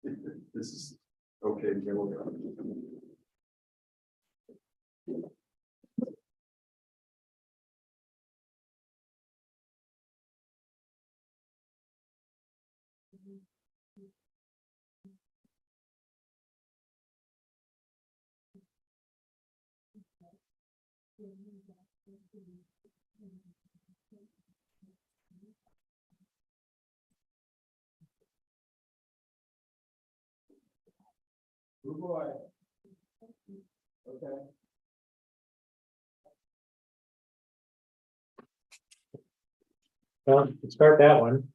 This is okay. Go. Good boy. Okay. Well, let's start that one.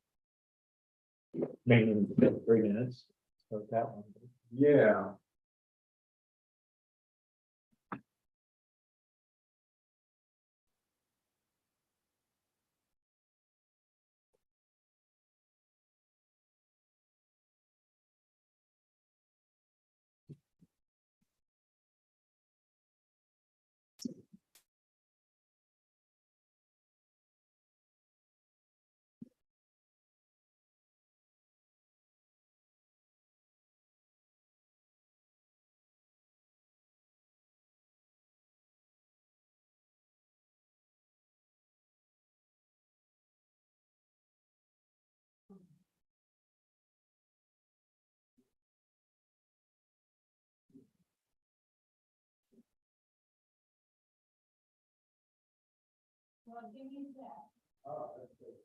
Maybe in 3 minutes. Start that one. Yeah. Well, give me that. Oh, that's good.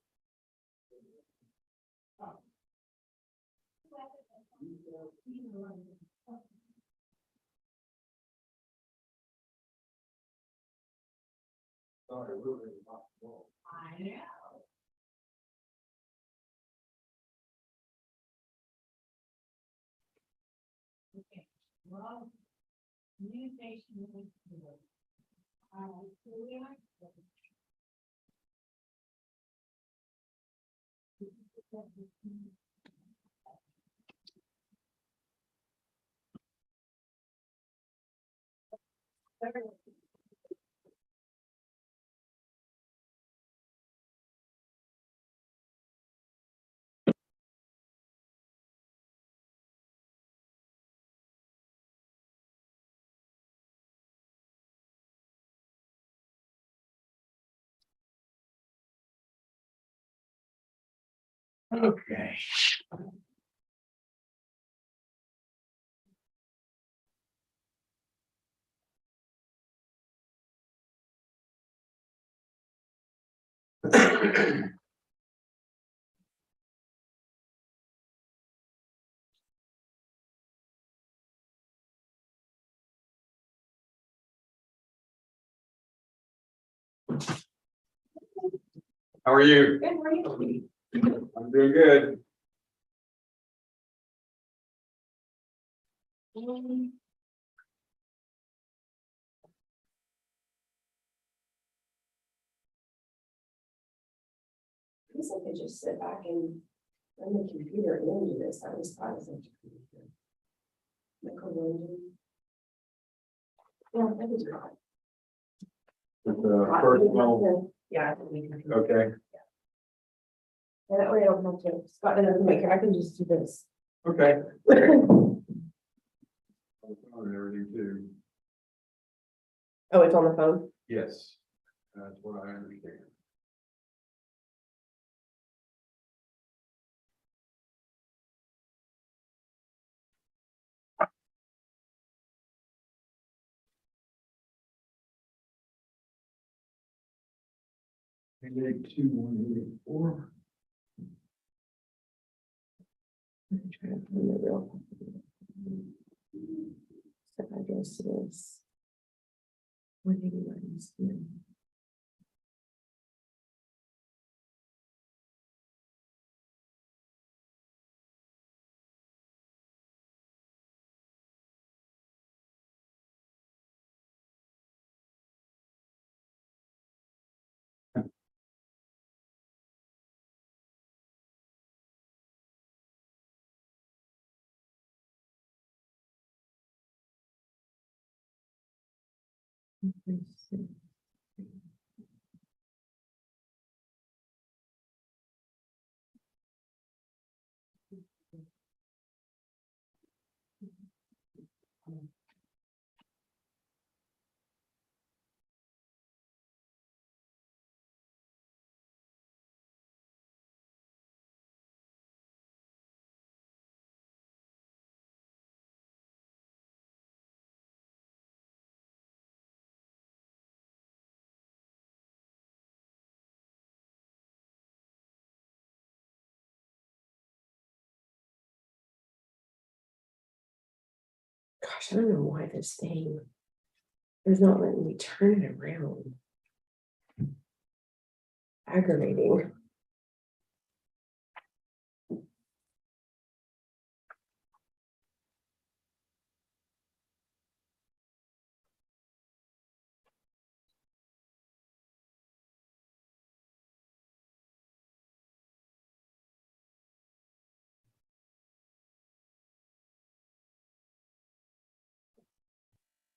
Sorry, we're really off the wall. I know. Okay, well, communication with the board. So we are. Okay. How are you? Good, where are you? I'm doing good. I guess I could just sit back and run the computer and then do this. I was thought it was like. Yeah, that was right. With the personal, Yeah. I think we can- okay, Yeah, that way I don't have to, Scott doesn't make it, I can just do this. okay. On the phone and everything too. Oh, it's on the phone? Yes, that's what I understand. Maybe 21884. I'm trying to find the real. Step address is. 181 East Main. Gosh, I don't know why this thing is not letting me turn it around. Aggravating.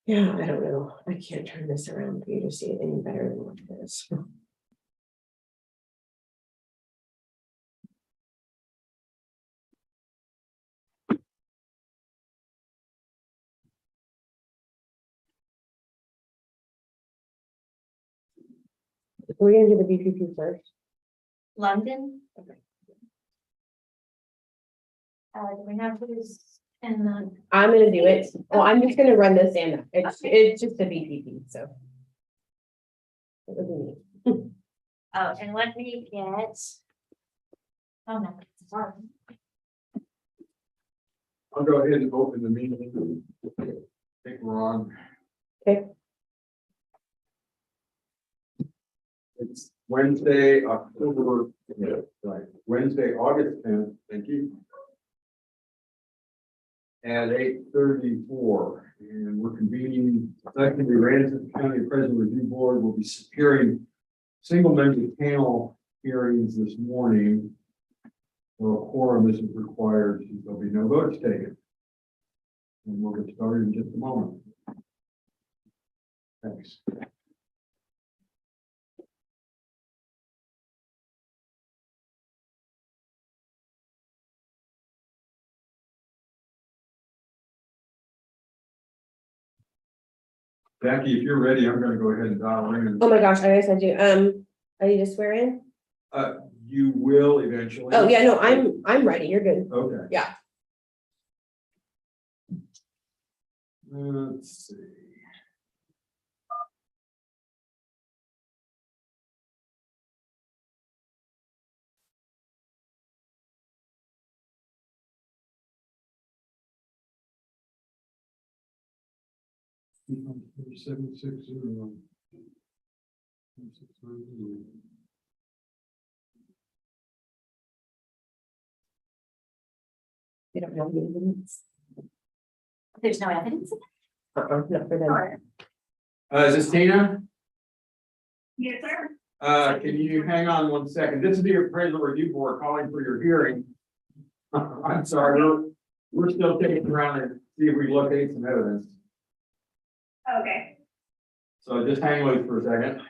Yeah, I don't know. I can't turn this around for you to see it any better than what it is. We're gonna do the BPP first. London. Okay. Do we have who's in the, I'm gonna do it. Well, I'm just gonna run this in. It's just a BPP, so. It would be neat. oh, and let me get. Oh, no, sorry. I'll go ahead and open the meeting. I think we're on. Okay. It's Wednesday, Wednesday, August 10th, thank you. At 8:34, and we're convening, second, the Aransas County President Review Board will be hearing single-member panel hearings this morning. So a quorum isn't required, so there'll be no votes taken. And we'll get started in just a moment. Thanks. Jackie, if you're ready, I'm gonna go ahead and dial in. Oh my gosh, I guess I do. I need to swear in? You will eventually. Oh, yeah, no, I'm ready. You're good. Okay. Yeah. Let's see. Seven, six, zero. You don't have any minutes? There's no evidence of Not for them. that? Is this Tina? Yes, sir. Can you hang on one second? This is the appraisal review board calling for your hearing. I'm sorry, we're still taking around and see if we locate some evidence. Okay, So just hang loose for a second.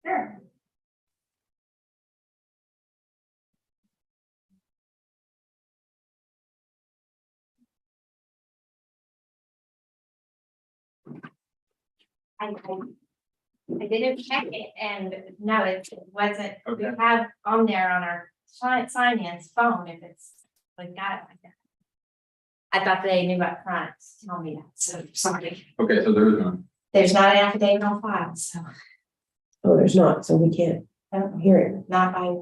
sure. I didn't check it and no, it wasn't, we Okay. have on there on our finance phone if it's, we got it like that. I thought they knew up front, to tell me that, so sorry. Okay, so there is none. There's not an affidavit on file, so Oh, there's not, so we can't hear it. not by,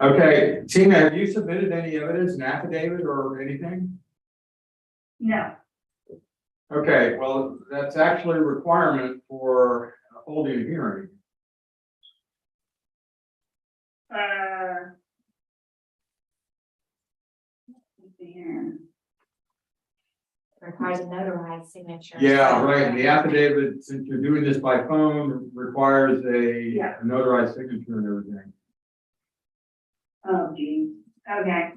Okay, Tina, have you submitted any evidence, an affidavit or anything? No, Okay, well, that's actually a requirement for holding a hearing. let's see here. requires a notarized signature. Yeah, so- right, and the affidavit, since you're doing this by phone, requires a Yeah. notarized signature and everything. Oh, geez, okay.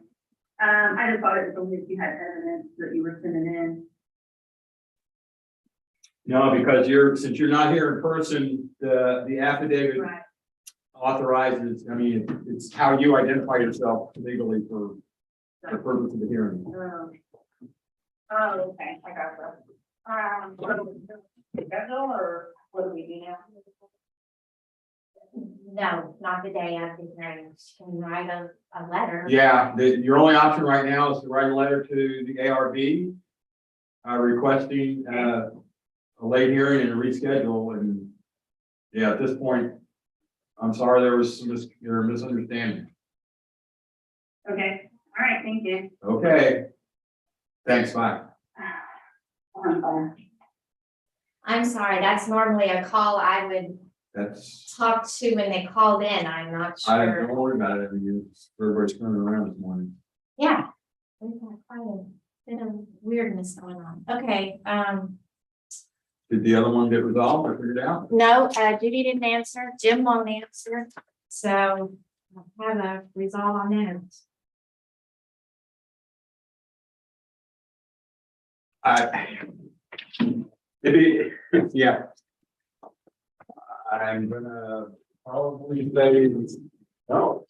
I just thought it was only if you had evidence that you were sending in. No, because since you're not here in person, the affidavit Right. authorizes, I mean, it's how you identify yourself legally for the purpose of the hearing. Oh, okay, I got that. Schedule or what do we do now? No, not the day of the hearing, you can write a letter. Yeah, your only option right now is to write a letter to the ARB requesting a late hearing and a reschedule, and yeah, at this point, I'm sorry, there was some misunderstanding. Okay, all right, thank you. Okay. Thanks, bye. on fire. I'm sorry, that's normally a call I would That's, talk to when they called in, I'm not I sure. don't worry about it. I mean, everybody's coming around this morning. Yeah. We've got quite a bit of weirdness going on. Okay, Did the other one get resolved or figured out? no, Judy didn't answer, Jim won't answer, so I'll have a resolve on that. Maybe, yeah. I'm gonna probably say, no.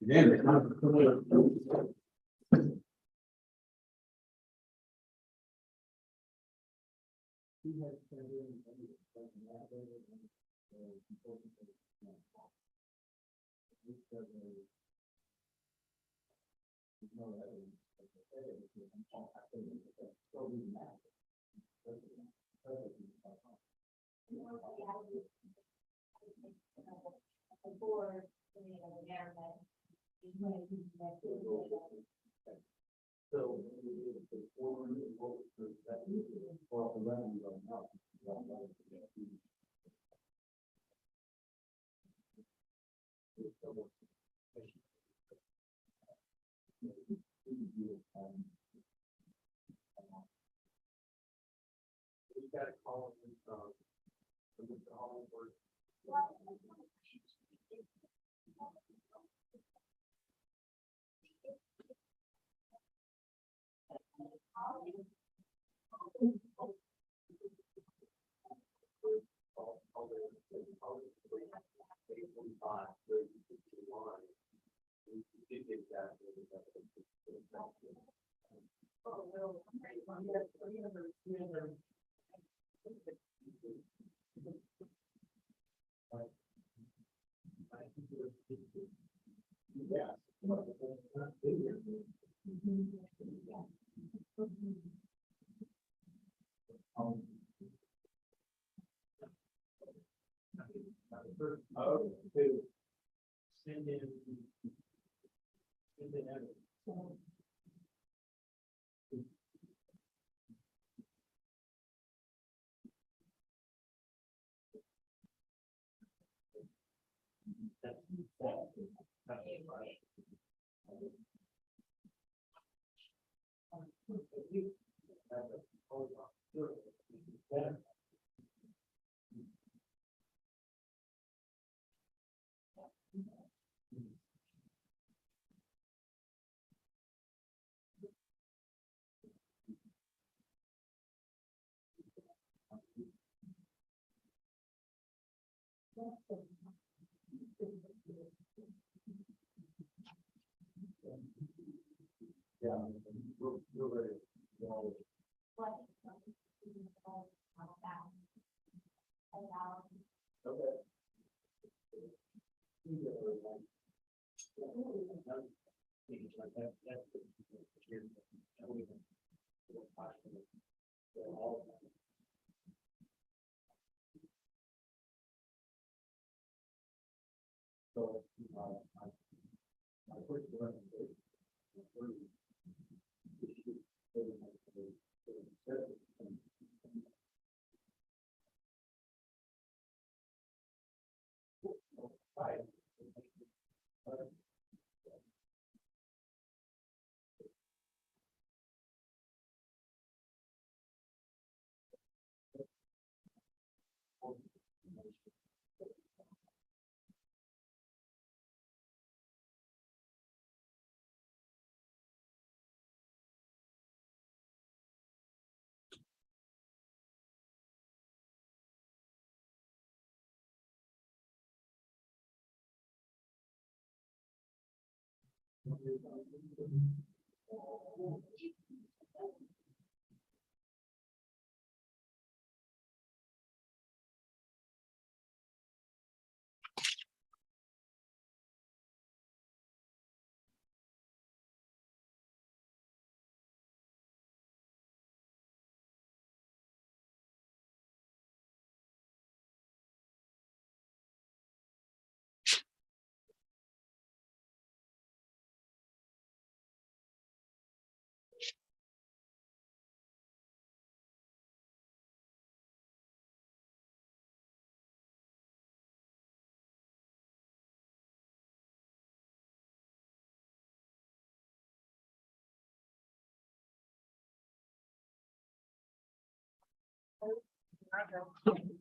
Again, it's not.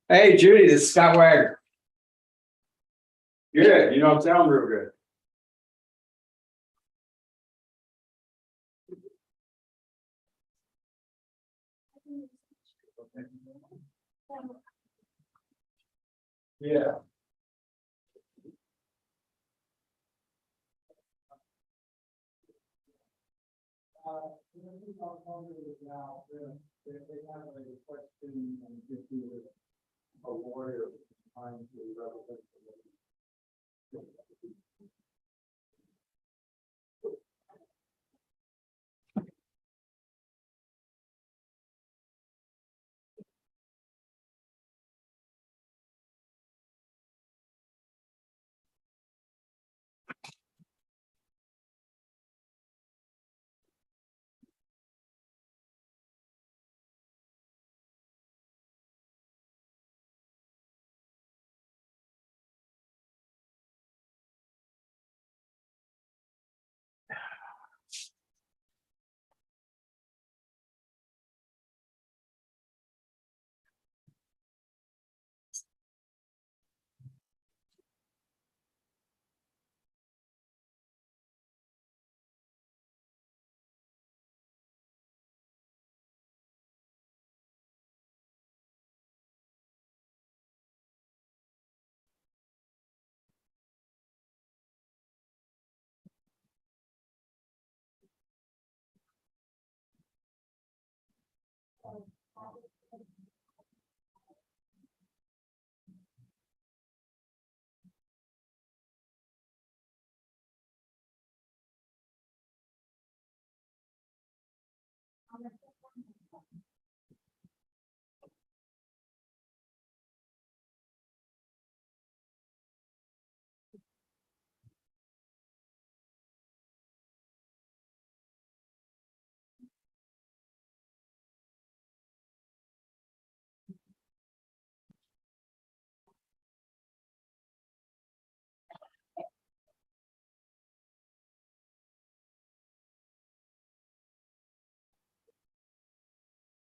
Hey, Judy, this is Scott Wagner. Good, you don't sound real good. Yeah. They have a question and if you were a lawyer trying to represent.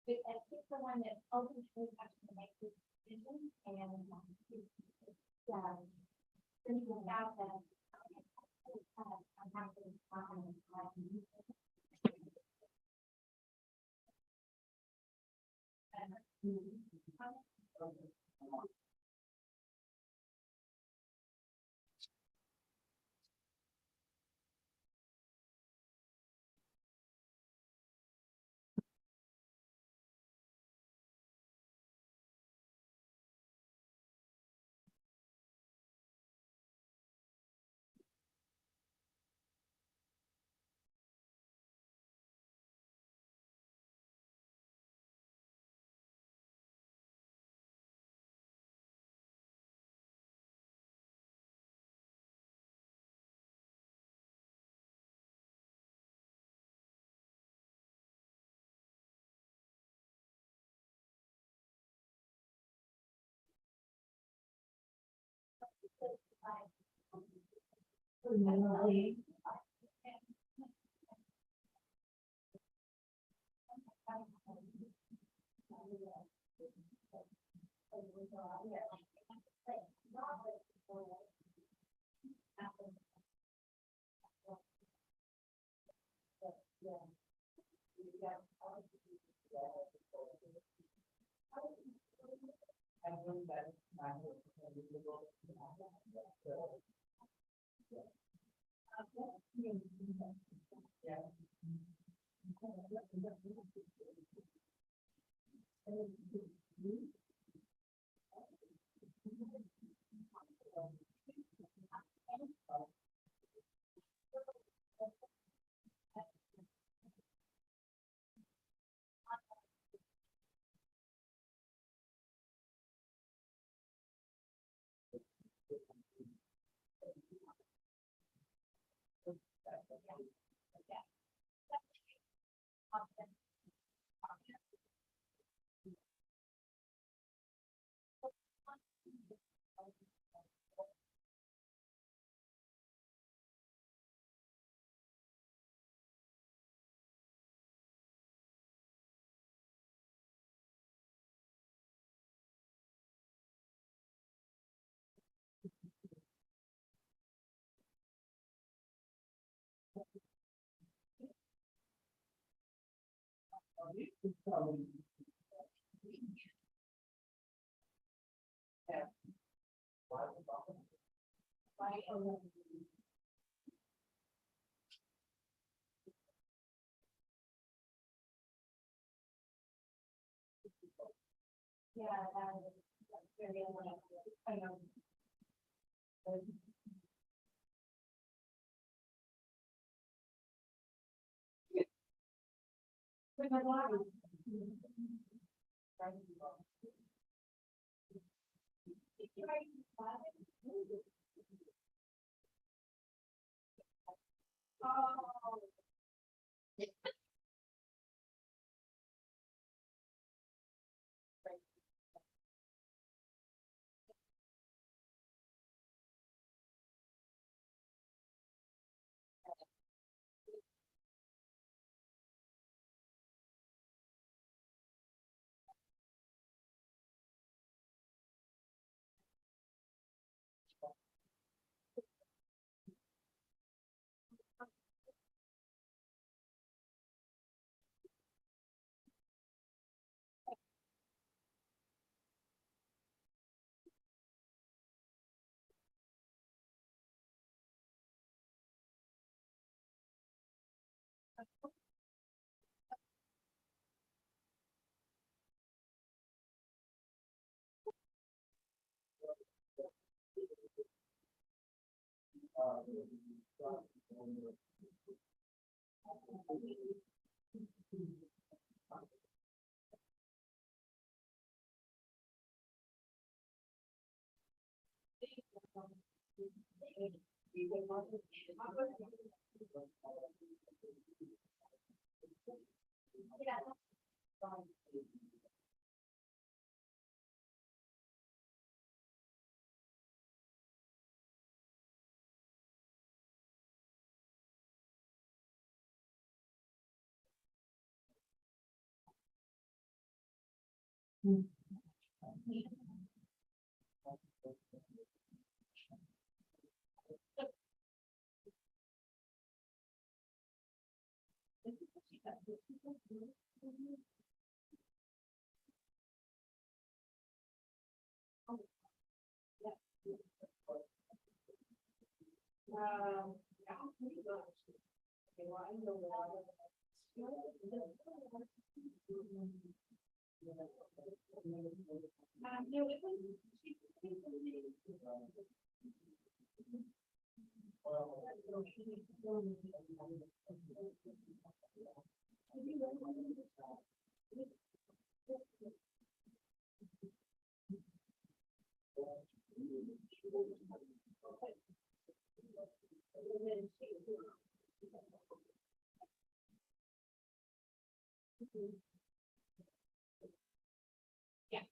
I think the one that ultimately has to make this decision and, yeah, thinking about that. I'm happy to find. Yeah, that's very, I know. With my body. Oh. Yeah, pretty much. Okay, well, I know that. No, it yeah.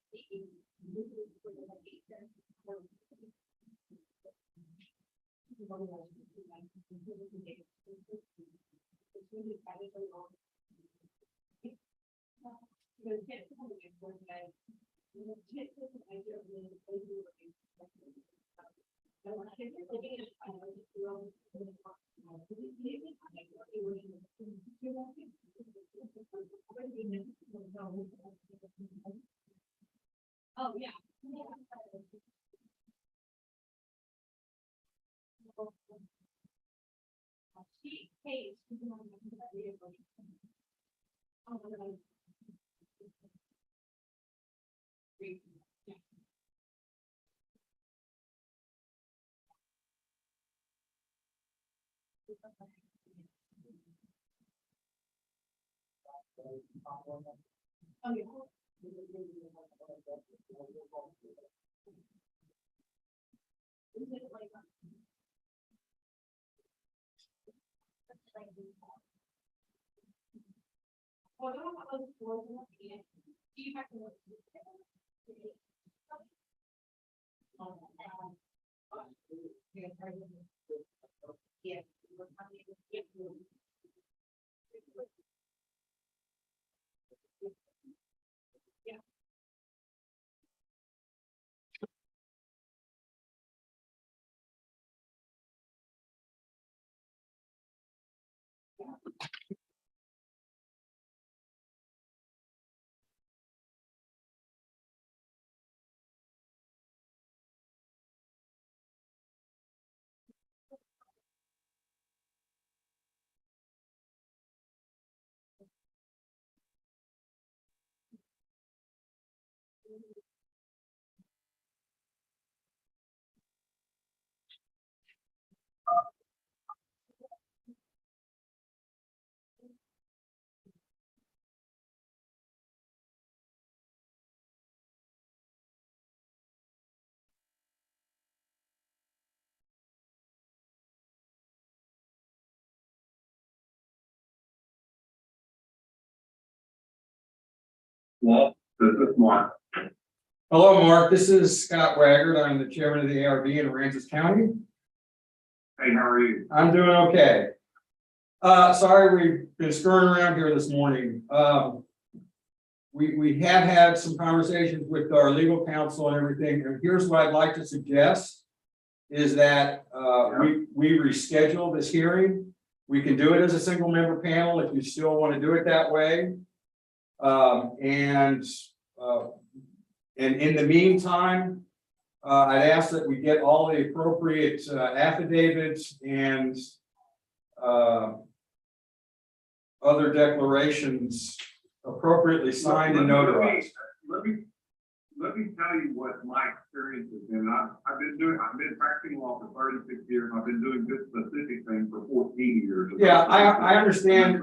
Oh, yeah. She pays. Oh, yeah. Is it like? Oh, I don't know how those floors work. Do you have to? Yeah. Well, this is Mark. Hello, Mark. This is Scott Waggart. I'm the chairman of the ARB in Aransas County. Hey, how are you? I'm doing okay. Sorry, we've been skirting around here this morning. We have had some conversations with our legal counsel and everything, and here's what I'd like to suggest is that we reschedule this hearing. We can do it as a single member panel if you still want to do it that way. And in the meantime, I'd ask that we get all the appropriate affidavits and other declarations appropriately signed and notarized. Let me tell you what my experience has been. I've been practicing law for 36 years. I've been doing this specific thing for 14 years. Yeah, I understand.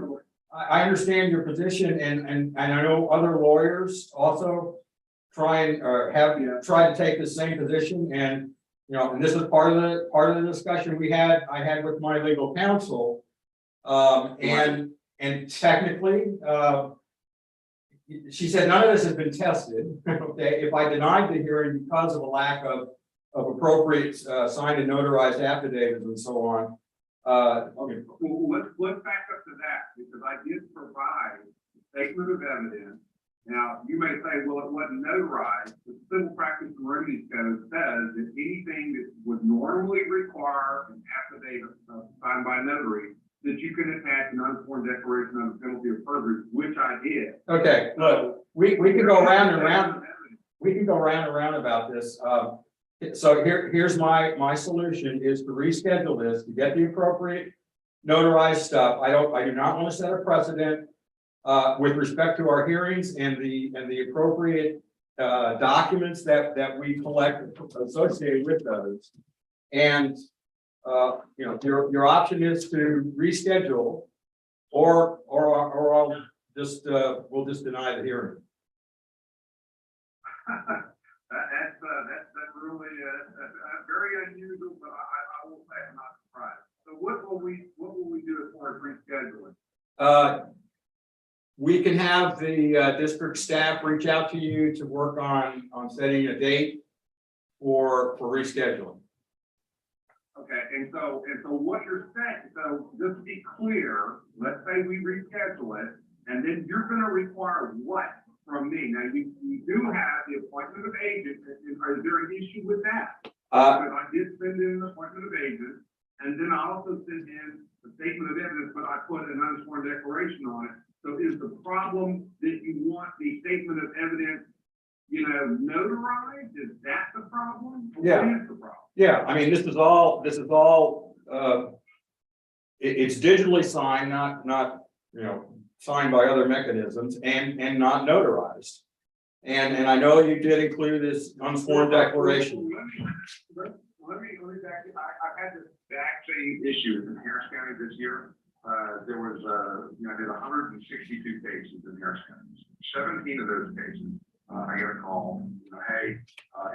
I understand your position, and I know other lawyers also try and have tried to take the same position, and and this is part of the discussion I had with my legal counsel, and technically, she said none of this has been tested. Okay, if I denied the hearing because of a lack of appropriate signed and notarized affidavits and so on. Okay, well, let's back up to that, because I did provide a statement of evidence. Now, you may say, well, it wasn't notarized. The Civil Practice and Remedies Code says that anything that would normally require an affidavit signed by a notary, that you can attach an unsworn declaration under penalty of perjury, which I did. Okay, look, we can go round and round. We can go round and round about this. So here's my solution is to reschedule this, to get the appropriate notarized stuff. I do not want to set a precedent with respect to our hearings and the appropriate documents that we collect associated with those. And your option is to reschedule, or I'll just we'll just deny the hearing. That's really very unusual, but I will say I'm not surprised. So what will we do as far as rescheduling? We can have the district staff reach out to you to work on setting a date for rescheduling. Okay, and so what you're saying, so just to be clear, let's say we reschedule it, and then you're going to require what from me? Now, you do have the appointment of agent. Is there an issue with that? Because I did send in an appointment of agent, and then I also sent in a statement of evidence, but I put an unsworn declaration on it. So is the problem that you want the statement of evidence, notarized? Is that the problem? Yeah. What is the problem? Yeah, I mean, this is all it's digitally signed, not signed by other mechanisms and not notarized. And I know you did include this unsworn declaration. Let me back you. I've had this exact same issue in Harris County this year. There was I did 162 cases in Harris County. 17 of those cases, I got a call, hey,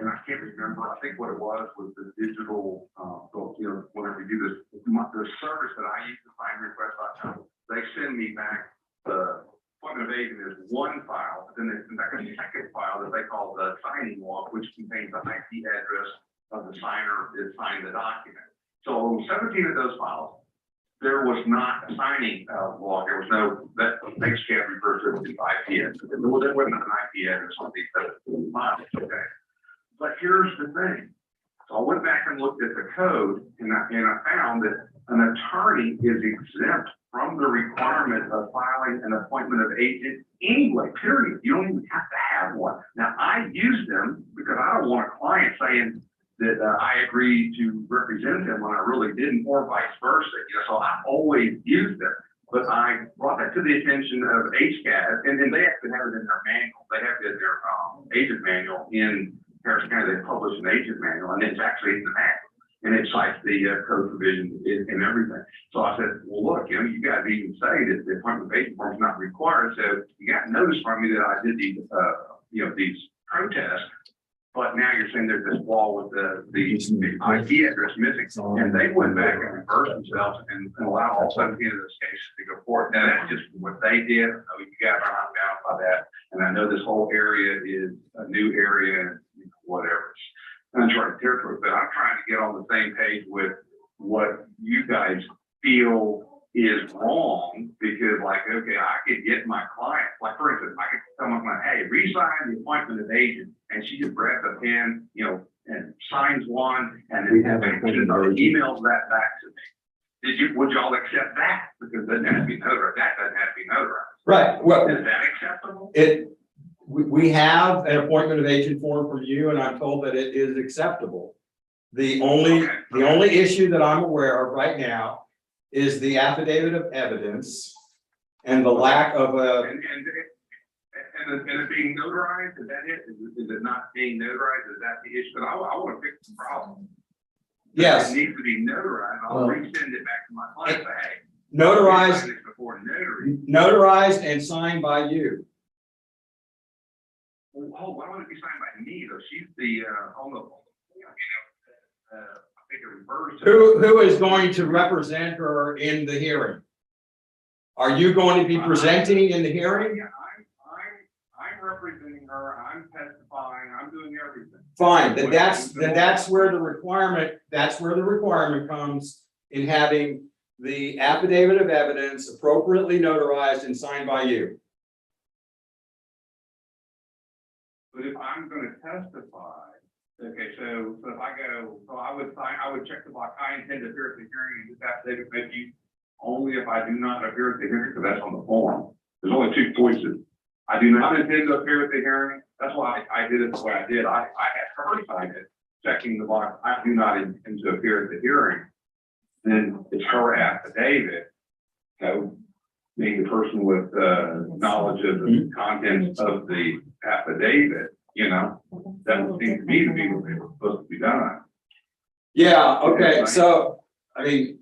and I can't remember. I think what it was the digital, whenever you do this, the service that I use to find request.com, they send me back the appointment of agent is one file, but then they send back a second file that they call the signing log, which contains the IP address of the signer that signed the document. So 17 of those files, there was not a signing log. There was no, that CAD refers to the IP address. There wasn't an IP address on these files. Okay. But here's the thing. So I went back and looked at the code, and I found that an attorney is exempt from the requirement of filing an appointment of agent anyway, period. You don't even have to have one. Now, I use them because I don't want a client saying that I agreed to represent them when I really didn't, or vice versa. So I always use them. But I brought that to the attention of HCAD, and then they actually have it in their manual. They have it in their agent manual in Harris County. They publish an agent manual, and it's actually in the manual. And it cites the code provisions and everything. So I said, well, look, you guys even say that the appointment of agent form is not required. So you got notice from me that I did these, these protests. But now you're saying there's this wall with the IP address missing. And they went back and reversed themselves and allowed all 17 of those cases to go forward. Now, that's just what they did. You guys are not bound by that. And And I know this whole area is a new area, and whatever. Uncharted territory, but I'm trying to get on the same page with what you guys feel is wrong, because like, okay, I could get my client, like for instance, I could tell my client, hey, re-sign the appointment of agent, and she just grabs a pen, you know, and signs one, and We then have an appointment of agent. emails that back to me. Would y'all accept that? Because it doesn't have to be notarized, that doesn't have to be notarized. Right, well, Is that acceptable? we have an appointment of agent form from you, and I'm told that it is acceptable. The only issue that I'm aware of right now is the affidavit of evidence and the lack of a, And it being notarized, is that it? Is it not being notarized? Is that the issue? But I want to fix the problem. yes, It needs to be notarized. I'll Well, resend it back to my client, say, hey. notarized, sign this before notary. notarized and signed by you. Oh, why don't it be signed by me, though? She's the, on the, I think it refers to. Who is going to represent her in the hearing? Are you going to be presenting in the hearing? Yeah, I'm representing her, I'm testifying, I'm doing everything. Fine, then that's where the requirement comes in having the affidavit of evidence appropriately notarized and signed by you. But if I'm gonna testify, okay, so if I go, so I would check the box, I intend to appear at the hearing, and this affidavit may be only if I do not appear at the hearing, because that's on the form. There's only two choices. I do not intend to appear at the hearing. That's why I did it the way I did. I had her sign it, checking the box, I do not intend to appear at the hearing. Then it's her affidavit, you know, being the person with knowledge of the contents of the affidavit, you know, that would seem to me to be what they were supposed to be done. Yeah, okay, so, I mean,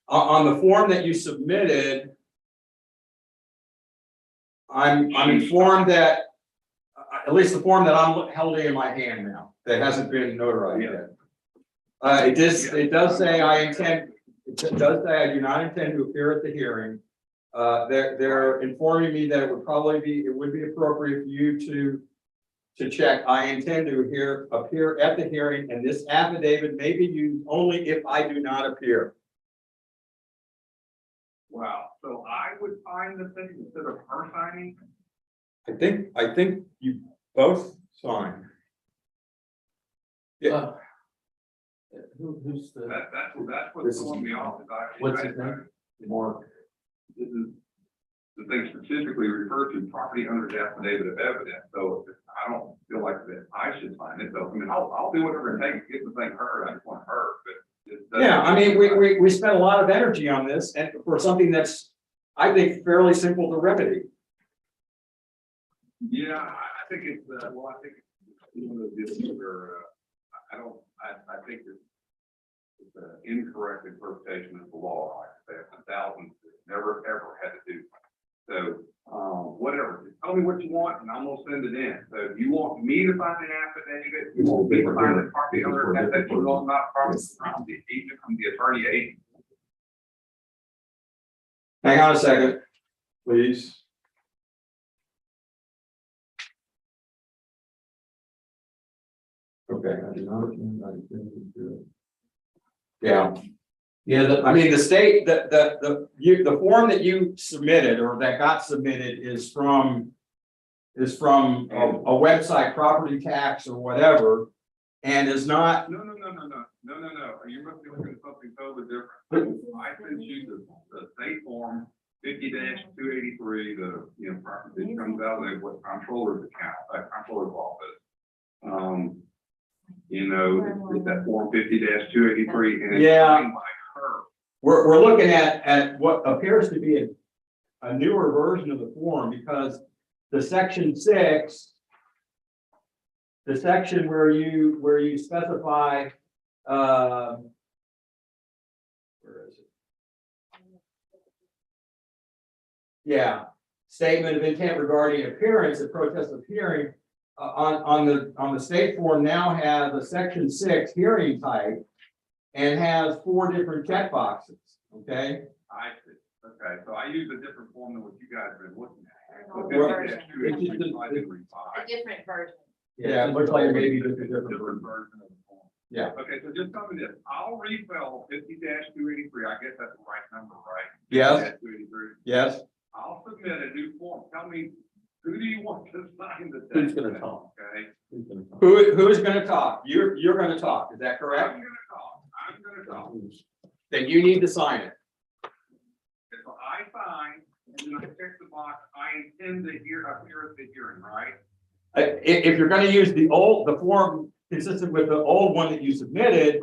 on the form that you submitted, I'm informed that, at least the form that I'm holding in my hand now, that hasn't been notarized yet. It does say I do not intend to appear at the hearing. They're informing me that it would be appropriate for you to check, I intend to appear at the hearing, and this affidavit may be used only if I do not appear. Wow, so I would sign the thing instead of her signing? I think you both sign. Yeah, Who's the? That's This what's is- throwing me off. What's his name? Mark. This is the thing specifically referred to property owner's affidavit of evidence, so I don't feel like that I should sign it, though. I mean, I'll do whatever it takes to get the thing heard, I just want her, but. Yeah, I mean, we spent a lot of energy on this, and for something that's, I think, fairly simple to remedy. Yeah, I think it's, well, I think, you know, I think it's an incorrect interpretation of the law. Like I said, thousands never, ever had to do. So, whatever, just tell me what you want, and I'm gonna send it in. So if you want me to find an affidavit, you want me to find the property owner, that's not property, I'm the agent, I'm the attorney agent. Hang on a second, please. Okay. I do not intend to do it. Yeah. Yeah, I mean, the state, the form that you submitted or that got submitted is from a website, property tax or whatever, and is not. No. You must be looking at something totally different. I sent you the state form 50-283, the property that comes out of the comptroller's account, comptroller's office. It's that form 50-283, and it's signed by her. We're looking at what appears to be a newer version of the form, because the section 6, the section where you specify, where is it? Yeah, statement of intent regarding appearance of protest of hearing on the state form now has a section 6 hearing type and has 4 different check boxes. Okay. I see. Okay, so I use a different form than what you guys have been looking at. The Right. 50-283 It's just a- might have been revised. A different version. Yeah, it looks like maybe just a Different different version. version of the form. Yeah. Okay, so just tell me this, I'll refill 50-283, I guess that's the right number, right? Yes. 50-283. Yes. I'll submit a new form, tell me, who do you want to sign the? Who's thing? gonna talk? Okay. Who's gonna talk? You're gonna talk, is that I'm correct? gonna talk, I'm gonna talk. Then you need to sign it. If I sign, and then I check the box, I intend to appear at the hearing, right? If you're gonna use the form consistent with the old one that you submitted,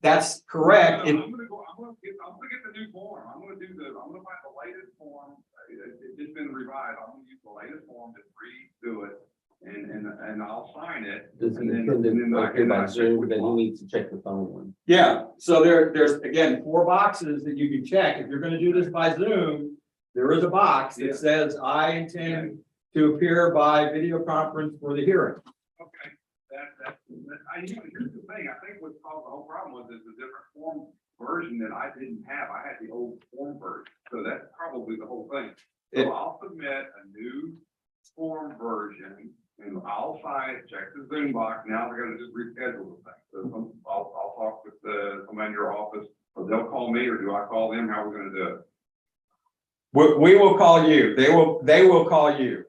that's correct. No, If- I'm gonna get the new form, I'm gonna find the latest form, it's been revised, I'm gonna use the latest form, just redo it, and I'll sign it. Does he and then- intend and then to I appear can by check Zoom, which then he one. needs to check the phone one. Yeah, so there's again, 4 boxes that you can check. If you're gonna do this by Zoom, there is a box Yeah. that says, I intend to appear by video conference for the hearing. Okay, here's the thing, I think what caused the whole problem was there's a different form version that I didn't have, I had the old form version, so that's probably the whole thing. It- So I'll submit a new form version, and I'll sign it, check the Zoom box, now we're gonna just reschedule the thing. So I'll talk with somebody in your office, or they'll call me, or do I call them, how are we gonna do it? We will call you. They will call you.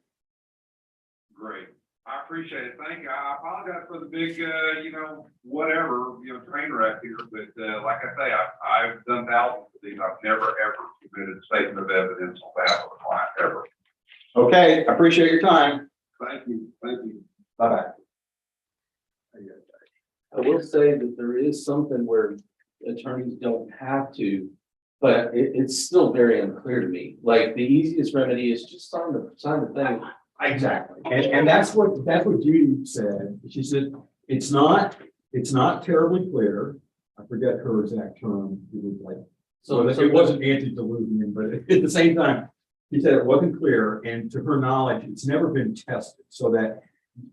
Great, I appreciate it, thank you, I apologize for the big, whatever, train wreck here, but, like I say, I've done thousands of these, I've never, ever submitted a statement of evidence on behalf of a client, ever. Okay, I appreciate your time. Thank you, thank you. Bye-bye. I will say that there is something where attorneys don't have to, but it's still very unclear to me. Like, the easiest remedy is just sign the thing. Exactly. And that's what Judy said. She said, it's not terribly clear. I forget her exact term. It was like, so it wasn't antediluvian, but at the same time, she said it wasn't clear. And to her knowledge, it's never been tested so that,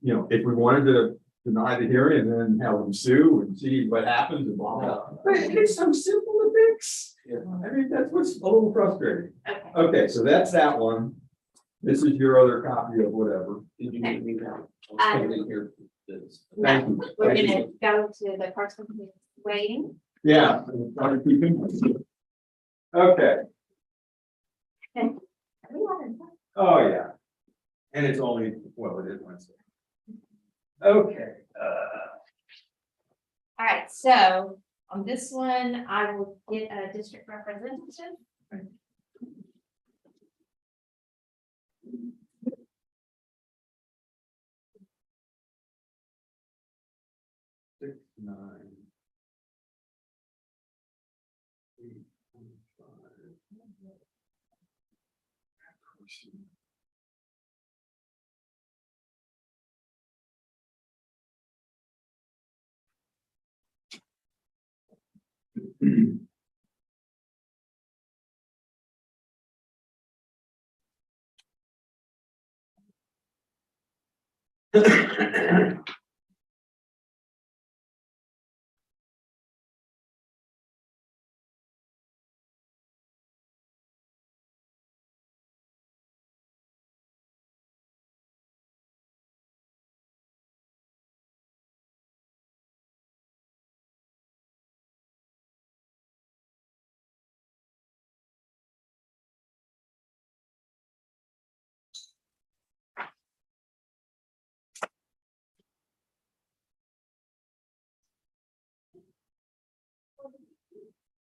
if we wanted to deny the hearing and then have them sue and see what happens and blah, blah. But it's so simple to fix. Yeah. I mean, that's what's a little frustrating. Okay. Okay, so that's that one. This is your other copy of whatever. Did you need me now? I was coming in here for this. Thank you. We're Thank gonna you. go to the parks company waiting. Yeah. Okay, oh, yeah. And it's only, well, it is Wednesday. Okay, All right, so on this one, I will get a district representative. six, nine. 8.5.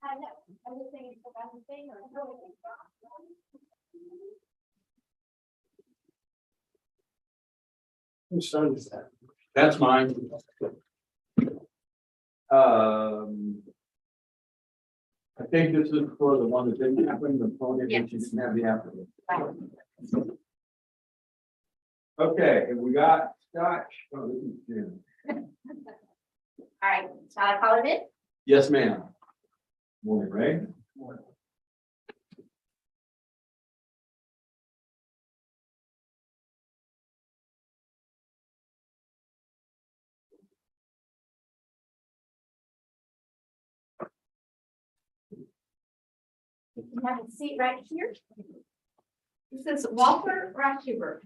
I know, I was thinking about the thing or. Whose son is that? That's mine. I think this is for the one that didn't happen, the pony, Yes. but you didn't have the applicant. Right. Okay, and we got Scott. Oh, this is Jim. All right, shall I call it in? Yes, ma'am. Morning, Ray. You can have a seat right here. This is Walter Raschubert.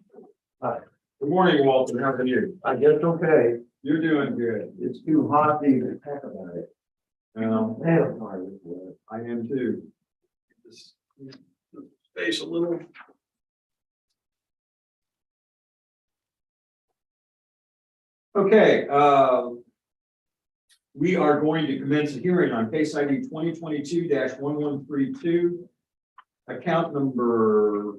Good morning, Walter. How are you? I guess okay. You're doing good. It's too hot to even talk about it. Man, I'm tired of it. I am too. Just space a little. Okay, we are going to commence a hearing on case ID 2022-1132, account number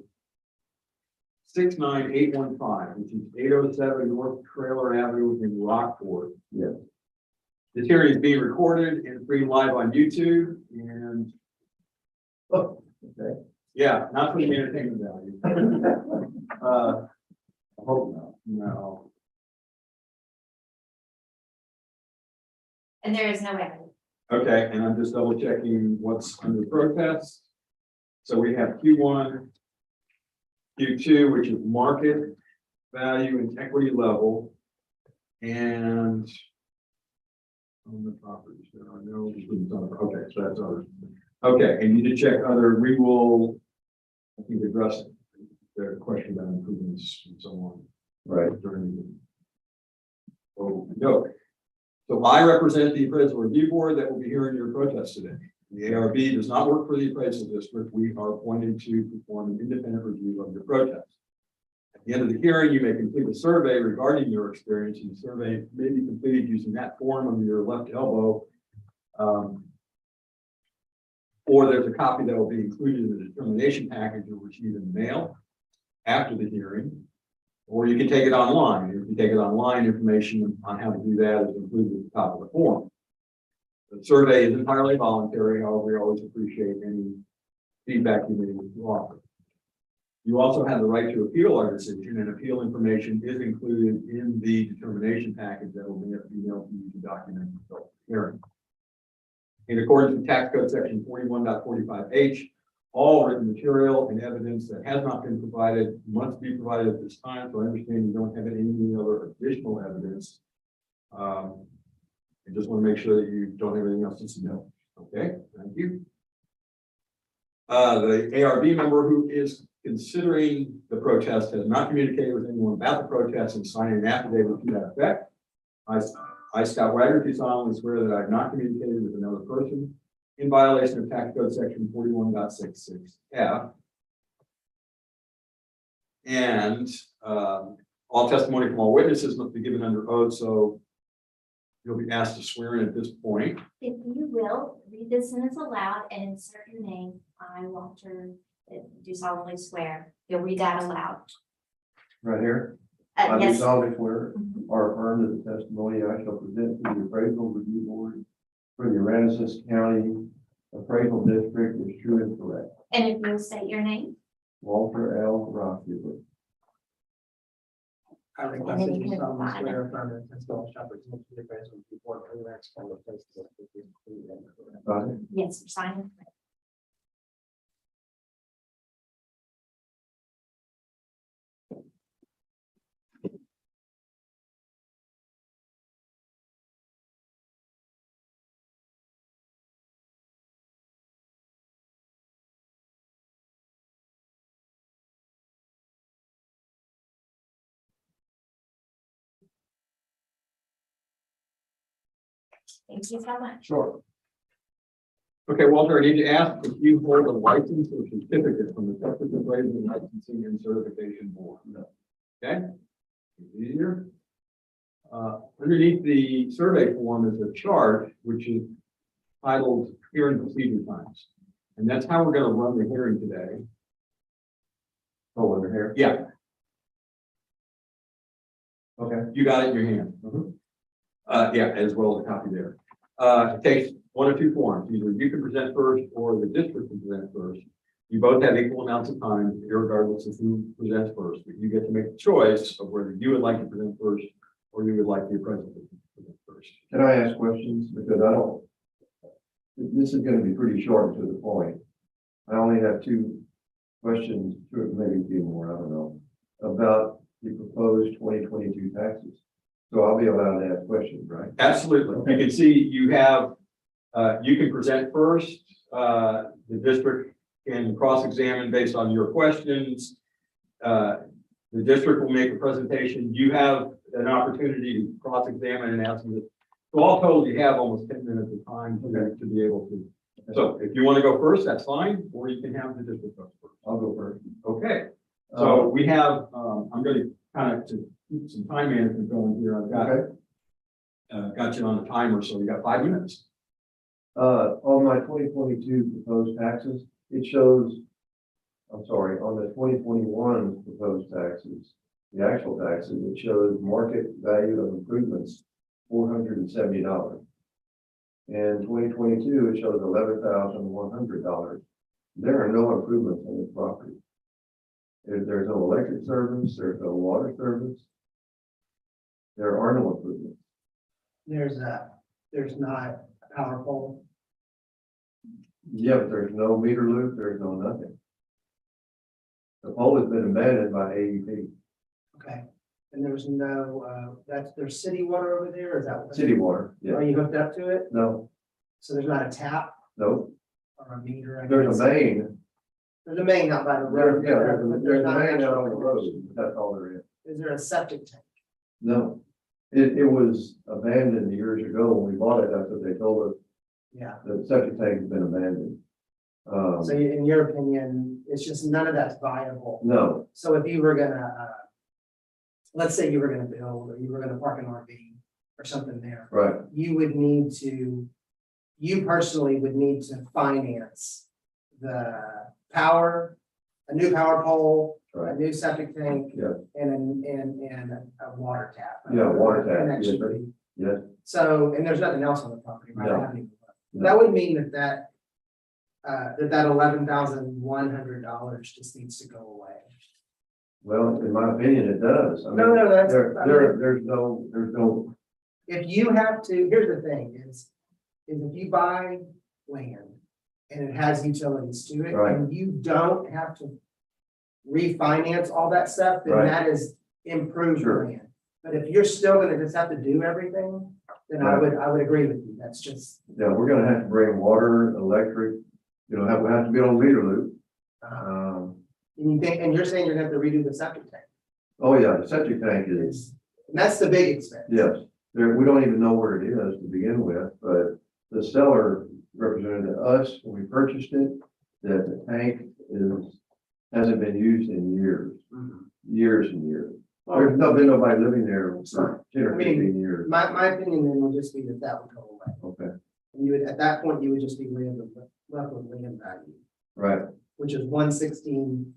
69815, which is 807 North Trailer Avenue in Rockport. Yes. This hearing is being recorded and streamed live on YouTube, and Oh, okay. yeah, not for the entertainment value. I hope not. No. And there is no evidence. Okay, and I'm just double checking what's under protest. So we have Q1, Q2, which is market value and equity level. And on the properties, there are no, okay, so that's others. Okay, and you did check other, we will, I think, address the question about improvements and so on. Right. During the. Oh, no. So I represent the appraisal review board that will be hearing your protest today. The ARB does not work for the appraisal district. We are appointed to perform an independent review of your protest. At the end of the hearing, you may complete a survey regarding your experience, and the survey may be completed using that form under your left elbow. Or there's a copy that will be included in the determination package you'll receive in the mail after the hearing. Or you can take it online. If you take it online, information on how to do that is included at the top of the form. The survey is entirely voluntary. However, we always appreciate any feedback you may offer. You also have the right to appeal our decision, and appeal information is included in the determination package that will be emailed to you to document the hearing. In accordance with tax code section 41.45H, all written material and evidence that has not been provided must be provided at this time. So I understand you don't have any other additional evidence. I just want to make sure that you don't have anything else to submit. Okay, thank you. The ARB member who is considering the protest has not communicated with anyone about the protest and signed an affidavit to that effect. I, Scott Wagner, do solemnly swear that I have not communicated with another person in violation of tax code section 41.66F. And all testimony from all witnesses must be given under oath, so you'll be asked to swear in at this point. If you will, read this sentence aloud and insert your name. I, Walter, do solemnly swear. You'll read that aloud. Right here. I do Yes. solemnly swear Mhm. or affirm that the testimony I shall present to the appraisal review board for the Aransas County Appraisal District is true and correct. And if you'll state your name. Walter L. Rockfield. I And then request that you you can solemnly provide swear affirm and install shoppers in the appraisal report for the next couple of places that will be included. Got it? Yes, sign it. Thank you so much. Sure. Okay, Walter, I need to ask if you hold a license or certificate from the Texas Appraisal Licensing and Certification Board. Okay? Easier. Underneath the survey form is a chart which is titled Hearing Procedure Times. And that's how we're going to run the hearing today. Oh, under here. Yeah, Okay. you got it in your hand. Yeah, as well as a copy there. It takes one of two forms. Either you can present first or the district can present first. You both have equal amounts of time, regardless of who presents first, but you get to make the choice of whether you would like to present first or you would like the appraisal to present first. Can I ask questions? Because I don't, this is gonna be pretty short and to the point. I only have two questions, maybe a few more, I don't know, about the proposed 2022 taxes. So I'll be allowed to ask questions, right? Absolutely. You can see you have, you can present first. The district can cross-examine based on your questions. the district will make a presentation. You have an opportunity to cross-examine and ask them. So all told, you have almost 10 minutes of time to be able to. So if you want to go first, that's fine, or you can have the district go first. I'll go first. Okay, so we have, I'm going to kind of to keep some time management going here. I've got you on the timer, so you got 5 minutes. On my 2022 proposed taxes, it shows, I'm sorry, on the 2021 proposed taxes, the actual taxes, it shows market value of improvements, $470. In 2022, it shows $11,100. There are no improvements on this property. There's no electric service, there's no water service. There are no improvements. There's not a power pole. Yeah, but there's no meter loop, there's no nothing. The pole has been abandoned by AEP, Okay. And there's no, there's city water over there, or is that? city water, yeah, Are you hooked up to it? no, So there's not a tap no, or a meter? I there's guess? a main. There's a main out by the There, road. yeah, there's a not main out actual on the road, but that's all there is. Is there a septic tank? No, it was abandoned years ago when we bought it, that's what they told us, Yeah. the septic tank has been abandoned. So in your opinion, it's just none of that's viable. No, So if you were gonna, let's say you were gonna build, or you were gonna park an RV or something there, right, you would need to, you personally would need to finance the power, a new power pole, a right, new septic tank, Yeah. and a water tap. Yeah, water tap, Connection yes, fee. yes. So, and there's nothing else on the property, right? I No. haven't even looked. No. That would mean that $11,100 just needs to go away. Well, in my opinion, it does. I mean, No, that's. there's no, If you have to, here's the thing is if you buy land and it has utilities to it, Right. and you don't have to refinance all that stuff, then Right. that is improved Sure. land. But if you're still gonna just have to do everything, then I would agree with you. That's just, yeah, we're gonna have to bring water, electric, we have to be on meter loop. and you think, and you're saying you're gonna have to redo the septic tank. Oh yeah, the septic tank is, And that's the big expense. yes, we don't even know where it is to begin with, but the seller represented to us when we purchased it, that the tank hasn't been used in years, years and years. There's been nobody living there for 10 or 15 years. My opinion then would just be that would go away. Okay, And you would, at that point, you would just be left with land value, right, which is 116.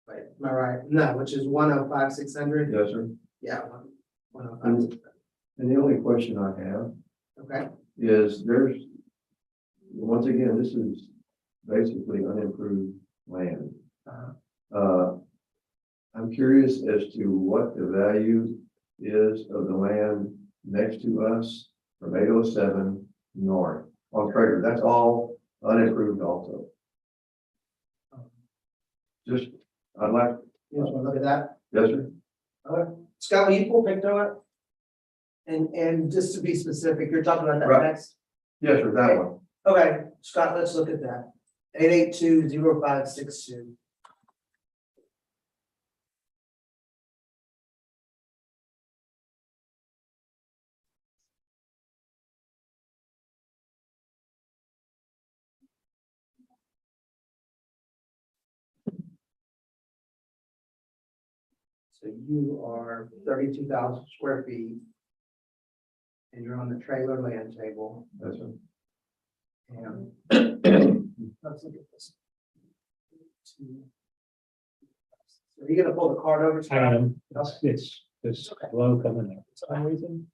Wait, am I right? No, which is 105,600. yes, sir. Yeah. 105. And the only question I have Okay. is once again, this is basically unimproved land. Uh-huh. I'm curious as to what the value is of the land next to us from 807 north on Traeger. That's all unimproved also. Just, I'd like, You just want to look at that? yes, sir. Okay. Scott, will you pull picture up? And just to be specific, you're talking about that Right. next? Yes, sir, that one. Okay, Scott, let's look at that. 8820562. So you are 32,000 square feet. And you're on the trailer land table. Yes, sir. And let's look at this. So are you gonna pull the card over? I Scott? am, it's slow coming up for some reason.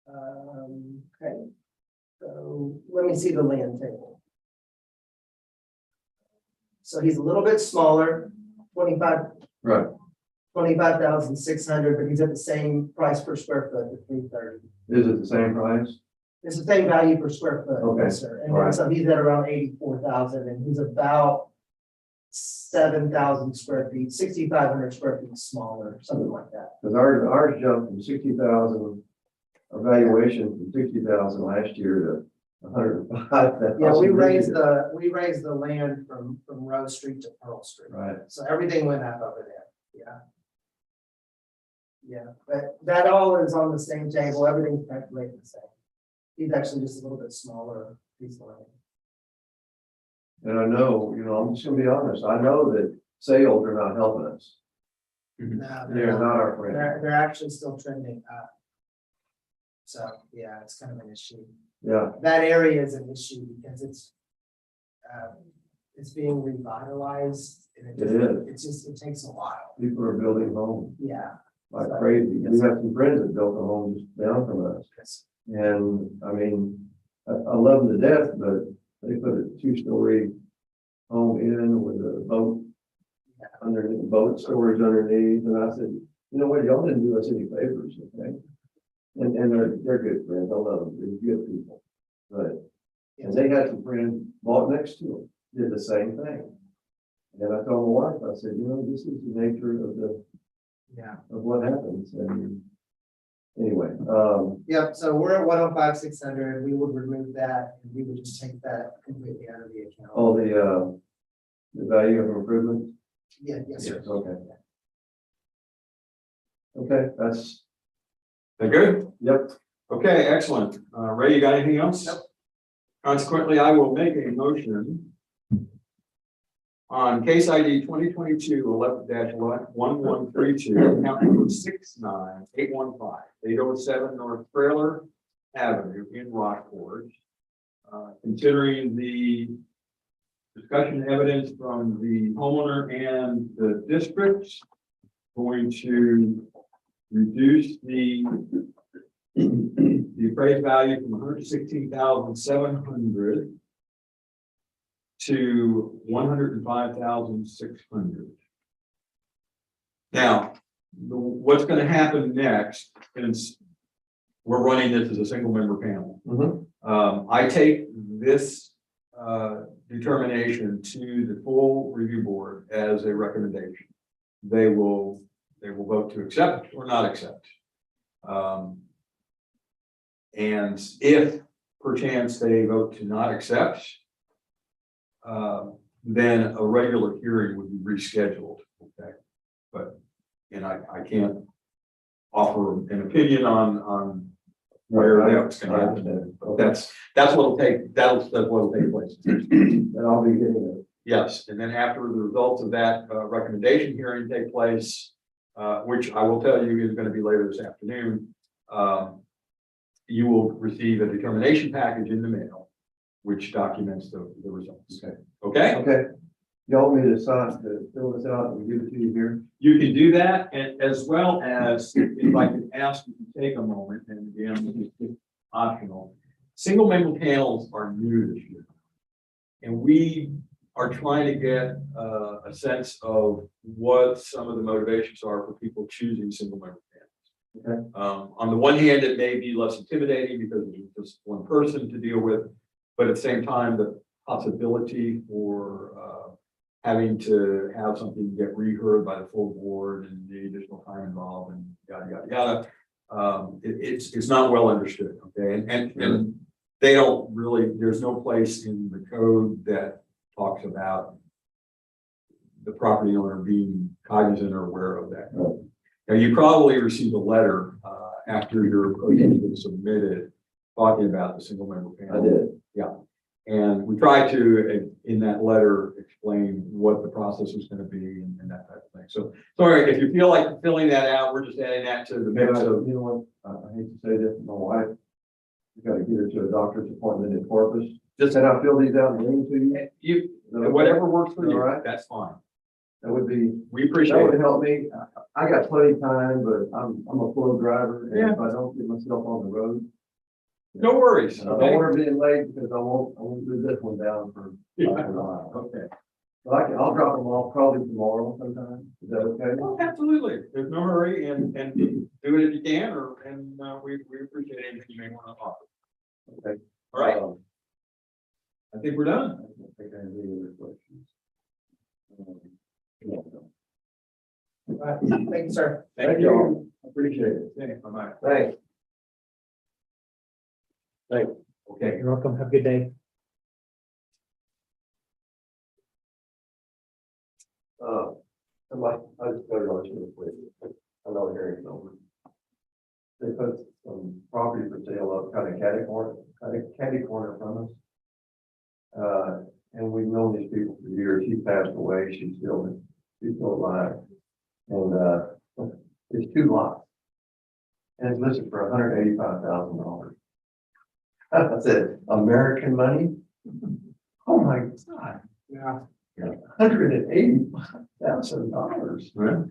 Okay. So let me see the land table. So he's a little bit smaller, 25. Right. 25,600, but he's at the same price per square foot, at 330. Is it the same price? It's the same value per square foot. Okay. Yes, sir. And All right. so he's at around 84,000 and he's about 7,000 square feet, 6,500 square feet smaller, something like that. Because ours jumped from 60,000, evaluation from 60,000 last year $105,000. Yeah, we raised the land from Rose Street to Pearl Street. Right, So everything went up over there, yeah. Yeah, but that all is on the same table, everything's calculated the same. He's actually just a little bit smaller piece of land. and I know, I'm just gonna be honest, I know that sales are not helping us. No, They're not our friend. They're actually still trending up. So, yeah, it's kind of an issue. Yeah, That area is an issue because it's being revitalized. And it takes a while. people are building homes Yeah. like crazy. We have some friends that built a home just down from us. And I mean, I love them to death, but they put a 2-story home in with a boat underneath, boat storage underneath. And I said, you know what, y'all didn't do us any favors, okay? And they're good friends. I love them. They're good people. But, and they had some friends bought next to them, did the same thing. And I told my wife, I said, this is the nature of of what happens. And anyway, Yep, so we're at 105,600. We would remove that and we would just take that completely out of the account. all the value of improvement. Yeah, yes, sir. Okay. Okay, that's, That good? yep. Okay, excellent. Ray, you got anything else? Nope. Consequently, I will make a motion on case ID 2022-11-1132, account number 69815, 807 North Trailer Avenue in Rockport. Considering the discussion evidence from the homeowner and the district, going to reduce the appraised value from 116,700 to 105,600. Now, what's going to happen next is we're running this as a single member panel. I take this determination to the full review board as a recommendation. They will vote to accept or not accept. And if perchance they vote to not accept, then a regular hearing would be rescheduled. Okay, and I can't offer an opinion on where that's going to happen. But that's what'll take. That's what'll take place. And I'll be getting it. Yes, and then after the results of that recommendation hearing take place, which I will tell you is going to be later this afternoon, you will receive a determination package in the mail, which documents the results. Okay. Okay. Y'all want me to fill this out and give it to you here? You can do that, and as well as, if I could ask you to take a moment, and again, it's optional. Single member panels are new this year. And we are trying to get a sense of what some of the motivations are for people choosing single member panels. Okay. On the one hand, it may be less intimidating because it's just one person to deal with, but at the same time, the possibility for having to have something get reheard by the full board and the additional time involved and yada, yada, yada. It's not well understood, okay? And they don't really, there's no place in the code that talks about the property owner being cognizant or aware of that. Right. Now, you probably received a letter after your proposal was submitted talking about the single member panel. I did. Yeah. And we tried to, in that letter, explain what the process was going to be and that type of thing. So, sorry, if you feel like filling that out, we're just adding that to the mix of. You know what, I hate to say this, my wife, we gotta get her to a doctor's appointment in Corpus. Just Can I fill these out and bring them to you? whatever works for you, All right. that's fine. That would be, We appreciate that would it. help me. I got plenty of time, but I'm a slow driver, and Yeah. if I don't get myself on the road. No worries. I don't Okay. want her being late because I won't do this one down for Yeah. a while. Okay. So I'll drop them off probably tomorrow sometime. Is that okay? Oh, absolutely. There's no hurry and do it if you can, and we appreciate anything you may want to offer. Okay. All right. I I think we're done. don't think I have any other questions. All right, thank you, sir. Thank you all. Appreciate it. Bye-bye. Thanks. Okay. Okay. You're welcome. Have a good day. Somebody, I just got on to the quick. I know hearing's over. They put some property for sale up kind of catty corner from us. And we've known these people for years. She passed away. She's still alive. And, it's 2 lots. And it's listed for $185,000. I said, American money? Oh my God. Yeah. $185,000.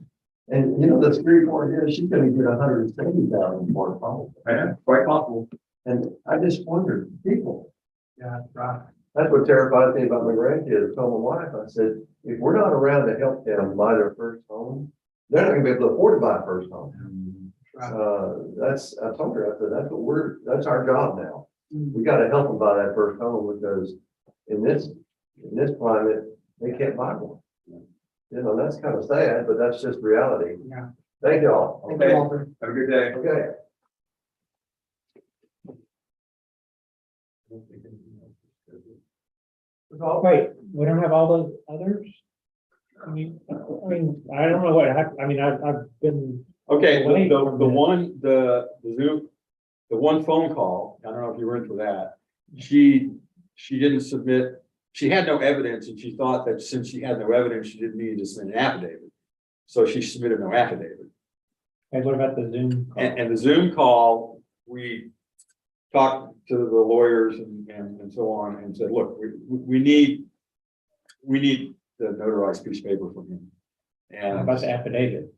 And you know, the street corner here, she's gonna get $170,000 for it, probably. Yeah, quite possible. And I just wondered, people, Yeah, right. that's what terrifies me about my grandkids. I told my wife, I said, if we're not around to help them buy their first home, they're not gonna be able to afford to buy a first home. Right. I told her, I said, that's our job now. We gotta help them buy that first home because in this climate, they can't buy one. You know, that's kind of sad, but that's just reality. Yeah. Thank y'all. Thank you, Walter. Have a good day. Okay. Wait, we don't have all those others? I mean, I don't know what happened. I mean, I've been, Okay, Wait. the Zoom, the one phone call, I don't know if you were in for that. She didn't submit, she had no evidence and she thought that since she had no evidence, she didn't need to submit an affidavit. So she submitted no affidavit. hey, what about the Zoom? call? And the Zoom call, we talked to the lawyers and so on and said, look, we need the notarized piece of paper from him. How And about the affidavit?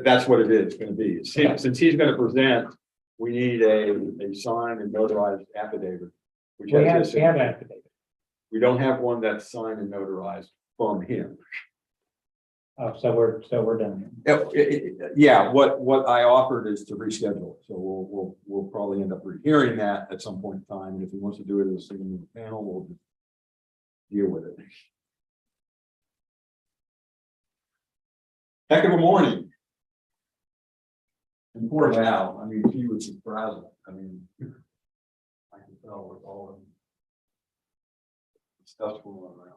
that's what it is gonna be. Since he's gonna present, we need a signed and notarized affidavit. Which We has have his- affidavit. we don't have one that's signed and notarized from him. Oh, so we're done. Yeah, what I offered is to reschedule it, so we'll probably end up rehearing that at some point in time, and if he wants to do it as a single member panel, we'll just deal with it. Heck of a morning. And poor Val, I mean, she was surprised, I mean, I can tell with all of the stuff going around.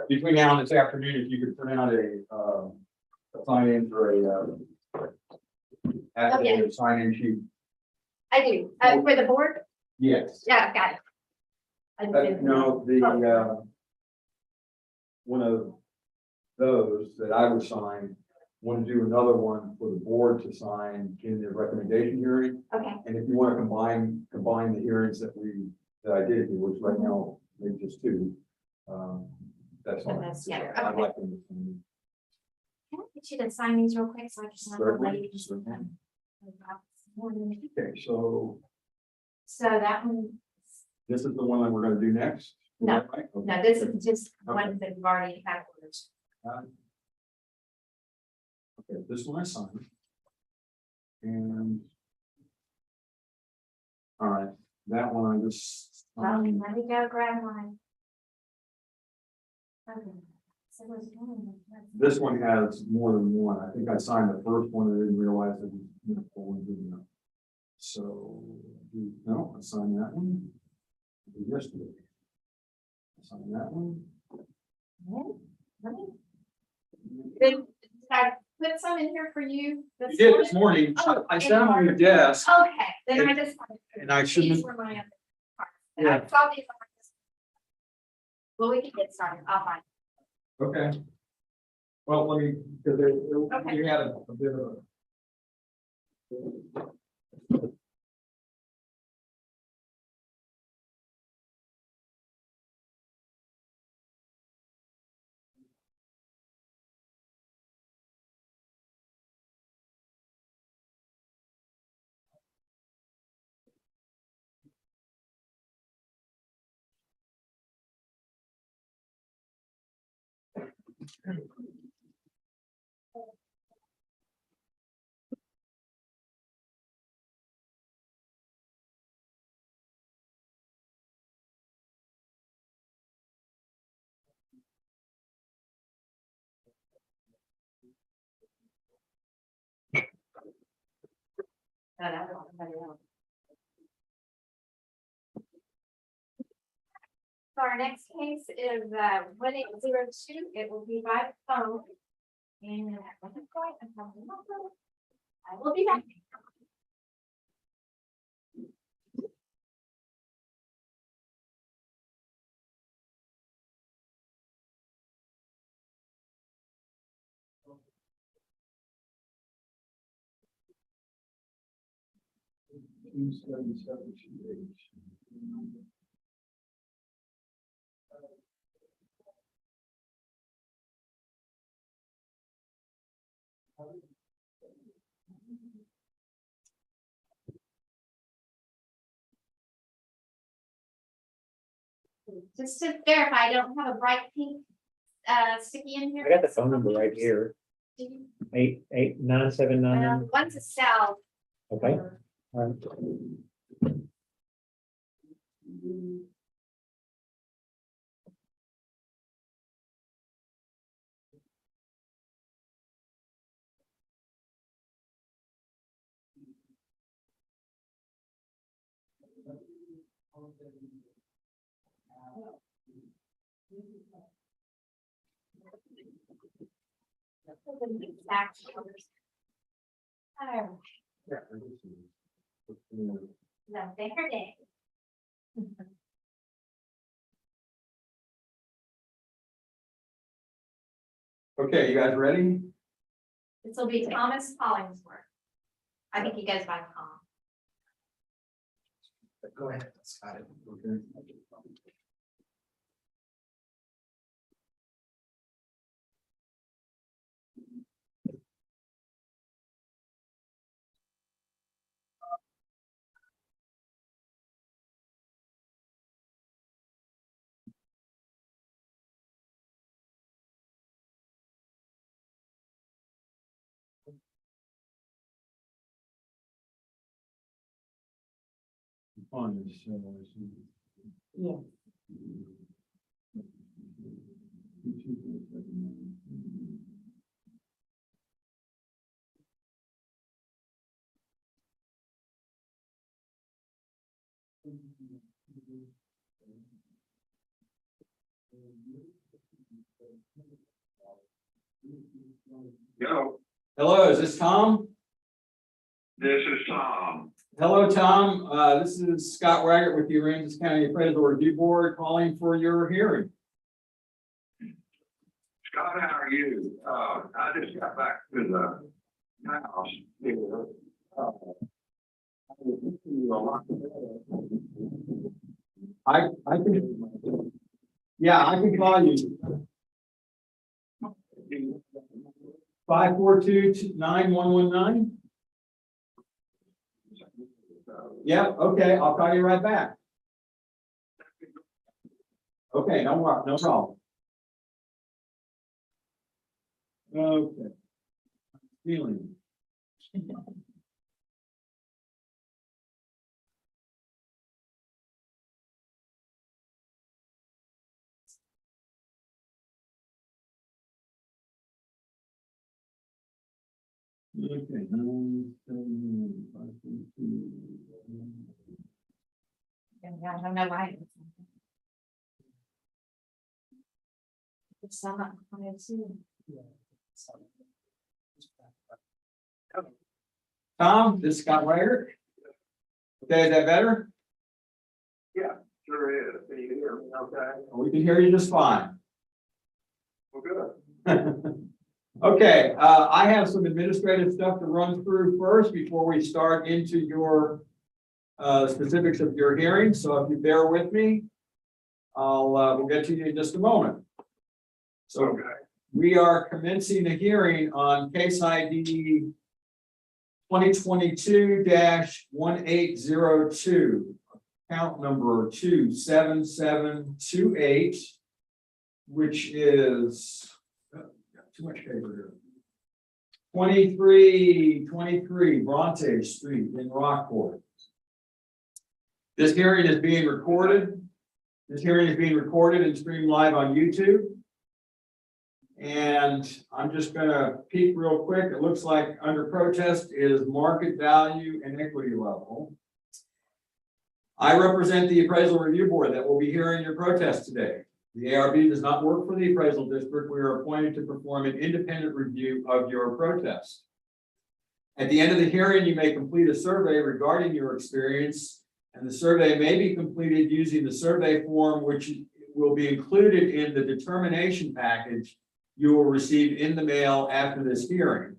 Between now and this afternoon, if you could print out a sign-in for a sign-in sheet. I do, for the board, Yes. yeah, got it. I didn't- No, one of those that I would sign, want to do another one for the board to sign in the recommendation hearing. Okay, And if you want to combine the hearings that I did, which right now, maybe just two, that's fine. yeah, I'd okay. like them to sign. Can I get you to sign these real quick, so I just have the Certainly, lady just. certainly. So Okay, so that one, this is the one that we're going to do next? Is No. that right? Okay. no, this is just Okay. one that we've already had orders. Okay, this one I signed. And. All right, that one I just. Let me go grab mine. Okay. So there's one. This one has more than one. I think I signed the first one and didn't realize it was, good enough. So, no, I signed that one. Yesterday. I signed that one. Did I put some in here for you? You did this morning. Oh, I sat on your desk Okay, then I just. and I shouldn't. These were my other parts. And I saw these on this. Well, we can get started. I'll find. Okay. Well, let me, because Okay. you had a bit of a. So our next case is 1802. It will be by phone. And at one point, I will be back. Just to verify, I don't have a bright pink sticky in here. I got the phone number right here, Do you? 88979. One's a cell. Okay. All right. Exact numbers. Oh, no, there it is. Okay, you guys ready? This will be Thomas Hollingsworth. I think you guys find Tom. Go ahead, Scott. Okay. On this, Yeah. Yo, Hello, is this Tom? this is Tom. Hello, Tom. This is Scott Waggart with the Aransas County Appraisal Review Board calling for your hearing. Scott, how are you? I just got back to the house here. I can, yeah, I can call you. 542-9119. Yeah, okay, I'll call you right back. Okay, no problem. Okay. Feeling. Okay. 979-542. Yeah, I don't know why. It's not, I assume. Tom, this is Scott Waggart. Okay, is that better? Sure is. Can you hear me okay? We can hear you just fine. Well, good. Okay, I have some administrative stuff to run through first before we start into your specifics of your hearing. So if you bear with me, we'll get to you in just a moment. So Okay. we are commencing the hearing on case ID 2022-1802, account number 27728, which is too much paper here. 2323 Bronte Street in Rockport. This hearing is being recorded. This hearing is being recorded and streamed live on YouTube. And I'm just gonna peek real quick. It looks like under protest is market value and equity level. I represent the Appraisal Review Board that will be hearing your protest today. The ARB does not work for the appraisal district. We are appointed to perform an independent review of your protest. At the end of the hearing, you may complete a survey regarding your experience, and the survey may be completed using the survey form, which will be included in the determination package you will receive in the mail after this hearing.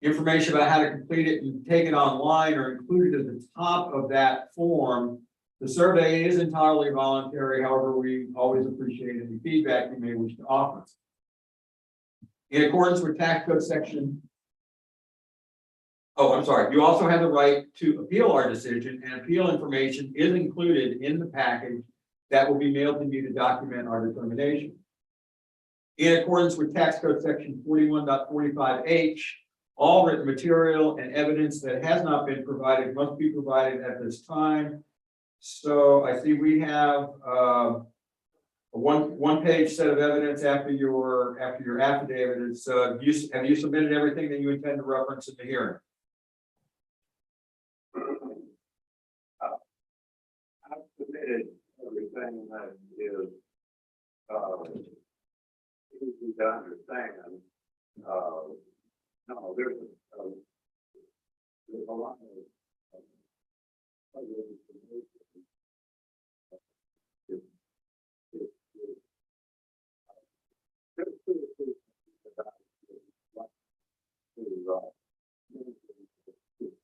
Information about how to complete it and take it online are included at the top of that form. The survey is entirely voluntary. However, we always appreciate any feedback you may wish to offer. In accordance with tax code section. Oh, I'm sorry. You also have the right to appeal our decision, and appeal information is included in the package that will be mailed to you to document our determination. In accordance with tax code section 41.45H, all written material and evidence that has not been provided must be provided at this time. So I see we have a one-page set of evidence after your affidavit. It's have you submitted everything that you intend to reference in the hearing? submitted everything that is, easy to understand. No, there's a lot of other information.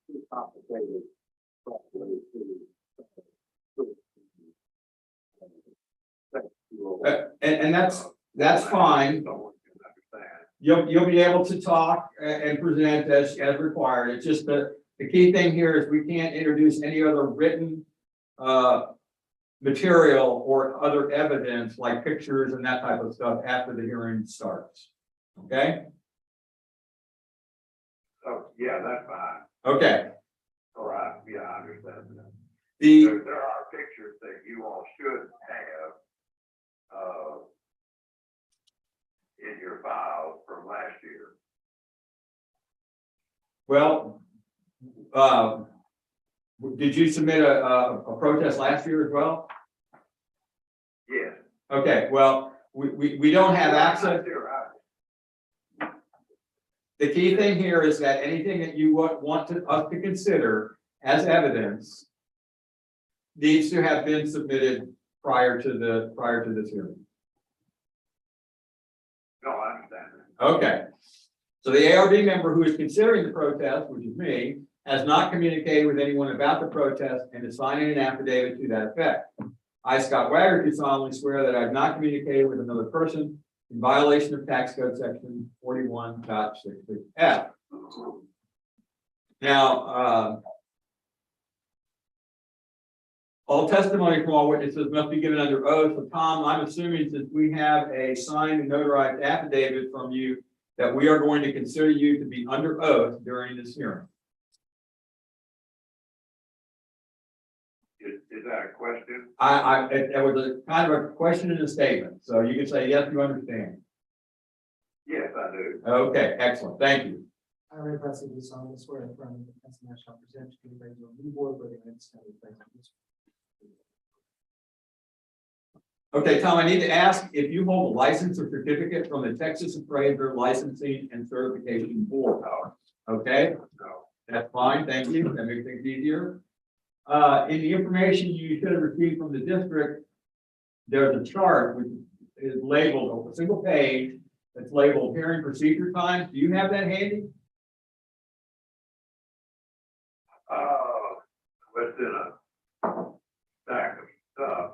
Too complicated. And that's fine. Someone can understand. You'll be able to talk and present as required. It's just the key thing here is we can't introduce any other written material or other evidence like pictures and that type of stuff after the hearing starts. Okay? So, yeah, that's fine. Okay. All right, yeah, I understand that. The There are pictures that you all should have, in your files from last year. well, did you submit a protest last year as well? Yes. Okay, well, we don't have access. The key thing here is that anything that you want us to consider as evidence needs to have been submitted prior to this hearing. No, I understand that. Okay. So the ARB member who is considering the protest, which is me, has not communicated with anyone about the protest and is signing an affidavit to that effect. I, Scott Wagner, do solemnly swear that I have not communicated with another person in violation of tax code section 41.66F. Now, all testimony from all witnesses must be given under oath. So Tom, I'm assuming since we have a signed and notarized affidavit from you that we are going to consider you to be under oath during this hearing. Is that a question? It was a kind of a question and a statement. So you can say, yes, you understand. Yes, I do. Okay, excellent. Thank you. I request that you solemnly swear in front of the Council National present to the regular board for the next county president. Okay, Tom, I need to ask if you hold a license or certificate from the Texas Appraiser Licensing and Certification Board. Okay, No. that's fine. Thank you. That makes things easier. In the information you should have received from the district, there's a chart which is labeled a single page that's labeled hearing procedure times. Do you have that handy? What's in a stack of stuff,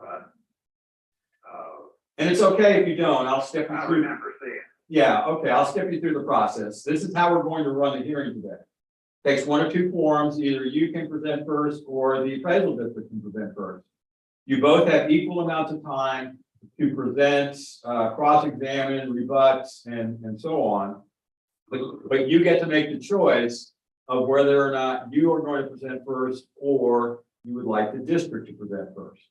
And it's okay if you don't. I'll step you I through. remember seeing. Yeah, okay, I'll step you through the process. This is how we're going to run the hearing today. Takes one of two forms. Either you can present first or the appraisal district can present first. You both have equal amounts of time to present, cross-examine, rebut, and so on. But you get to make the choice of whether or not you are going to present first or you would like the district to present first.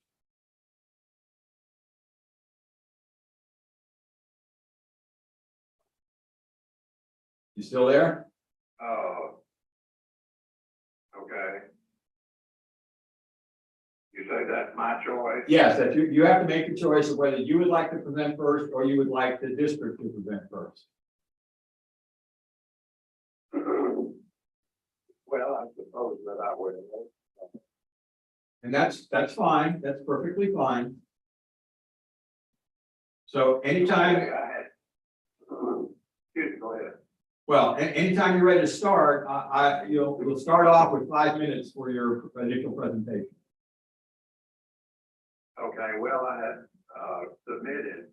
You still there? Okay. You say that's my choice? Yes, that you have to make the choice of whether you would like to present first or you would like the district to present first. Well, I suppose that I would. And that's fine. That's perfectly fine. So anytime, Okay, I had. Excuse me, go ahead. well, anytime you're ready to start, you'll start off with 5 minutes for your initial presentation. Okay, well, I had submitted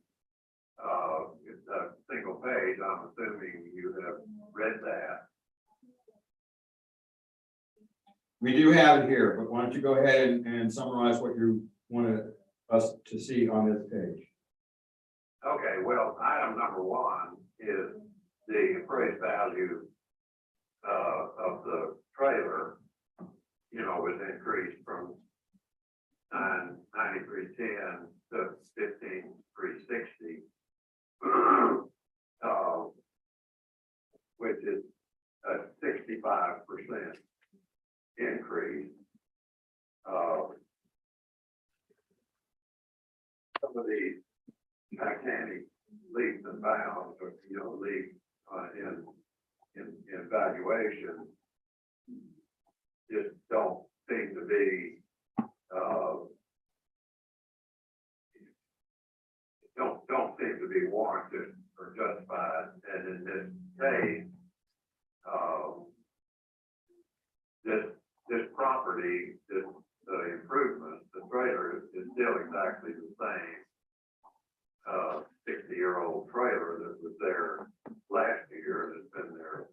it's a single page. I'm assuming you have read that. We do have it here, but why don't you go ahead and summarize what you want us to see on this page? Okay, well, item number one is the appraised value of the trailer, was increased from 993.10 to 15,360. Which is a 65% increase. some of these Titanic leaps and bounds, or, leap, in valuation, just don't seem to be, don't seem to be warranted or justified, and in this case, this property, the improvement, the trailer is still exactly the same 60-year-old trailer that was there last year, that's been there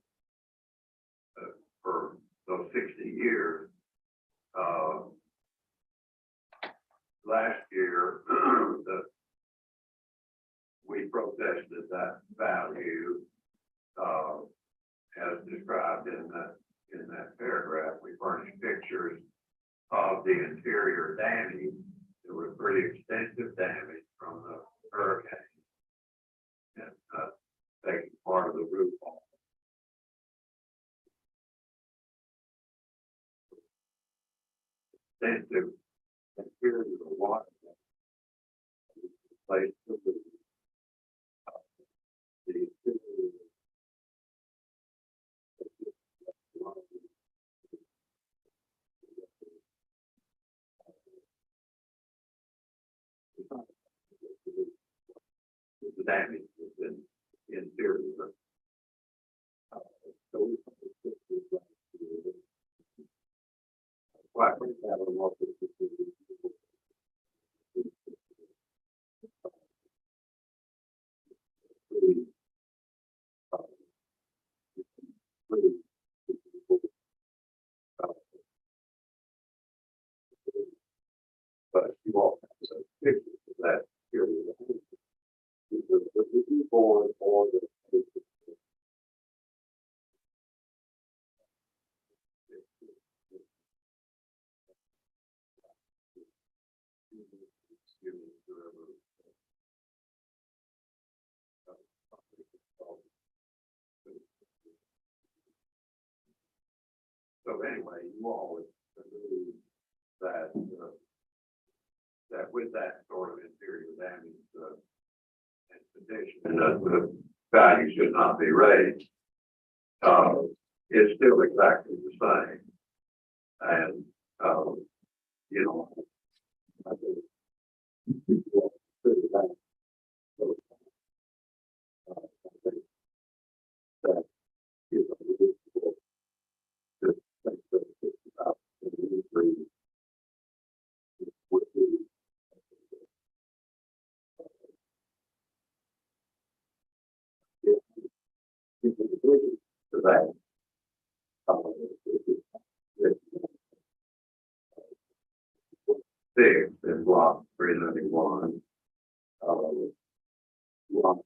for those 60 years. Last year, we protested that value as described in that paragraph. We furnished pictures of the interior damage. There was pretty extensive damage from the hurricane and taking part of the roof off. Extensive interior water place the roof. The interior the damage was in the interior. So we quite frankly, I don't know if this is but you all have some pictures of that period. The review board or the so anyway, you all would agree that that with that sort of interior damage and condition, that the value should not be raised. It's still exactly the same, and I think people consider that. I think that to think that it's about the industry would be to that. Six in block 391. Block.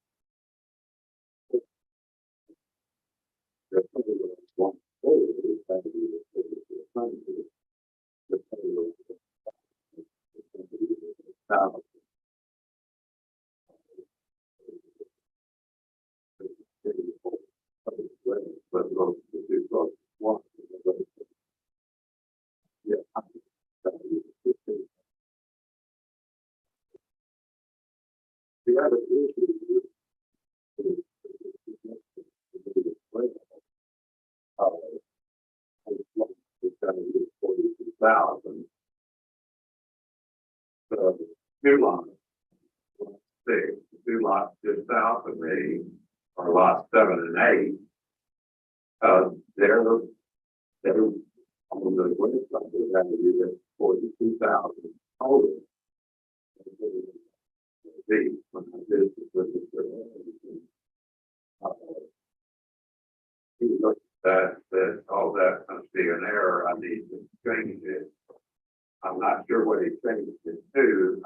The other issue is it's going to be 42,000. So two lots, two lots just south of me are lots 7 and 8. They're on the west side of that unit 42,000 total. When I did he looked at that, all that must be an error. I need to change it. I'm not sure what he changed it to.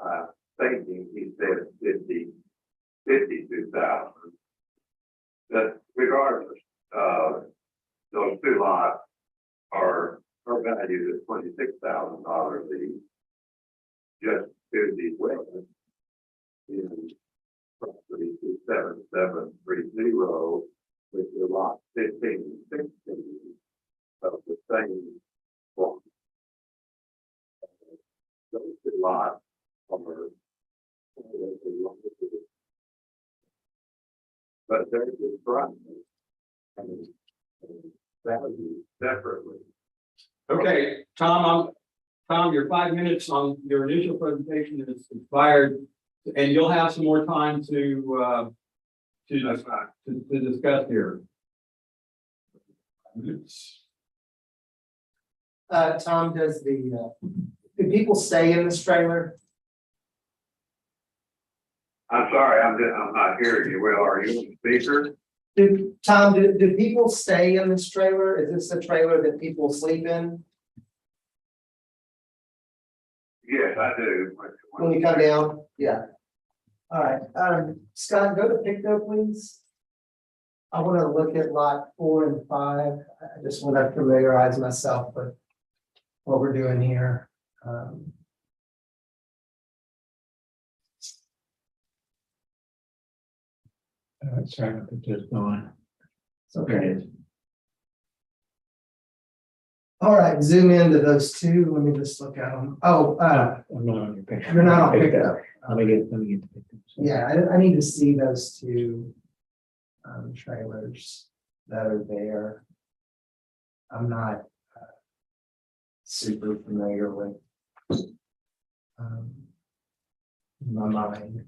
Thinking he said 52,000. But regardless, those two lots are valued at $26,000 each. Just to the west in property 27730, which is lot 15 and 16 of the same block. Those two lots are But there's this problem. And value separately. Okay, Tom, Tom, your 5 minutes on your initial presentation is expired, and you'll have some more time to That's not, to discuss here. Tom, do people stay in this trailer? I'm sorry, I'm not hearing you well. Are you on speaker? Tom, do people stay in this trailer? Is this a trailer that people sleep in Yes, I do. when you come down? Yeah. All right, Scott, go to Picto, please. I want to look at lot 4 and 5. I just want to familiarize myself with what we're doing here. Sorry, I think just going. It's okay. All right, zoom into those two. Let me just look at them. Oh, I'm not on your picture. you're not on Picto. Let me get the picture. Yeah, I need to see those two trailers that are there. I'm not super familiar with my mind.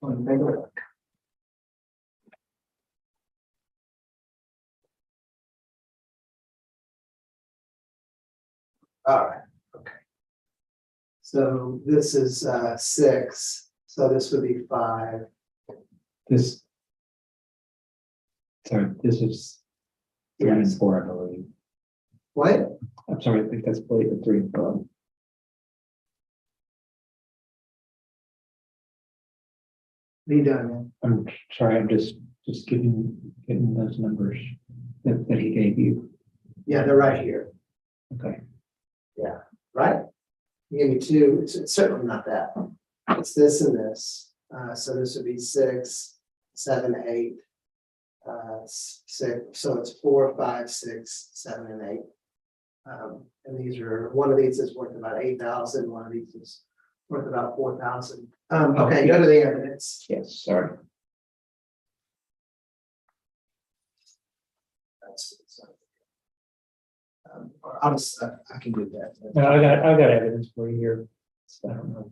Let me take a look. All right, okay. So this is 6, so this would be 5. This. Sorry, this is 3 and Yes. 4, I believe. What? I'm sorry, I think that's probably the 3 and 4. What are you doing, man? I'm sorry, I'm just getting those numbers that he gave you. Yeah, they're right here, Okay. right? You gave me 2, it's certainly not that. It's this and this. So this would be 6, 7, 8. 6, so it's 4, 5, 6, 7, and 8. And these are, one of these is worth about 8,000, one of these is worth about 4,000. Okay, go to the evidence. Yes, sorry. I'll just, I can do that. No, I've got evidence for you here. So I don't know.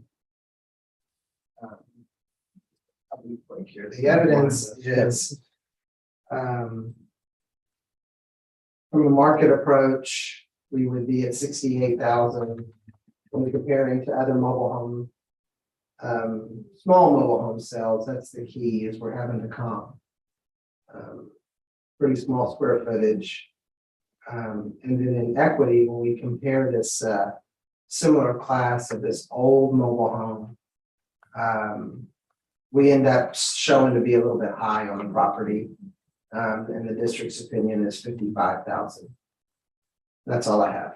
I'll be quick here. The evidence is from a market approach, we would be at 68,000 when we're comparing to other mobile home, small mobile home sales. That's the key, is we're having to comp pretty small square footage. And then in equity, when we compare this similar class of this old mobile home, we end up showing to be a little bit high on the property. And the district's opinion is 55,000. That's all I have.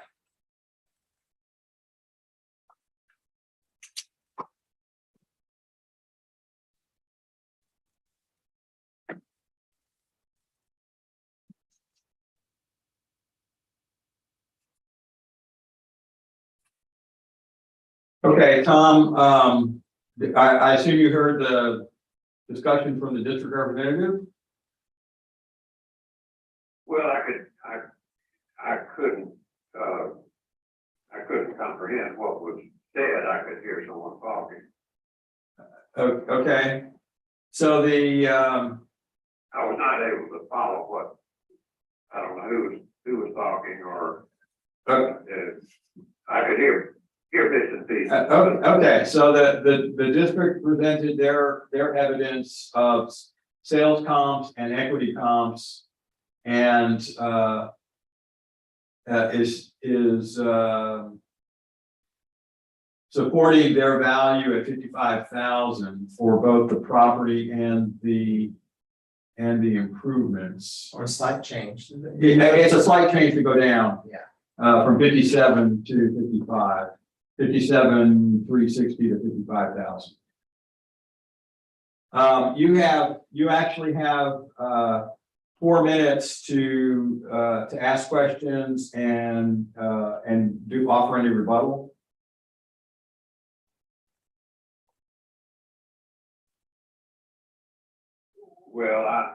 Okay, Tom, I assume you heard the discussion from the district representative? Well, I couldn't comprehend what was said. I could hear someone talking. Okay, so I was not able to follow what, I don't know who was talking, or I could hear bits and pieces. okay, so the district presented their evidence of sales comps and equity comps, and is supporting their value at 55,000 for both the property and the improvements. Or a slight change. It's a slight change to go down. Yeah. From 57 to 55, 57,360 to 55,000. You actually have 4 minutes to ask questions and offer any rebuttal. Well, I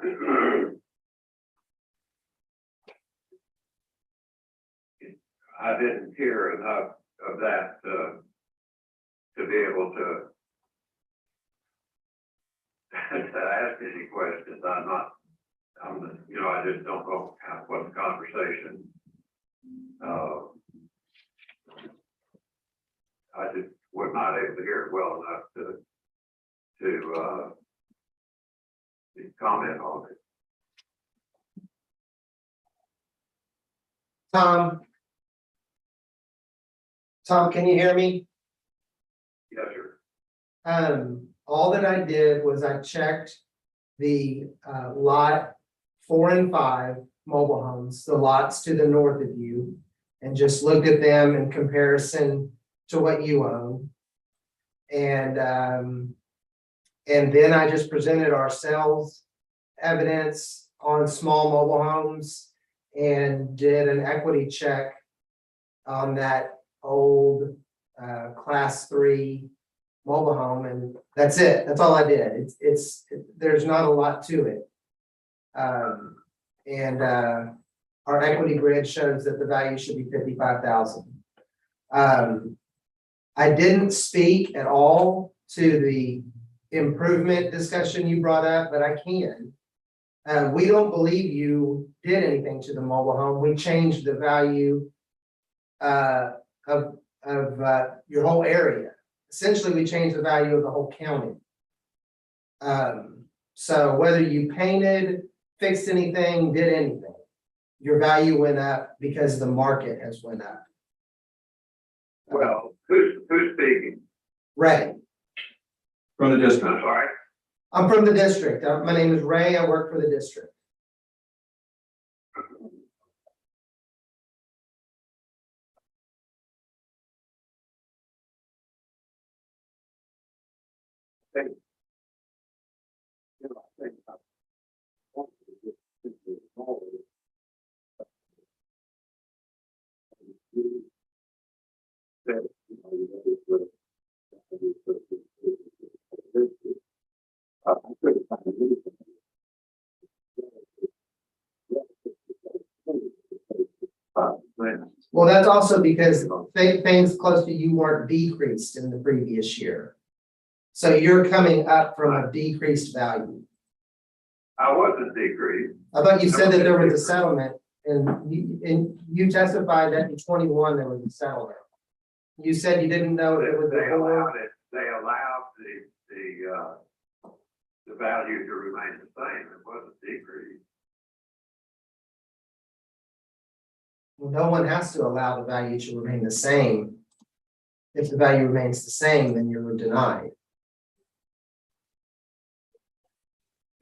didn't hear enough of that, to be able to ask any questions. I just don't know what the conversation. I just was not able to hear it well enough to comment on it. Tom, can you hear me? Yes, sir. All that I did was I checked the lot 4 and 5 mobile homes, the lots to the north of you, and just looked at them in comparison to what you own. And then I just presented our sales evidence on small mobile homes and did an equity check on that old class 3 mobile home, and that's it. That's all I did. There's not a lot to it. Our equity grid shows that the value should be 55,000. I didn't speak at all to the improvement discussion you brought up, but I can. We don't believe you did anything to the mobile home. We changed the value of your whole area. Essentially, we changed the value of the whole county. So whether you painted, fixed anything, did anything, your value went up because the market has went up. Well, who's speaking? Ray, From the I'm district. sorry. I'm from the district. My name is Ray. I work for the district. Well, that's also because things close to you weren't decreased in the previous year. So you're coming up from a decreased value. I wasn't decreased. I thought you said that there was a settlement and you testified that in 21 there was a settlement. You said you didn't know if it was They the allowed it, they allowed the value to remain the same. It wasn't decreased. Well, no one has to allow the value to remain the same. If the value remains the same, then you're denied.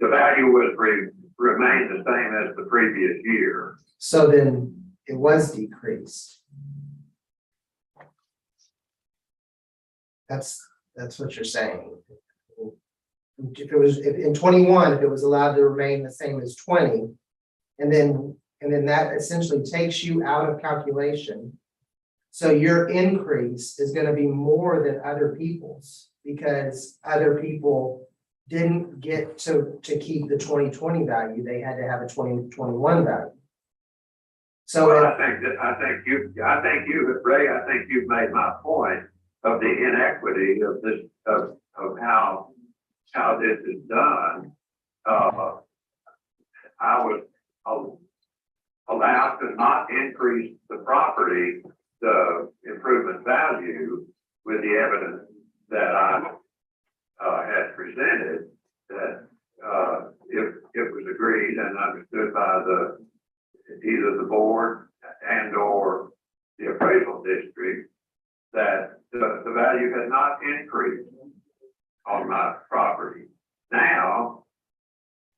The value was remained the same as the previous year. So then it was decreased. That's what you're saying. If it was in 21, if it was allowed to remain the same as 20, and then that essentially takes you out of calculation. So your increase is going to be more than other people's because other people didn't get to keep the 2020 value. They had to have a 2021 value. So Well, I think you've made my point of the inequity of this, of how this is done. I was allowed to not increase the property, the improvement value with the evidence that I had presented, that if it was agreed and understood by either the board and or the appraisal district, that the value had not increased on my property. Now,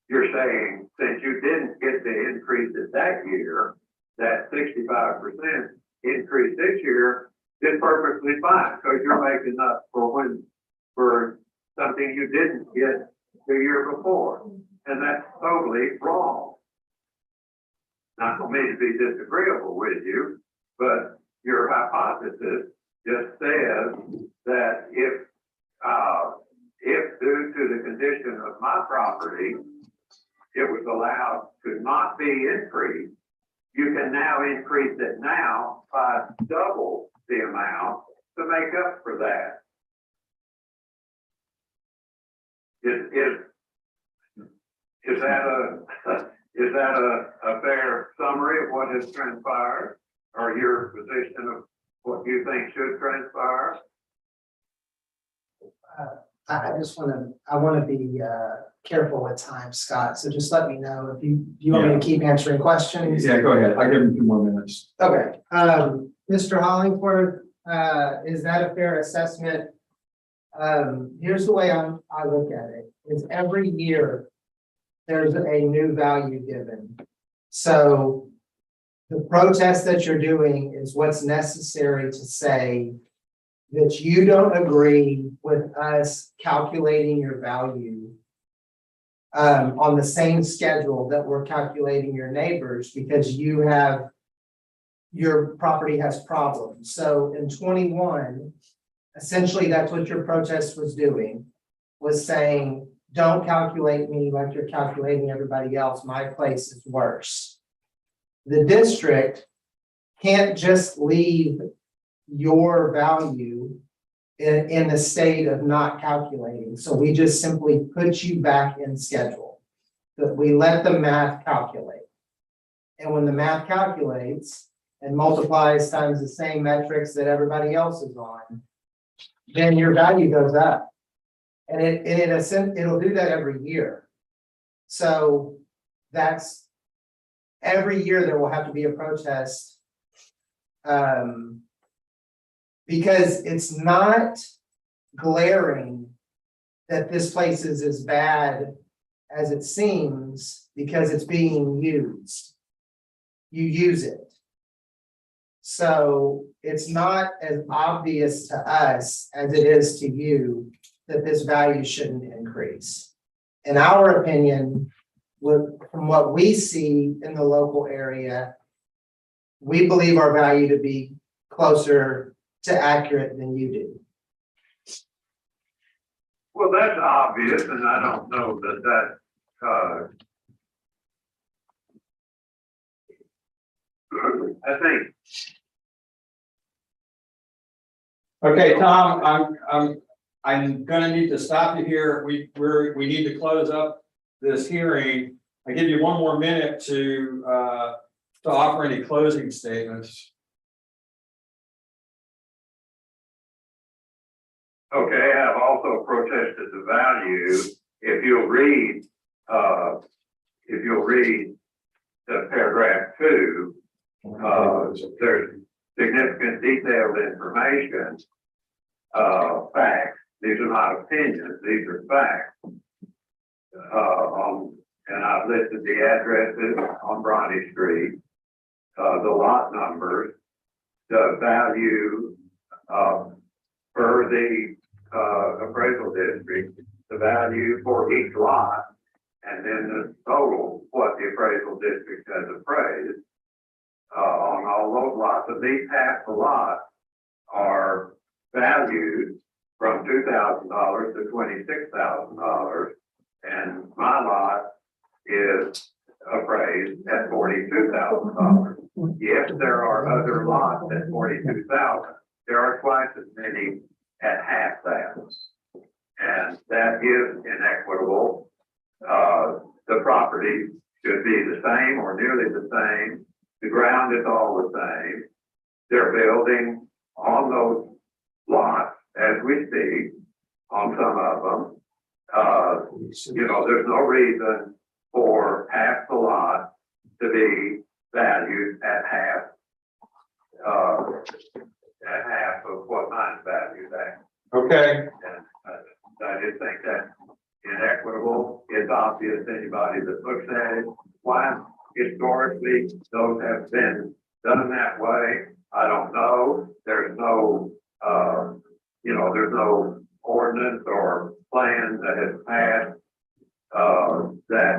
you're saying since you didn't get the increase it that year, that 65% increase this year is perfectly fine because you're making up for something you didn't get the year before. And that's totally wrong. Not for me to be disagreeable with you, but your hypothesis just says that if due to the condition of my property, it was allowed to not be increased, you can now increase it now by double the amount to make up for that. Is that a fair summary of what has transpired, or your position of what you think should transpire? I just I want to be careful with time, Scott, so just let me know if you want me to keep answering questions. Yeah, go ahead. I'll give him 2 more minutes. Okay, Mr. Hollingsworth, is that a fair assessment? Here's the way I look at it, is every year there's a new value given. So the protest that you're doing is what's necessary to say that you don't agree with us calculating your value on the same schedule that we're calculating your neighbors, because your property has problems. So in 21, essentially that's what your protest was doing, was saying, don't calculate me like you're calculating everybody else. My place is worse. The district can't just leave your value in the state of not calculating. So we just simply put you back in schedule. That we let the math calculate. And when the math calculates and multiplies times the same metrics that everybody else is on, then your value goes up. And it'll do that every year. So that's every year there will have to be a protest. Because it's not glaring that this place is as bad as it seems, because it's being used. You use it. So it's not as obvious to us as it is to you that this value shouldn't increase. In our opinion, from what we see in the local area, we believe our value to be closer to accurate than you do. Well, that's obvious, and I don't know that I think. Okay, Tom, I'm gonna need to stop you here. We need to close up this hearing. I give you 1 more minute to offer any closing statements. Okay, I've also protested the value. If you'll read the paragraph 2, there's significant detailed information, facts. These are not opinions, these are facts. And I've listed the addresses on Bronte Street, the lot numbers, the value per the appraisal district, the value for each lot, and then the total, what the appraisal district has appraised on all those lots. So these half the lot are valued from $2,000 to $26,000, and my lot is appraised at $42,000. Yes, there are other lots at $42,000. There are twice as many at half that, and that is inequitable. The property should be the same or nearly the same. The ground is all the same. They're building on those lots as we speak, on some of them. There's no reason for half the lot to be valued at half of what mine's valued at. Okay. And I just think that's inequitable. It's obvious to anybody that looks at it. Why historically those have been done that way, I don't know. There's no, there's no ordinance or plan that has passed that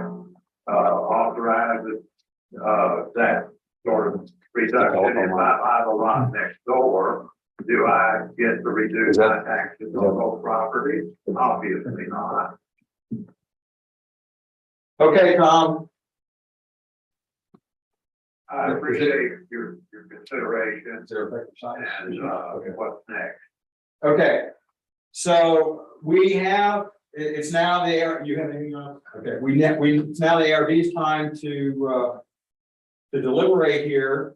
authorizes that sort of reduction. If I have a lot next door, do I get to reduce my taxes on those properties? Obviously not. Okay, Tom. I appreciate your consideration Is there a record sign? and, what's next. Okay, so we have, it's now there, you have anything else? Okay, it's now the ARB's time to deliberate here.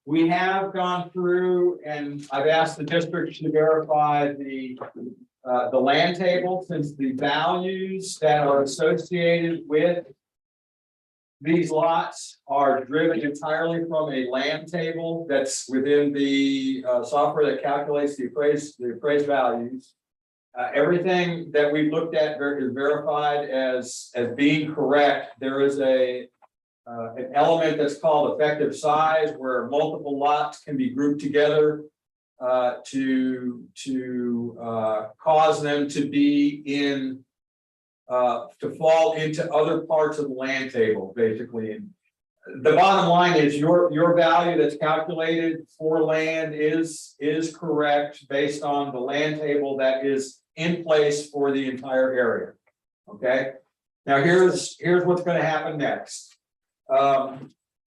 We have gone through and I've asked the district to verify the land table, since the values that are associated with these lots are driven entirely from a land table that's within the software that calculates the appraised values. Everything that we've looked at is verified as being correct. There is an element that's called effective size, where multiple lots can be grouped together to cause them to be in to fall into other parts of the land table, basically. And the bottom line is your value that's calculated for land is correct based on the land table that is in place for the entire area. Okay, now here's what's going to happen next.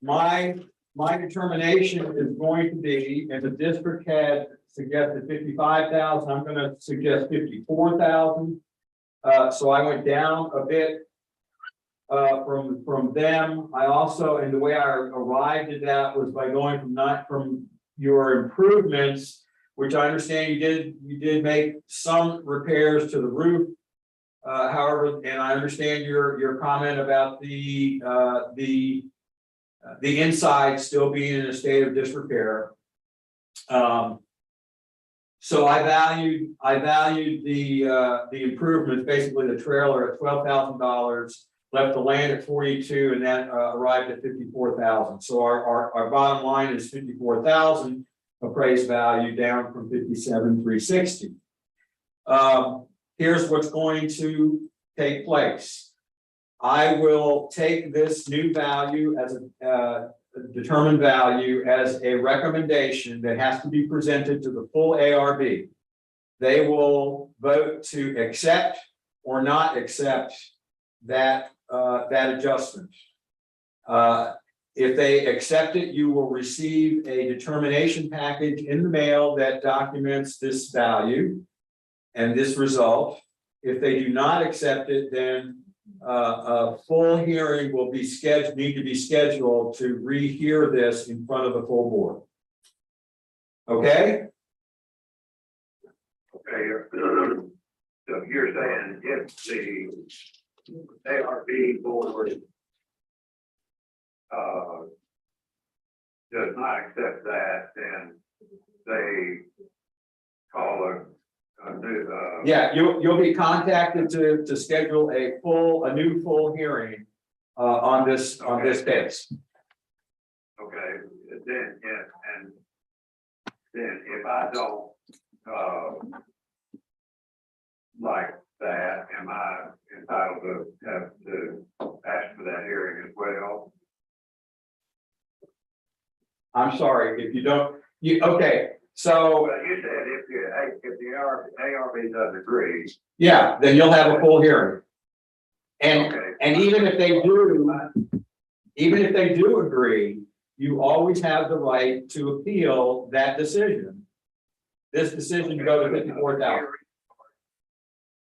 My determination is going to be, if the district had suggested 55,000, I'm going to suggest 54,000. So I went down a bit from them. I also, and the way I arrived at that was by going from your improvements, which I understand you did make some repairs to the roof. However, and I understand your comment about the inside still being in a state of disrepair. So I valued the improvements, basically the trailer at $12,000, left the land at 42, and that arrived at 54,000. So our bottom line is 54,000 appraised value, down from 57,360. Here's what's going to take place. I will take this new value as a determined value as a recommendation that has to be presented to the full ARB. They will vote to accept or not accept that adjustment. If they accept it, you will receive a determination package in the mail that documents this value and this result. If they do not accept it, then a full hearing will be need to be scheduled to rehear this in front of the full board. Okay? Okay, so you're saying if the ARB board does not accept that, then they call a new, Yeah, you'll be contacted to schedule a new full hearing on this case. okay, then if I don't like that, am I entitled to have to ask for that hearing as well? I'm sorry if you don't. Okay. So Well, you said if the ARB doesn't agree. yeah, then you'll have a full hearing. And Okay. and even if they do agree, you always have the right to appeal that decision. This decision to go to 54,000.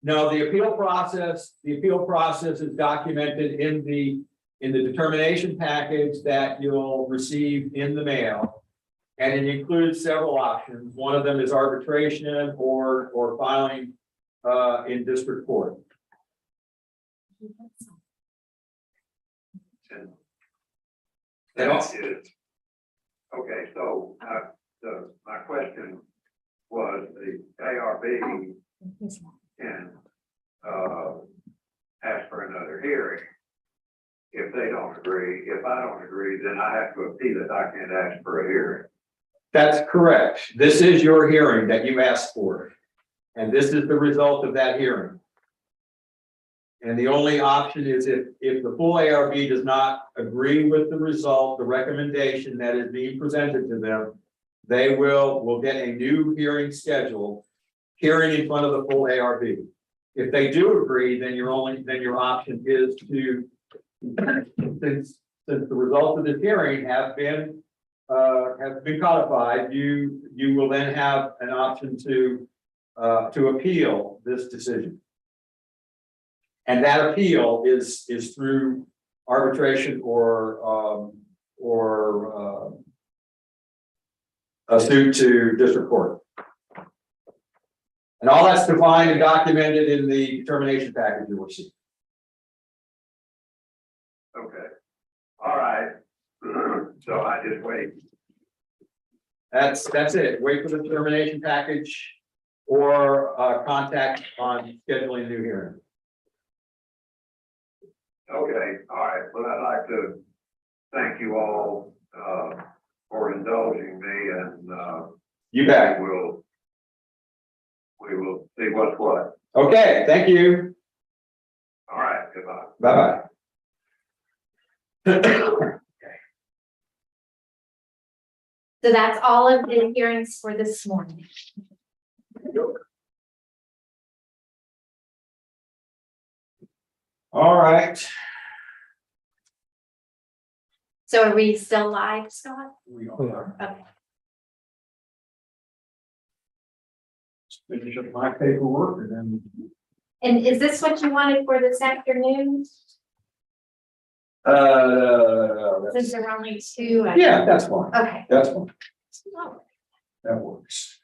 No, the appeal process is documented in the determination package that you'll receive in the mail. And it includes several options. One of them is arbitration or filing in district court. That is, okay, so my question was the ARB can ask for another hearing. If they don't agree, if I don't agree, then I have to appeal it. I can't ask for a hearing. That's correct. This is your hearing that you asked for. And this is the result of that hearing. And the only option is if the full ARB does not agree with the result, the recommendation that is being presented to them, they will get a new hearing scheduled, hearing in front of the full ARB. if they do agree, then your option is to, since the results of this hearing have been codified, you will then have an option to appeal this decision. And that appeal is through arbitration or a suit to district court. And all that's defined and documented in the determination package you will see. Okay, all right. So I just wait. That's it. Wait for the determination package or contact on scheduling new hearing. Okay, all right. Well, I'd like to thank you all for indulging me, and You bet. we will see what's what. Okay, thank you. All right, goodbye. Bye-bye. So that's all of the hearings for this morning. All right. So are we still live, Scott? We We are. Okay. Finish up my paperwork and then. And is this what you wanted for this afternoon? Since there were only two. Yeah, that's fine. Okay. That's fine. That works.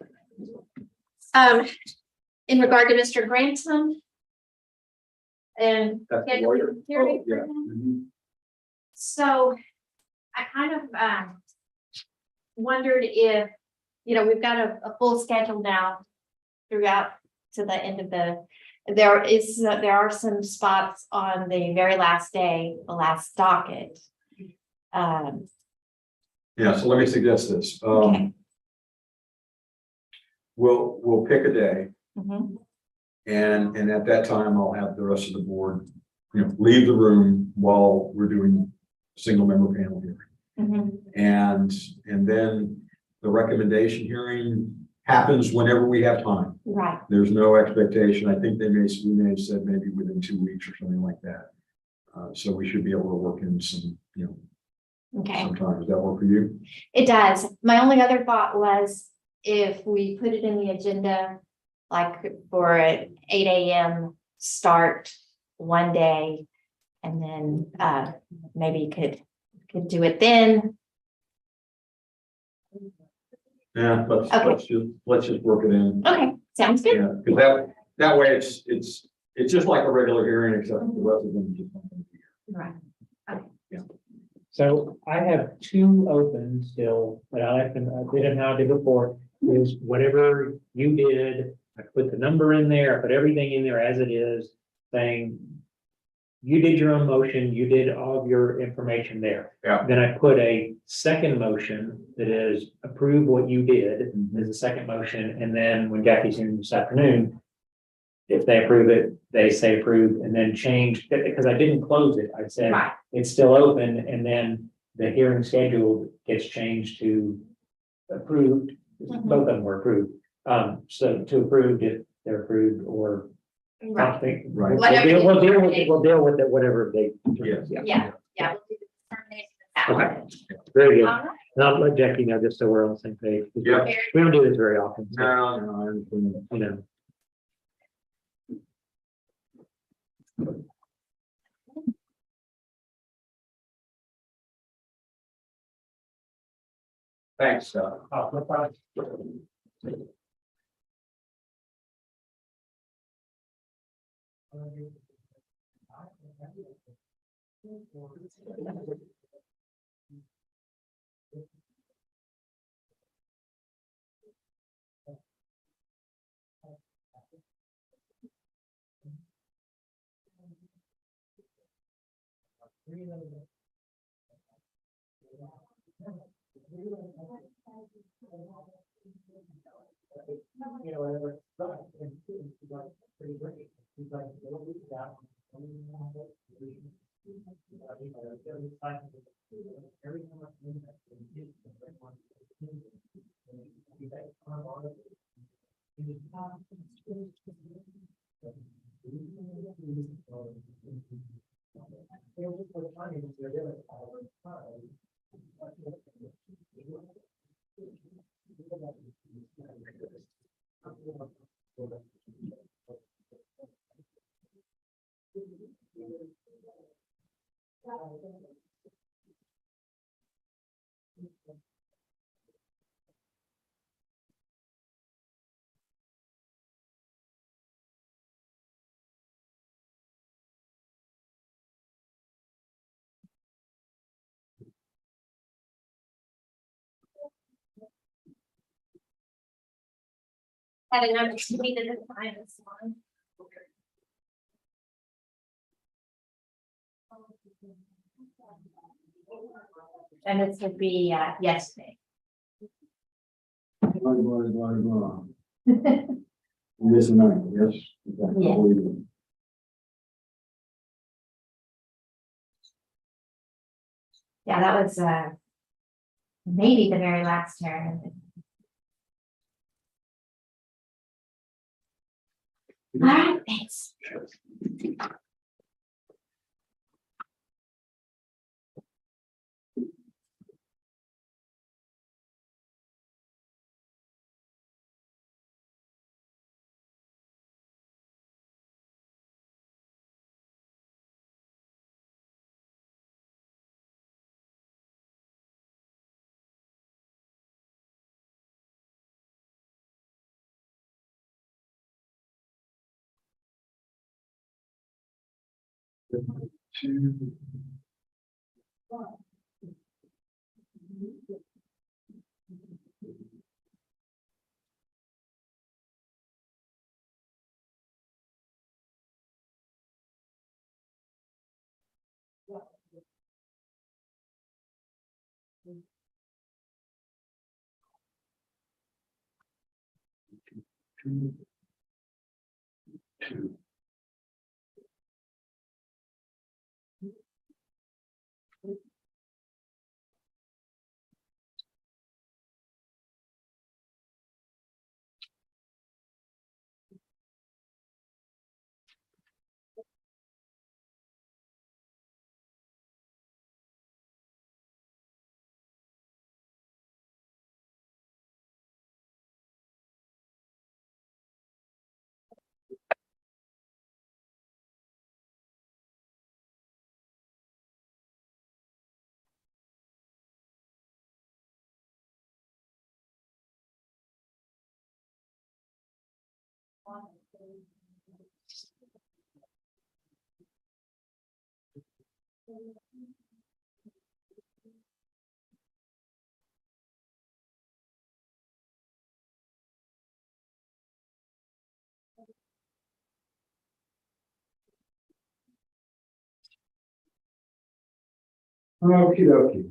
In regard to Mr. Grantham. And. That's the lawyer. Hearing for Yeah. him. Mhm. So I kind of wondered if, we've got a full schedule now throughout to the end of there are some spots on the very last day, the last docket. Yeah, so let me suggest this. Okay. We'll pick a day Mhm. and at that time, I'll have the rest of the board, leave the room while we're doing single member panel hearing. Mhm. And then the recommendation hearing happens whenever we have time. Right. There's no expectation. I think we may have said maybe within 2 weeks or something like that. So we should be able to work in some, Okay. sometime. Does that work for you? It does. My only other thought was if we put it in the agenda, like for an 8 a.m. start one day, and then maybe could do it then. Yeah, let's just work it in. Okay, sounds good. Yeah, because that way it's just like a regular hearing, except the rest of them just. Not gonna be here. Right. So I have two open still, but I like them, I did them how I did before, is whatever you did, I put the number in there, I put everything in there as it is, saying you did your own motion, you did all of your information there. Yeah. Then I put a second motion that is approve what you did as a second motion, and then when Jackie's here this afternoon, if they approve it, they say approve, and then change, because I didn't close it, I said Right. it's still open, and then the hearing schedule gets changed to approved. Mhm. Both of them were approved. So to approved if they're approved or Right. something. Right. We'll deal with it, whatever they. Yes. Yeah. We'll do the determination of that. Okay. Very good. All right. And I'll let Jackie know just so we're on the same page. Yeah. We don't do this very often. So, No, I understand. you know. Thanks, Scott. Oh, no problem. You know, whatever. Had another meeting at the time this one. And this would be yesterday. Blah, blah, blah, blah. This night, yes. Yeah. Yeah, that was maybe the very last term. All right, thanks. Okie dokie.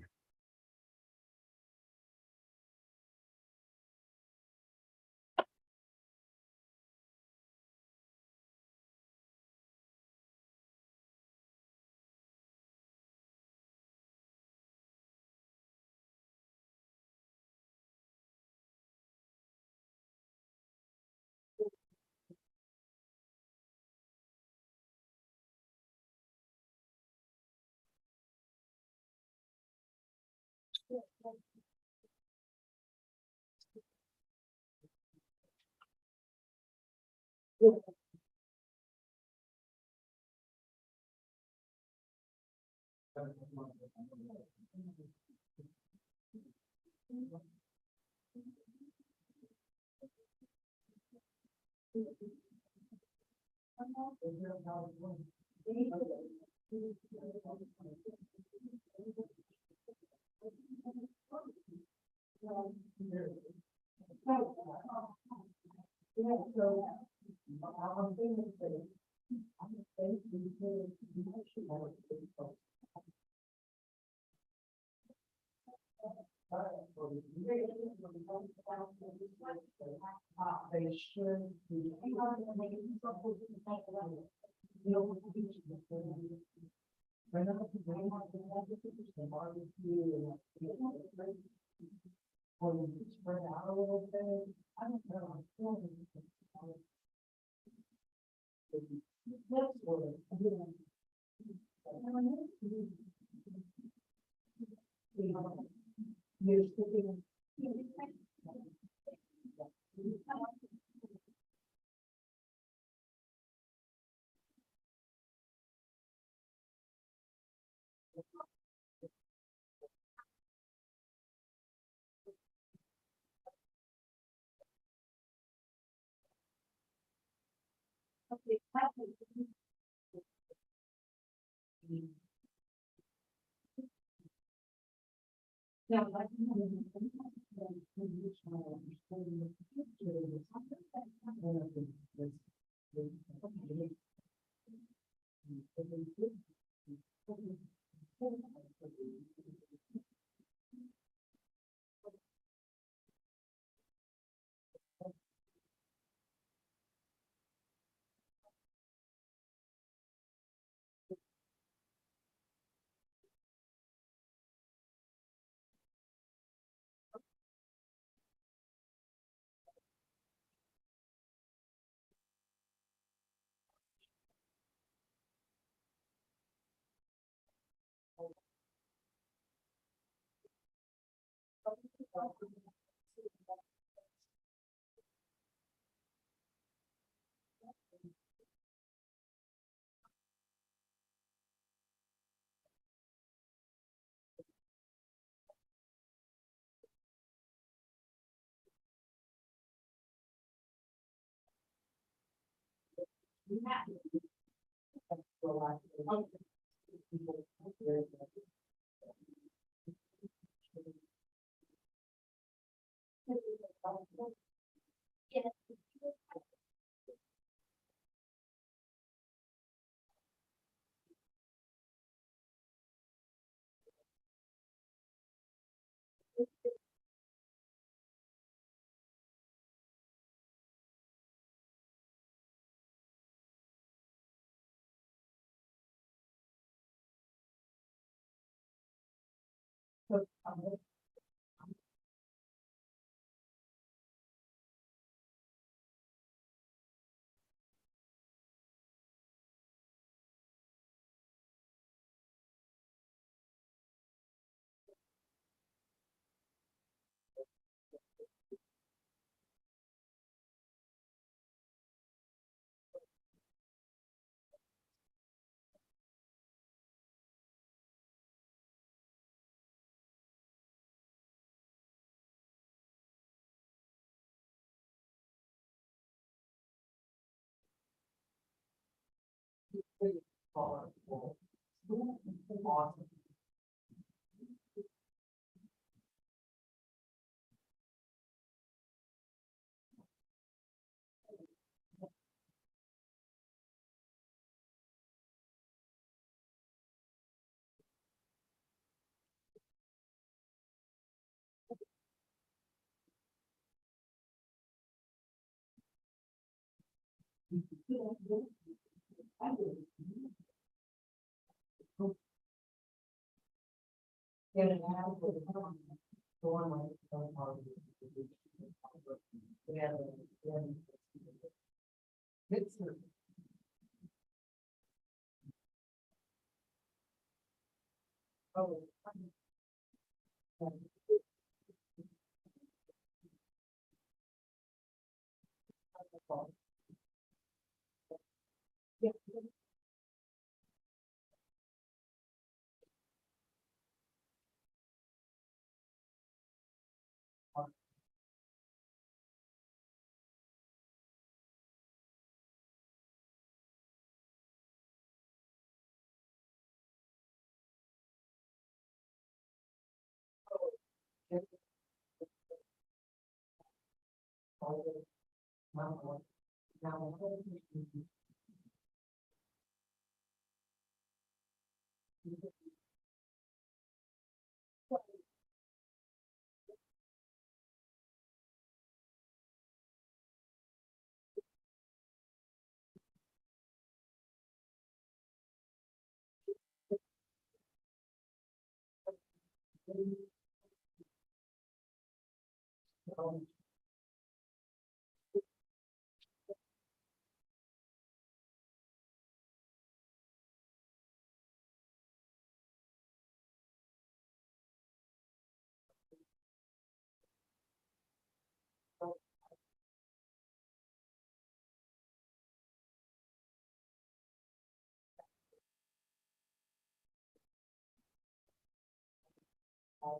Yeah.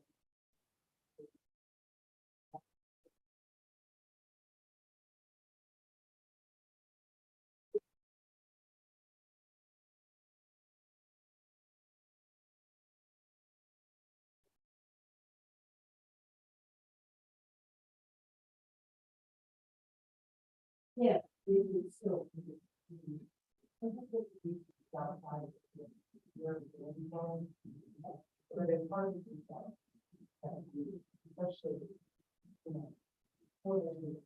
It would still. Especially, you know, for the-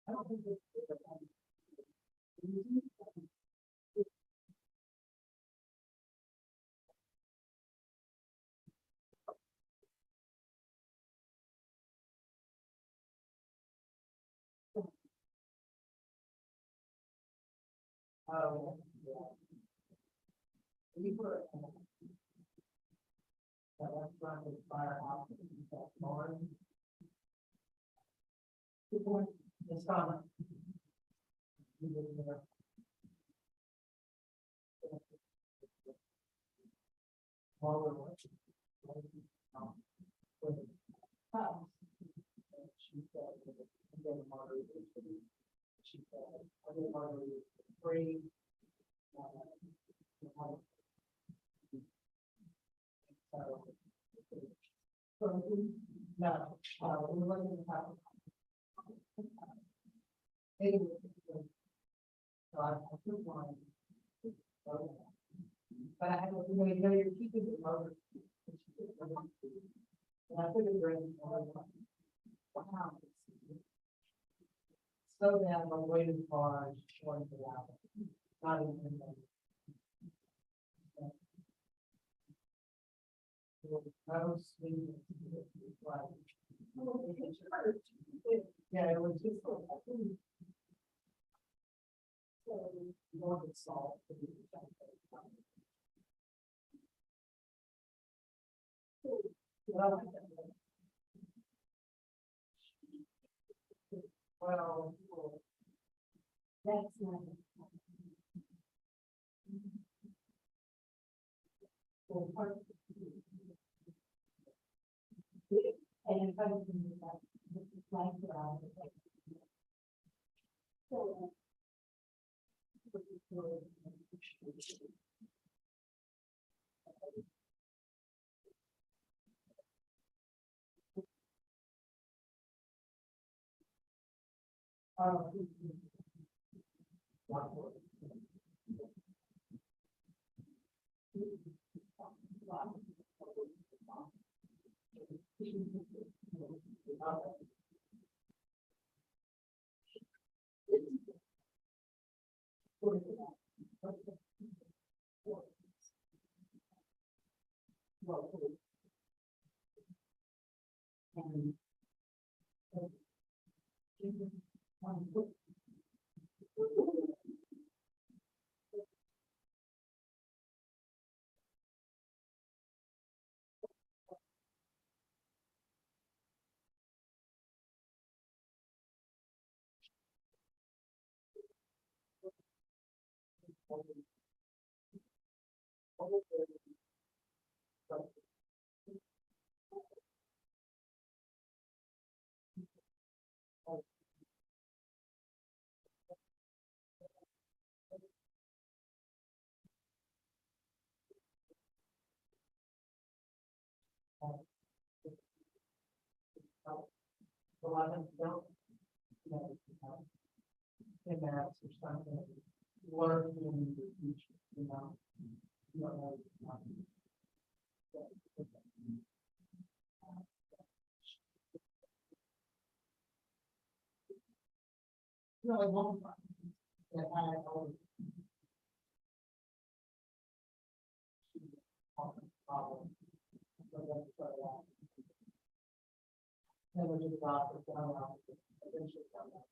I don't think it's. Oh, yeah. We were. That was run with firehouse. That morning. Good morning, Ms. Donna. You were there. All of us. She said, I'm going to moderate it. She said, I'm going to moderate it for free. No, we're looking to have. Anyway, so I took one. But I had, you know, you're keeping it over. And I put it in. Wow. So then I'm waiting for showing it out. Not even. Yeah, it was just. More than salt. Well, that's not. And if I was in that, this is like, Maps or something, learn in the future, you know. You don't know. Really long time. That I always. So that's what I want. Then we just got the one out, eventually come out.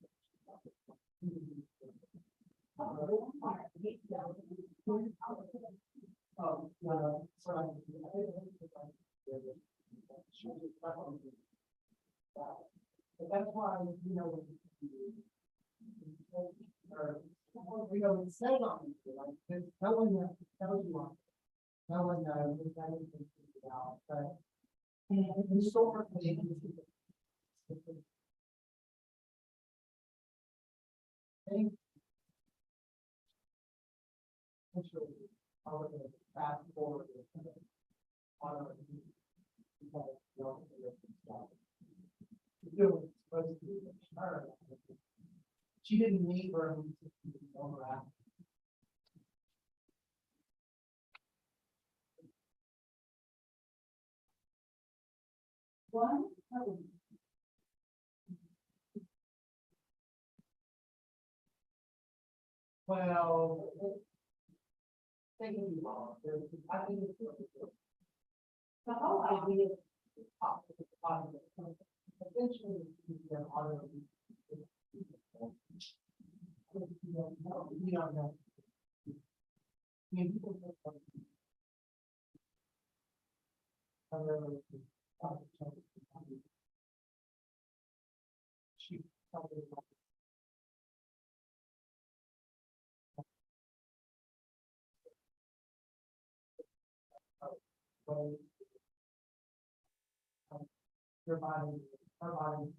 Oh, no, sorry. But that's why, you know. We don't say on it, like, there's no one that tells you on. No one knows what that is about, but. Historically. Actually, I was gonna fast forward. She didn't leave her. One. Well. Thinking you all, I think it's. The whole idea is. Eventually. You don't know. I mean, people. She probably. Your body, her body.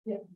Yeah.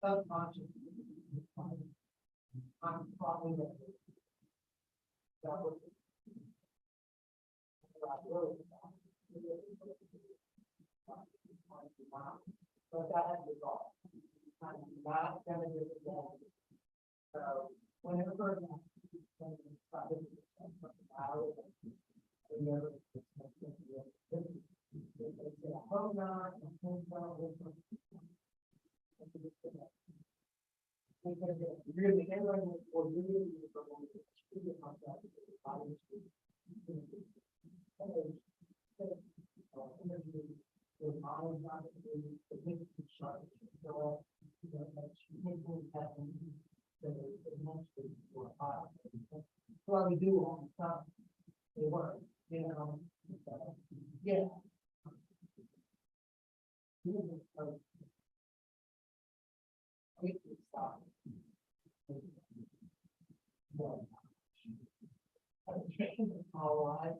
Subconscious. I'm probably. But that has resolved. I'm not gonna do it again. So whenever. Well, we do all the time. They work, you know. Yeah. All right.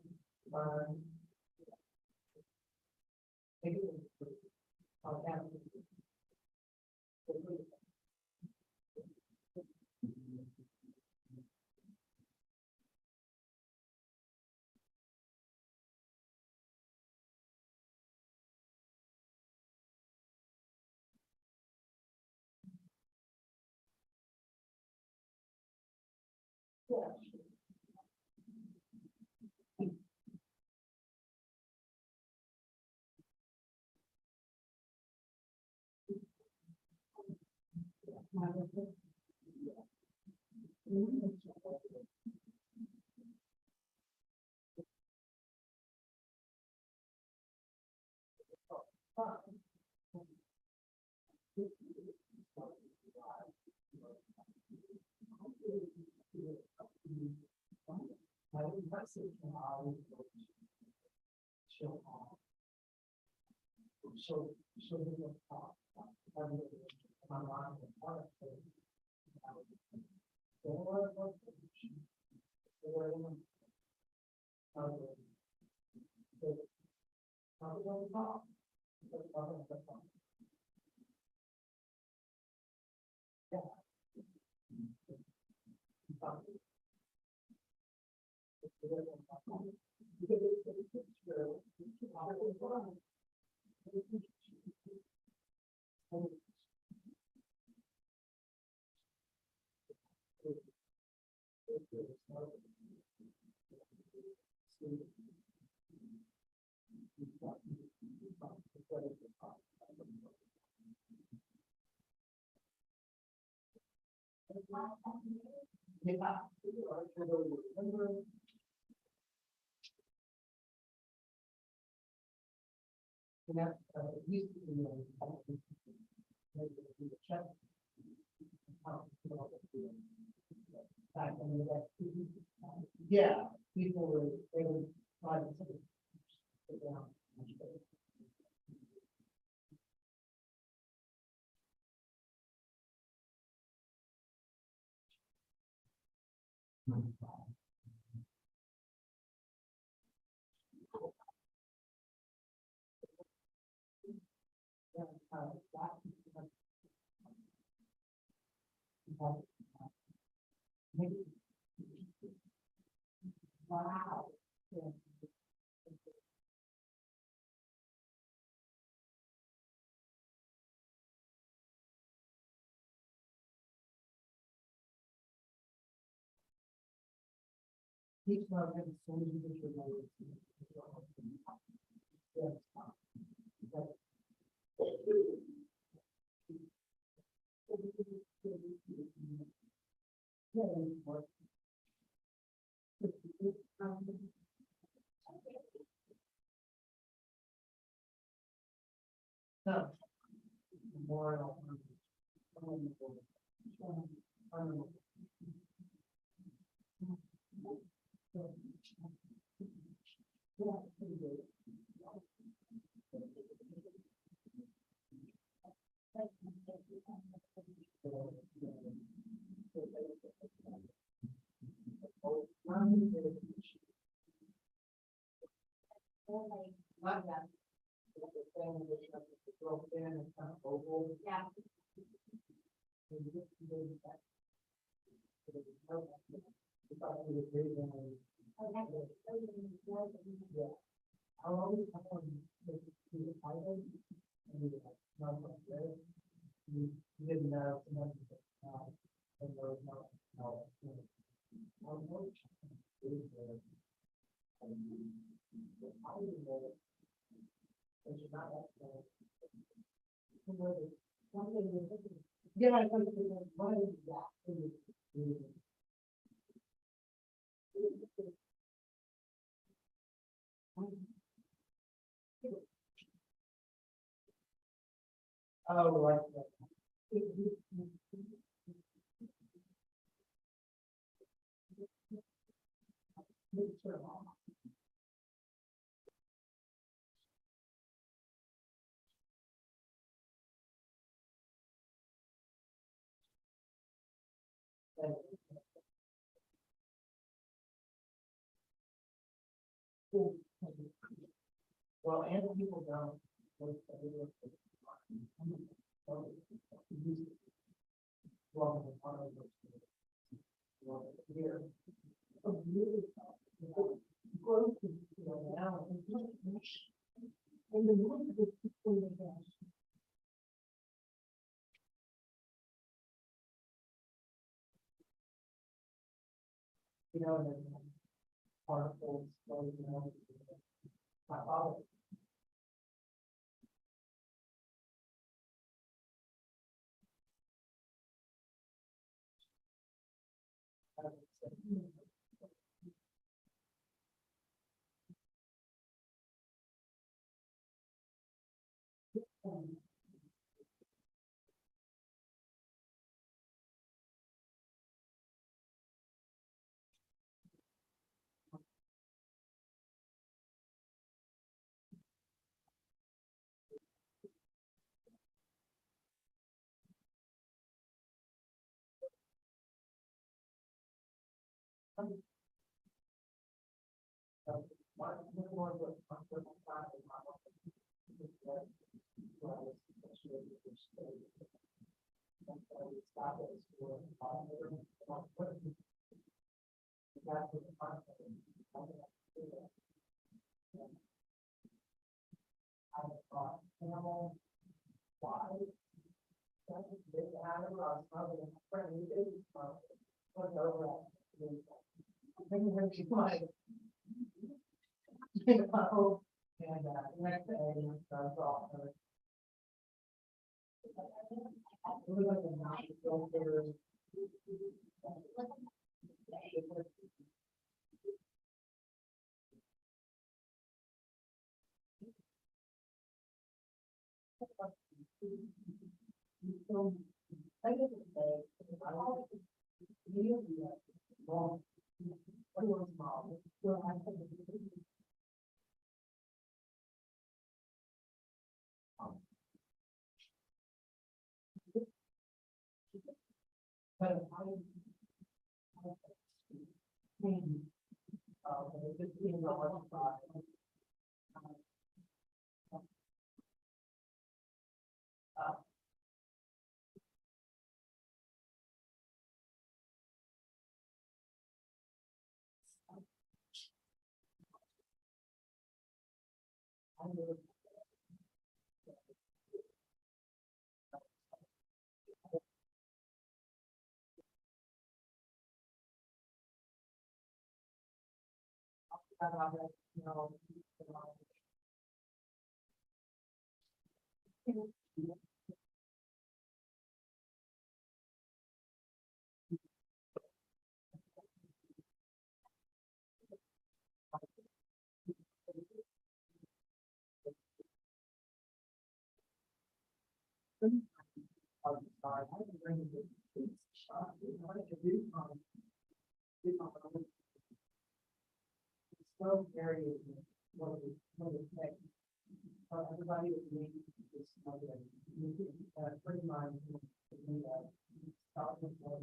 Yeah, people were, they would try to sit down. Wow. He's not going to send you this remote. No. Memorial. Yeah. You didn't know. Yeah, I think it's why is that? Oh, right. Well, and people don't. You know, and then particles, you know, my father. And next day, starts off. It was like a nice filter. But So very, what is next? Everybody is making this, pretty much. When you talk about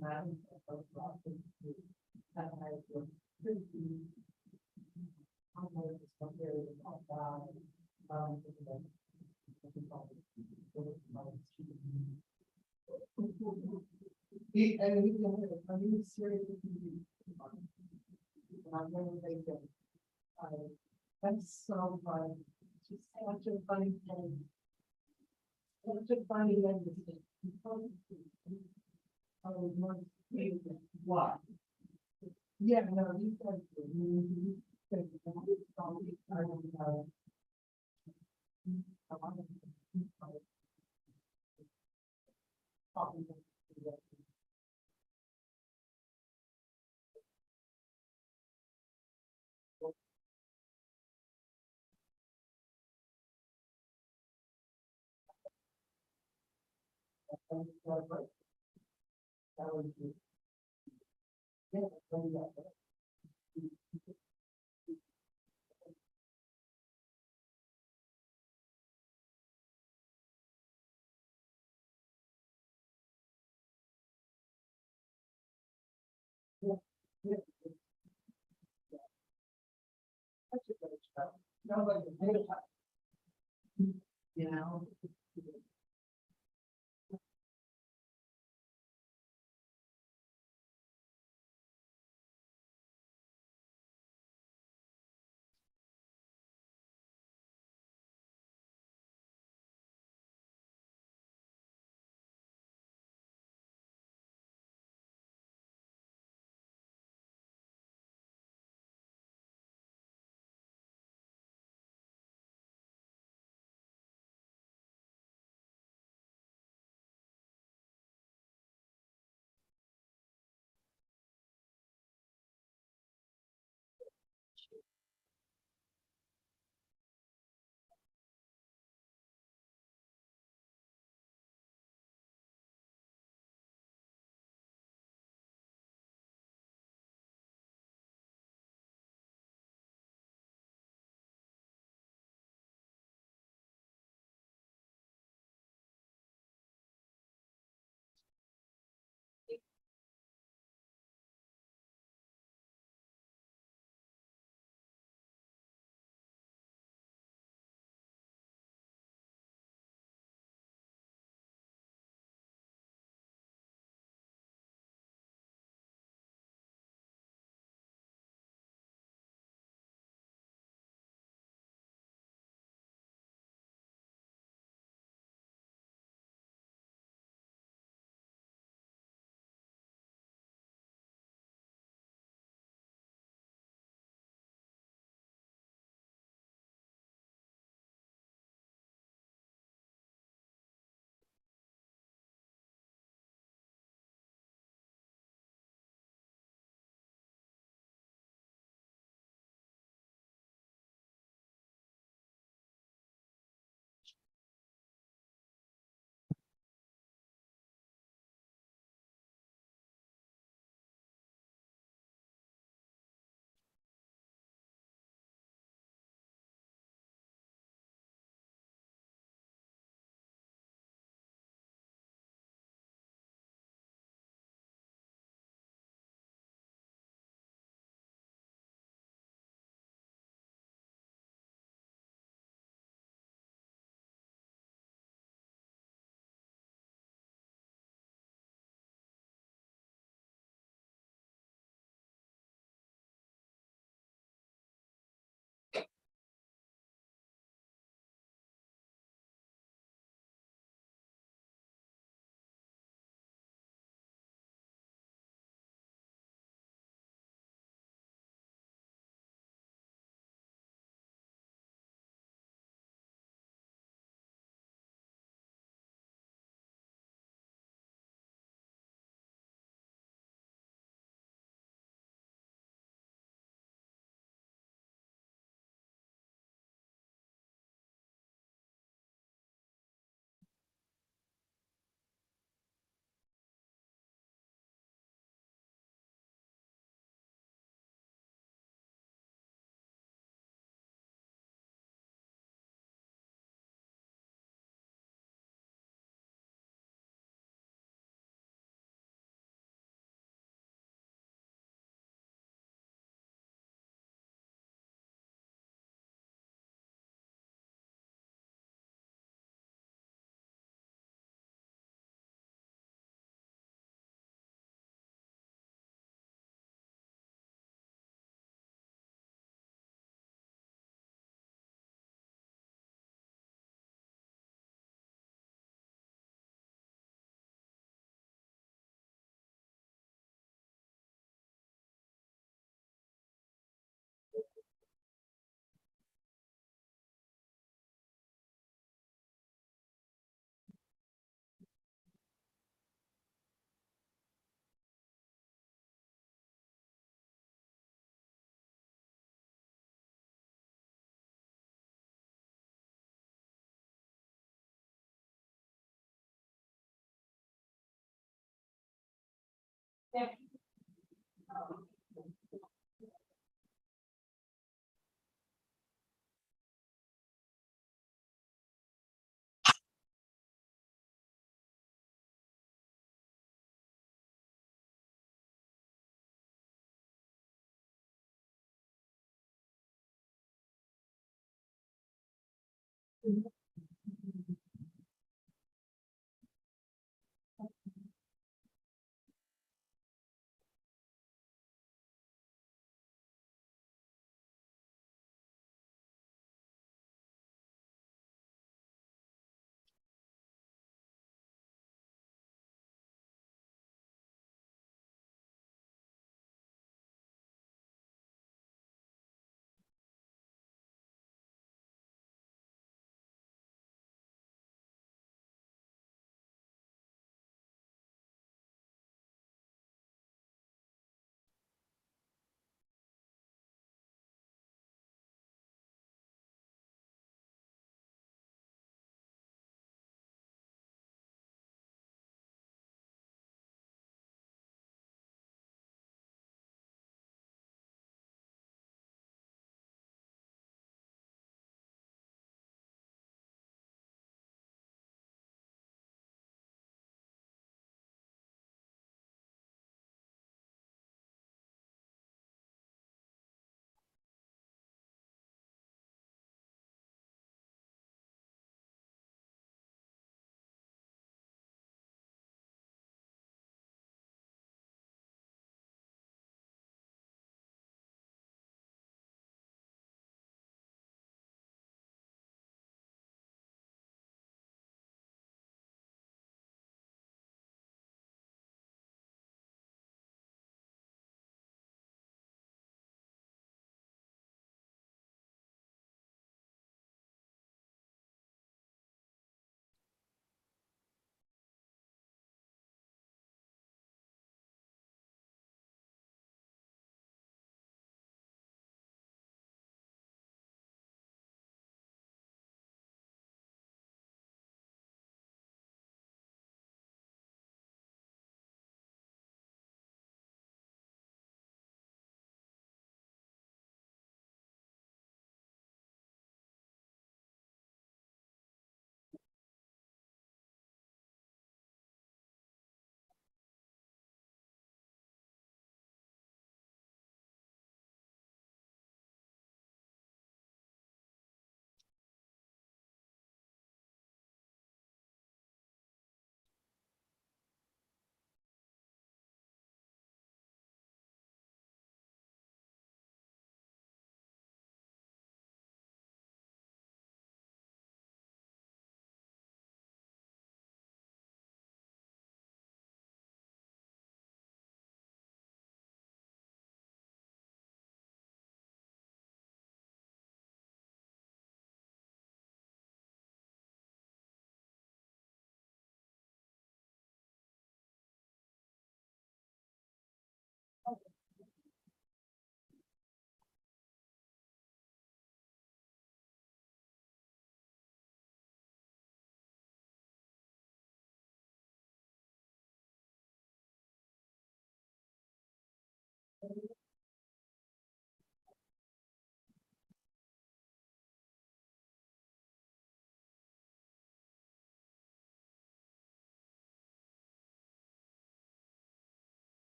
man, and we don't have a really serious. That's so funny. Just such a funny thing. Such a funny thing. was more. What? Yeah, no, these guys. You know.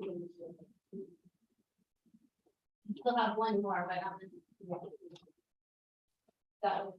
Still have one more, but so.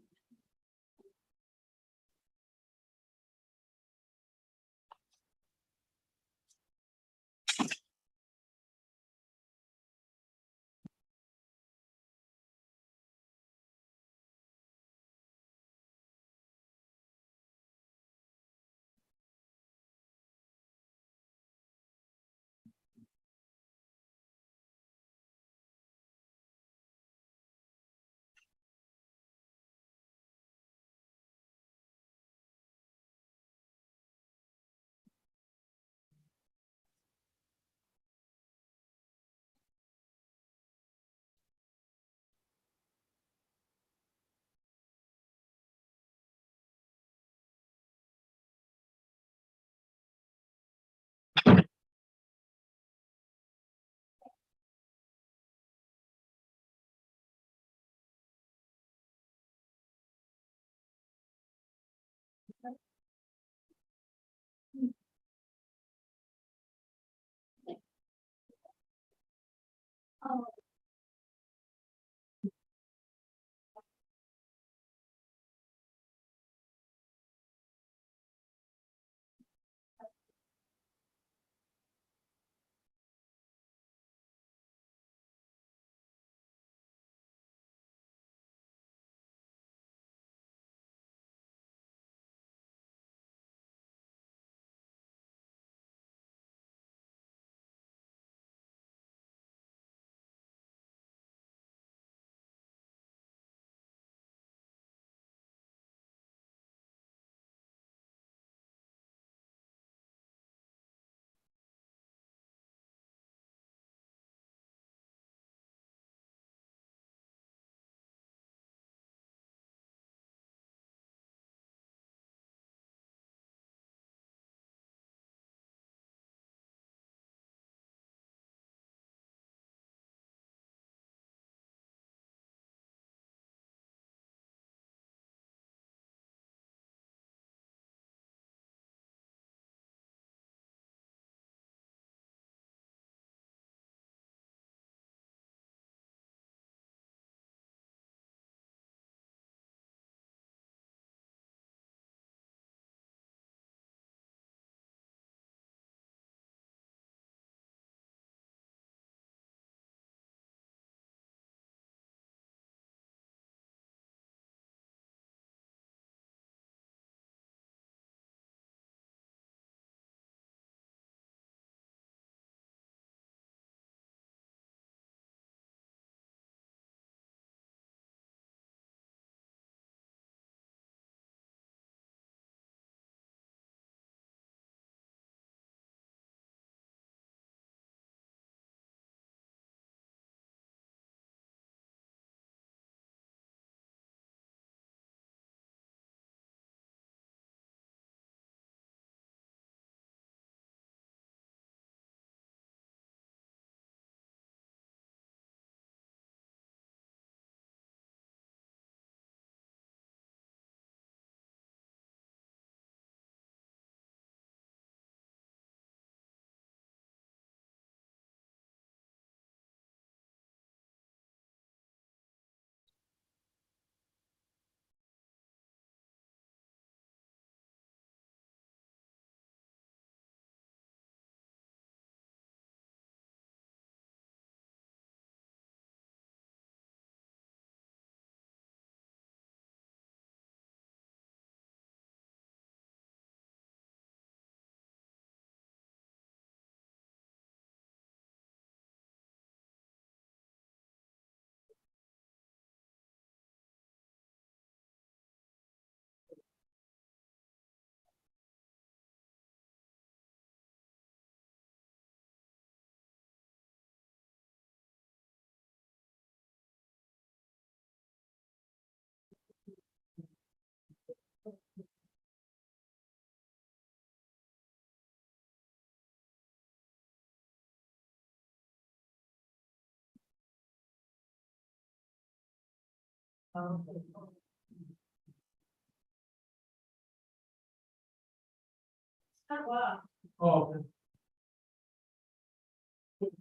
Oh,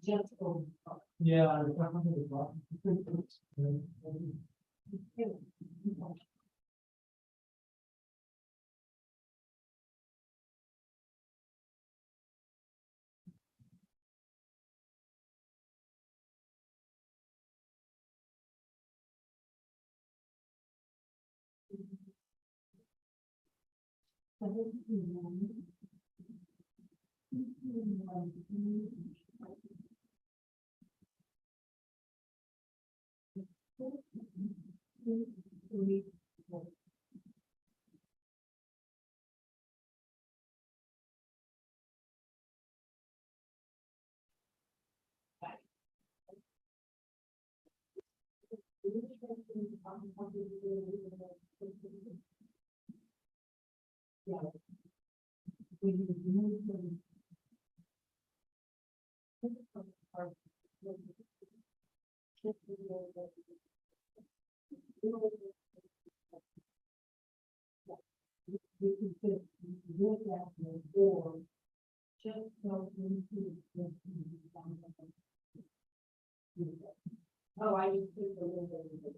Yeah. Oh, I just think the little bit.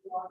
Yeah.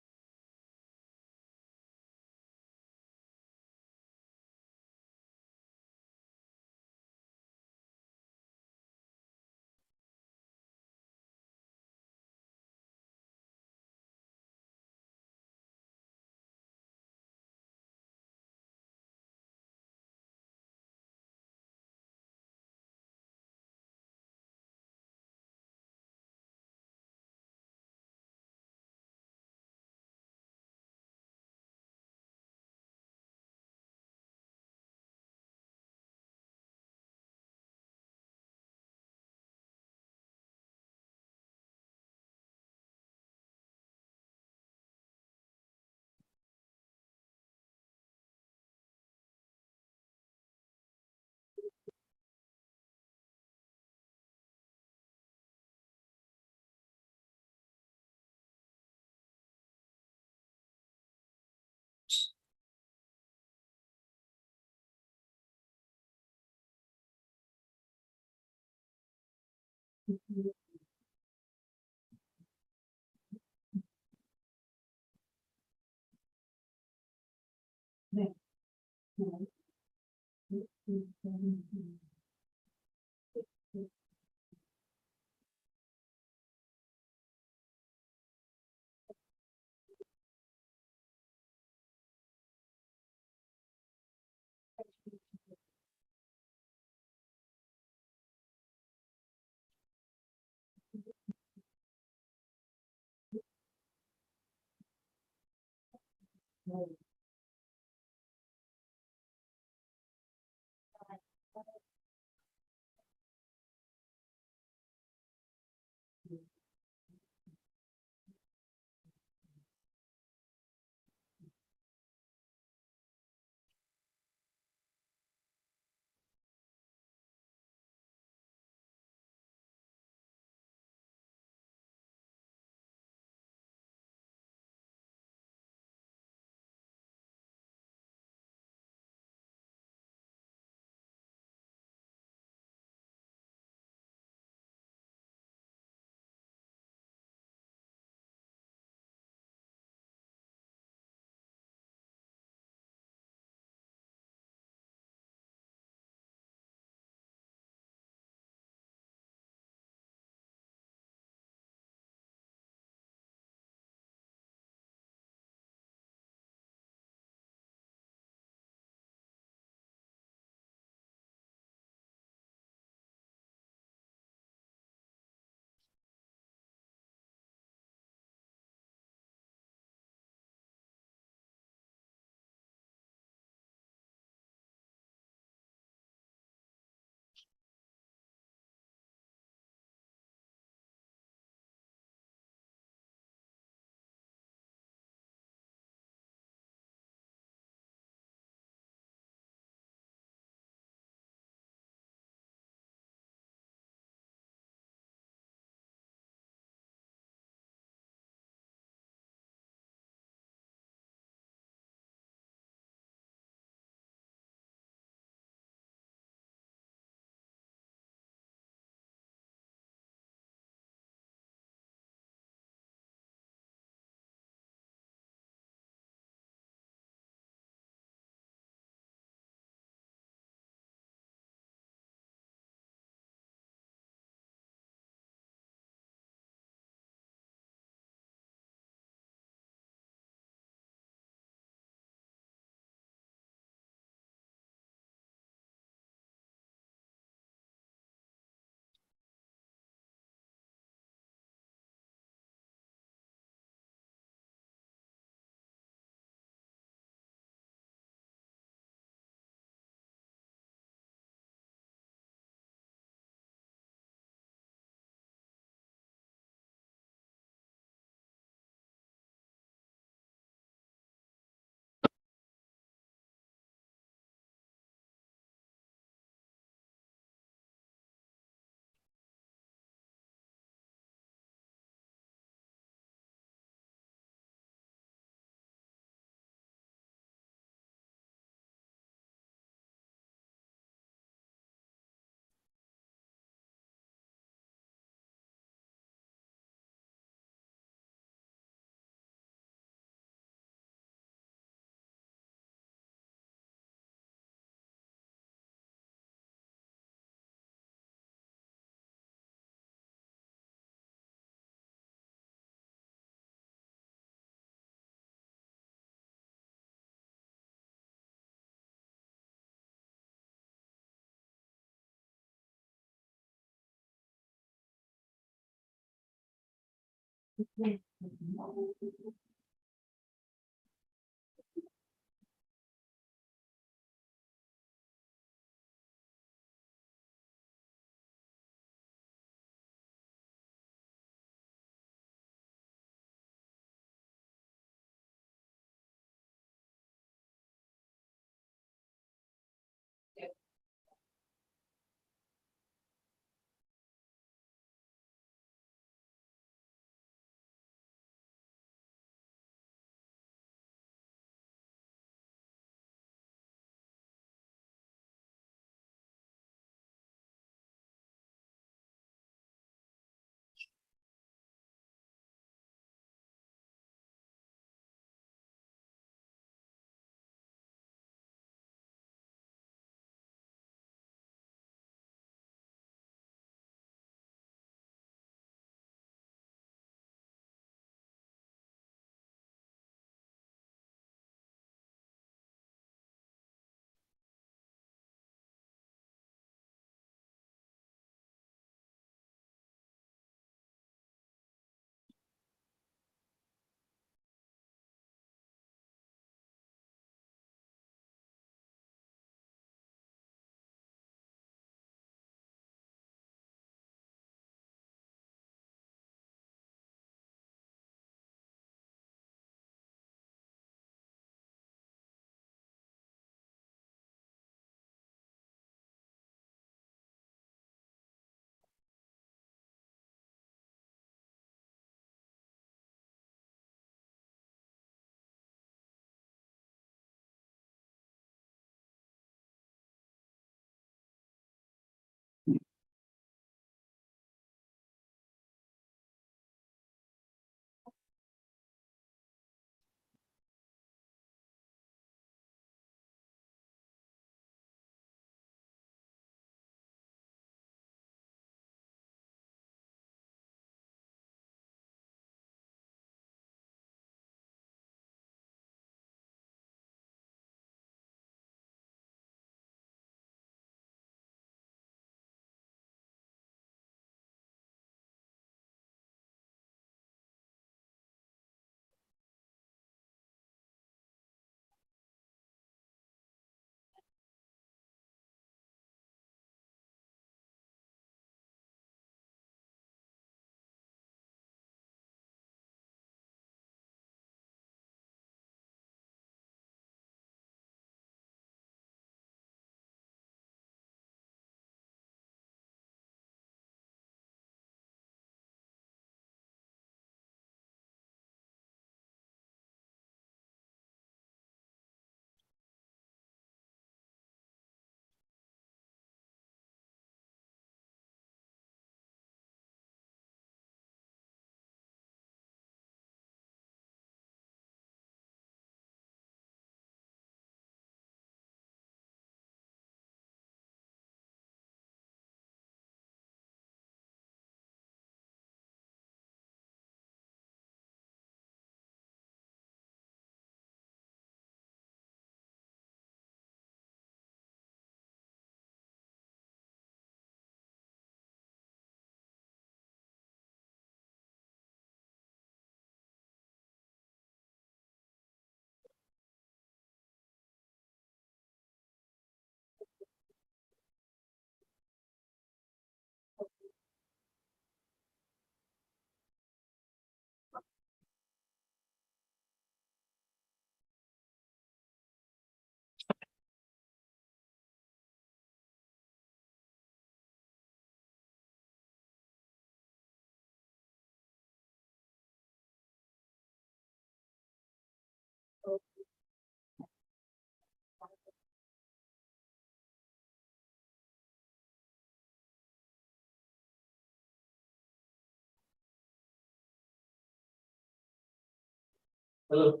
Hello.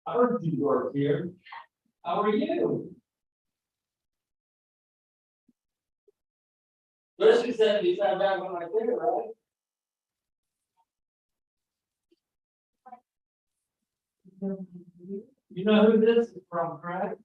I heard you work here. How are you? First you said you sat down when I did it, right? You know who this is from, correct?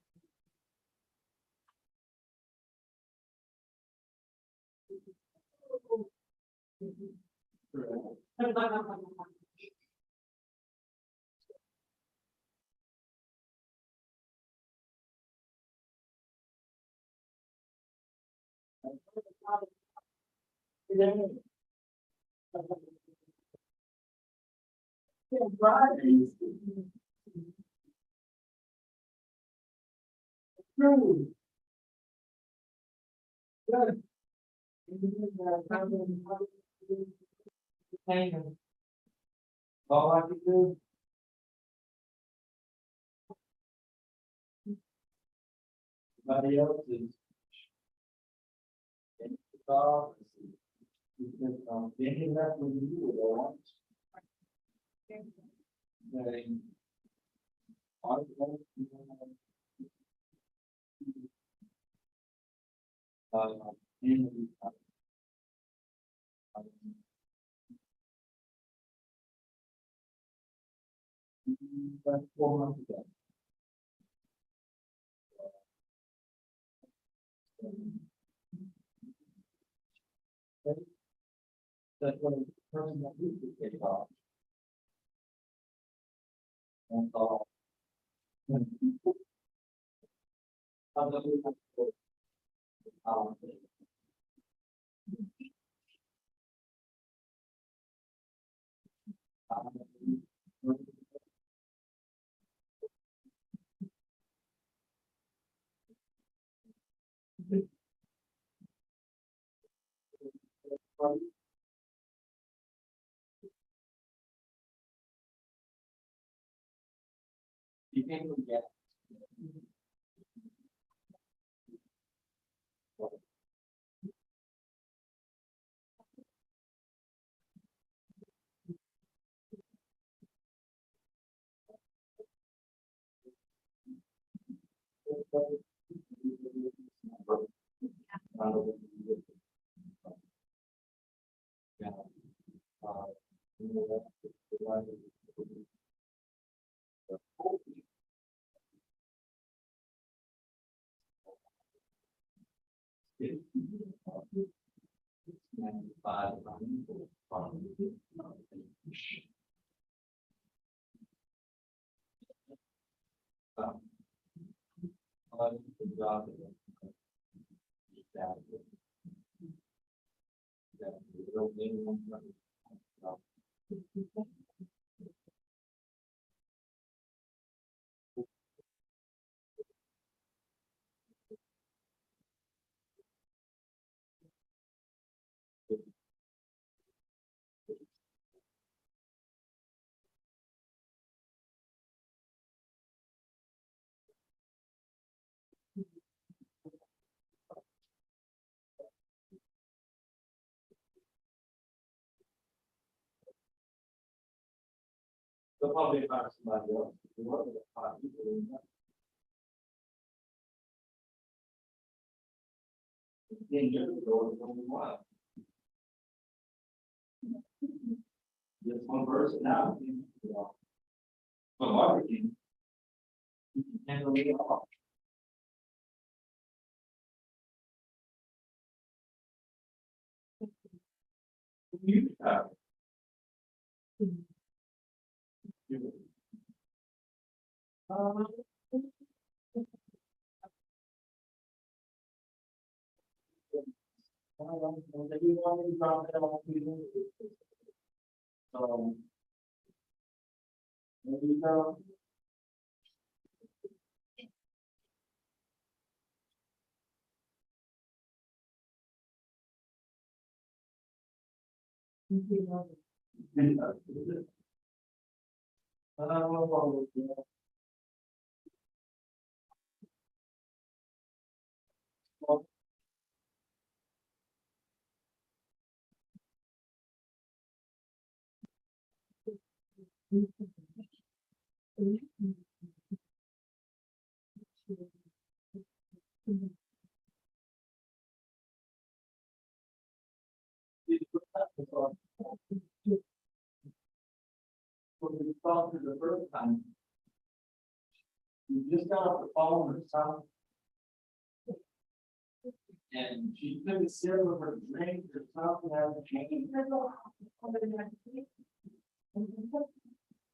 All I can do. Everybody else is. Being that with you, all right? Then, I don't, in that's 4 months ago. That's what a person that used to take off. And all. You can't forget. They'll probably hire somebody else. Being difficult is only one. Just one person now. But everything. You can handle it all. You have. There you go. When we talked to the first time. We just got off the phone with some. And she couldn't sit with her drink or something out of the chain.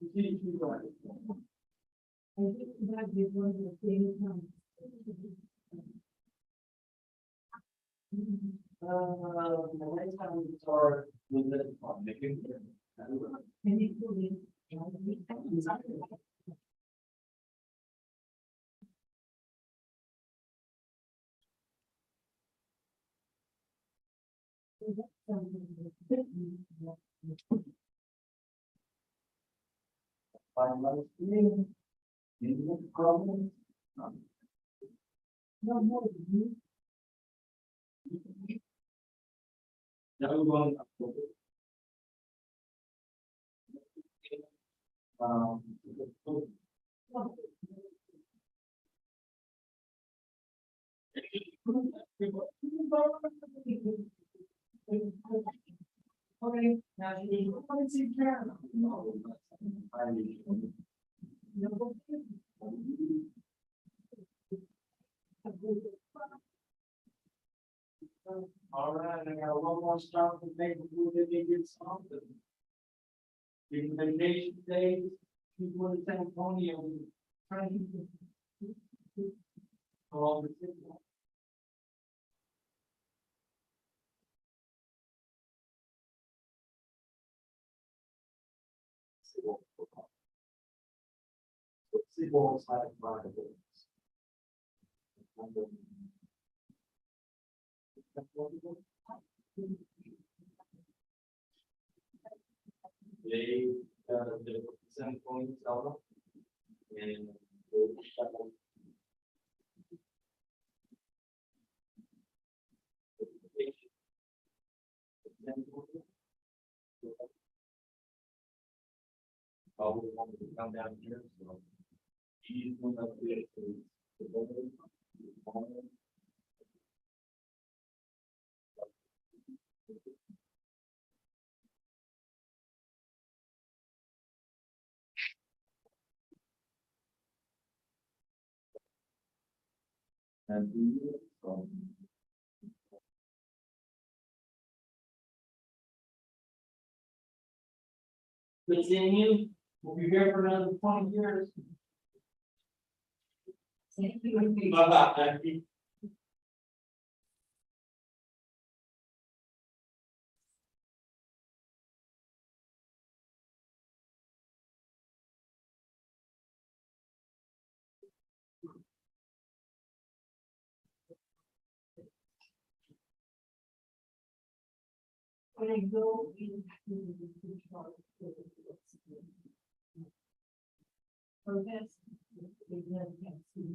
She's like. The next time we start with this one, making. Problem. Now we want. Okay, now you want to see Karen. All right, I got one more stop to make before they get something. Taking vacation days, people in San Antonio. Trying to. All the signal. Seawalls like violence. They, the San Antonio Tower and. Probably want to come down here, so. He's one of the building. And good seeing you. We'll be here for another 20 years. Bye-bye. When I go into the chart. For this, they never can see.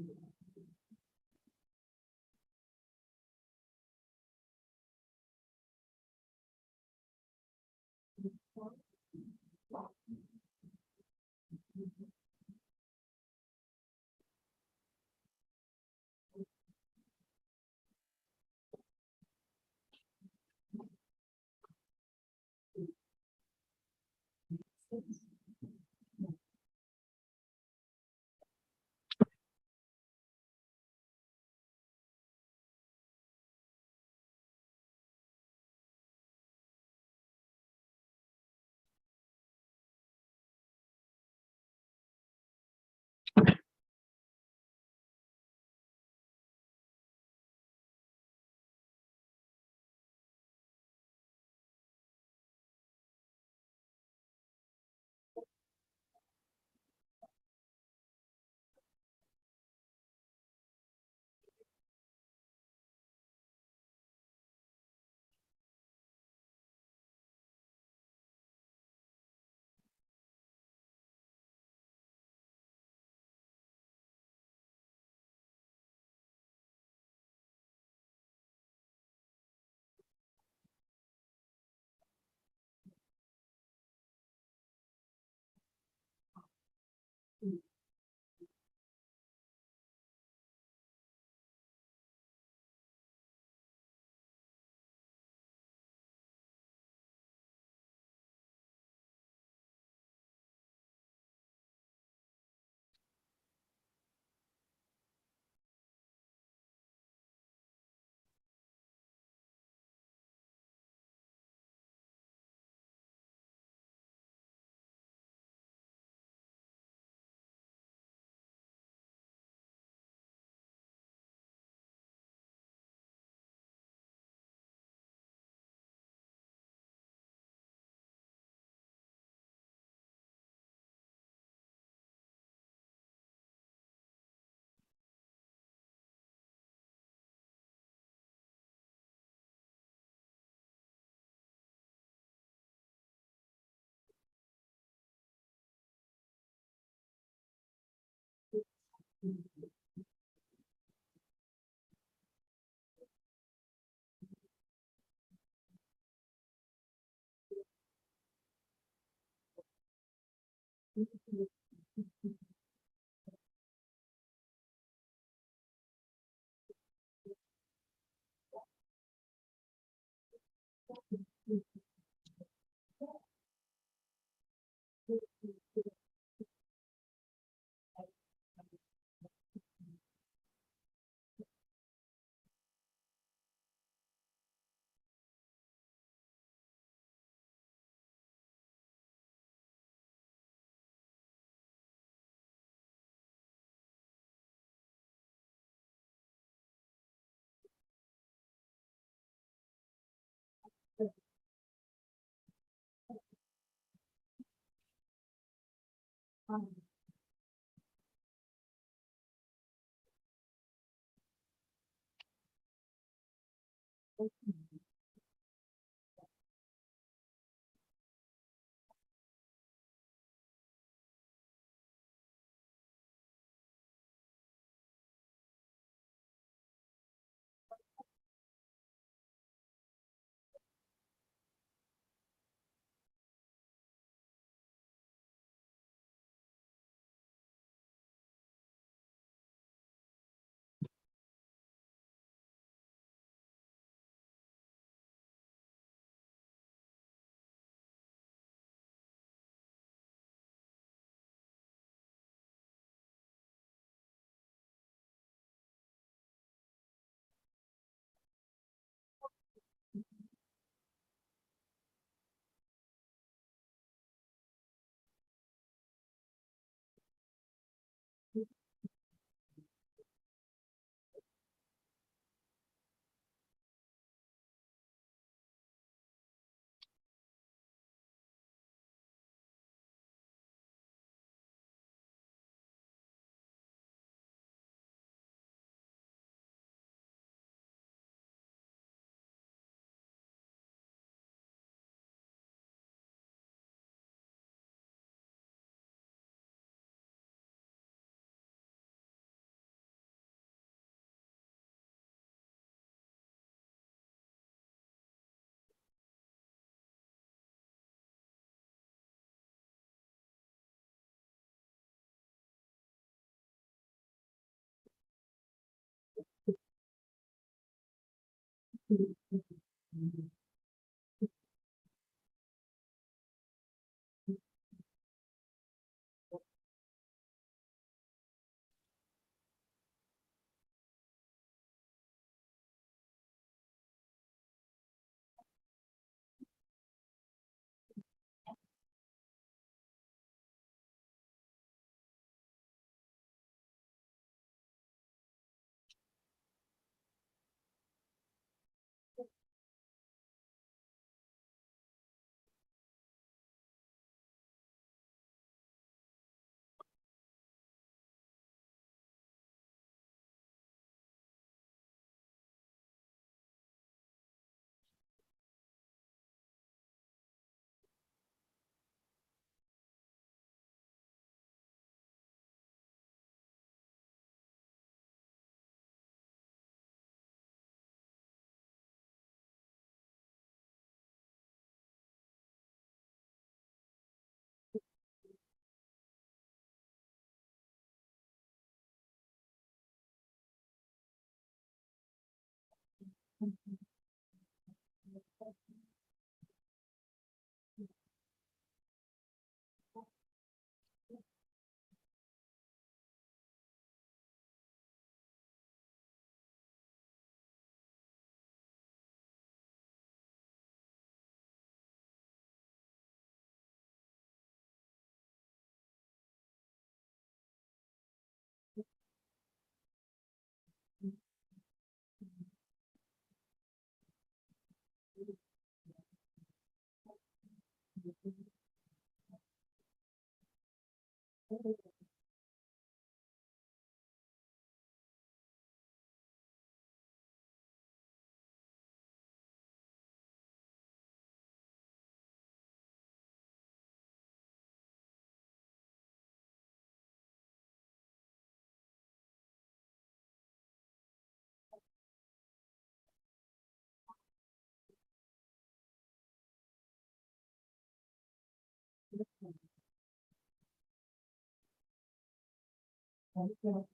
Hello.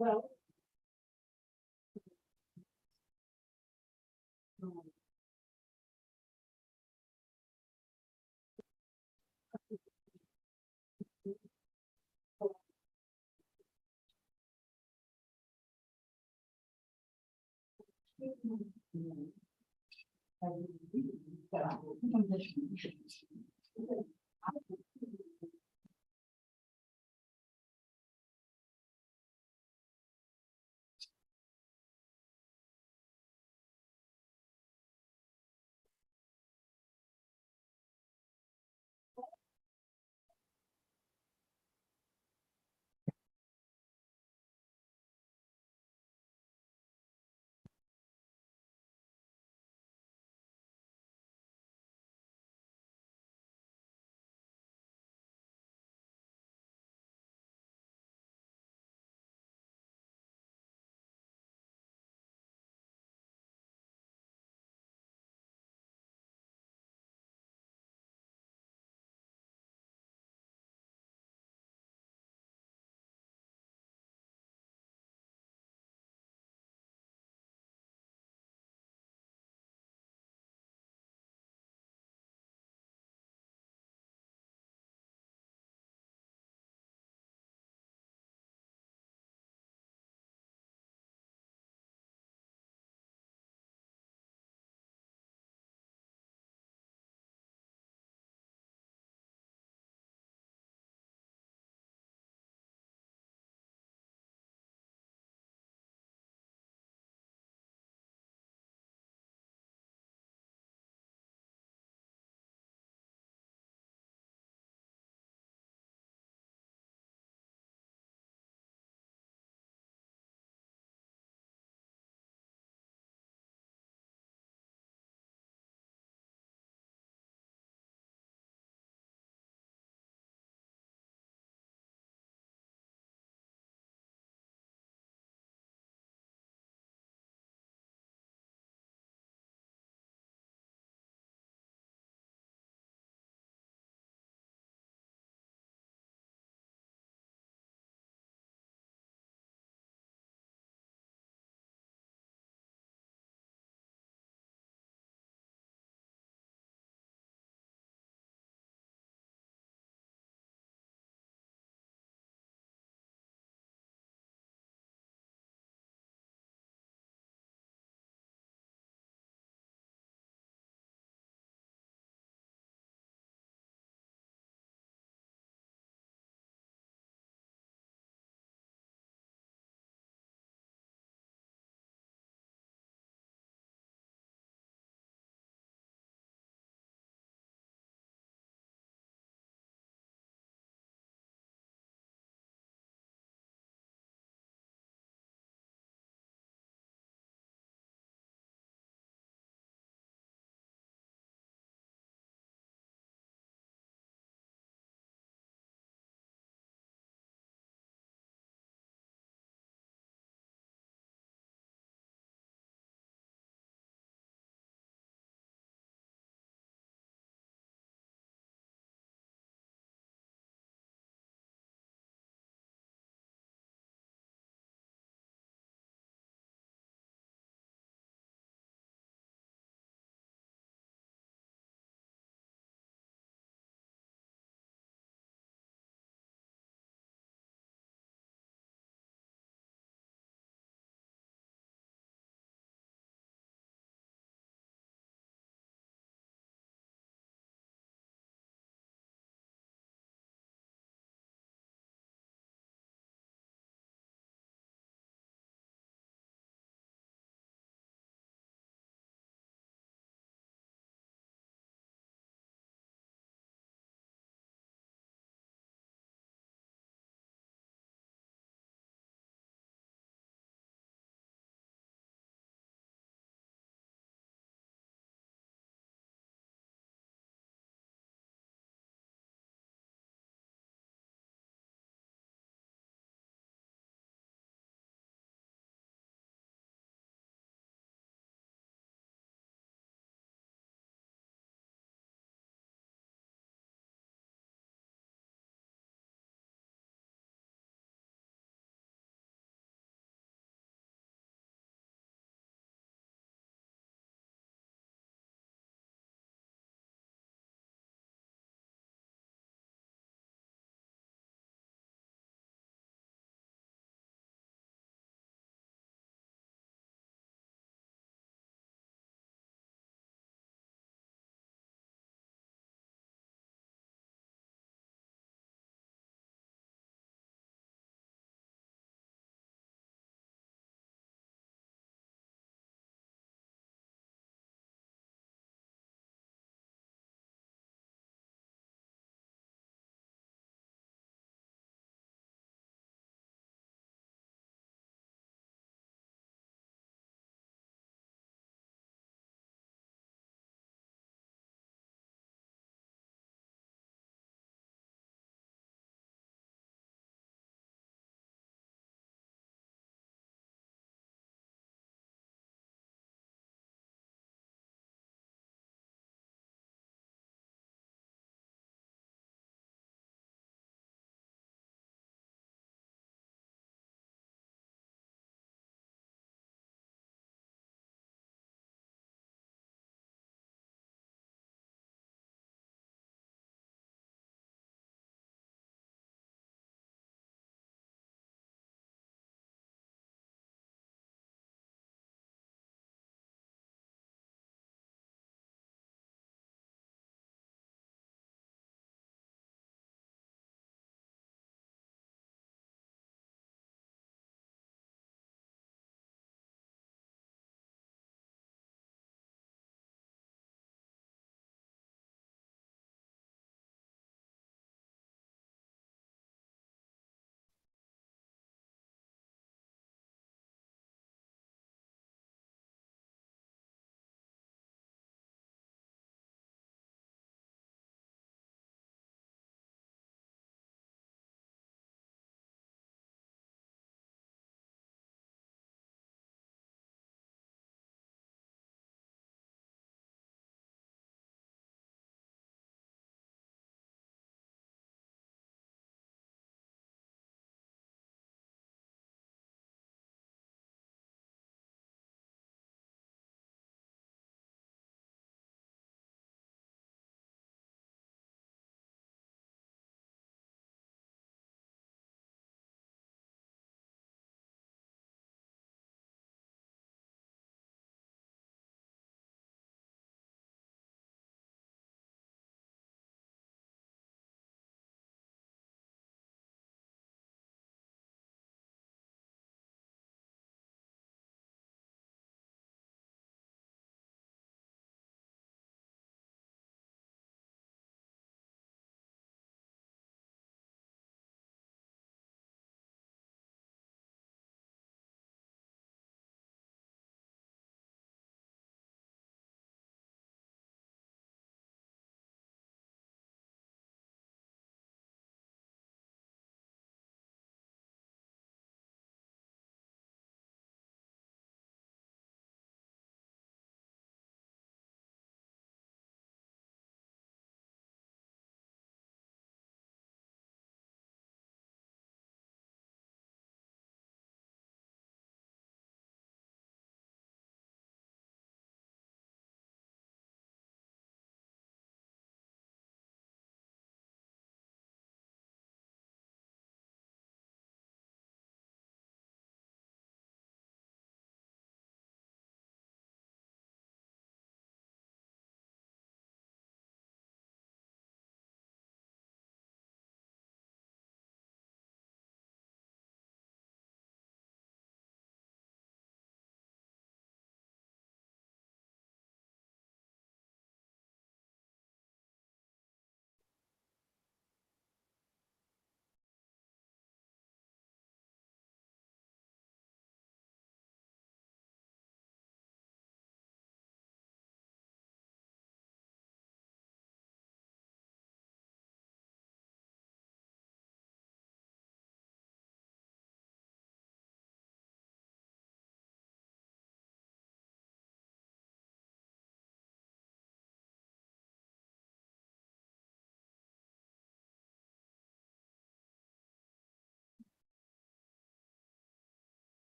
Well.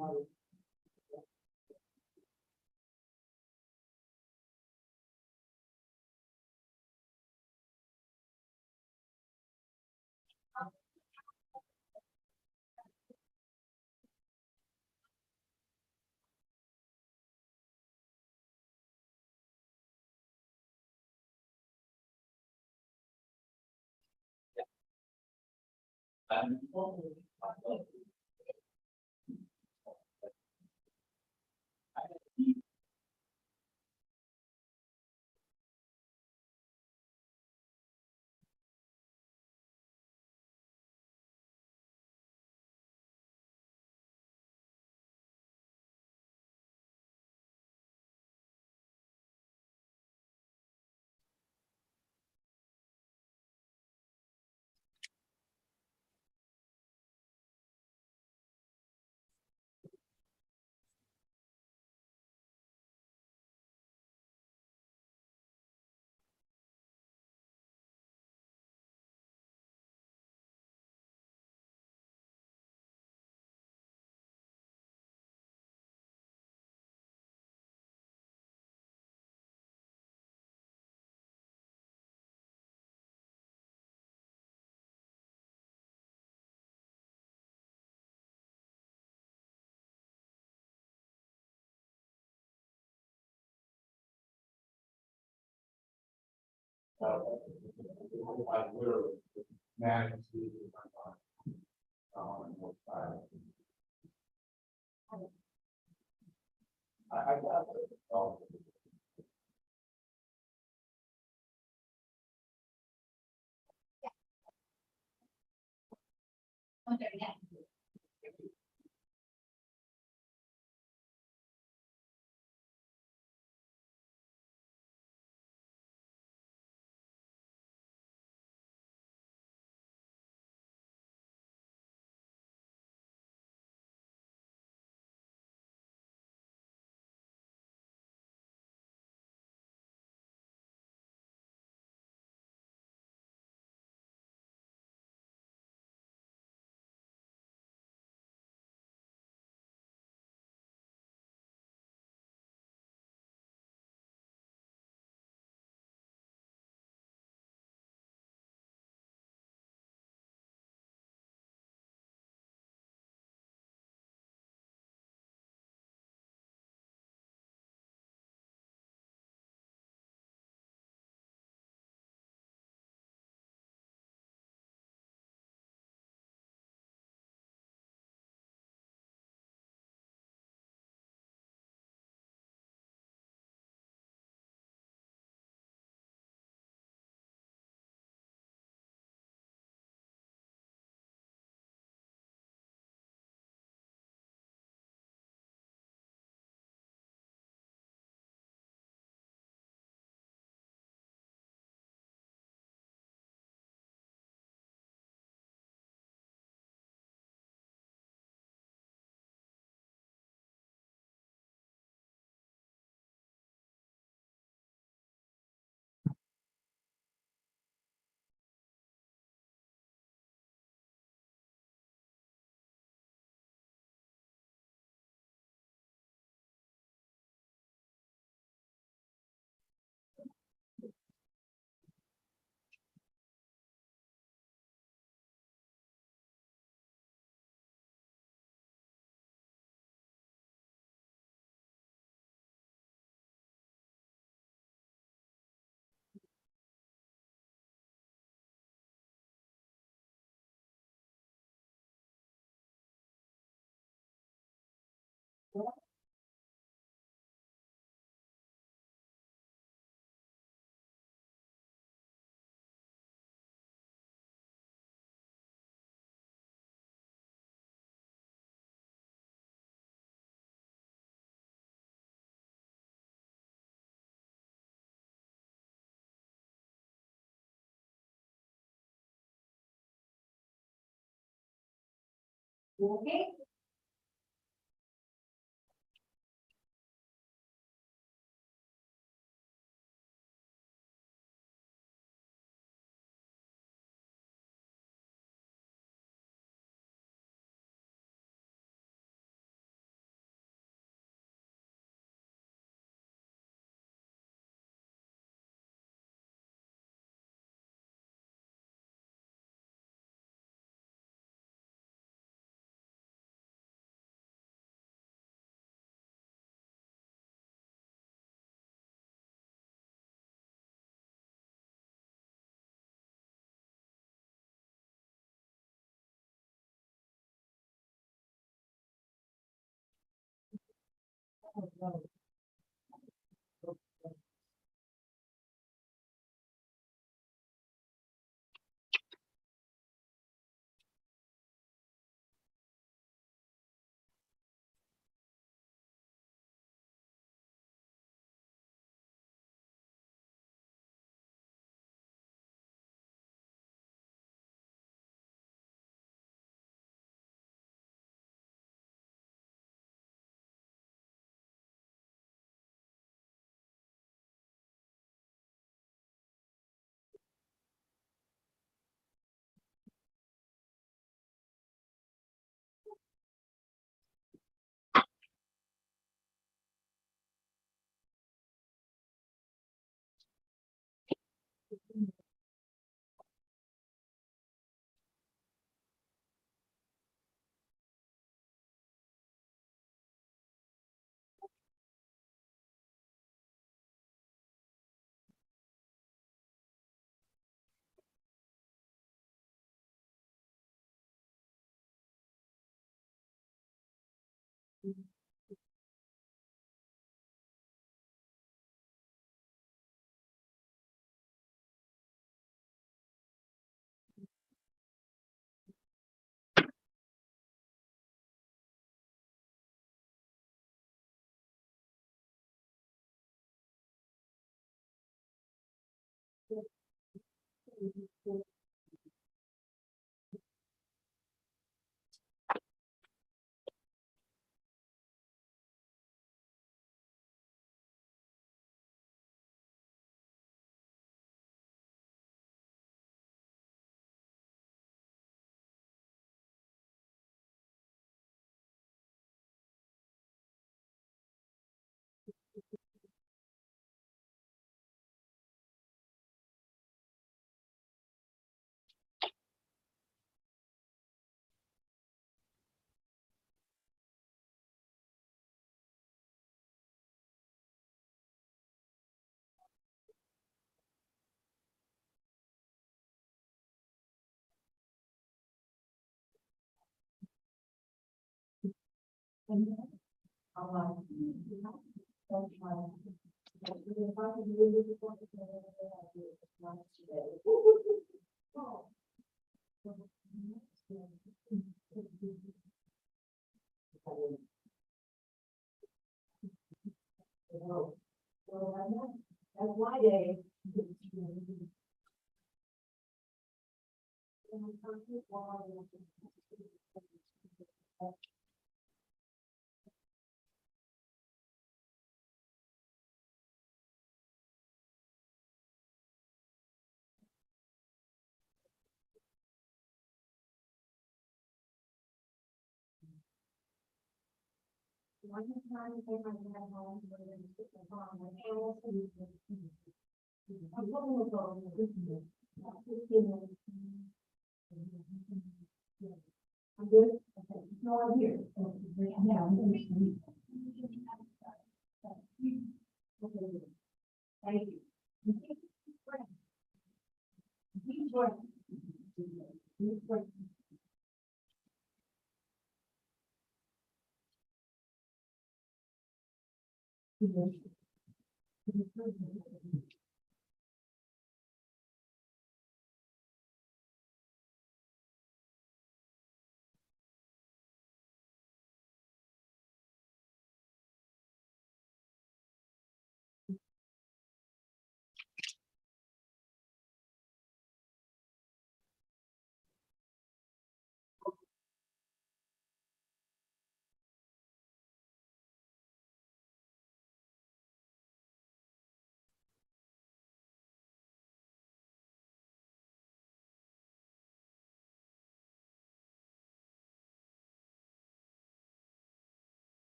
Okay.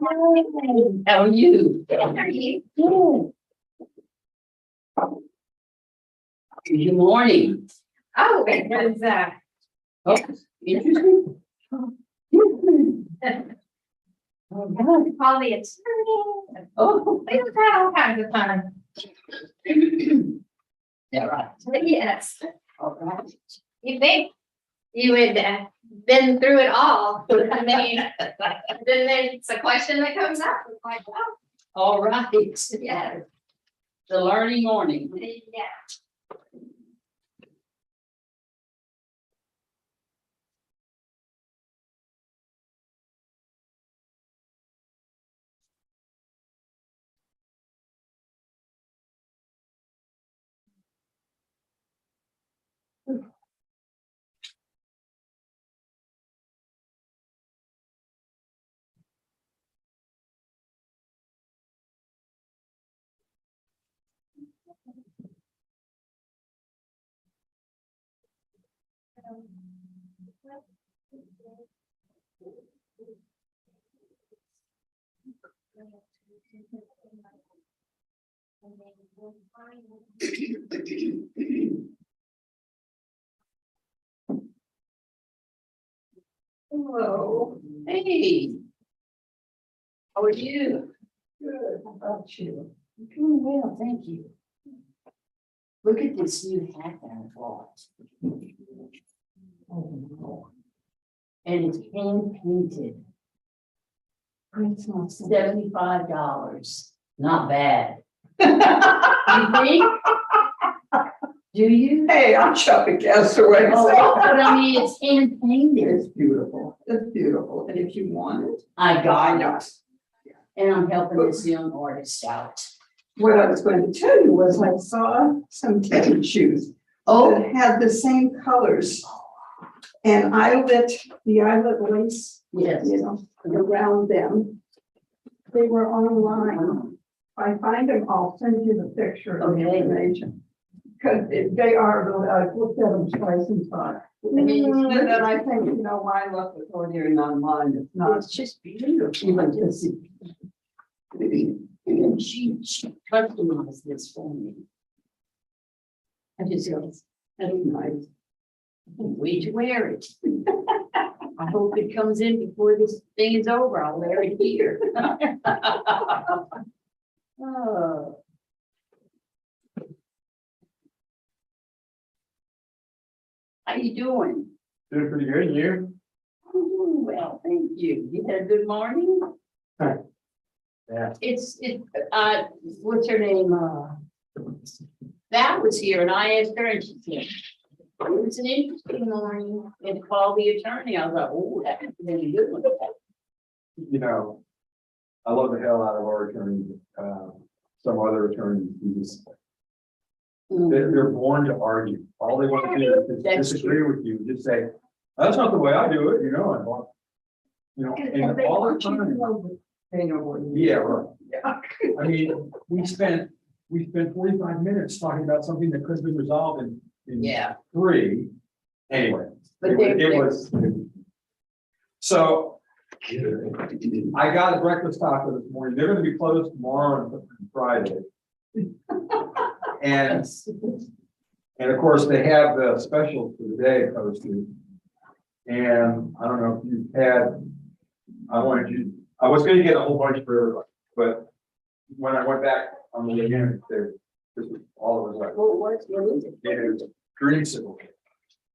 How are you? How are you? Good. Good morning. Oh, it was, Oh, interesting. call the attorney. Oh, We've had all kinds of fun. yeah, right. Yes, All right. you think you had been through it all. I mean, then there's a question that comes up. It's like, well, All right. yeah, The learning morning. yeah. Hello. Hey. How are you? Good. How about you? I'm doing well, thank you. Look at this new hat that I bought. Oh, no. And it's hand painted. It's not $75. Not bad. You think? Do you? Hey, I'm shopping Castaway. Oh, but I mean, it's hand painted. It's beautiful. It's beautiful. And if you want it, I I got know. it. And I'm helping this young artist out. What I was going to tell you was I saw some tennis shoes that had the same colors. And eyelet, the eyelet lace, Yes. you know, around them. They were online. If I find them, I'll send you the picture of the Okay. information. Because they are, I've looked at them twice and thought. And then I think, you know, why look at ordinary online? It's not. It's just beautiful. Even just. And she customized this for me. I just go, That's nice. wait to wear it. I hope it comes in before this thing is over. I'll wear it here. Oh. How you doing? Doing pretty good, you? I'm doing well, thank you. You had a good morning? Yeah. What's her name? Val was here and I asked her and she said, it was an interesting morning and called the attorney. I was like, oh, that's a really good one. You know, I love the hell out of our attorneys. Some other attorneys, who just, they're born to argue. All they want to do is That's disagree with you, just say, that's not the way I do it, you know, and well, you know, and all the time. They know what. Yeah, right. I mean, we spent 45 minutes talking about something that could have been resolved in Yeah. 3. Anyway, But it was. So I got a breakfast taco this morning. They're gonna be closed tomorrow and Friday. And of course, they have the special for the day posted. And I don't know if you've had, I was gonna get a whole bunch for everybody, but when I went back on the way in, this was all of us like, What is it? it is dreamsicle.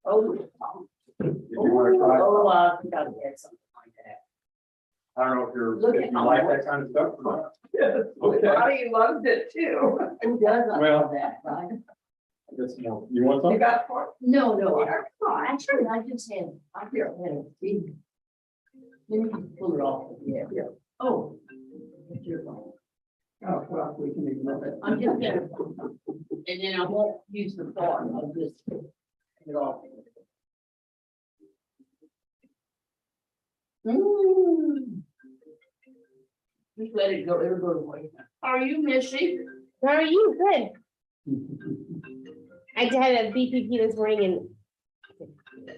Oh, If you wanna try, I think I'll get something like that. I don't know Look if at you how like much- that kind of stuff or not. Yes, Okay. Bonnie loved it too. Who doesn't Well- love that, right? I guess, you want You some? got four? No, actually, I just had a big. Let me pull it off. Yeah. Oh. It's your phone. Oh, well, we can ignore it. I'm just gonna, and then I won't use the form, I'll just take it off. Just let it go, it'll go away. Are you Missy? How are you? Good. I had a BPP this morning and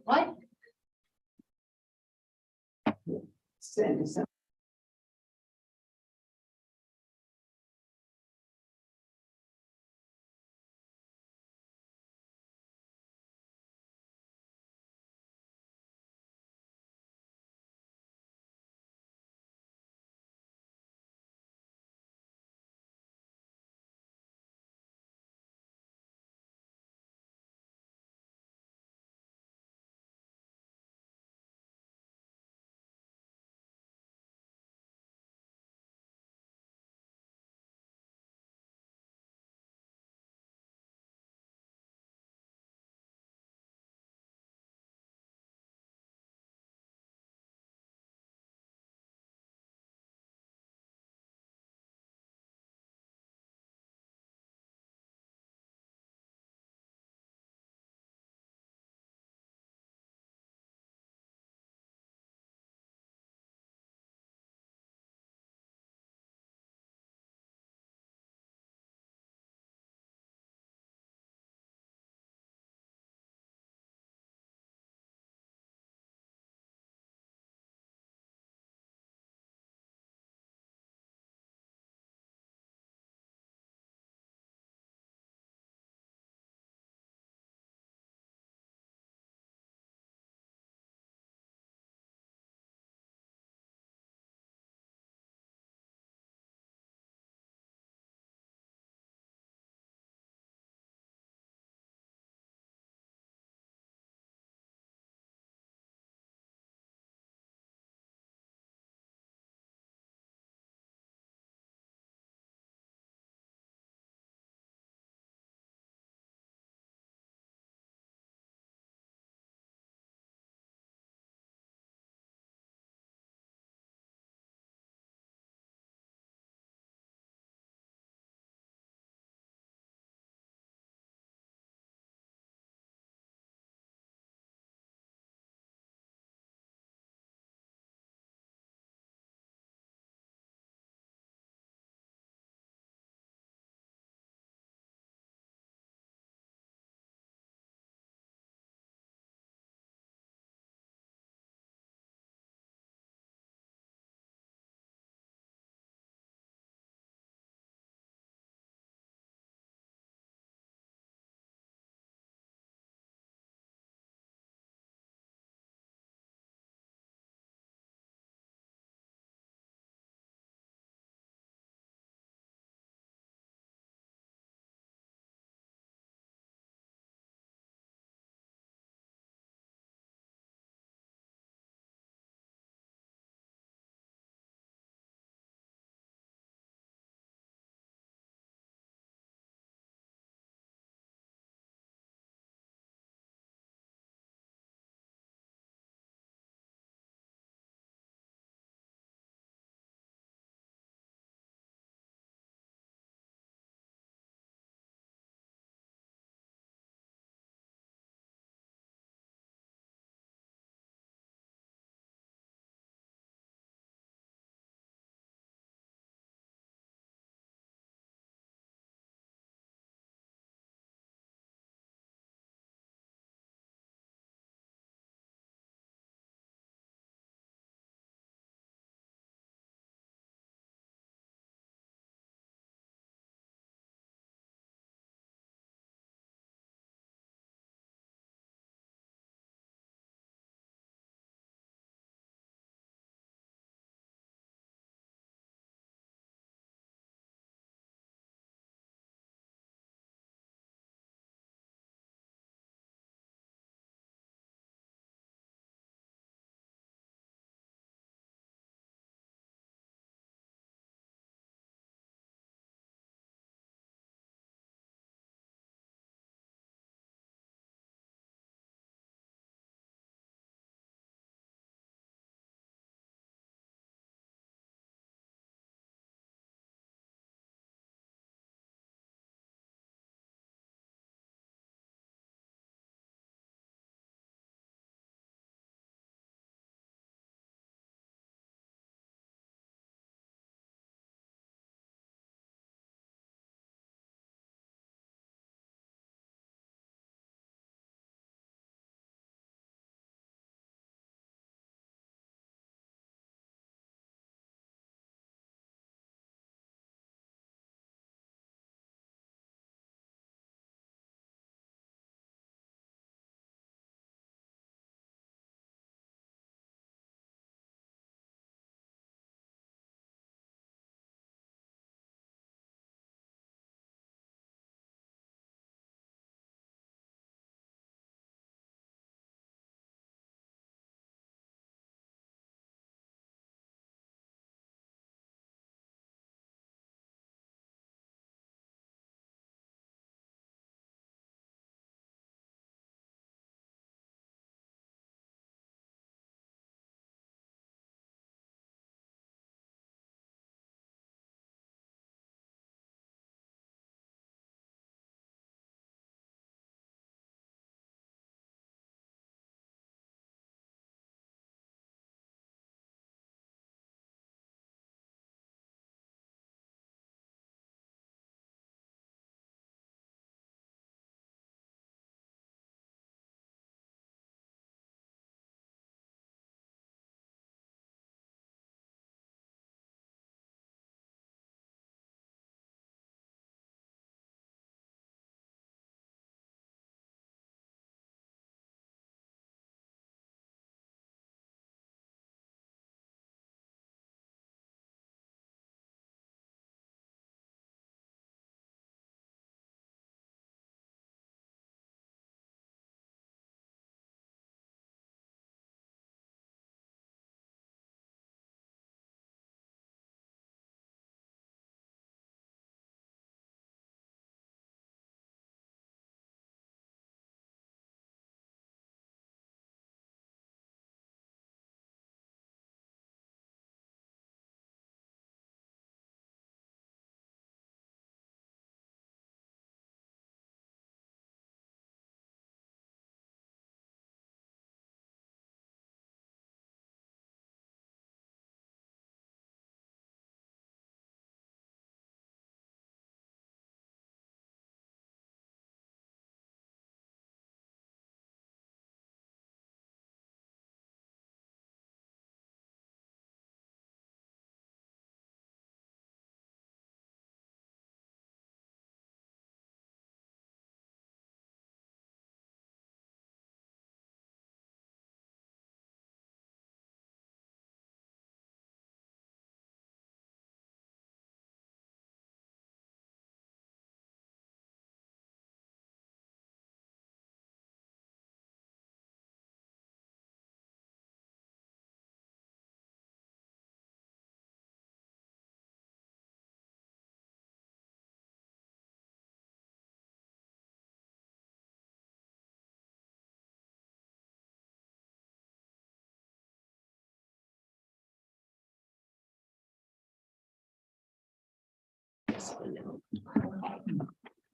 What? Send you some.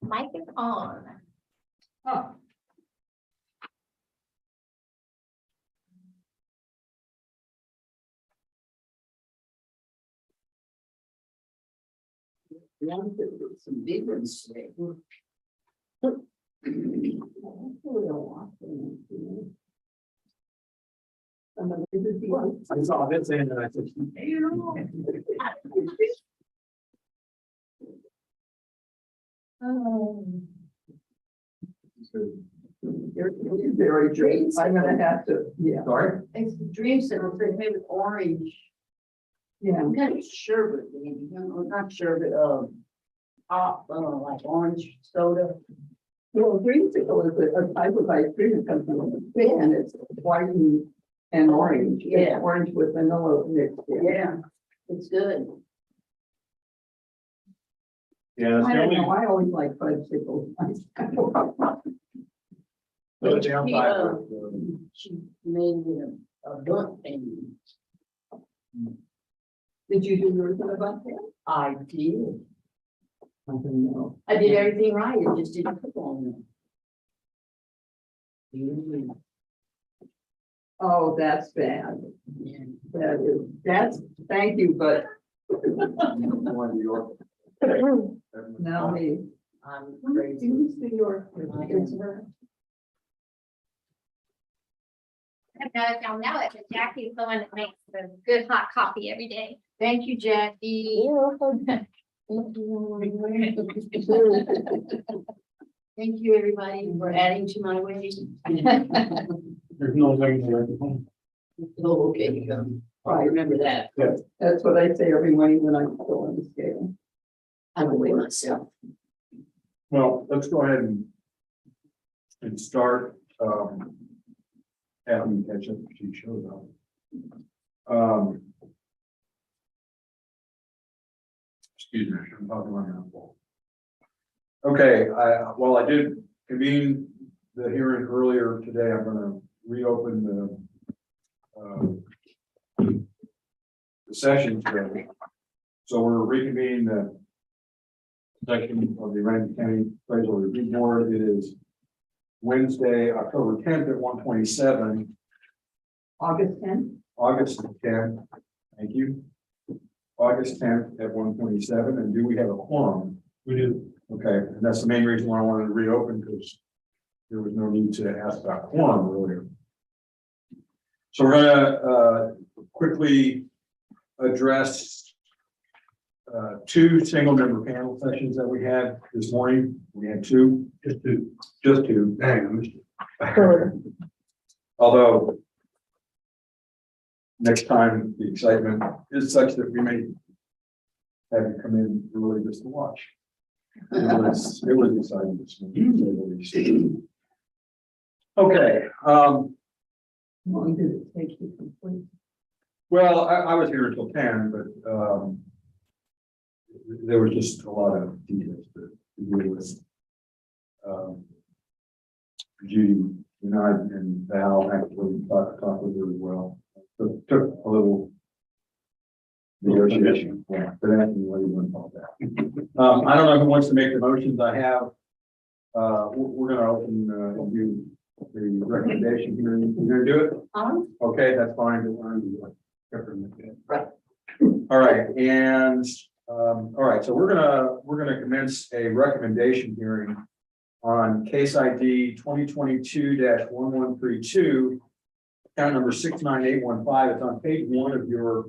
Mic is on. Some big ones today. I saw this in and I said. You're very dreams. I'm gonna have to, yeah, Sorry? It's the dream center, they made with orange. yeah. I'm kind of sherbet, maybe, not sherbet, pop, like orange soda. Well, dreamsicle is a type of ice cream that comes in a bin. It's white and orange. It's Yeah. orange with vanilla mixed in. Yeah, it's good. Yeah, that's I the don't only. know, I always like fudgesicles. The She, downside she made me a blunt thing. Did you do yours in a bucket? I did. I don't know. I did everything right, it just didn't cook on me. Oh, that's bad. Yeah. That's, thank you, but now me. I'm Who's crazy. New York? I It's am. her. I don't know if y'all know it, but Jackie's the one that makes the good hot coffee every day. Thank you, Jackie. Thank you, everybody, for adding to my ways. There's no way. Oh, okay, I remember that. That's what I say every morning when I go on the scale. I will weigh myself. Well, let's go ahead and start, having catch up if she shows up. Excuse me, I'm talking about now. Okay, well, I did convene the hearing earlier today. I'm gonna reopen the session today. So we're reconvening the section of the Aransas County Appraisal Review Board. It is Wednesday, October 10th at 1:27. August 10th? August 10th, thank you. August 10th at 1:27, and do we have a quorum? We do. Okay, and that's the main reason why I wanted to reopen, because there was no need to ask about quorum earlier. So we're gonna quickly address two single member panel sessions that we had this morning. We had two. Just two. Dang, I missed it. Although next time the excitement is such that we may have you come in early just to watch. It was exciting this morning. Okay, How long did it take you to complete? well, I was here until 10, but there was just a lot of details to deal with. Judy and I and Val actually talked with her as well. Took a little negotiation, yeah, but that's what you want to call that. I don't know who wants to make the motions. I have, we're gonna open, do the recommendation here. You're gonna do it? Okay, that's fine. Right. All right, and, all right, so we're gonna commence a recommendation hearing on case ID 2022-1132, account number 69815. It's on page 1 of your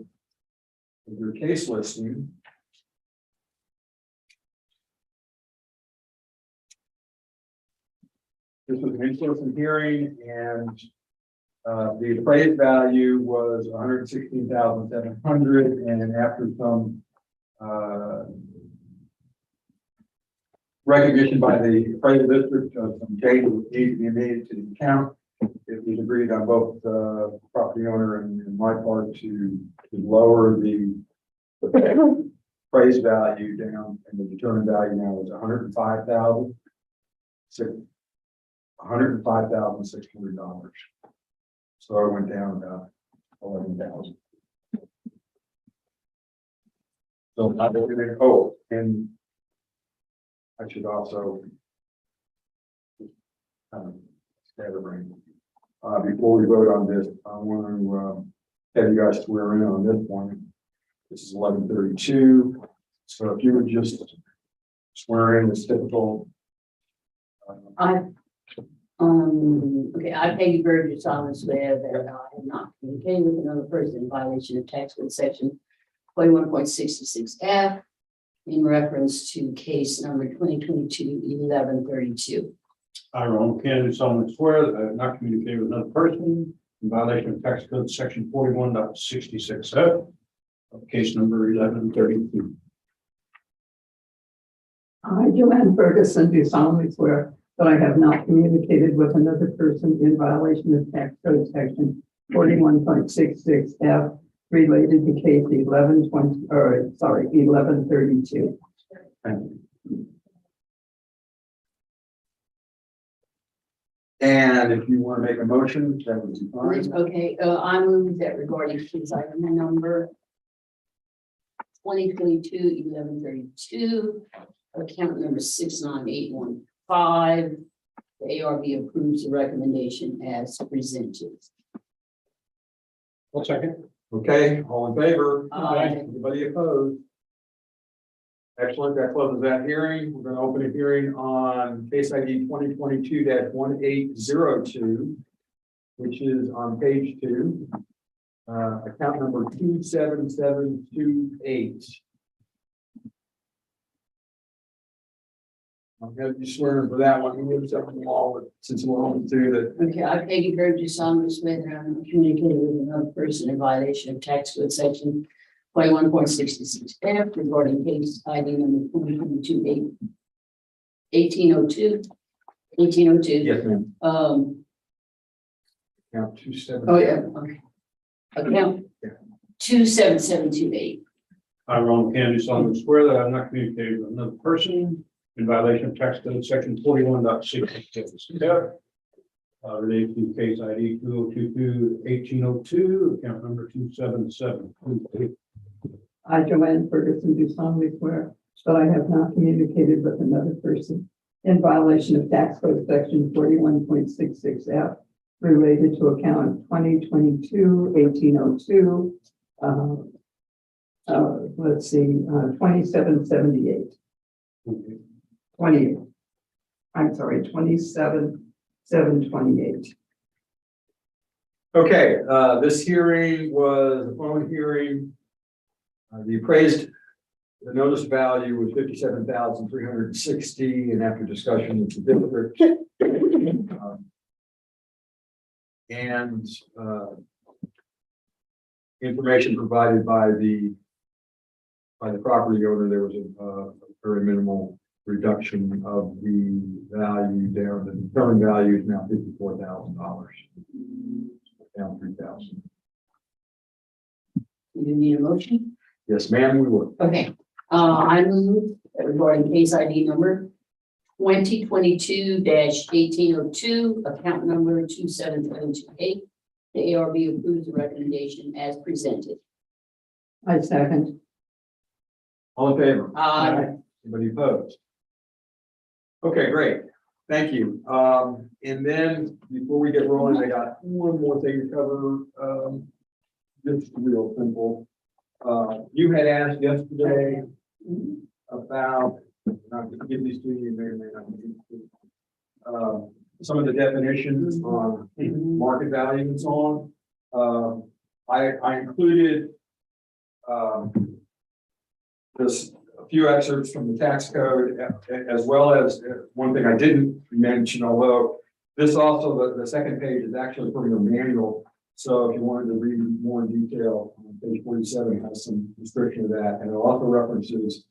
case listing. This was an in-person hearing, and the appraised value was 116,700, and after some recognition by the appraisal district of some changes that need to be made to the account, it was agreed on both the property owner and my part to lower the appraised value down, and the determined value now is $105,600. So I went down about 11,000. So, and I should also scatterbrain. Before we vote on this, I want to have you guys swear in on this one. This is 11:32. So if you would just swear in as typical. I Peggy Burgess solemnly swear that I have not communicated with another person in violation of tax code section 41.66F in reference to case number 2022-1132. I, Ron Kennedy, solemnly swear that I have not communicated with another person in violation of tax code section 41.66F of case number 1132. I, Joanne Ferguson, do solemnly swear that I have not communicated with another person in violation of tax code section 41.66F related to case 1132. Thank you. And if you want to make a motion, that would be fine. Okay, I move that regarding case item number 2022-1132, account number 69815, the ARB approves the recommendation as presented. One second. Okay, all in favor? Aye. Anybody opposed? Excellent, that closes that hearing. We're going to open a hearing on case ID 2022-1802, which is on page 2, account number 27728. I'll have you swearing for that one. We need something all, since we're on to that. Okay, I Peggy Burgess solemnly swear that I have not communicated with another person in violation of tax code section 21.66F regarding case ID number 2022-1802. Yes, ma'am. Count 27. Oh, yeah, okay. Account 27728. I, Ron Kennedy, solemnly swear that I have not communicated with another person in violation of tax code section 41.66F related to case ID 2022-1802, account number 27728. I, Joanne Ferguson, do solemnly swear that I have not communicated with another person in violation of tax code section 41.66F related to account 2022-1802. Let's see, 2778. 28. I'm sorry, 27,728. Okay, this hearing was a phone hearing. The notice value was 57,360, and after discussion with the district and information provided by the property owner, there was a very minimal reduction of the value down. The determined value is now $54,000, down 3,000. You need a motion? Yes, ma'am, we would. Okay, I move that regarding case ID number 2022-1802, account number 27728. The ARB approves the recommendation as presented. I second. All in favor? Aye. Anybody opposed? Okay, great. Thank you. And then before we get rolling, I got one more thing to cover. Just real simple. You had asked yesterday about, not to give these to you, may or may not give these to you. Some of the definitions on market value and so on. I included just a few excerpts from the tax code, as well as one thing I didn't mention, although this also, the second page is actually from the manual. So if you wanted to read more in detail, page 47 has some description of that, and it also references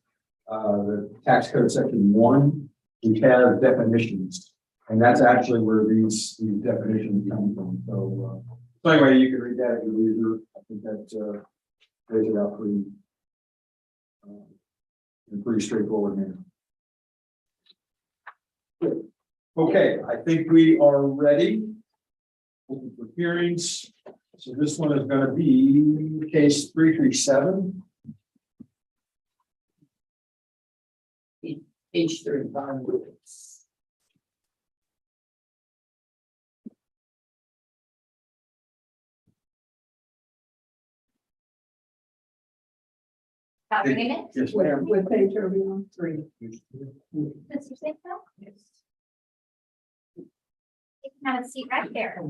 the tax code section 1, which has definitions, and that's actually where these definitions come from. So, so anyway, you can read that at your leisure. I think that lays it out pretty in a pretty straightforward manner. Okay, I think we are ready. Open for hearings. So this one is going to be case 337. Page 35. Copying it? Yes, Where, ma'am. what page are we on? 3. Mr. Singh, you can have a seat right there.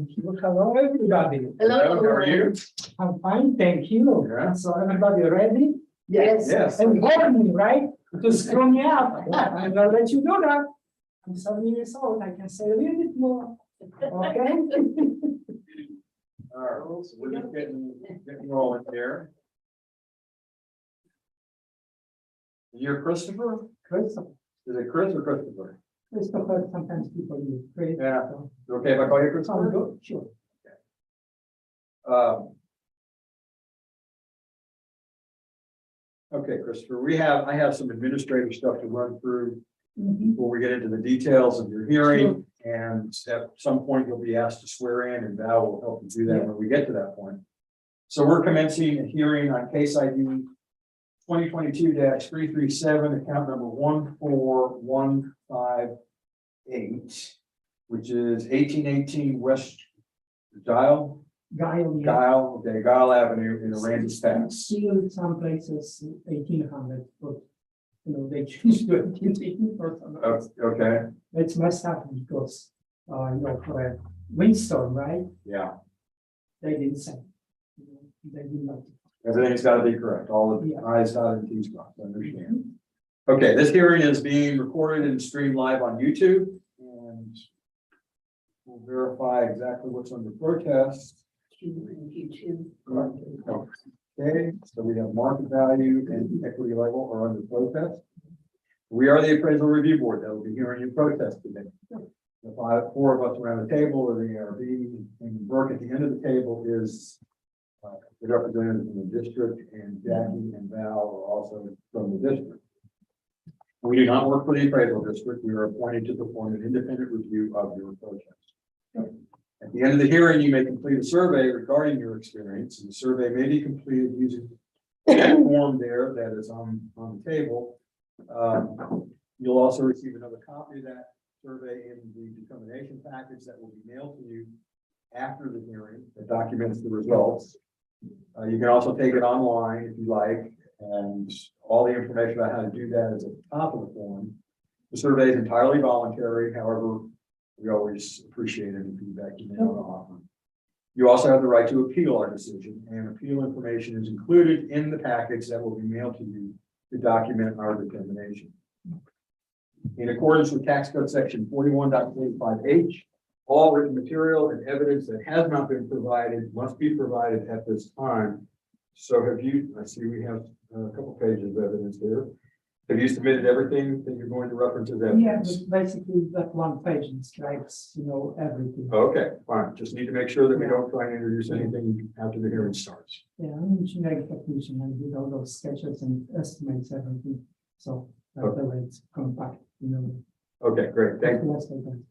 Hello, everybody. Hello, how are you? I'm fine, thank you. Yeah. So everybody ready? Yes. Yes. And warn me, right? To screw me up. I'm gonna let you do that. I'm 7 years old, I can say a little bit more. Okay? All right, so we're just getting rolling here. You're Christopher? Christopher, Is it Chris or Christopher? Christopher, sometimes people use Chris. Yeah. Is it okay if I call you Sound Christopher? good? Sure. Okay, Christopher, I have some administrative stuff to run through Mhm. before we get into the details of your hearing. And at some point, you'll be asked to swear in, and Val will help you do that when we get to that point. So we're commencing a hearing on case ID 2022-337, account number 14158, which is 1818 West Dial Guile, yeah. Avenue in Aransas Pass. Still some places 1800, but they choose to 1818 for some. Okay, It's messed up because, for a windstorm, right? yeah, They didn't say. They did not. everything's got to be correct, all of the Yeah. I's dotted and T's crossed, I understand. Okay, this hearing is being recorded and streamed live on YouTube, and we'll verify exactly what's under protest. Okay, so we have market value and equity level are under protest. We are the appraisal review board that will be hearing your protest today. The four of us around the table are the ARB, and Burke at the end of the table is the representative from the district, and Jackie and Val are also from the district. We do not work for the appraisal district. We are appointed to perform an independent review of your protest. At the end of the hearing, you may complete a survey regarding your experience, and the survey may be completed using that form there that is on the table. You'll also receive another copy of that survey in the determination package that will be mailed to you after the hearing that documents the results. You can also take it online if you like, and all the information about how to do that is at the top of the form. The survey is entirely voluntary, however, we always appreciate any feedback you may want to offer. You also have the right to appeal our decision, and appeal information is included in the package that will be mailed to you to document our determination. In accordance with tax code section 41.45H, all written material and evidence that has not been provided must be provided at this time. So I see we have a couple pages of evidence there. Have you submitted everything that you're going to reference as Yeah, evidence? but basically that one page describes, everything. Okay, fine. Just need to make sure that we don't try and introduce anything after the hearing starts. Yeah, I'm to make a conclusion and did all those sketches and estimates, everything. So that's the way it's compact, Okay, great. Thank you. Yes, I can.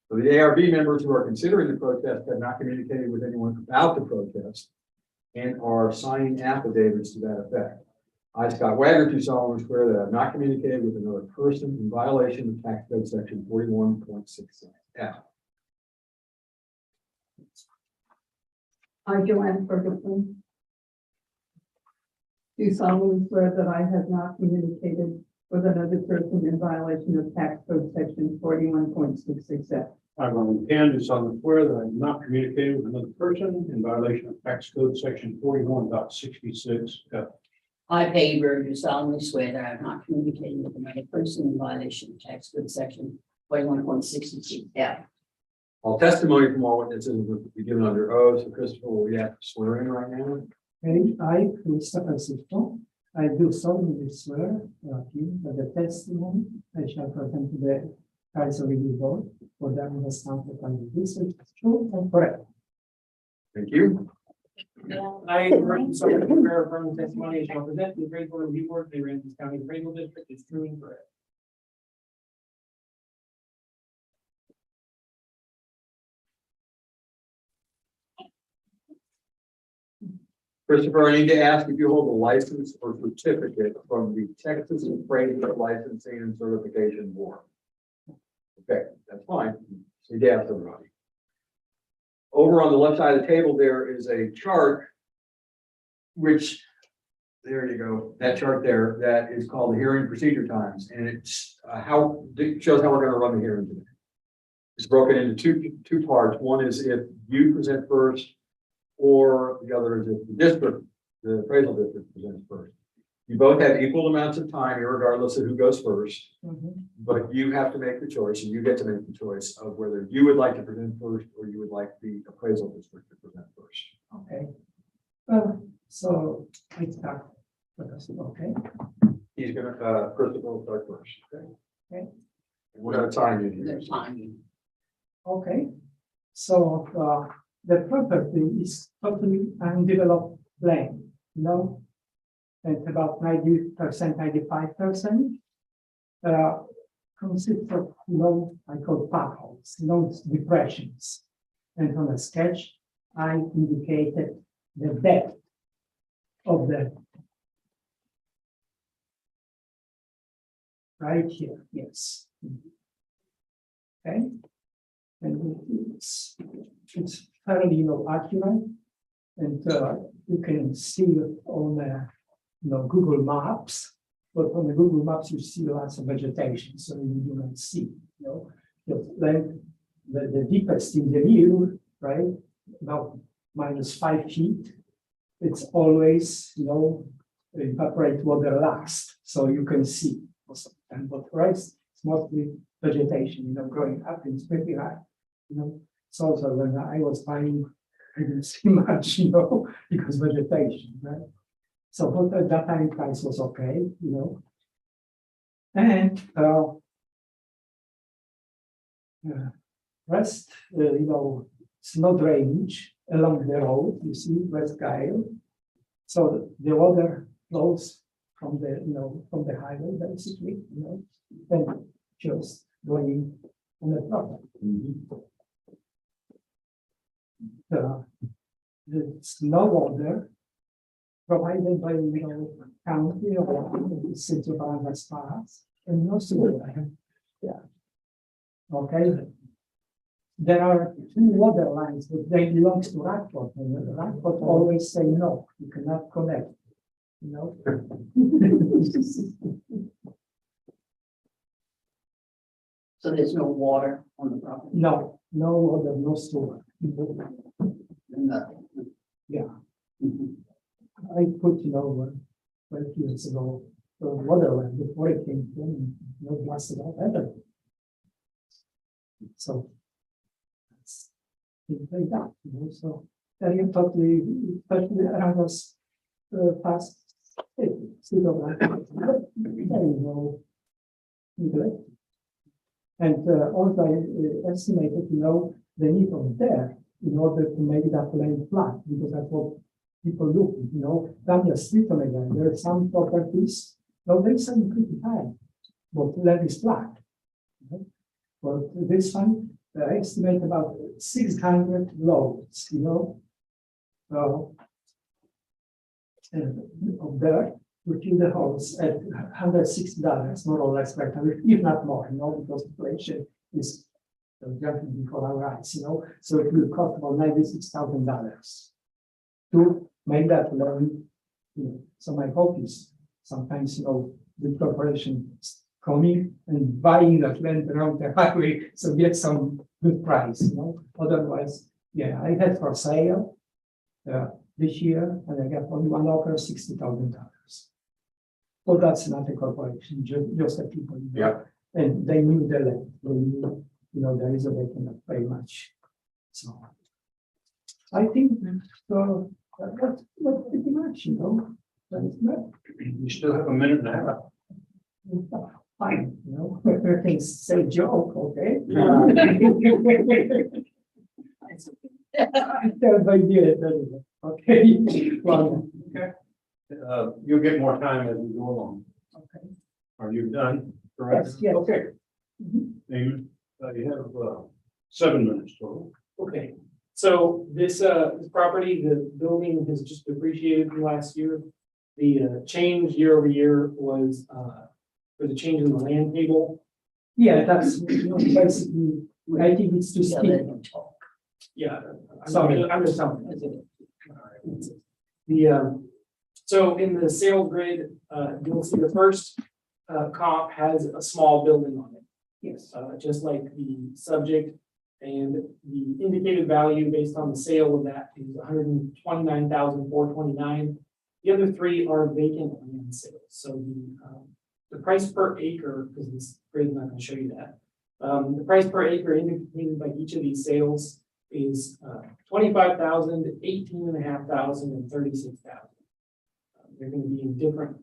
So the ARB members who are considering the protest have not communicated with anyone about the protest and are signing affidavits to that effect. I, Scott Wagner, do solemnly swear that I have not communicated with another person in violation of tax code section 41.66F. I, Joanne Ferguson, do solemnly swear that I have not communicated with another person in violation of tax code section 41.66F. I, Ron Can, do solemnly swear that I have not communicated with another person in violation of tax code section 41.66F. I, Peggy Bird, do solemnly swear that I have not communicated with another person in violation of tax code section 41.66F. All testimony from all witnesses will be given under oath. So Christopher, will we have to swear in right now? And I, Christopher Sifton, I do solemnly swear that the testimony I shall present to the Council Review Board for that in the stamp of the district is true and correct. Thank you. I, Aransas, swear affirm the testimony I shall present to the appraisal review board of the Aransas County Appraisal District is true and correct. Christopher, I need to ask if you hold a license or certificate from the Texas Appraisal Licensing and Certification Board. Okay, that's fine. So yes, everybody. Over on the left side of the table, there is a chart, which, there you go, that chart there, that is called the hearing procedure times, and it's it shows how we're gonna run the hearing today. It's broken into two parts. One is if you present first, or the other is if the appraisal district presents first. You both have equal amounts of time, regardless of who goes first, but you have to make the choice, and you get to make the choice of whether you would like to present first, or you would like the appraisal district to present first. Okay. So I start first, okay? He's gonna, Christopher will start first. Okay. Okay. And we're gonna time you here. The timing. Okay. So the property is totally undeveloped land, you know? At about 90%, 95%. Consists of low, I call potholes, low depressions. And on the sketch, I indicated the depth of the right here, yes. Okay. And it's fairly, you know, accurate. And you can see it on the, you know, Google Maps. But on the Google Maps, you see lots of vegetation, so you do not see, you know. Like the deepest in the middle, right, about -5 feet. It's always, you know, evaporate water last, so you can see. And but the rest, it's mostly vegetation, you know, growing up, it's pretty high, you know. So when I was buying, I didn't see much, you know, because vegetation, right? So but at that time price was okay, you know. And rest, you know, it's no drainage along the road, you see, West Kyle. So the water flows from the, you know, from the highway basically, you know, and just going on the property. It's no water provided by, you know, county or the city of Aransas, and no sewer. Yeah. Okay. There are 2 water lines, but they belong to Rockport, and the Rockport always say no, you cannot connect. You know. So there's no water on the property? No, no water, no sewer. Nothing. Yeah. I put, you know, 12 years ago, the water line before it came in, no blasted out ever. So it's like that, you know. So you totally, especially around us past state of life, there is no neglect. And also I estimated, you know, the need of there in order to make that land flat, because that's what people look, you know, down the street on again. There are some properties, no, they sound pretty high, but land is flat. Okay? But this one, I estimate about 600 loads, you know. Of there, we fill the holes at $160, more or less, right? If not more, you know, because inflation is jumping before our eyes, you know. So it will cost about $96,000 to make that land. You know. So my hope is sometimes, you know, the corporation coming and buying that land around the highway, so get some good price, you know. Otherwise, yeah, I had for sale this year, and I got only one offer, $60,000. So that's not a corporation, just a people. You know? Yeah. And they knew the land. They knew, you know, there is a they cannot pay much. So I think so. That's pretty much, you know. That's not You still have a minute and a half. fine, you know. I can say joke, okay? Everybody did it, anyway. Okay. Well, Okay. You'll get more time as we go along. okay. Are you done? Correct? Yes, yes. Okay. Mhm. David, you have 7 minutes total. Okay, So this property, the building has just depreciated from last year. The change year over year was for the change in the land table. Yeah, that's basically, I think it's too steep. Yeah. Sorry. I'm just telling you. The, so in the sales grid, you'll see the first comp has a small building on it. Yes. Just like the subject, and the indicated value based on the sale of that is 129,429. The other three are vacant land sales. So the price per acre, because this grid is not going to show you that. The price per acre indicated by each of these sales is 25,000, 18,500, and 36,000. They're going to be in different,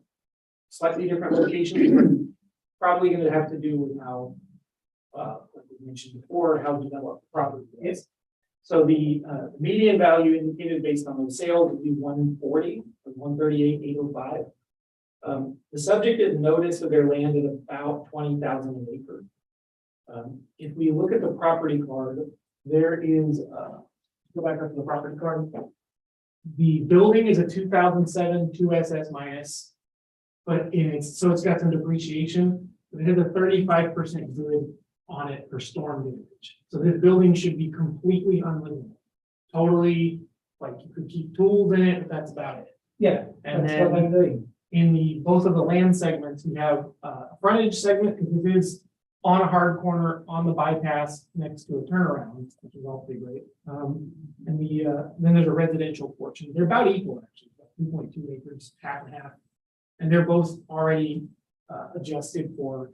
slightly different locations, but probably going to have to do with how, like we mentioned before, how developed the property is. So the median value indicated based on those sales would be 140 or 138,805. The subject is notice of their land at about 20,000 an acre. If we look at the property card, there is, go back up to the property card. The building is a 2007 2SS minus, but so it's got some depreciation. But it has a 35% grid on it for storm damage. So this building should be completely unlivable. Totally, like you could keep tools in it, but that's about it. Yeah, And that's what I'm then doing. in both of the land segments, we have a frontage segment, because it is on a hard corner on the bypass next to a turnaround, which is awfully great. And then there's a residential portion. They're about equal, actually, 2.2 acres, half and half. And they're both already adjusted for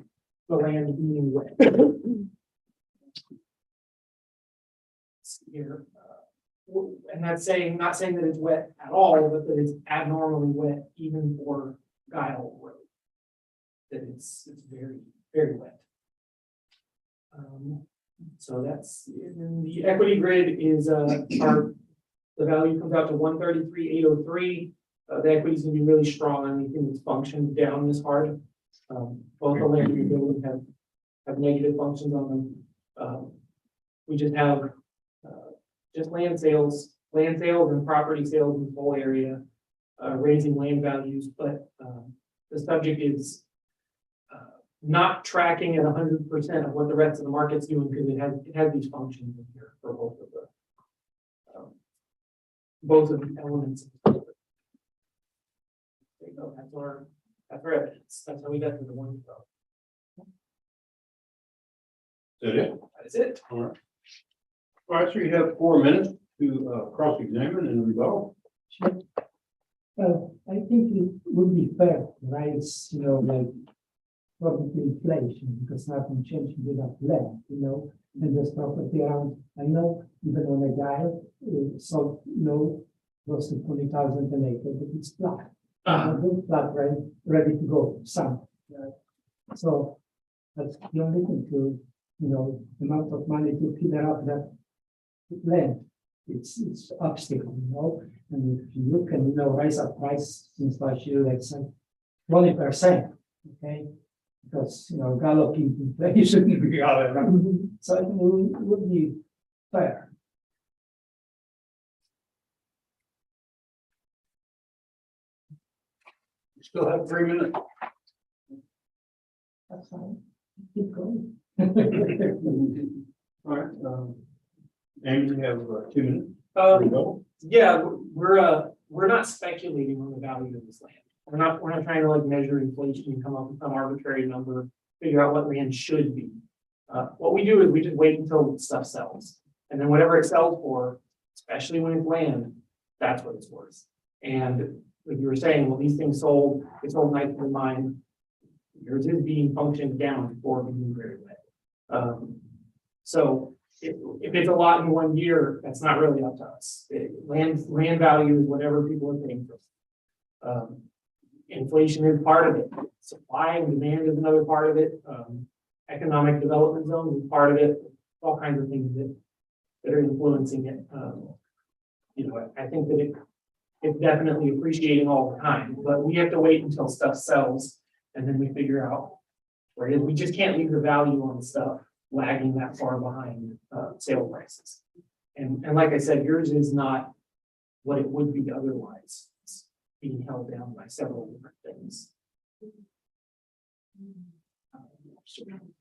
the land being wet. Here, and that's saying, not saying that it's wet at all, but that it's abnormally wet even for Guile Road. That it's very, very wet. So that's, and the equity grid is the value comes out to 133,803. The equity is going to be really strong on anything that's functioned down this hard. Both the land and the building have negative functions on them. We just have just land sales and property sales in the whole area, raising land values, but the subject is not tracking at 100% of what the rest of the market's doing, because it has these functions in here for both of the elements. There you go. That's our evidence. That's how we got to the one. Is that it? That's it. All right. All right, so you have 4 minutes to cross-examine and rebuttal. Well, I think it would be fair to raise, like property inflation, because nothing changes without land, and there's property around. I know even on a guy, so close to 20,000 an acre, but it's flat. Flat, right, ready to go, some. So that's the only thing to, the amount of money to clear up that land. It's obstacle, and if you can, raise up price since last year, like some 20%, okay? Because, galloping inflation will be all around. So I think it would be fair. You still have 3 minutes. That's fine. Keep going. All right. Amy, you have 2 minutes. Rebuttal. Yeah, we're not speculating on the value of this land. We're not trying to like measure inflation and come up with some arbitrary number, figure out what land should be. What we do is we just wait until stuff sells. And then whatever it sells for, especially when it's land, that's what it's worth. And like you were saying, well, these things sold, they sold nice in mine. Yours is being functioned down before being very wet. So if it's a lot in 1 year, that's not really up to us. Land value is whatever people are paying for. Inflation is part of it. Supply and demand is another part of it. Economic development zone is part of it. All kinds of things that are influencing it. I think that it's definitely appreciating all the time, but we have to wait until stuff sells, and then we figure out where it is. We just can't leave the value on stuff lagging that far behind sale prices. And like I said, yours is not what it would be otherwise. It's being held down by several different things.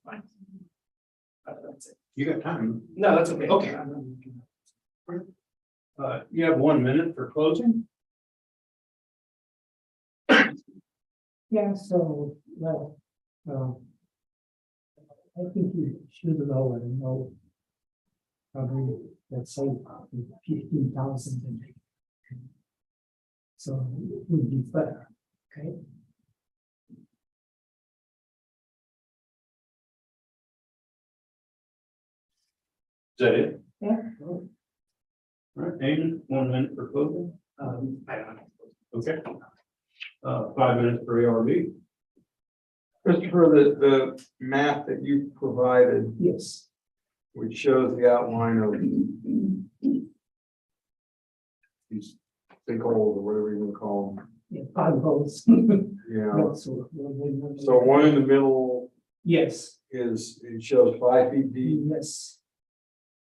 Fine. That's it. You got time? No, that's okay. Okay. You have 1 minute for closing? Yeah, so, well, I think you should know and know. Probably, let's say, 15,000. So it would be better, okay? Is that it? Yeah. All right, Damon, 1 minute for closing. I don't know. Okay. 5 minutes for ARB. Christopher, the map that you provided, Yes. which shows the outline of these sinkholes or whatever you want to call them. Yeah, 5 holes. Yeah, so one in the middle Yes, it shows 5 feet deep. yes,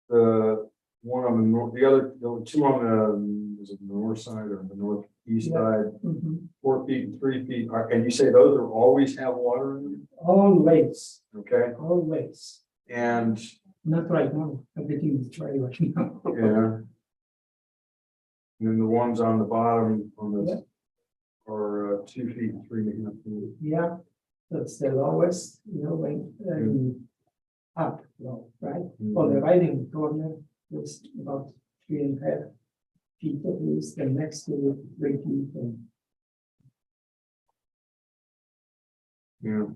The one on the north, the two on the, is it the north side or the northeast Yeah. side, mhm. 4 feet and 3 feet. And you say those are always have water in them? Always, Okay, always. and, Not right now, everything is dry right now. yeah. And then the ones on the bottom on Yeah. the are 2 feet and 3.5 feet. Yeah, that's the lowest, when, up, low, right? For the riding corner, it's about 3.5 feet at least, and next to it, 3 feet. And Yeah.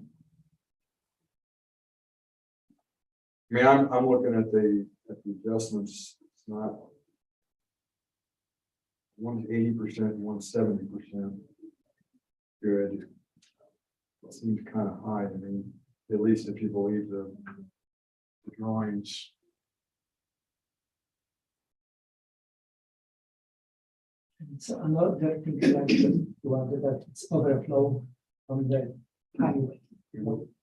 I mean, I'm looking at the adjustments, it's not. One's 80%, one's 70%. Good. It seems kind of high to me, at least if you believe the drawings. it's another thing like that it's overflow from the highway.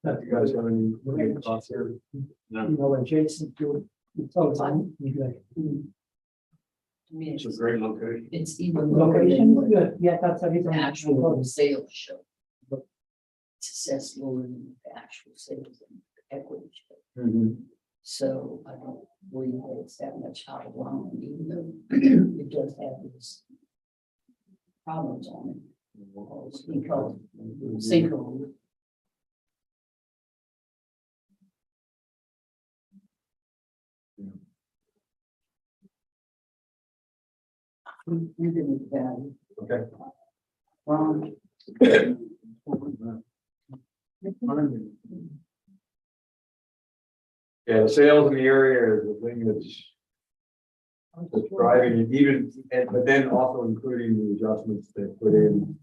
That You guys have any thoughts here? Adjacent to, it's all time, like, I mean, It's a great location. it's even lower location, than what good, yeah, that's a reason. the actual sales show. But it's assessed lower than the actual sales and equity show. Mhm. So I don't believe that it's that much out of line, even though it does have these problems on it. Because sinkhole. We didn't value. Okay. Wrong. Yeah, the sales in the area is the thing that's driving it, but then also including the adjustments they put in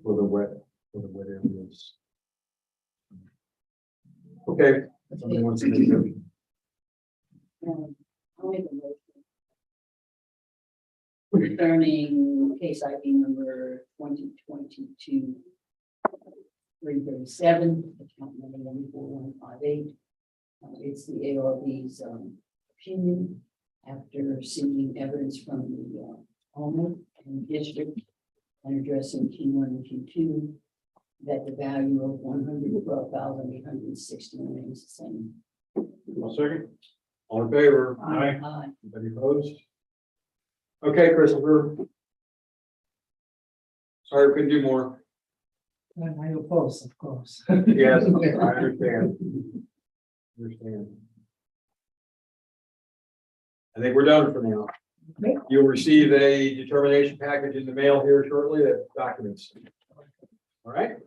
for the wet areas. Okay. Somebody wants to make a motion. I'll make a motion. Concerning case ID number 2022 337, account number 14158. It's the ARB's opinion after seeking evidence from the owner and district and addressing Q1 and Q2 that the value of 112,860 remains the same. One second. All in favor? Aye. Anybody opposed? Okay, Christopher. Sorry, we couldn't do more. And I oppose, of course. Yes, I understand. I think we're done for now. Okay. You'll receive a determination package in the mail here shortly that documents. All right?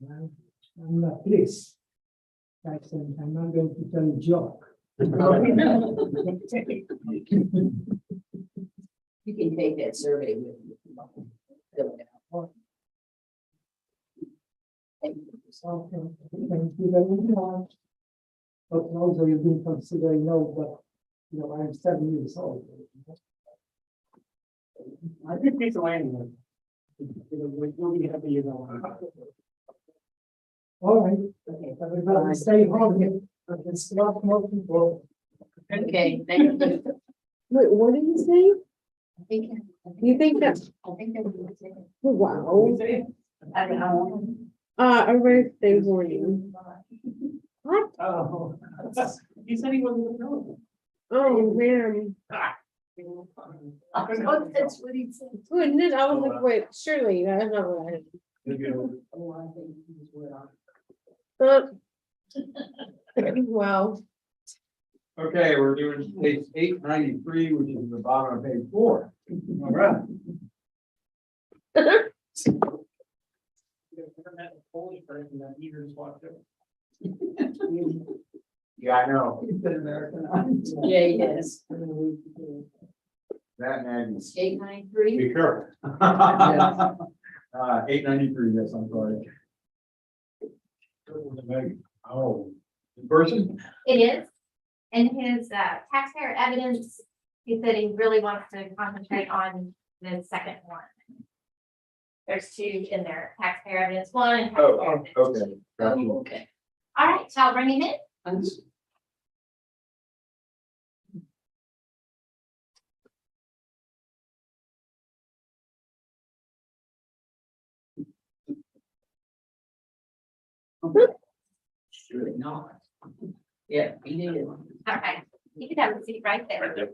I'm not pleased. I said, I'm not going to tell a joke. You can take that survey with you. Fill it out. Thank you. Okay, thank you very much. But also you've been considering, I'm 7 years old. I think it's a land. We'll be happy, All right, Okay. everybody stay home. Okay, thank you. Wait, what did you say? I think. You think that's, I think that was it. wow. I don't know. Birthday warning. What? Oh. He said he wasn't gonna know. Oh, man. I don't know if that's what he said. Goodness, I was like, wait, surely that's not what I. Oh, I think he was way off. Wow. Okay, we're doing page 893, which is in the bottom of page 4. All right. Yeah, I know. He's been Americanized. Yeah, he is. That Maggie's. 893. Be careful. 893, yes, I'm sorry. Oh, In person? It is. And his taxpayer evidence, he said he really wants to concentrate on the second one. There's 2 in there, taxpayer evidence 1 and taxpayer evidence 2. Okay. Gotcha. Oh, okay. All right, so I'll bring him in. Should not. Yeah, he did. Okay, you can have a seat right there.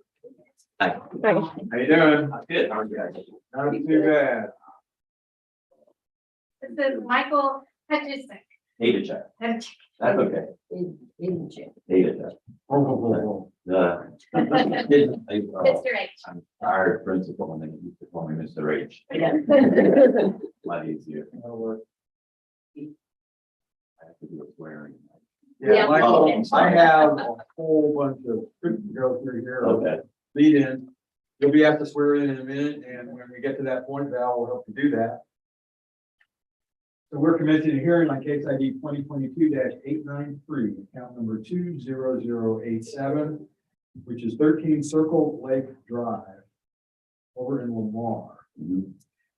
How you doing? Good, how are you guys? Not too bad. This is Michael Hutchison. Hated check. That's okay. Hated check. Mr. H. I'm tired principal and they used to call me Mr. H. Yeah. A lot easier. I have to do a swearing. Yeah, Yeah. Michael, I have a whole bunch of script to go through here. Okay. Lead in. You'll be asked to swear in a minute, and when we get to that point, Val will help you do that. So we're commencing a hearing on case ID 2022-893, account number 20087, which is 13 Circle Lake Drive over in Lamar.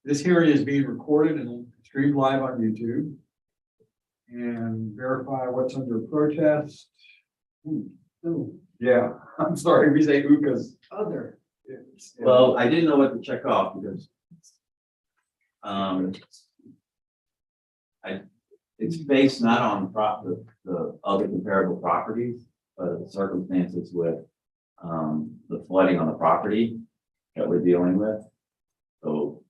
This hearing is being recorded and streamed live on YouTube. And verify what's under protest. Yeah, I'm sorry, we say because Other. Well, I didn't know what to check off because it's based not on the other comparable properties, but the circumstances with the flooding on the property that we're dealing with. So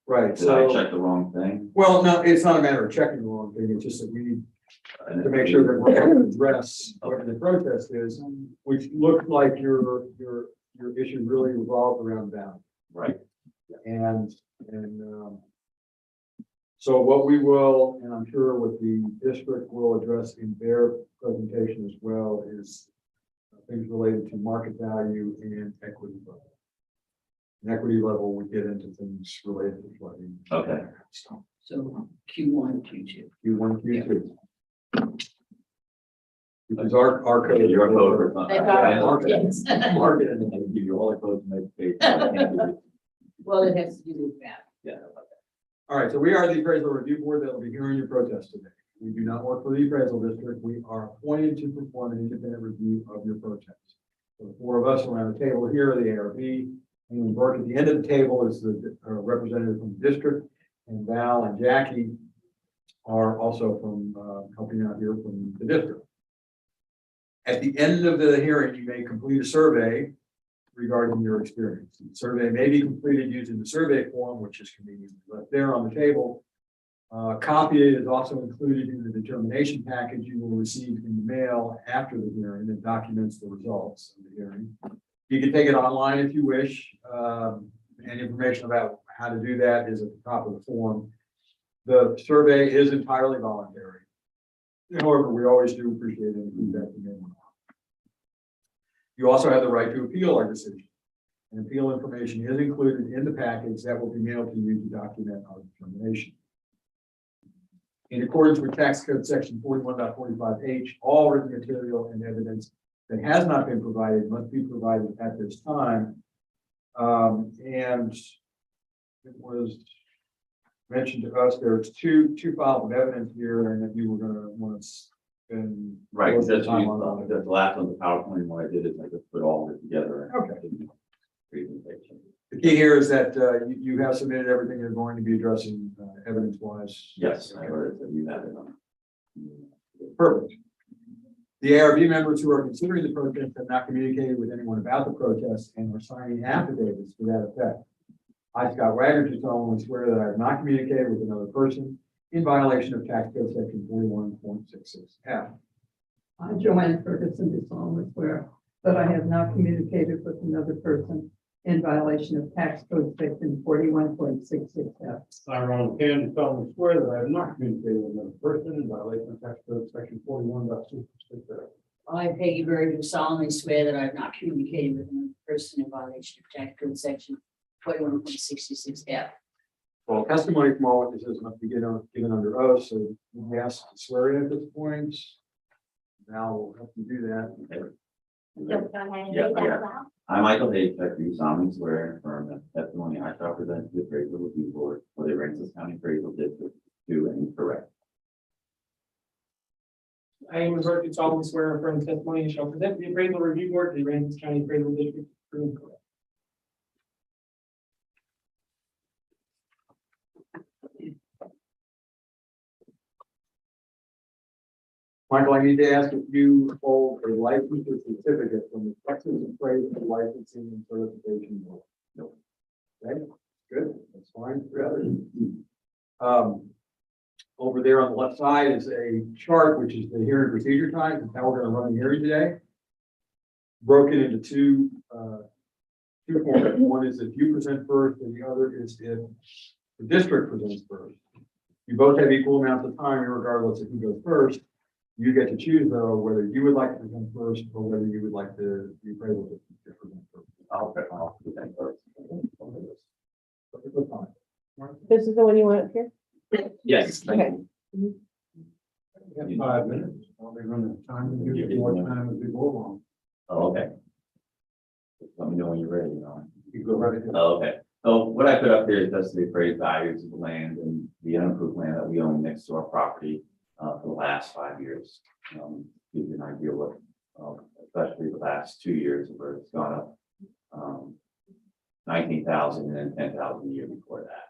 right, did I so, check the wrong thing? well, no, it's not a matter of checking the wrong thing, it's just that we need to make sure that we're going to address what the protest is, which looked like your issue really revolved around that. Right. And so what we will, and I'm sure what the district will address in their presentation as well, is things related to market value and equity level. In equity level, we get into things related to flooding. Okay. So Q1, Q2. Q1, Q2. Because our code. Your code. They are, Market. yes. Market and they give you all the codes to make the case. I can't do it. Well, it has to do with that. Yeah. All right, so we are the appraisal review board that will be hearing your protest today. We do not work for the appraisal district. We are appointed to perform an independent review of your protest. So the 4 of us around the table here are the ARB. And Burke at the end of the table is the representative from the district, and Val and Jackie are also from helping out here from the district. At the end of the hearing, you may complete a survey regarding your experience. The survey may be completed using the survey form, which is conveniently left there on the table. Copy is also included in the determination package you will receive in the mail after the hearing that documents the results of the hearing. You can take it online if you wish, and information about how to do that is at the top of the form. The survey is entirely voluntary. However, we always do appreciate any feedback you may want. You also have the right to appeal our decision. And appeal information is included in the package that will be mailed to you to document our determination. In accordance with tax code section 41.45H, all written material and evidence that has not been provided must be provided at this time. And it was mentioned to us, there's two files of evidence here, and if you were going to want to and. Right, most of that's the time on the last one, the PowerPoint, what I did is I just put all of it together. Okay. Presentation. The key here is that you have submitted everything you're going to be addressing evidence wise. Yes, I heard that you have it on. Perfect. The ARB members who are considering the protest have not communicated with anyone about the protest and are signing affidavits to that effect. I, Scott Wagner, do solemnly swear that I have not communicated with another person in violation of tax code section 41.66F. I, Joanne Ferguson, do solemnly swear that I have not communicated with another person in violation of tax code section 41.66F. I, Ronald Cannon, solemnly swear that I have not communicated with another person in violation of tax code section 41.66. I, Peggy Bird, do solemnly swear that I have not communicated with another person in violation of tax code section 41.66F. Well, testimony from all witnesses must be given under oath, so we ask to swear in at this point. Now we'll help you do that. Don't go ahead and Yeah, read that yeah. out loud. I, Michael Hayes, do solemnly swear and affirm that the testimony I shall present to the appraisal review board for the Aransas County Appraisal District true and correct. I am Roberto, solemnly swear and affirm testimony and shall present to the appraisal review board to the Aransas County Appraisal District true and correct. Michael, I need to ask if you hold a license or certificate from the Texas Appraisal Licensing and Certification Board. No. Okay, good, that's fine. Over there on the left side is a chart, which is the hearing procedure time, and how we're gonna run the hearing today. Broken into two formats. One is if you present first, and the other is if the district presents first. You both have equal amounts of time, regardless of who goes first. You get to choose, though, whether you would like to present first or whether you would like the appraisal district to present first. I'll present first. This is the one you want up here? Yes, thank Okay. you. We have 5 minutes. I'll be running time to give you more time as we go along. Oh, okay. Just let me know when you're ready, you know. You go right ahead. Oh, okay. So what I put up here is just the appraised values of the land and the unimproved land that we own next to our property for the last 5 years. Give you an idea what, especially the last 2 years where it's gone up 19,000 and then 10,000 a year before that.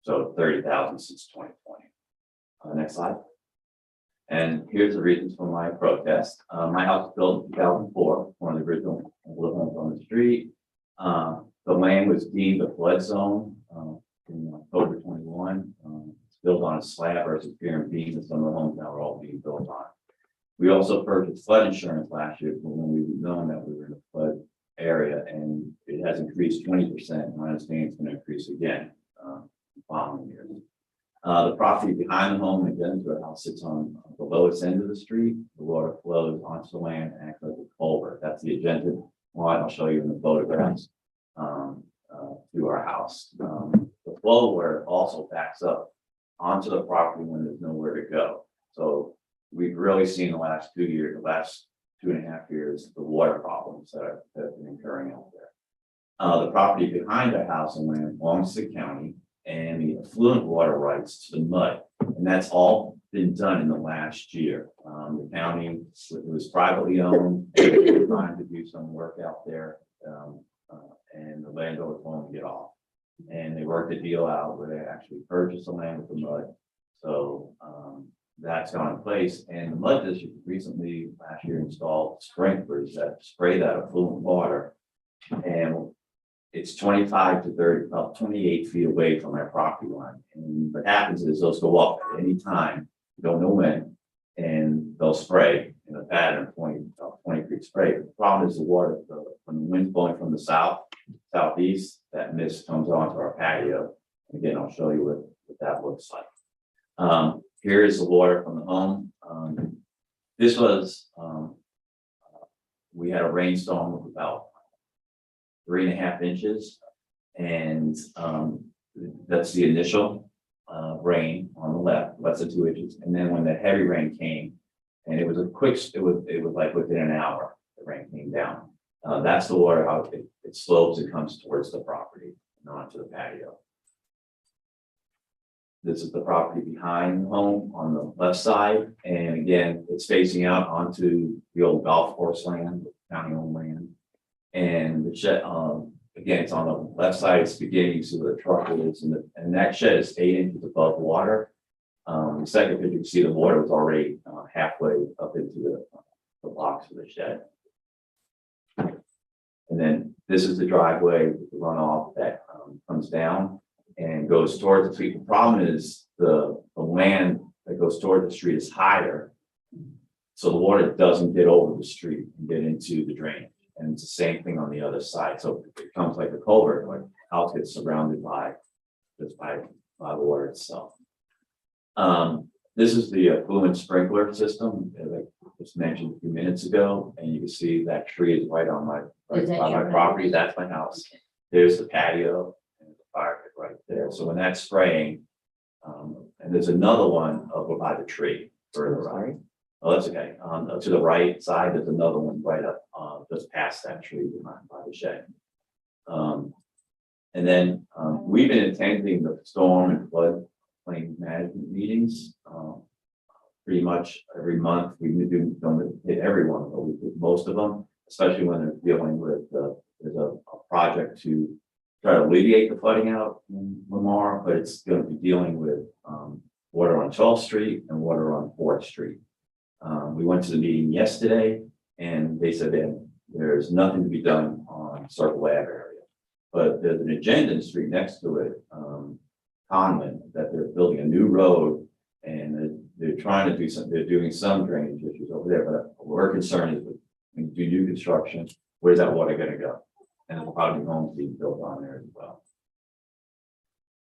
So 30,000 since 2020. Next slide. And here's the reasons for my protest. My house was built in 2004, one of the original homes on the street. The land was deemed a flood zone in October 21. It's built on a slab versus pier and beam, and some of the homes now are all being built on. We also purchased flood insurance last year when we were known that we were in a flood area, and it has increased 20%. And I understand it's going to increase again following years. The property behind the home, again, to the house sits on the lowest end of the street. The water flows onto the land and acts like a culvert. That's the agenda. Well, I'll show you in the photographs to our house. The flow water also backs up onto the property when there's nowhere to go. So we've really seen the last 2 years, the last 2.5 years, the water problems that have been occurring out there. The property behind our house and land belongs to the county, and the affluent water rights to the mud. And that's all been done in the last year. The county, it was privately owned, they were trying to do some work out there, and the landlord told them to get off. And they worked a deal out where they actually purchased the land with the mud. So that's gone in place. And the mud district recently last year installed sprinklers that spray that affluent water. And it's 25 to 30, about 28 feet away from our property line. And what happens is those go up at any time, you don't know when, and they'll spray in a pattern of 20 feet spray. The problem is the water, when the wind's blowing from the southeast, that mist comes onto our patio. Again, I'll show you what that looks like. Here is the water from the home. This was, we had a rainstorm of about 3.5 inches, and that's the initial rain on the left, less than 2 inches. And then when the heavy rain came, and it was a quick, it was like within an hour, the rain came down. That's the water, how it slopes, it comes towards the property and onto the patio. this is the property behind the home on the left side. And again, it's facing out onto the old golf course land, county owned land. And the shed, again, it's on the left side, it's beginning to see where the truck is, and that shed is 8 inches above water. The second picture, you can see the water was already halfway up into the blocks of the shed. And then this is the driveway with the runoff that comes down and goes towards the street. The problem is the land that goes toward the street is higher. So the water doesn't get over the street and get into the drain. And it's the same thing on the other side. So it becomes like a culvert, like house gets surrounded by just by the water itself. This is the affluent sprinkler system, as I just mentioned a few minutes ago, and you can see that tree is right on my Is that by my your property. house? That's my house. There's the patio and the fire pit right there. So when that's spraying, and there's another one over by the tree further right. Oh, that's okay. To the right side, there's another one right up, just past that tree behind by the shed. And then we've been attending the storm and flood plain management meetings. Pretty much every month. We don't hit everyone, but we hit most of them, especially when they're dealing with there's a project to try to alleviate the flooding out in Lamar, but it's going to be dealing with water on 12th Street and water on 4th Street. We went to the meeting yesterday, and they said that there's nothing to be done on Circle Ave area, but there's an agenda in the street next to it, Conlin, that they're building a new road, and they're trying to do some. They're doing some drainage issues over there, but our concern is when you do new construction, where's that water going to go? And there's probably homes being built on there as well.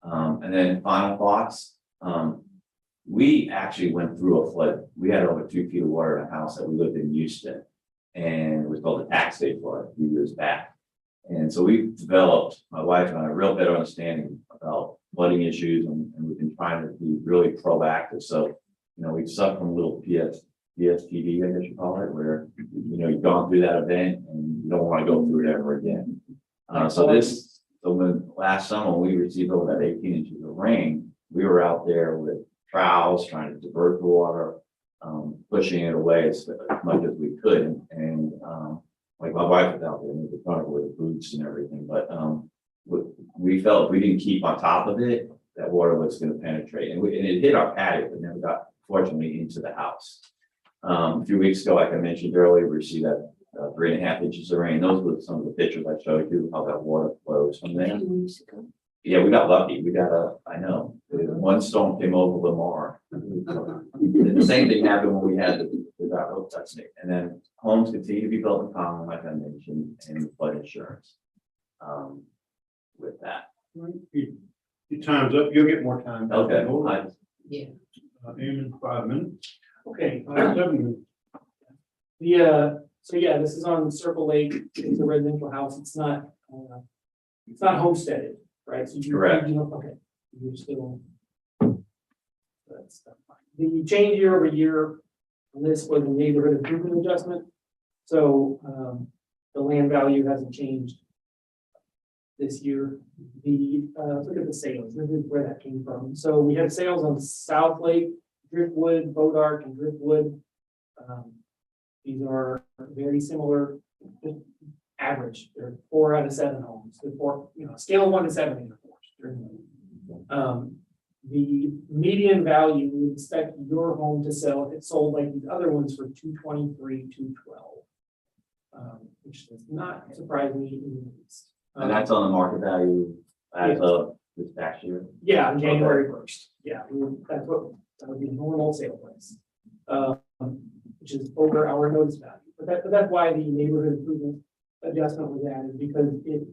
And then final thoughts. We actually went through a flood. We had over 2 feet of water in a house that we lived in Houston, and it was called the tax day flood a few years back. And so we've developed, my wife and I, a real better understanding about flooding issues, and we've been trying to be really proactive. So, we've suffered from a little PSTD, I guess you call it, where, you've gone through that event and you don't want to go through it ever again. So when last summer, when we received over that 18 inches of rain, we were out there with trowels trying to divert the water, pushing it away as much as we could. And like my wife was out there in the front with boots and everything, but we felt if we didn't keep on top of it, that water was going to penetrate, and it hit our patio, but never got fortunately into the house. A few weeks ago, like I mentioned earlier, we received that 3.5 inches of rain. Those were some of the pictures I showed you, how that water flows from there. Yeah, we got lucky. We got I know, one storm came over Lamar. The same thing happened when we had the touching. And then homes continue to be built in common, like I mentioned, and flood insurance. With that. Your time's up. You'll get more time. Okay. Yeah. In 5 minutes. Okay, 7 minutes. So yeah, this is on Circle Lake. It's a residential house. It's not homesteaded, right? So Correct. Okay. You're still. That's fine. The change year over year on this was a neighborhood improvement adjustment. So the land value hasn't changed this year. Look at the sales. This is where that came from. So we had sales on South Lake, Driftwood, Bodark, and Driftwood. These are very similar, average. They're 4 out of 7 homes. They're 4, scale of 1 to 7 in the 4s. The median value, we expect your home to sell if it sold like these other ones for 223, 212, which does not surprise me in the least. And that's on the market value as of this past year. Yeah, on January 1st. Yeah, that would be a normal sale price, which is over our notice value. But that's why the neighborhood improvement adjustment was added, because it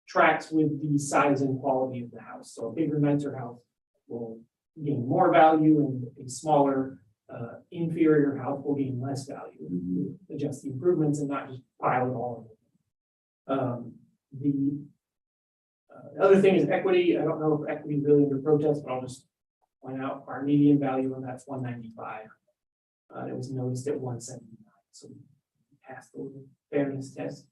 tracks with the size and quality of the house. So a bigger, nicer house will gain more value, and a smaller, inferior house will gain less value. Adjust the improvements and not just pile it all in. The other thing is equity. I don't know if equity is really under protest, but I'll just point out our median value on that's 195. It was noticed at 179, so we passed the fairness test.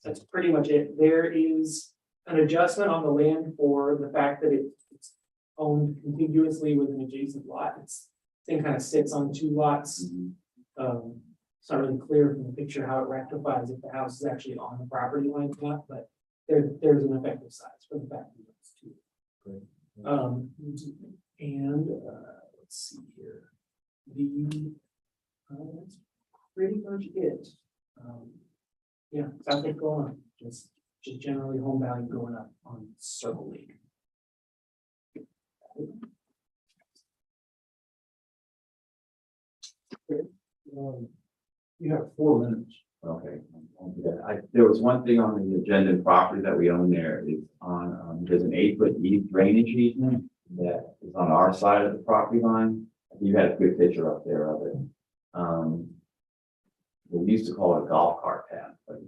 That's pretty much it. There is an adjustment on the land for the fact that it's owned contiguously with an adjacent lot. Thing kind of sits on two lots. It's not really clear from the picture how it rectifies if the house is actually on the property line or not, but there's an effective size for the fact that it's two. Let's see here. That's pretty much it. Yeah, that's what's going on, just generally home value going up on Circle Lake. You have 4 minutes. Okay. There was one thing on the agenda property that we own there is on, there's an 8-foot deep drainage easement that is on our side of the property line. You had a good picture up there of it. We used to call it a golf cart path, but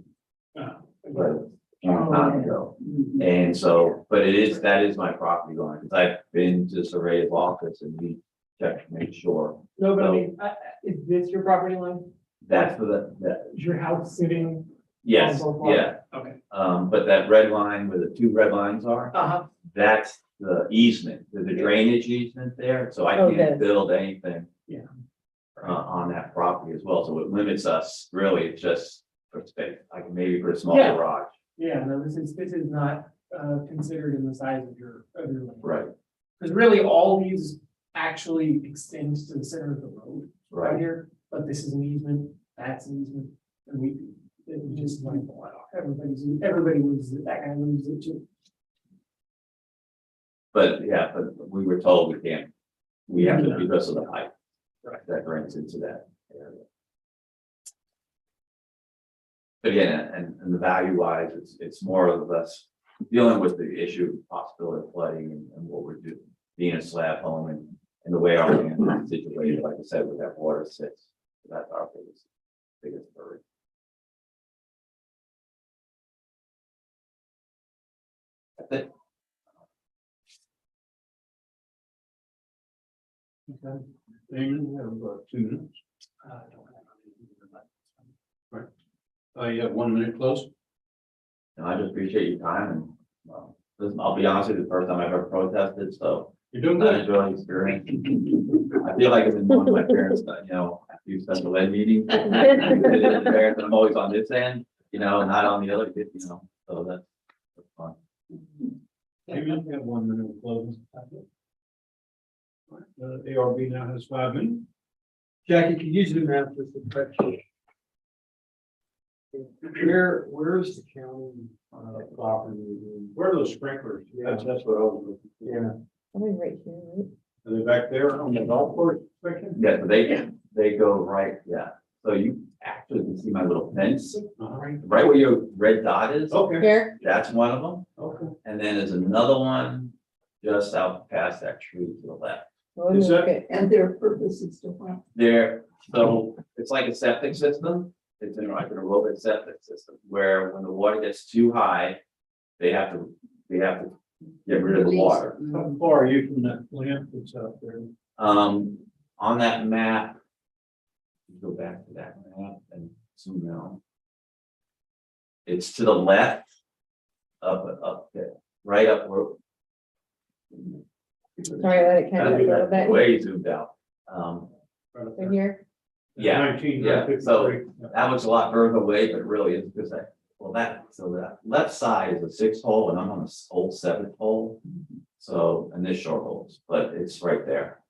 a long time ago. And so, but that is my property line, because I've been to surveyor's office and we checked to make sure. No, but I mean, is this your property line? That's for that, Is your house sitting? yes, on both lots? yeah. Okay. But that red line where the 2 red lines are, that's the easement, there's a drainage easement there, so I can't build anything. Yeah. On that property as well, so it limits us, really, it's just for space, I can maybe put a small Yeah. garage. Yeah, no, this is not considered in the size of your land. Right, Because really, all these actually extend to the center of the road right right, here, but this is an easement, that's an easement, and we just like, everybody loses it, that guy loses it too. but yeah, but we were told we can't, we have to because of the height. Right. That runs into that area. But again, and the value wise, it's more or less dealing with the issue of possibility of flooding and what we're doing, being a slab home and the way our land is situated, like I said, with that water sits. That's our biggest worry. That's it. Okay. Damon, you have about 2 minutes. You have 1 minute close. And I just appreciate your time and, listen, I'll be honest with you, the first time I ever protested, so You're doing I good. enjoy the experience. I feel like I'm in one of my parents, a few special ed meetings. I'm always on this end, not on the other, so that's fun. Damon, you have 1 minute closing. ARB now has 5 minutes. Jackie, could you zoom out just a picture? Where's the county property? Where are those sprinklers? That's what I was looking for. Yeah. Right here, right? Are they back there on the golf course section? Yeah, so they go right, yeah. So you actually can see my little fence, right where your red dot is. Okay. Here, That's one of them. Okay. And then there's another one just out past that tree to the left. Is that- okay. And their purpose is different. So it's like a septic system. It's in like an aerobic septic system where when the water gets too high, they have to get rid of the water. How far are you from that plant that's out there? On that map, go back to that map and zoom out. It's to the left, up there, right up where. Sorry, let it catch up a little bit. Way zoomed out. Right here. Yeah, 19, yeah, 53. so that was a lot further away, but really it's because that left side is a 6-hole and I'm on the old 7-hole. So, and this short holes, but it's right there.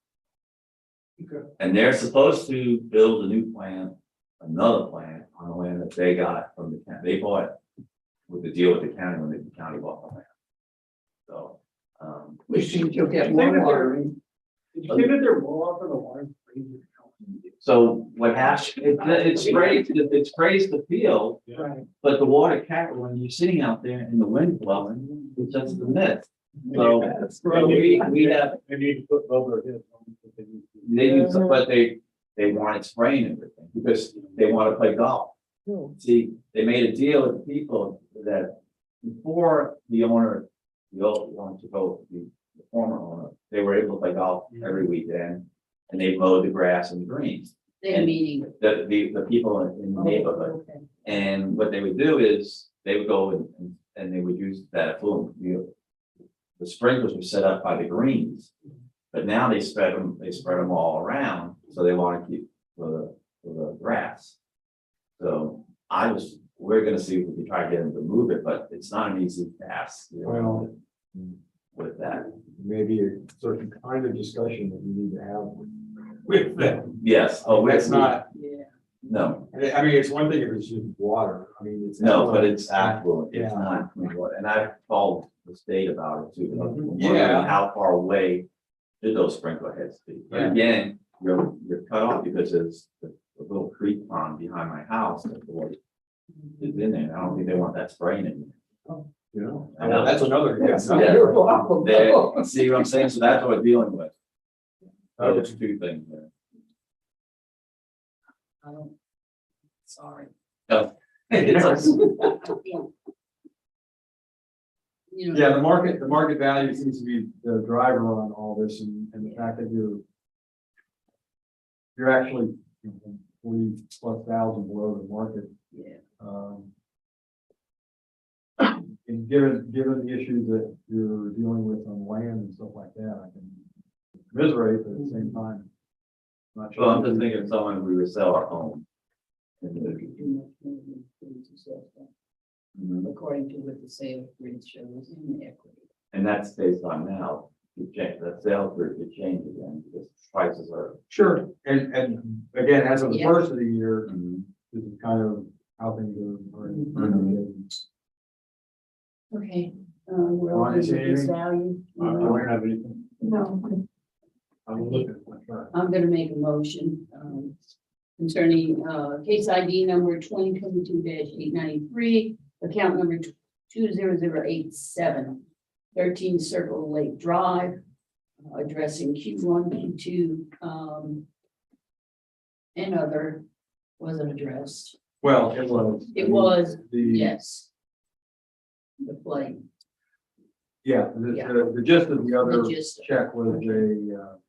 Okay. And they're supposed to build a new plant, another plant on the land that they got from the county. They bought it with the deal with the county when the county bought the land. So, Which means you'll get more watering. Did you say that they're more for the water? so what happens, it sprays the field, Right. but the water carry, when you're sitting out there in the wind blowing, it's just the mist. So we have, They need to put rubber heads on it. they use, but they want it spraying everything because they want to play golf. See, they made a deal with the people that before the owner, the old one to vote, the former owner, they were able to play golf every weekend. And they mowed the grass and the greens. They're meeting. The people in the neighborhood. And what they would do is they would go and they would use that effluent. The sprinklers were set up by the greens, but now they spread them all around, so they want to keep for the grass. So we're gonna see if we can try to get them to move it, but it's not an easy task. Well, With that, maybe a certain kind of discussion that we need to have with them. yes, That's not, Yeah. no, I mean, it's one thing if it's just water, I mean, it's. no, but it's affluent, it's Yeah. not clean water, and I've called the state about it too. Mhm. wondering Yeah. How far away should those sprinkler heads be? But Yeah. again, you're cut off because there's the little creek pond behind my house that the water is in there, I don't think they want that spraying in. You know, I know. that's another. That's Yeah. not your problem. There, see what I'm saying, so that's what we're dealing with. Those two things there. I don't, sorry. No. It's You know. Yeah, the market value seems to be the driver on all this and the fact that you're actually 40+ thousand below the market. Yeah. And given the issues that you're dealing with on land and stuff like that, I can commiserate, but at the same time. Not sure. Well, I'm just thinking of someone we would sell our home. And We then- could do much more than food to sell stuff, Mhm. according to what the sales grid shows in the equity. And that's based on now, you change, that sales grid could change again, because prices are. Sure, and again, as of the Yeah. first of the year, Mhm. this is kind of how things are. Okay, we're Ron, on is to there this anything? value. I don't have anything. No. I'm looking at my chart. I'm gonna make a motion, concerning, case ID number 2022-893, account number 20087, 13 Circle Lake Drive, addressing Q1, Q2, and other wasn't addressed. Well, it was. It was, The, yes. The flooding, yeah, Yeah. the gist of the other the gist of check was the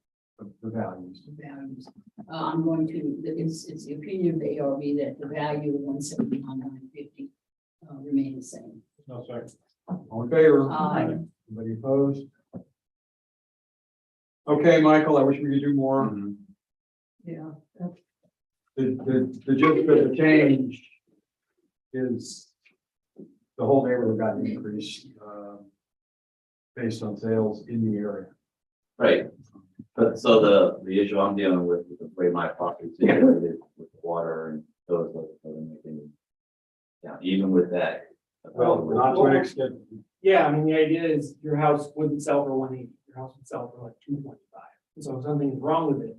values. the values. I'm going to, it's the opinion of the ARB that the value of 179,950 remain the same. No, sorry. All in favor? Aye. Anybody opposed? Okay, Michael, I wish we could do more. Mhm. Yeah. The gist of the change is the whole neighborhood got an increase, based on sales in the area. Right, but so the issue I'm dealing with is the way my property is situated with the water and those doesn't make any. Yeah, even with that. Well, not to an extent. Yeah, I mean, the idea is your house wouldn't sell for 180, your house would sell for like 225. And so if something is wrong with it,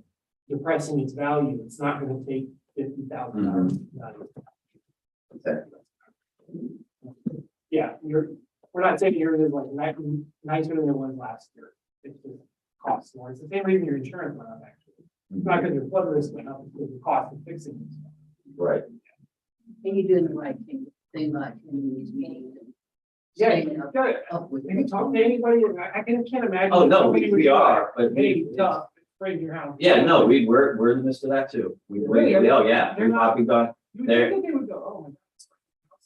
depressing its value, it's not gonna take $50,000. value. Okay. Yeah, we're not saying yours is like nicer than it was last year. It's just costs more. It's the same reason your insurance went up actually. It's not because your flood risk went up, it's because the cost of fixing it. Right, And you're doing the right thing by attending these meetings. And Yeah, staying you up, gotta, up with if you talk to anybody, can't imagine. oh, no, somebody would we be are, but. like, Hey, tough, afraid your house. Yeah, no, we're in the midst of that too. Really? Oh, yeah, They're we've not- probably gone, You would There- think they would go, oh my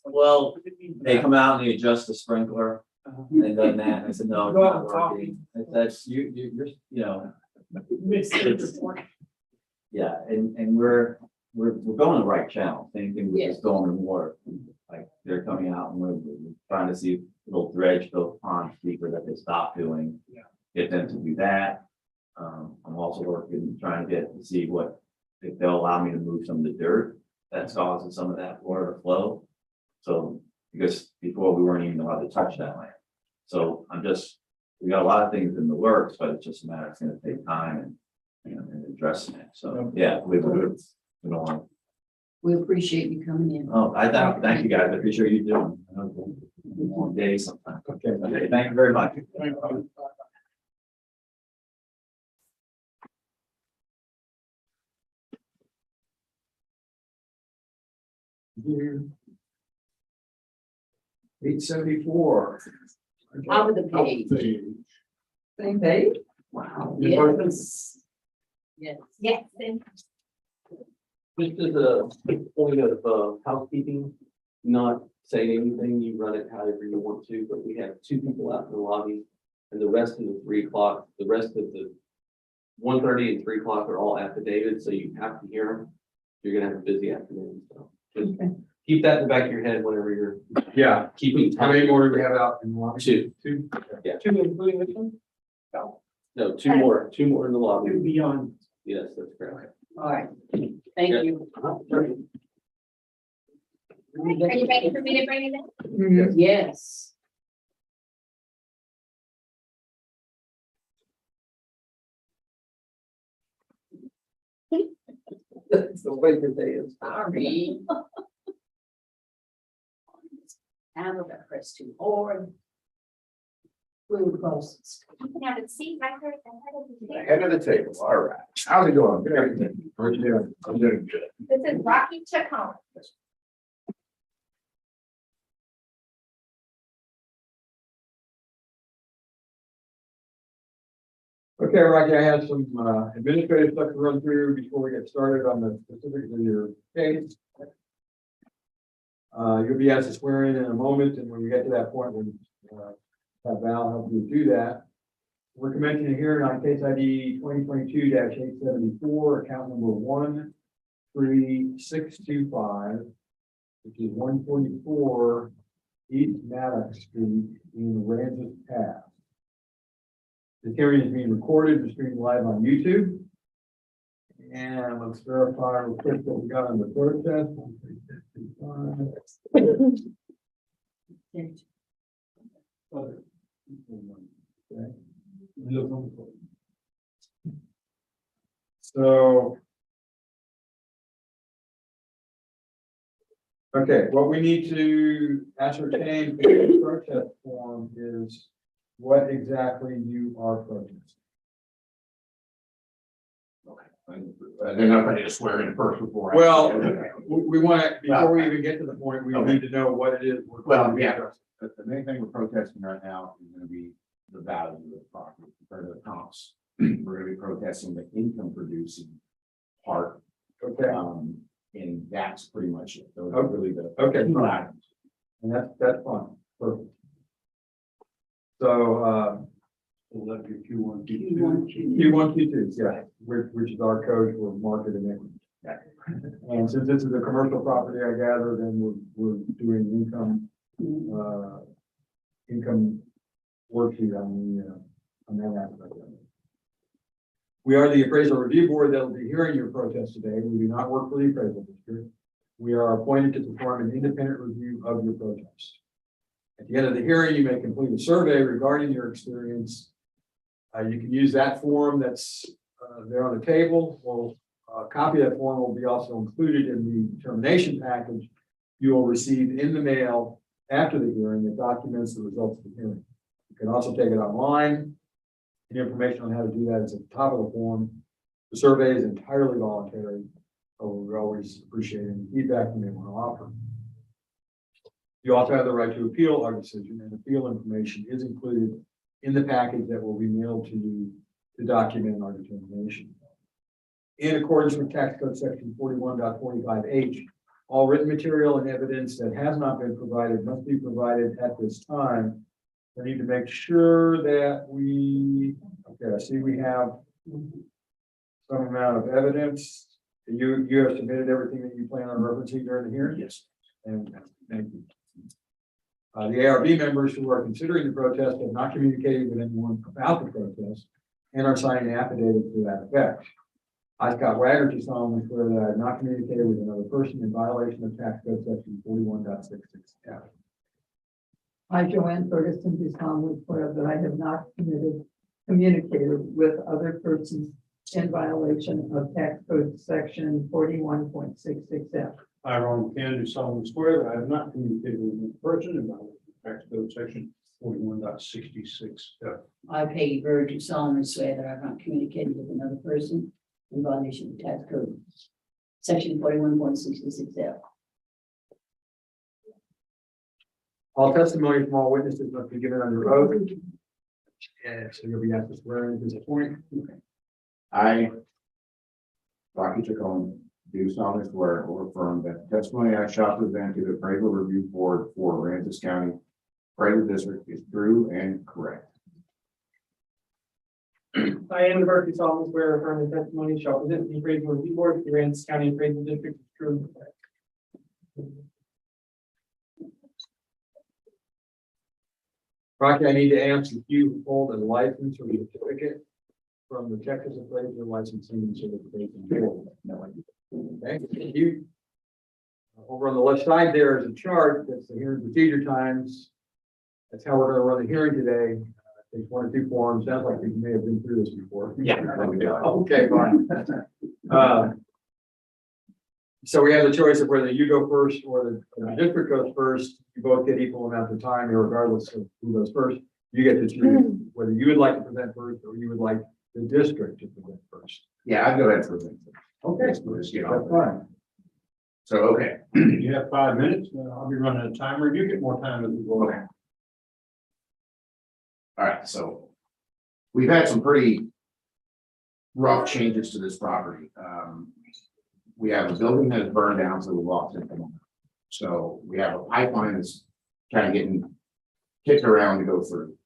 God. well, What did it mean for they that? come out and they adjust the sprinkler and done that, and I said, no, it's Go out not and talk. working. That's, you're, you know, Miss it. yeah, and we're going the right channel, same thing with the Yes. storm and water. Like, they're coming out and we're trying to see little dredge, those ponds deeper that they stopped doing. Yeah. Get them to do that. I'm also working, trying to see if they'll allow me to move some of the dirt that's causing some of that water to flow. So, because before we weren't even allowed to touch that land. So we got a lot of things in the works, but it's just a matter, it's gonna take time and addressing it. So, yeah, we don't want. We appreciate you coming in. Oh, thank you guys. I appreciate you doing. I know it's a long day sometimes. Okay, thank you very much. $874. Top of the page. Same page? Wow. Yes. Yes. Yes. Just as a point of housekeeping, not say anything, you run it however you want to, but we have 2 people out in the lobby. And the rest of the 3 o'clock, the rest of the 1:30 and 3 o'clock are all affidavit, so you have to hear them. You're gonna have a busy afternoon, so just Okay. keep that in the back of your head whenever you're Yeah, keeping how many time. more do we have out in the lobby? 2. Two? Yeah. 2 including this one? No, 2 more, 2 more in the lobby. Beyond. Yes, that's correct. All right, thank you. Are you ready for me to bring it in? Yes. That's the way the day is. Sorry. Handle that press too hard. Food process. You can have a seat right there at the head of the table. Head of the table, all right. How's it going? Good afternoon. How are you doing? I'm doing good. This is Rocky Chacon. Okay, Rocky, I have some administrative stuff to run through before we get started on the specifics of your case. You'll be asked to swear in a moment, and when we get to that point, we'll have Val help you do that. We're commencing a hearing on case ID 2022-874, account number 13625, which is 144 East Maddox Street in Aransas Pass. The hearing is being recorded and streamed live on YouTube. And let's verify real quick what we got on the protest. 135. So. Okay, what we need to ascertain for the protest form is what exactly you are protesting. They're not ready to swear in first before. Well, we want to, before we even get to the point, we need to know what it is. Well, yeah, the main thing we're protesting right now is gonna be the value of the property compared to the comps. We're gonna be protesting the income producing part, Okay, and that's pretty much it. Those are really the okay, two fine. items. And that's fine, perfect. So, We'll let you Q1, Q1, Q2, yeah, which is our code for market and equity. And since this is a commercial property, I gather, then we're doing income worksheet on that aspect of it. We are the appraisal review board that will be hearing your protest today. We do not work for the appraisal district. We are appointed to perform an independent review of your protest. At the end of the hearing, you may complete a survey regarding your experience. You can use that form that's there on the table, or a copy of that form will be also included in the determination package you will receive in the mail after the hearing that documents the results of the hearing. You can also take it online. The information on how to do that is at the top of the form. The survey is entirely voluntary, so we always appreciate any feedback you may want to offer. You also have the right to appeal our decision, and appeal information is included in the package that will be mailed to you to document our determination. In accordance with tax code section 41.45H, all written material and evidence that has not been provided must be provided at this time. I need to make sure that okay, I see we have some amount of evidence. You have submitted everything that you plan on referencing during the hearing? Yes. And thank you. The ARB members who are considering the protest have not communicated with anyone about the protest and are signing an affidavit to that effect. I, Scott Wagner, do solemnly swear that I have not communicated with another person in violation of tax code section 41.66F. I, Joanne Ferguson, do solemnly swear that I have not communicated with other persons in violation of tax code section 41.66F. I, Ronald Cannon, do solemnly swear that I have not communicated with a person in violation of tax code section 41.66F. I, Peggy Bird, do solemnly swear that I have not communicated with another person in violation of tax code section 41.66F. All testimony from all witnesses must be given under oath. And so you'll be asked to swear in at this point. I, Rocky Chacon, do solemnly swear or affirm that the testimony I shall present to the appraisal review board for Aransas County appraisal district is true and correct. I am the Berkeley solemnly swear or affirm the testimony shall present to the appraisal review board for the Aransas County appraisal district is true and correct. Rocky, I need to ask if you hold a license or a certificate from the Texas Appraisal Licensing and Certification Board. No, I do. Okay, thank you. Over on the left side, there is a chart that's the hearing procedure times. That's how we're gonna run the hearing today. Takes 1 or 2 forms. Sounds like you may have been through this before. Yeah, we do. Okay, fine. So we have the choice of whether you go first or the district goes first. You both get equal amount of time, regardless of who goes first. You get to choose whether you would like to present first or you would like the district to present first. Yeah, I'd go ahead and present. Okay, Let's get on that's fine. So, okay. You have 5 minutes, I'll be running a timer, you get more time as we go. Okay. All right, so we've had some pretty rough changes to this property. We have a building that is burned down, so we lost income. So we have a pipeline that's kind of getting kicked around to go through.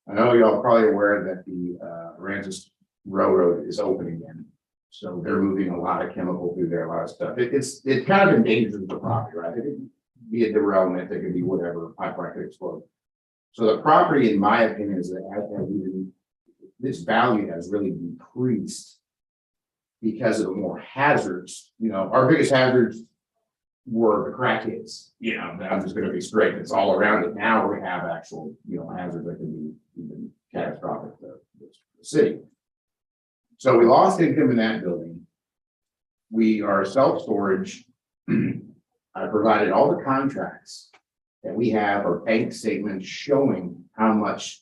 I know y'all are probably aware that the Aransas Railroad is open again. So they're moving a lot of chemical through there, a lot of stuff. It kind of endangers the property, right? It could be a derailment, it could be whatever, pipeline could explode. So the property, in my opinion, is that this value has really decreased because of the more hazards. You know, our biggest hazards were the crackheads. You know, I'm just going to be straight. It's all around it. Now we have actual, hazards that can be even catastrophic to the city. So we lost income in that building. We are self-storage. I provided all the contracts that we have, or bank statements showing how much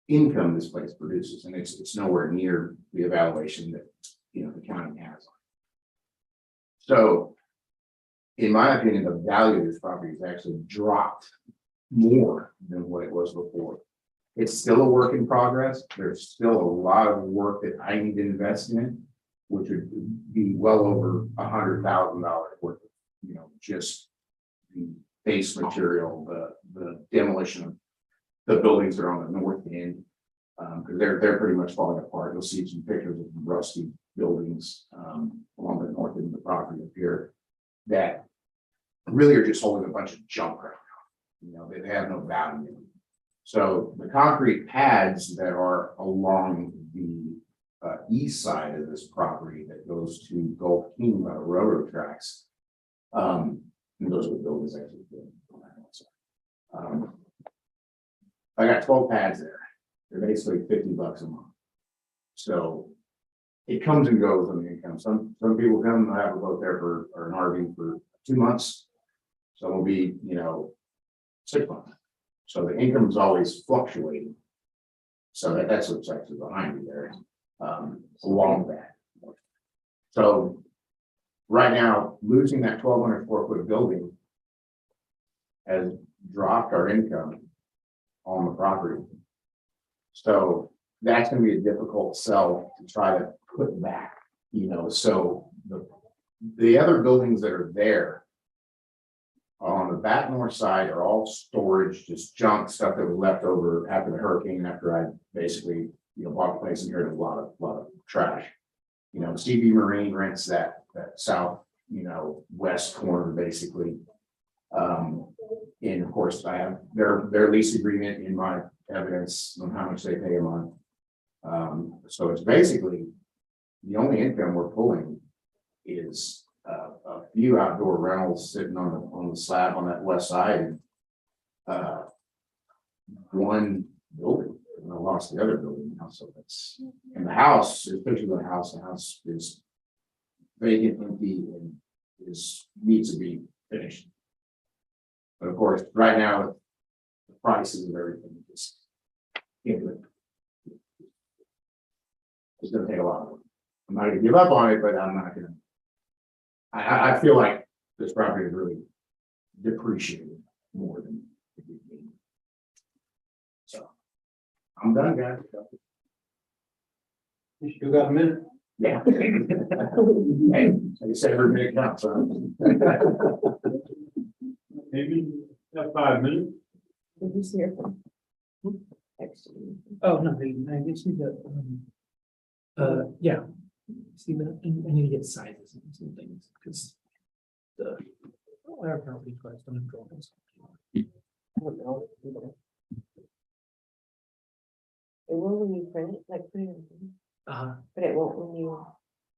income this place produces, and it's nowhere near the evaluation that the county has. So, in my opinion, the value of this property has actually dropped more than what it was before. It's still a work in progress. There's still a lot of work that I need to invest in, which would be well over $100,000 worth of, just the base material, the demolition of the buildings that are on the north end, because they're pretty much falling apart. You'll see some pictures of rusty buildings along the north end of the property up here that really are just holding a bunch of junk right now. They have no value. So the concrete pads that are along the east side of this property that goes to Gulf King by the railroad tracks, and those are the buildings actually. I got 12 pads there. They're basically $50 a month. So it comes and goes on the income. Some people come and have a boat there or an RV for 2 months. Some will be, 6 months. So the income is always fluctuating. So that's what's actually behind me there, along that. So right now, losing that 1,200 square foot building has dropped our income on the property. So that's going to be a difficult sell to try to put back, so the other buildings that are there on the back north side are all storage, just junk stuff that was left over after the hurricane, after I basically, bought the place in here. There's a lot of trash. CB Marine rents that south, west corner basically. And of course I have their lease agreement in my evidence on how much they pay a month. So it's basically the only income we're pulling is a few outdoor rentals sitting on the slab on that west side. One building, and I lost the other building now, so that's, and the house, there's pictures of the house is vacant, empty, and needs to be finished. But of course, right now, the prices of everything just can't do it. It's gonna take a lot of work. I'm not gonna give up on it, but I'm not gonna. I feel like this property is really depreciated more than it would be. So I'm done, guys. You still got a minute? Yeah. Hey, I said every minute counts, huh? Maybe have 5 minutes. Who's here from? Oh, no, I just need to, yeah. See that, I need to get sizes and some things, because the, our property price don't have drawings. I don't know. It will when you print it, like put it in, but it won't when you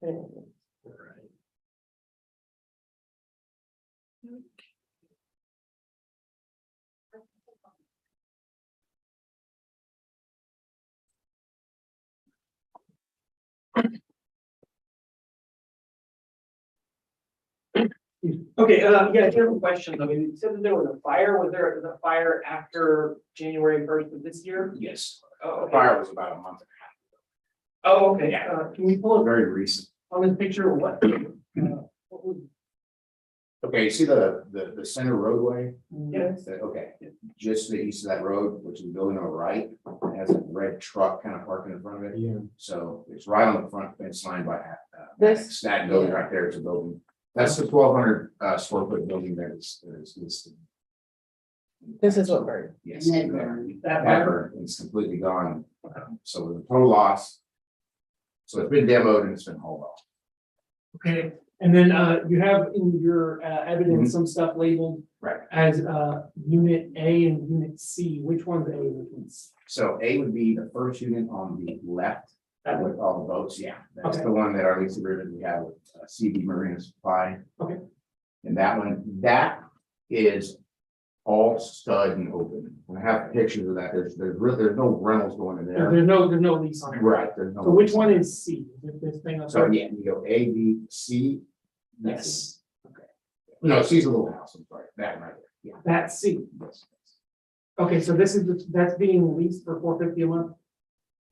put it in. Right. Okay, yeah, general question, I mean, you said that there was a fire, was there a fire after January first of this year? Yes, Oh, the okay. fire was about a month and Oh, okay, Yeah. can we pull a half, up very recent. on this picture, what was? Okay, you see the center roadway? Yes. Okay, just to the east of that road, which is the building on the right, it has a red truck kind of parking in front of it. Yeah. So it's right on the front fence line by This- that building right there is a building. That's the 1,200 square foot building that is listed. This is what burned. Yes. And that burned. That That burned, it's completely gone. So the total loss. So it's been demoed and it's been hauled off. Okay, and then you have in your evidence some stuff labeled Right. as unit A and unit C. Which one's A, which one's? So A would be the first unit on the left. That With all the boats, yeah, that's Okay. the one that our lease agreement we have with CB Marine Supply. Okay. And that one, that is all stud and open. And I have pictures of that, there's no rentals going in there. There's no lease on it. Right, there's no. So which one is C? Is it this thing up So there? yeah, you go A, B, C. Yes. Okay. No, C's a little house, I'm sorry, that right there, yeah. That's C. Yes. Okay, so this is, that's being leased for $450 a month?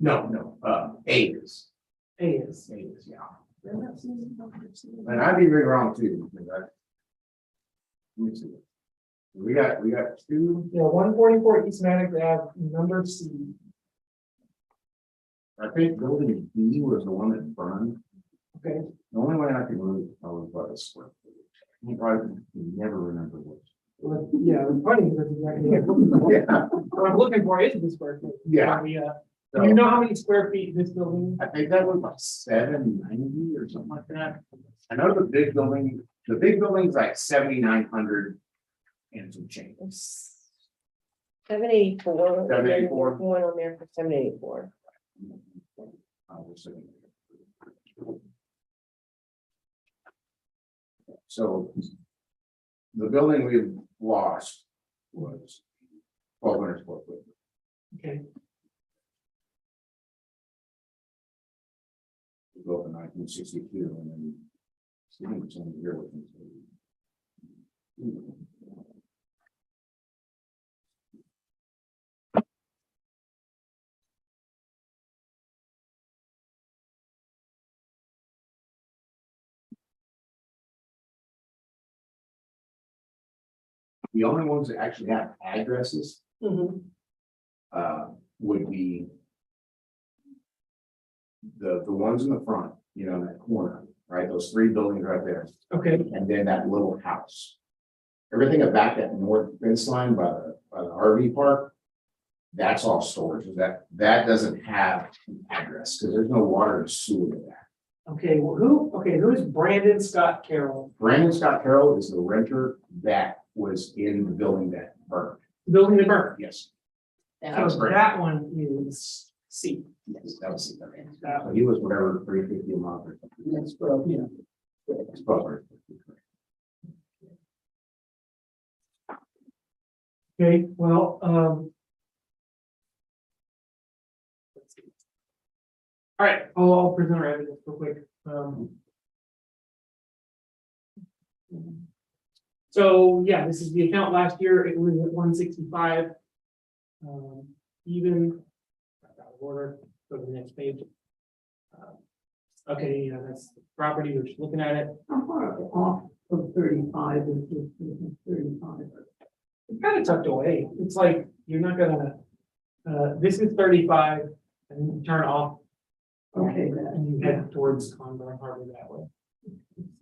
No, A is, A is. yeah. And I'd be very wrong too, because let me see. We got two, Yeah, 144 East Maddox Ave, number C. I think building B was the one that burned. Okay. The only way I could move, I was about a square foot. I never remember what. Well, yeah, it's funny because exactly Yeah. what I'm looking for is the square feet. Yeah. Do you know how many square feet this building? I think that was like 790 or something like that. I know the big building's like 7,900 and some change. 784. 784. One on there for 784. So the building we lost was 1,200 square foot. Okay. Built in 1962 and then. Students on the year with me. The only ones that actually have addresses would be the ones in the front, you know, in that corner, right? Those three buildings right there. Okay. And then that little house. Everything about that north fence line by the RV park, that's all storage. That doesn't have an address because there's no water and sewer in that. Okay, well, who is Brandon Scott Carroll? Brandon Scott Carroll is the renter that was in the building that burned. The building that burned. Yes. So that one is C. Yes, that was it. So he was whatever, $350 a month or something. That's bro, yeah. It's probably. Okay, well, let's see. All right, I'll present our evidence real quick. So yeah, this is the account last year. It was at 165. Even out of order, go to the next page. Okay, yeah, that's the property. We're just looking at it. How far off of 35 is this? 35. It's kind of tucked away. It's like, you're not gonna, this is 35 and you turn off Okay, And you head towards Conroe Harbor that way.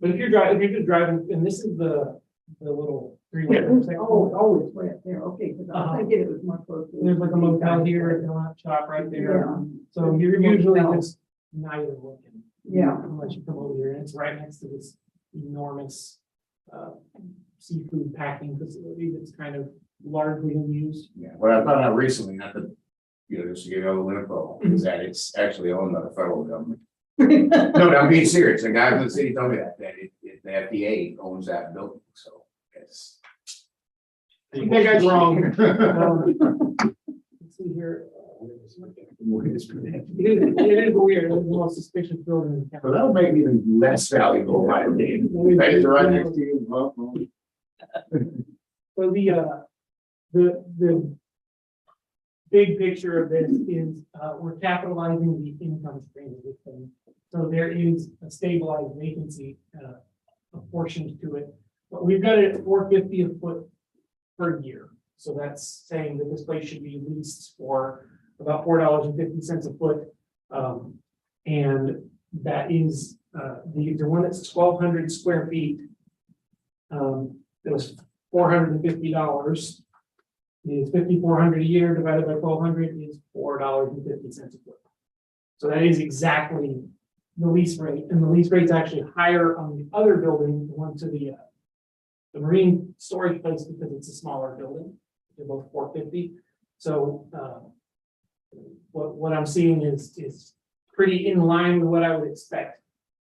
But if you're driving, if you're just driving, and this is the little three-way. oh, it's right there, okay, because I was thinking it was more close. There's like a motel here, a donut shop right there. Yeah. So you're usually just not even looking. Yeah. Unless you come over here, and it's right next to this enormous seafood packing facility that's kind of largely unused. Yeah, what I found out recently, not to, just to give you a little info, is that it's actually owned by the federal government. No, I'm being serious. A guy from the city told me that the FDA owns that building, so it's. I think that guy's wrong. Let's see here. It is weird. It's the most suspicious building in town. Well, that'll make it even less valuable, my opinion. That is right next to you. Well, So the big picture of this is, we're capitalizing the income stream of this thing. So there is a stabilized vacancy, apportioned to it, but we've got it at $4.50 a foot per year. So that's saying that this place should be leased for about $4.50 a foot. And that is, the one that's 1,200 square feet. It was $450. Is $5,400 a year divided by 1,200 is $4.50 a foot. So that is exactly the lease rate, and the lease rate's actually higher on the other building, the one to the marine storage place, because it's a smaller building. They're both $450. So what I'm seeing is pretty in line with what I would expect.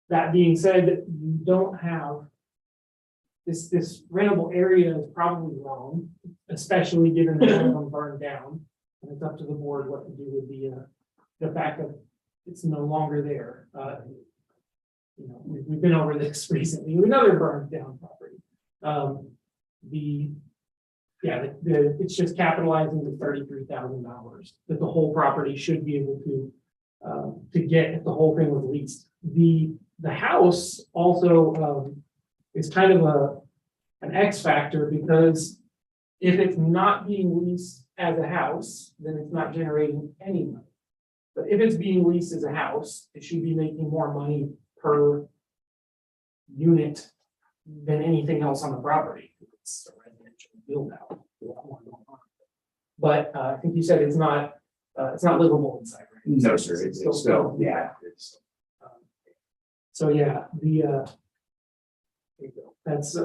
That being said, you don't have this rentable area is probably wrong, especially given that one of them burned down. And it's up to the board what to do with the fact that it's no longer there. We've been over this recently with another burned down property. It's just capitalizing the $33,000 that the whole property should be able to get if the whole thing was leased. The house also is kind of an X factor, because if it's not being leased as a house, then it's not generating any money. But if it's being leased as a house, it should be making more money per unit than anything else on the property. It's a residential build out. But I think you said it's not livable inside, right? No, sir, it's still, yeah. So yeah, there you go. That's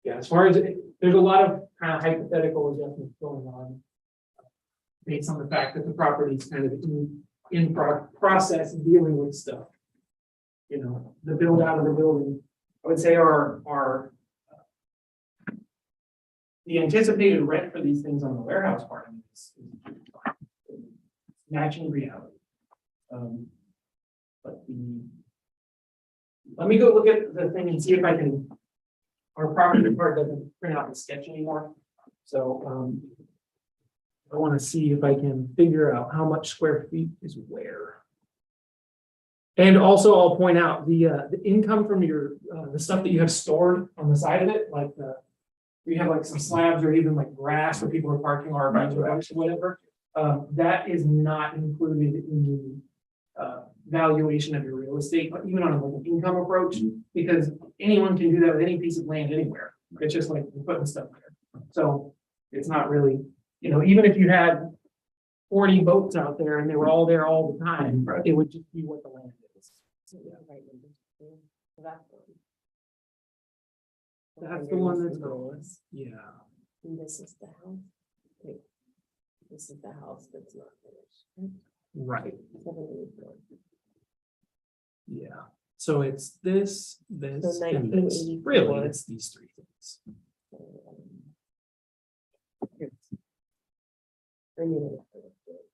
as far as there's a lot of kind of hypothetical adjustments going on based on the fact that the property is kind of in process of dealing with stuff. The build out of the building, I would say the anticipated rent for these things on the warehouse part of it is matching reality. Let me go look at the thing and see if I can. Our property part doesn't print out the sketch anymore, so I want to see if I can figure out how much square feet is where. And also, I'll point out the income from your the stuff that you have stored on the side of it, like you have like some slabs or even like grass where people are parking RVs or bikes or whatever. That is not included in the valuation of your real estate, but even on like an income approach, because anyone can do that with any piece of land anywhere. It's just like putting stuff there. So it's not really, even if you had 40 boats out there and they were all there all the time, it would just be what the land is. So, yeah, that's the one that's going. Yeah. And this is the house. Wait, this is the house that's not finished. Right. 74. Yeah. So it's this, So and this. 1984. Really, it's these three things. I mean, what is it,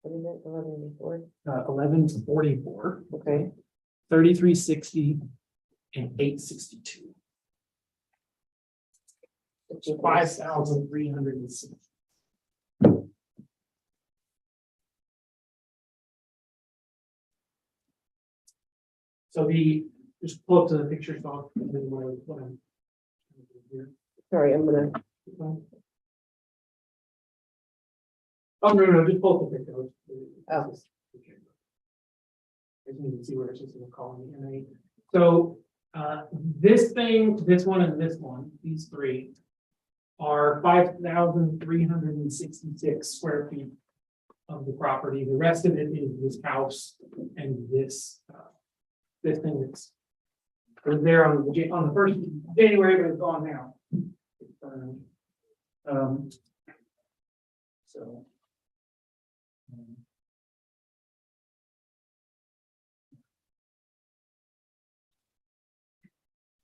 1184? 11 to 44, Okay, 3360, and 862. 5,306. So just pull up to the picture stock. And then what I'm here. sorry, I'm gonna, Oh, no, just pull up the picture. Oh. just need to see where it's just gonna call me. So, this thing, this one and this one, these three are 5,366 square feet of the property. The rest of it is this house and this thing that's was there on the 1st of January, but it's gone now. So.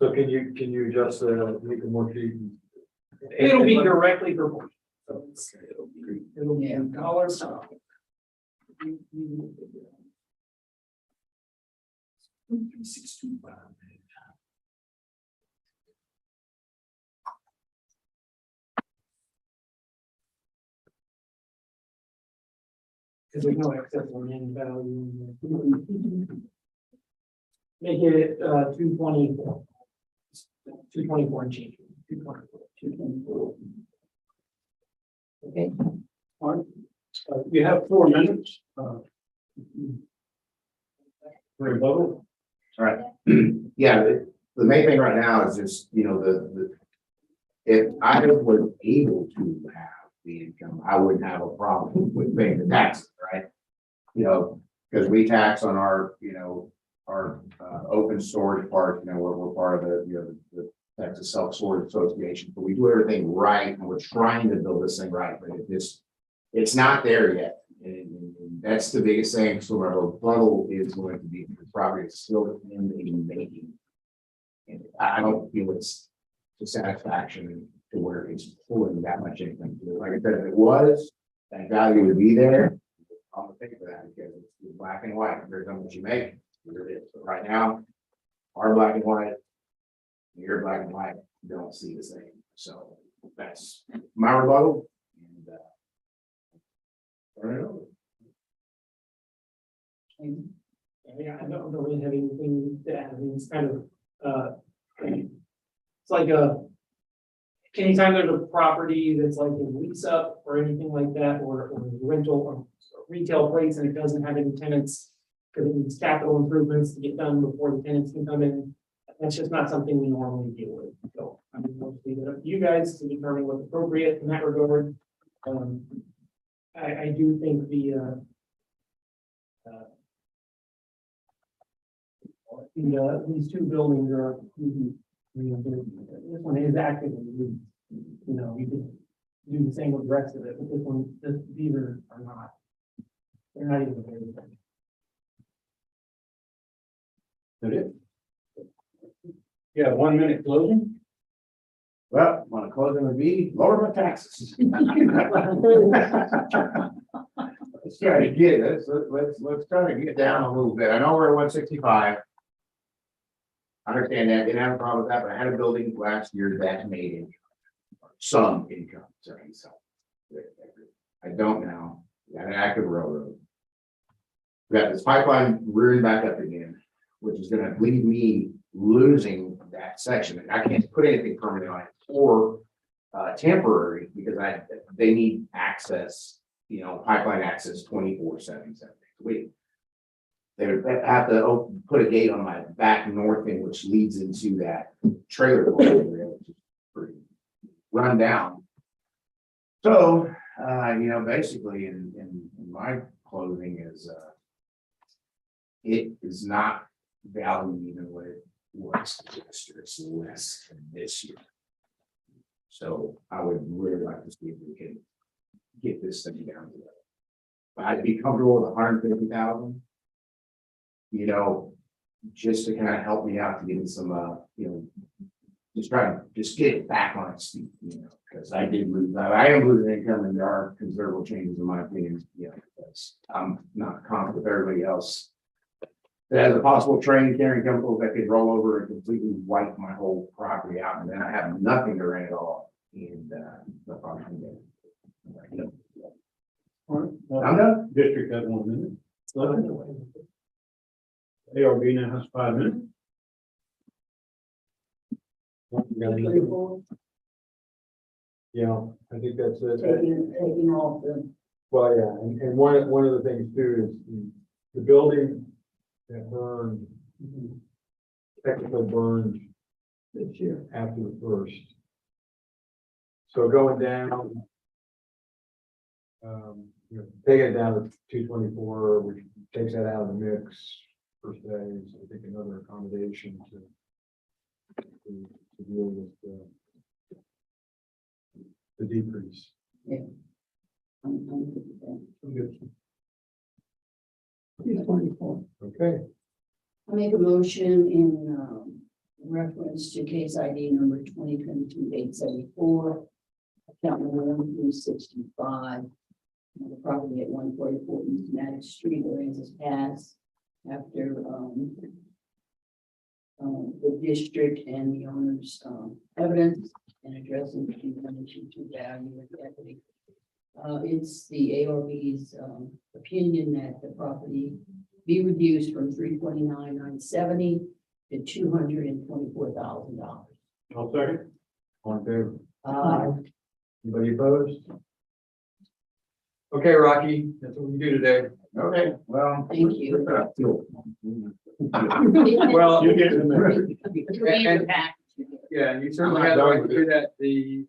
So can you just, make it more feet? It'll be directly proportional. So it'll be dollars. Because there's no excess on any value. Make it 224. 224 and change. 224. Okay. All right. You have 4 minutes. For a vote. All right. Yeah, the main thing right now is just, if I was able to have the income, I wouldn't have a problem with paying the taxes, right? Because we tax on our, our open storage part, we're part of the Texas Self-Storage Association, but we do everything right, and we're trying to build this thing right, but it's not there yet. And that's the biggest thing. So our rebuttal is going to be the property is still in the making. And I don't feel it's to satisfaction to where it's pulling that much income. Like I said, if it was, that value would be there. I'm gonna think for that because it's black and white. There's how much you make. Here it is. But right now, our black and white, your black and white don't see the same. So that's my rebuttal. And turn it over. Yeah, I don't really have anything to add. I mean, it's kind of, it's like anytime there's a property that's like in lease up or anything like that, or rental or retail place, and it doesn't have any tenants, because it needs capital improvements to get done before the tenants can come in. That's just not something we normally deal with. So I'm going to leave it up to you guys to determine what's appropriate in that regard. I do think these two buildings are, this one is actively leased. You could do the same with the rest of it, but these are not. They're not even very good. That it? Yeah, 1 minute closing. Well, my closing would be lower my taxes. Let's try to get it. Let's try to get down a little bit. I know we're at 165. I understand that. Didn't have a problem with that, but I had a building last year that made income. Some income, sorry. So I don't now. We got an active railroad. We got this pipeline rearing back up again, which is going to leave me losing that section. I can't put anything permanent on it or temporary because they need access, pipeline access 24/7, 7 days a week. They would have to put a gate on my back north end, which leads into that trailer park area, which is pretty run down. So, basically in my closing is, it is not valued even what it was last year. It's less than this year. So I would really like to see if we can get this thing down to that. I'd be comfortable with 150,000. Just to kind of help me out to get some, just try to just get it back on its feet, because I am losing income and there are considerable changes in my opinion, because I'm not confident with everybody else. That has a possible train carrying chemicals that could roll over and completely wipe my whole property out, and then I have nothing to rent at all. And the property. All right. I'm done. District has 1 minute. ARB now has 5 minutes. Yeah, I think that's it. Taking off the. Well, yeah, and one of the things too is the building that burned, technical burned This year. after the first. So going down, taking it down to 224, which takes that out of the mix per se, is I think another accommodation to deal with the decrease. I'm good with that. 224. Okay, I make a motion in, reference to case ID number 2022-874. Account number 1365. The property at 144 East Maddox Street, Aransas Pass. After, the district and the owner's, evidence and addressing the connection to value and equity. It's the ARB's, opinion that the property be reduced from $329,970 to $224,000. I'll second. on favor. Uh, Anybody opposed? Okay, Rocky, that's what we do today. Okay, well. Thank you. Well, You get it in there. And- Yeah, and you certainly have the right to do that. The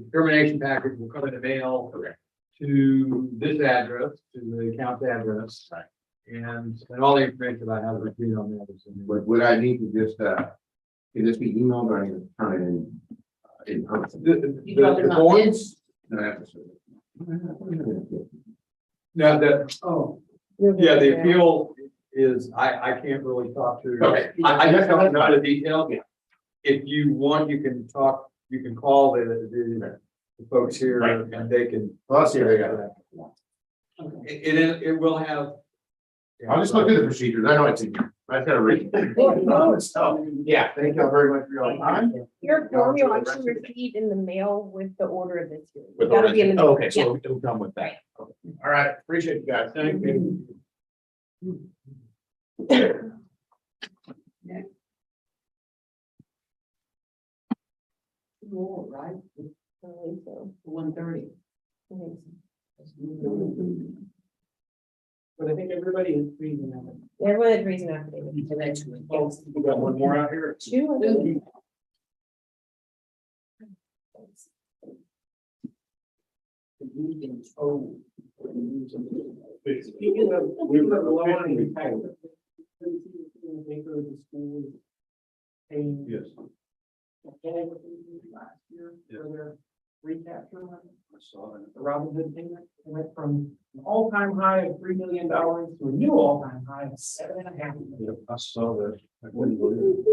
determination package will come in the mail to this address, to the account address. Right. And all the information about how to read on that is in there. Would I need to just, can this be emailed or I need to turn it in person? You talking about forms? No, I have to send it. No, that, Oh, yeah, the appeal is, I can't really talk to. Okay. I just don't know the detail. Yeah. If you want, you can talk, you can call the folks here Right. and they can. Well, I'll see if they got it. It will have. I'll just look through the procedures. I know it's in here. I've got to read. So, yeah, thank you all very much for your time. Your form you'll actually receive in the mail with the order of this year. With That'll be in the. Oh, okay, Yeah. so it'll come with that. Okay. All right, appreciate you guys. Thank you. all right, I think so. 1:30. I think so. But I think everybody is reading that. Everyone has reason affidavit. Excellent. We got one more out here. Two, I think. We've been told. Speaking of, we were lowering the tax. The school is paying. Yes. Last year for their recapture money. I saw that. The Robin Hood payment went from an all-time high of $3 million to a new all-time high of $7.5 million. Yep, I saw that. I couldn't believe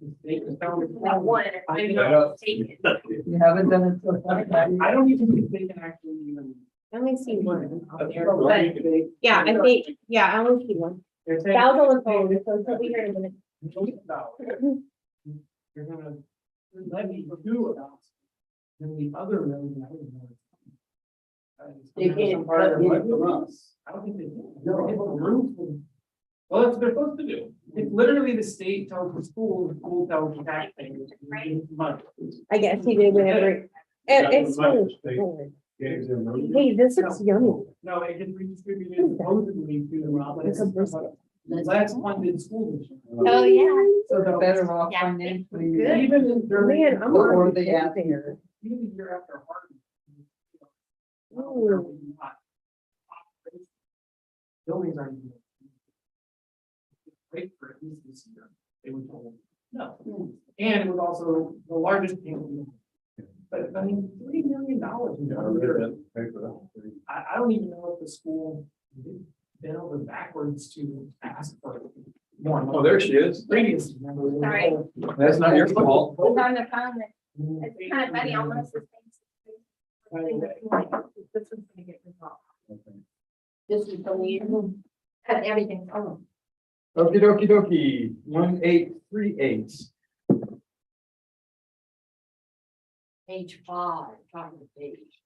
The state was telling me- Not one, I maybe know. not taken. You haven't done it so far. I don't even think they can actually even. I only see one. But Yeah, I think, yeah, I only see one. they're saying- That was on the phone, so he'll be here in a minute. You're gonna levy two amounts. Then the other million. They can't Part of cut their money it. from us. I don't think they can. They're able to room for- Well, that's what they're supposed to do. It's literally the state tells the school tells the taxpayers. Money. I guess he did whenever. It's really State. good. Games in those. Hey, this looks yummy. No, it gets redistributed supposedly to the It's a brisket. less funded school district. Oh, yeah. So they're better off Yeah. financially. Good. Even in during. Man, I'm Or already they add there. Even the year after Harvard. Ooh. Buildings aren't. even- Great for at least this year, they were told, no, and it was also the largest. payment. But I mean, $3 million. I don't even know if the school bent over backwards to ask for more. money. Oh, there she is. Previous. members of the Sorry. whole- That's not your fault. It's on the phone. It's kind of funny, almost the same. This one's gonna get resolved. This is from you. Everything's on. Okey dokey dokey, 1838. Page 5, top of the page.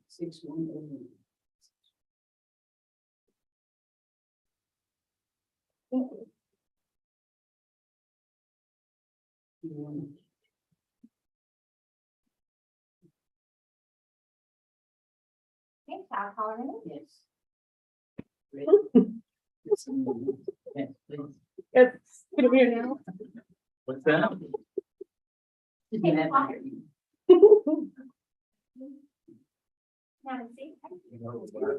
Six one oh. South Colorado. Yes. It's gonna be now. What's that? Have a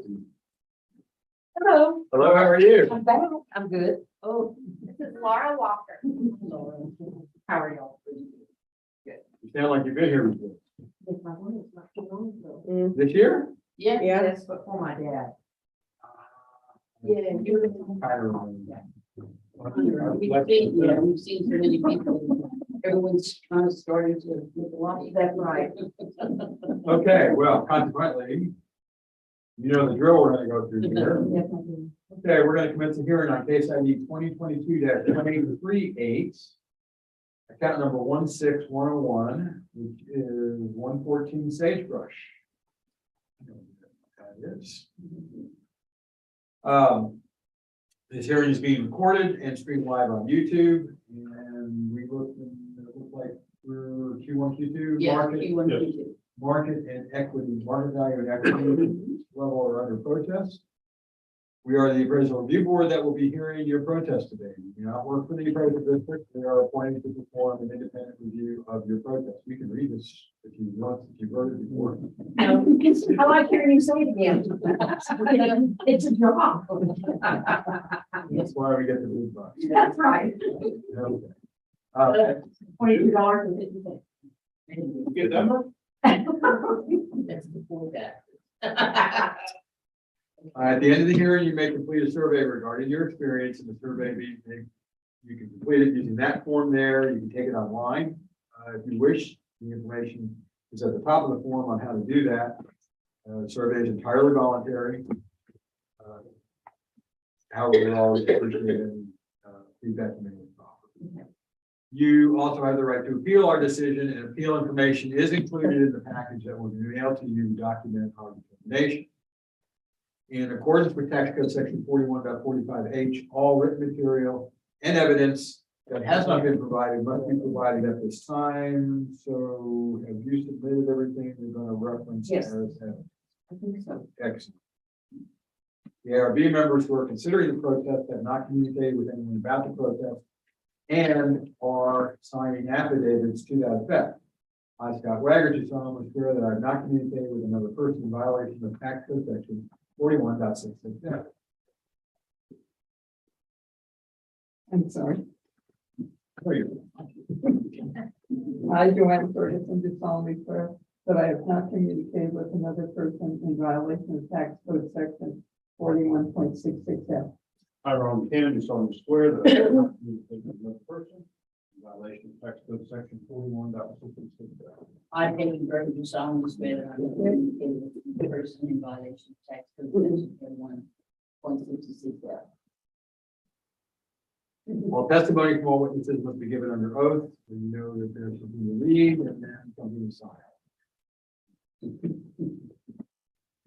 seat. Hello. Hello, how are you? I'm back. I'm good. Oh. This is Laura Walker. Laura, how are y'all? You sound like you've been here before. Yes, my one is not too long ago. This year? Yeah, Yeah. yes, but for my dad. Yeah, you were. I don't remember. We've seen so many people. Everyone's kind of starting to look a lot. That's right. Okay, well, consequently, you know the drill we're gonna go through here. Yes, I do. Okay, we're gonna commence a hearing on case ID 2022-1838. Account number 16101, which is 114 Sagebrush. I don't know what that is. This hearing is being recorded and streamed live on YouTube, and we look like we're Q1, Q2, Yeah, market, you want to do. market and equity, market value and equity level are under protest. We are the appraisal review board that will be hearing your protest today. We do not work for the appraisal district. We are appointed to perform an independent review of your protest. We can read this if you want, if you've heard it before. I like hearing you say it again. It's a job. That's why we get the big bucks. That's right. Okay. $22.50. Get that one? That's before that. At the end of the hearing, you may complete a survey regarding your experience in the survey. You can complete it using that form there. You can take it online. If you wish, the information is at the top of the form on how to do that. The survey is entirely voluntary. However, we're always appreciating feedback from anyone. You also have the right to appeal our decision, and appeal information is included in the package that will be mailed to you to document our determination. In accordance with tax code section 41.45H, all written material and evidence that has not been provided must be provided at this time. So have you submitted everything we're going to reference? Yes. As evidence? I think so. Excellent. The ARB members who are considering the protest have not communicated with anyone about the protest and are signing affidavits to that effect. I, Scott Wagger, do solemnly swear that I have not communicated with another person in violation of tax code section 41.66. I'm sorry. There you I, Joanne Ferguson, do solemnly swear that I have not communicated with another person in violation of tax code section 41.66F. I, Ron Cannon, do solemnly swear that I have not communicated with another person in violation of tax code section 41.66. I, David Berger, do solemnly swear that I will communicate with the person in violation of tax code section 41.66. All testimony from all witnesses must be given under oath. So you know that there's something to read and then something to sign.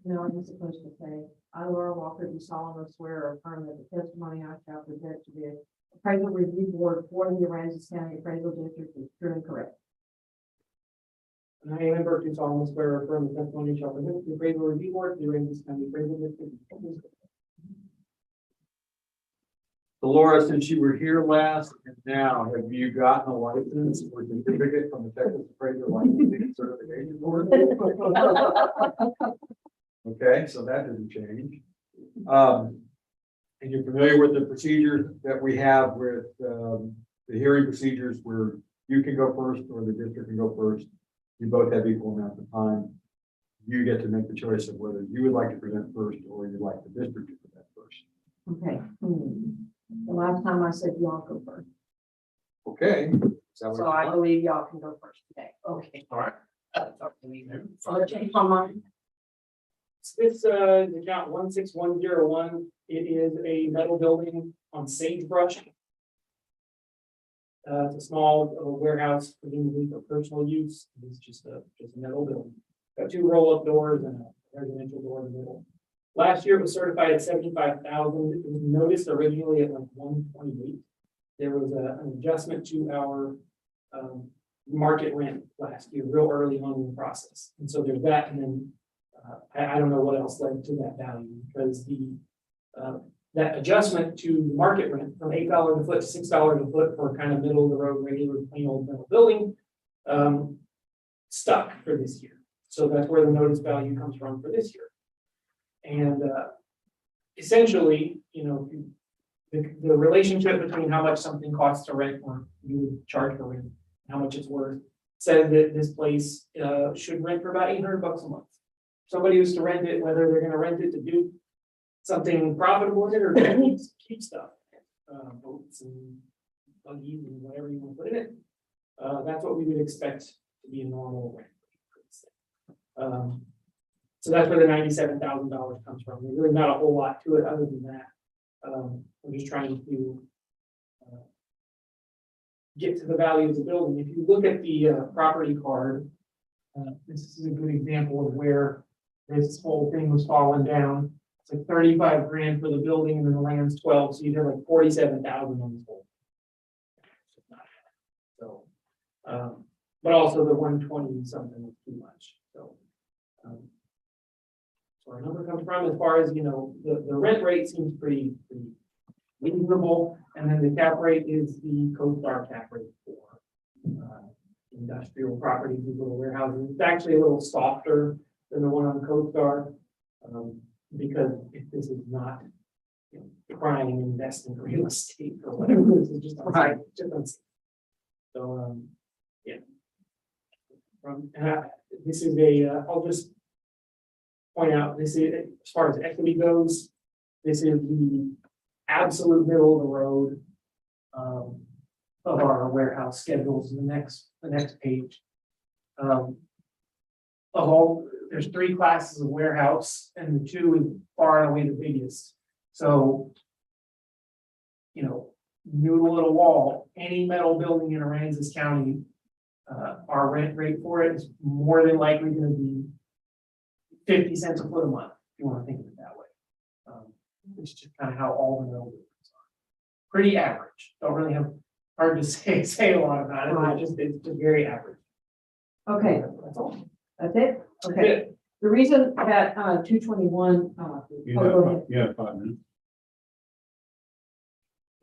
No, I'm supposed to say, I, Laura Walker, do solemnly swear or affirm that the testimony I shall present to the appraisal review board for the Aransas County Appraisal District is true and correct. And I, Aaron Burke, do solemnly swear or affirm the testimony shall present to the appraisal review board, the Aransas County Appraisal District. So Laura, since you were here last and now, have you gotten a license or certificate from the Texas Appraiser Licensing Certification Board? Okay, so that didn't change. And you're familiar with the procedures that we have with the hearing procedures where you can go first or the district can go first. You both have equal amounts of time. You get to make the choice of whether you would like to present first or you'd like the district to present first. Okay. The last time I said y'all go first, Okay. Is that what so you I want? believe y'all can go first today. Okay. All right. So let's change my mind. This is account 16101. It is a metal building on Sagebrush. It's a small warehouse, presumably for personal use. It's just a metal building. Got two roll-up doors and a residential door in the middle. Last year it was certified at 75,000. It was noticed originally at like 128. There was an adjustment to our market rent last year, real early on in the process. And so there's that, and then I don't know what else led to that value, because that adjustment to the market rent from $8 a foot to $6 a foot for kind of middle of the road, regular, plain old metal building, stuck for this year. So that's where the notice value comes from for this year. And essentially, the relationship between how much something costs to rent or you would charge for rent, how much it's worth, says that this place should rent for about $800 a month. Somebody who's to rent it, whether they're gonna rent it to do something profitable with it or keep stuff, boats and buggies and whatever you want to put in it. That's what we would expect to be a normal rent. So that's where the $97,000 comes from. There's really not a whole lot to it other than that. I'm just trying to get to the value of the building. If you look at the property card, this is a good example of where this whole thing was falling down. It's like 35 grand for the building and then the land's 12, so you have like 47,000 on this whole. So, but also the 120 something is too much. So, so our number comes from, as far as, the rent rate seems pretty reasonable. And then the cap rate is the CoStar cap rate for industrial properties, these little warehouses. It's actually a little softer than the one on CoStar. Because if this is not trying and invest in real estate or whatever, this is just right. So yeah. This is I'll just point out, this is, as far as equity goes, this is the absolute middle of the road of our warehouse schedules. The next page. There's 3 classes of warehouse, and the 2 is far and away the biggest. So, noodle little wall, any metal building in Aransas County, our rent rate for it is more than likely going to be 50 cents a foot a month, if you want to think of it that way. It's just kind of how all the metal buildings are. Pretty average. Don't really have hard to say a lot about it. It's just very average. Okay, That's all. that's it? Okay. The reason that 221, You have 5 minutes.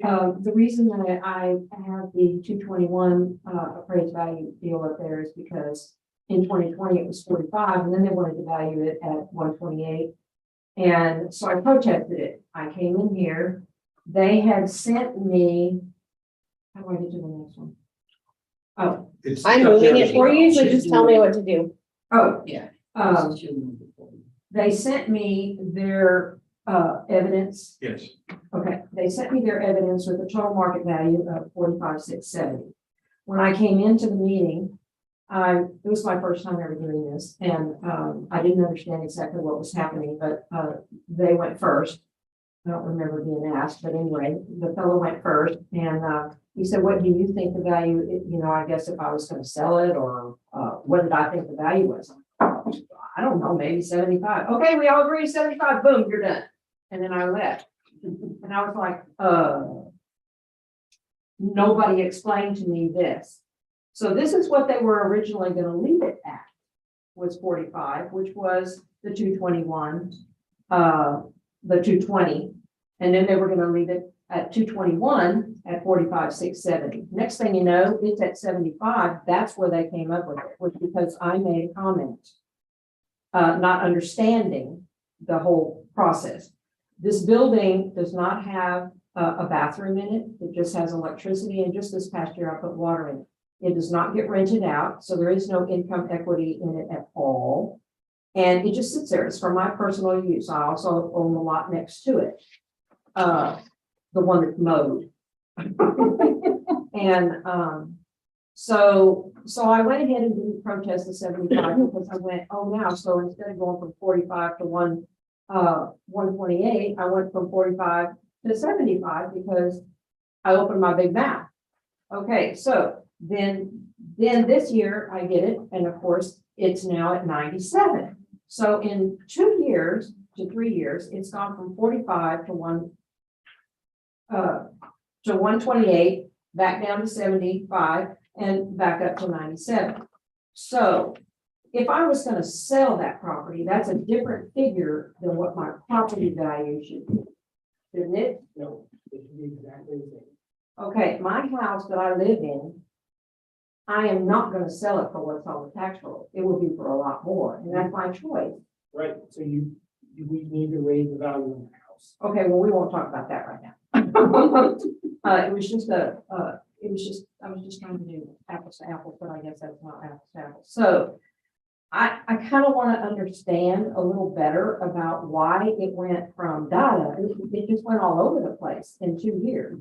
the reason that I have the 221 appraised value deal up there is because in 2020 it was 45, and then they wanted to value it at 128. And so I protested it. I came in here. They had sent me, how do I get to the next one? Oh, I'm moving it for you, so just tell me what to do. oh, Yeah. they sent me their evidence. Yes. Okay, they sent me their evidence with a total market value of 45,670. When I came into the meeting, it was my first time ever doing this, and I didn't understand exactly what was happening, but they went first. I don't remember being asked, but anyway, the fellow went first, and he said, "What do you think the value? I guess if I was going to sell it, or what did I think the value was?" I don't know, maybe 75. Okay, we all agree 75. Boom, you're done. And then I left, and I was like, nobody explained to me this. So this is what they were originally going to leave it at, was 45, which was the 221, the 220, and then they were going to leave it at 221 at 45,670. Next thing you know, it's at 75. That's where they came up with it, was because I made a comment, not understanding the whole process. This building does not have a bathroom in it. It just has electricity, and just this past year I put water in it. It does not get rented out, so there is no income equity in it at all. And it just sits there. It's for my personal use. I also own the lot next to it. The one that's mowed. And so I went ahead and didn't protest the 75 because I went, oh, now, so instead of going from 45 to 128, I went from 45 to 75 because I opened my big mouth. Okay, so then this year I get it, and of course it's now at 97. So in 2 years to 3 years, it's gone from 45 to 128, back down to 75, and back up to 97. So if I was gonna sell that property, that's a different figure than what my property value should be. Shouldn't it? No, it should be exactly the same. Okay, my house that I live in, I am not gonna sell it for what's on the tax roll. It will be for a lot more, and that's my choice. Right, so we need to raise the value of the house. Okay, well, we won't talk about that right now. It was just I was just trying to do apples to apples, but I guess that's not apples to apples. So I kind of want to understand a little better about why it went from data. It just went all over the place in 2 years.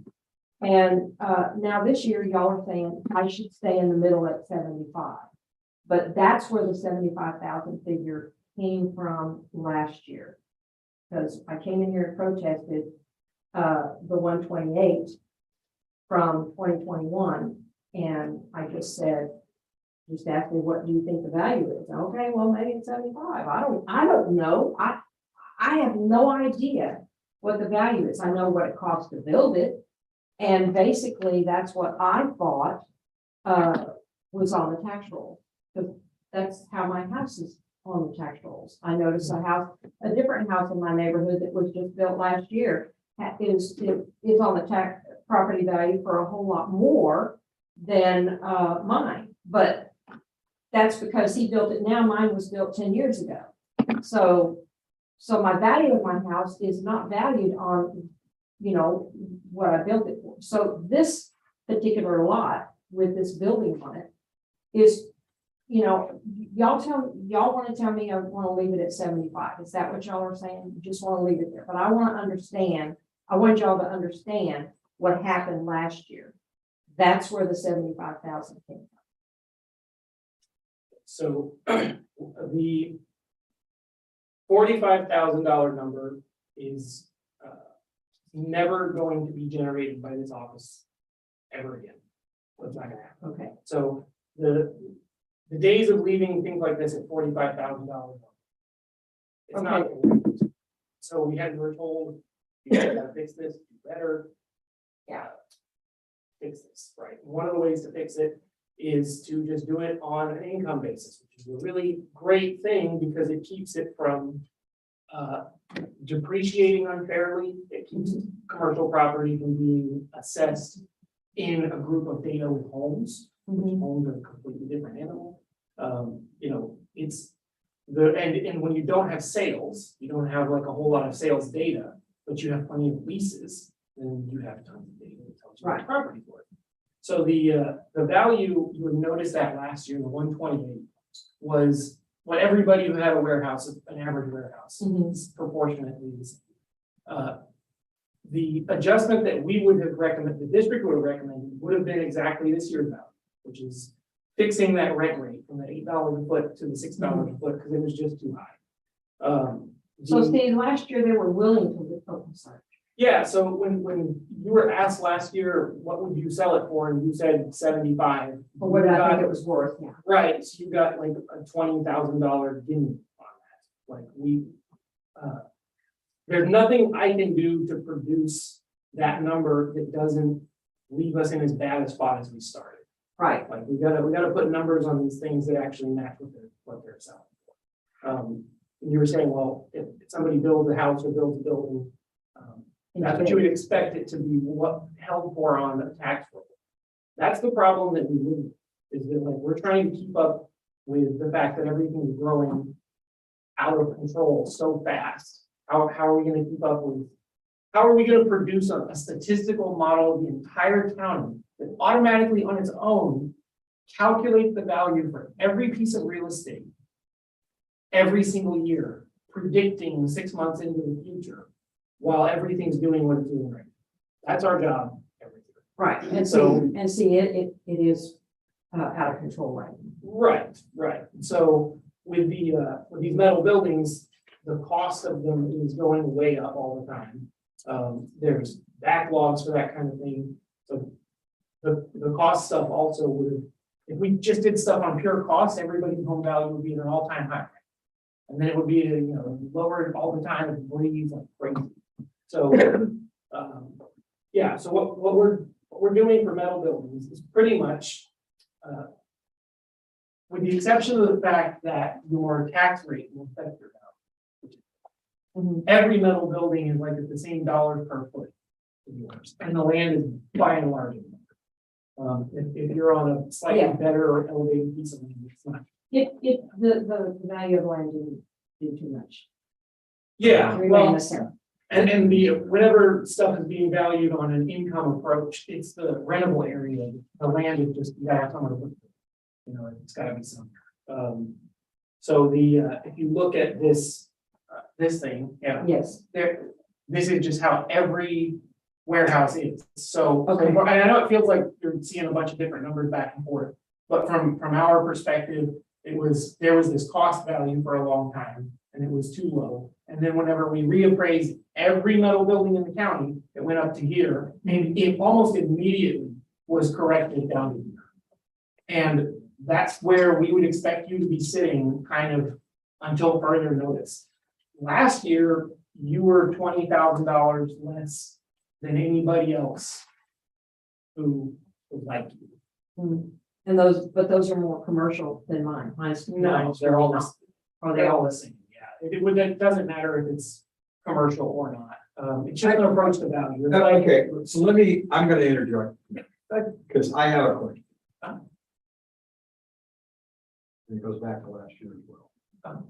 And now this year, y'all are saying I should stay in the middle at 75. But that's where the 75,000 figure came from last year. Because I came in here and protested the 128 from 2021. And I just said, just asked me, what do you think the value is? Okay, well, maybe it's 75. I don't know. I have no idea what the value is. I know what it costs to build it. And basically, that's what I thought was on the tax roll. Because that's how my house is on the tax rolls. I noticed a different house in my neighborhood that was just built last year is on the tax property value for a whole lot more than mine. But that's because he built it now. Mine was built 10 years ago. So my value of my house is not valued on, what I built it for. So this particular lot with this building on it is, y'all want to tell me I want to leave it at 75. Is that what y'all are saying? You just want to leave it there. But I want y'all to understand what happened last year. That's where the 75,000 came from. So the $45,000 number is never going to be generated by this office ever again. That's not gonna happen. Okay. So the days of leaving things like this at $45,000. It's not. So we were told, you gotta fix this, do better. Yeah. Fix this, right? One of the ways to fix it is to just do it on an income basis, which is a really great thing because it keeps it from depreciating unfairly. It keeps commercial property from being assessed in a group of data with homes, which homes are a completely different animal. It's and when you don't have sales, you don't have like a whole lot of sales data, but you have plenty of leases, then you have tons of data that tells you what the property's worth. So the value, you would notice that last year, the 128 was what everybody who had a warehouse, an average warehouse, is proportionately the same. The adjustment that we would have recommended, the district would have recommended, would have been exactly this year's value, which is fixing that rent rate from the $8 a foot to the $6 a foot because it was just too high. So Steve, last year they were willing to, sorry. Yeah, so when you were asked last year, what would you sell it for? And you said 75. Or what I think it was worth, yeah. Right, so you got like a $20,000 gimme on that. Like there's nothing I can do to produce that number that doesn't leave us in as bad a spot as we started. Right. Like we gotta put numbers on these things that actually match what they're selling for. You were saying, well, if somebody builds a house or builds a building, that's what you would expect it to be held for on the tax roll. That's the problem that we live with, is that like we're trying to keep up with the fact that everything is growing out of control so fast. How are we going to keep up with? How are we going to produce a statistical model of the entire county that automatically on its own calculates the value for every piece of real estate every single year, predicting 6 months into the future, while everything's doing what it's doing right now? That's our job every year. Right, and so, it is out of control right now. Right. So with these metal buildings, the cost of them is going way up all the time. There's backlogs for that kind of thing. So the cost stuff also would have, if we just did stuff on pure cost, everybody's home value would be at an all-time high. And then it would be, lower all the time and breathe like crazy. So, so what we're doing for metal buildings is pretty much with the exception of the fact that your tax rate will affect your value. Every metal building is like at the same dollar per foot. as yours, and the land is by and large. If you're on a slightly Yeah. better or elevated piece of land, it's not. The value of land didn't do too much. Yeah, Remain well, the same. and whenever stuff is being valued on an income approach, it's the rentable area. The land is just, you gotta have somewhere to put it. You know, it's gotta be somewhere. So if you look at this, this thing, yeah, Yes, this is just how every warehouse is. So, Okay. and I know it feels like you're seeing a bunch of different numbers back and forth, but from our perspective, there was this cost value for a long time, and it was too low. And then whenever we reappraised every metal building in the county, it went up to here, and it almost immediately was corrected down to here. And that's where we would expect you to be sitting kind of until further notice. Last year, you were $20,000 less than anybody else who was like you. and those are more commercial than mine. Mine's. No, they're all the Are They're they all all? the same, yeah. It doesn't matter if it's commercial or not. It's just an approach to value. It's like- Okay, so I'm gonna interject, because I have a question. And it goes back to last year as well.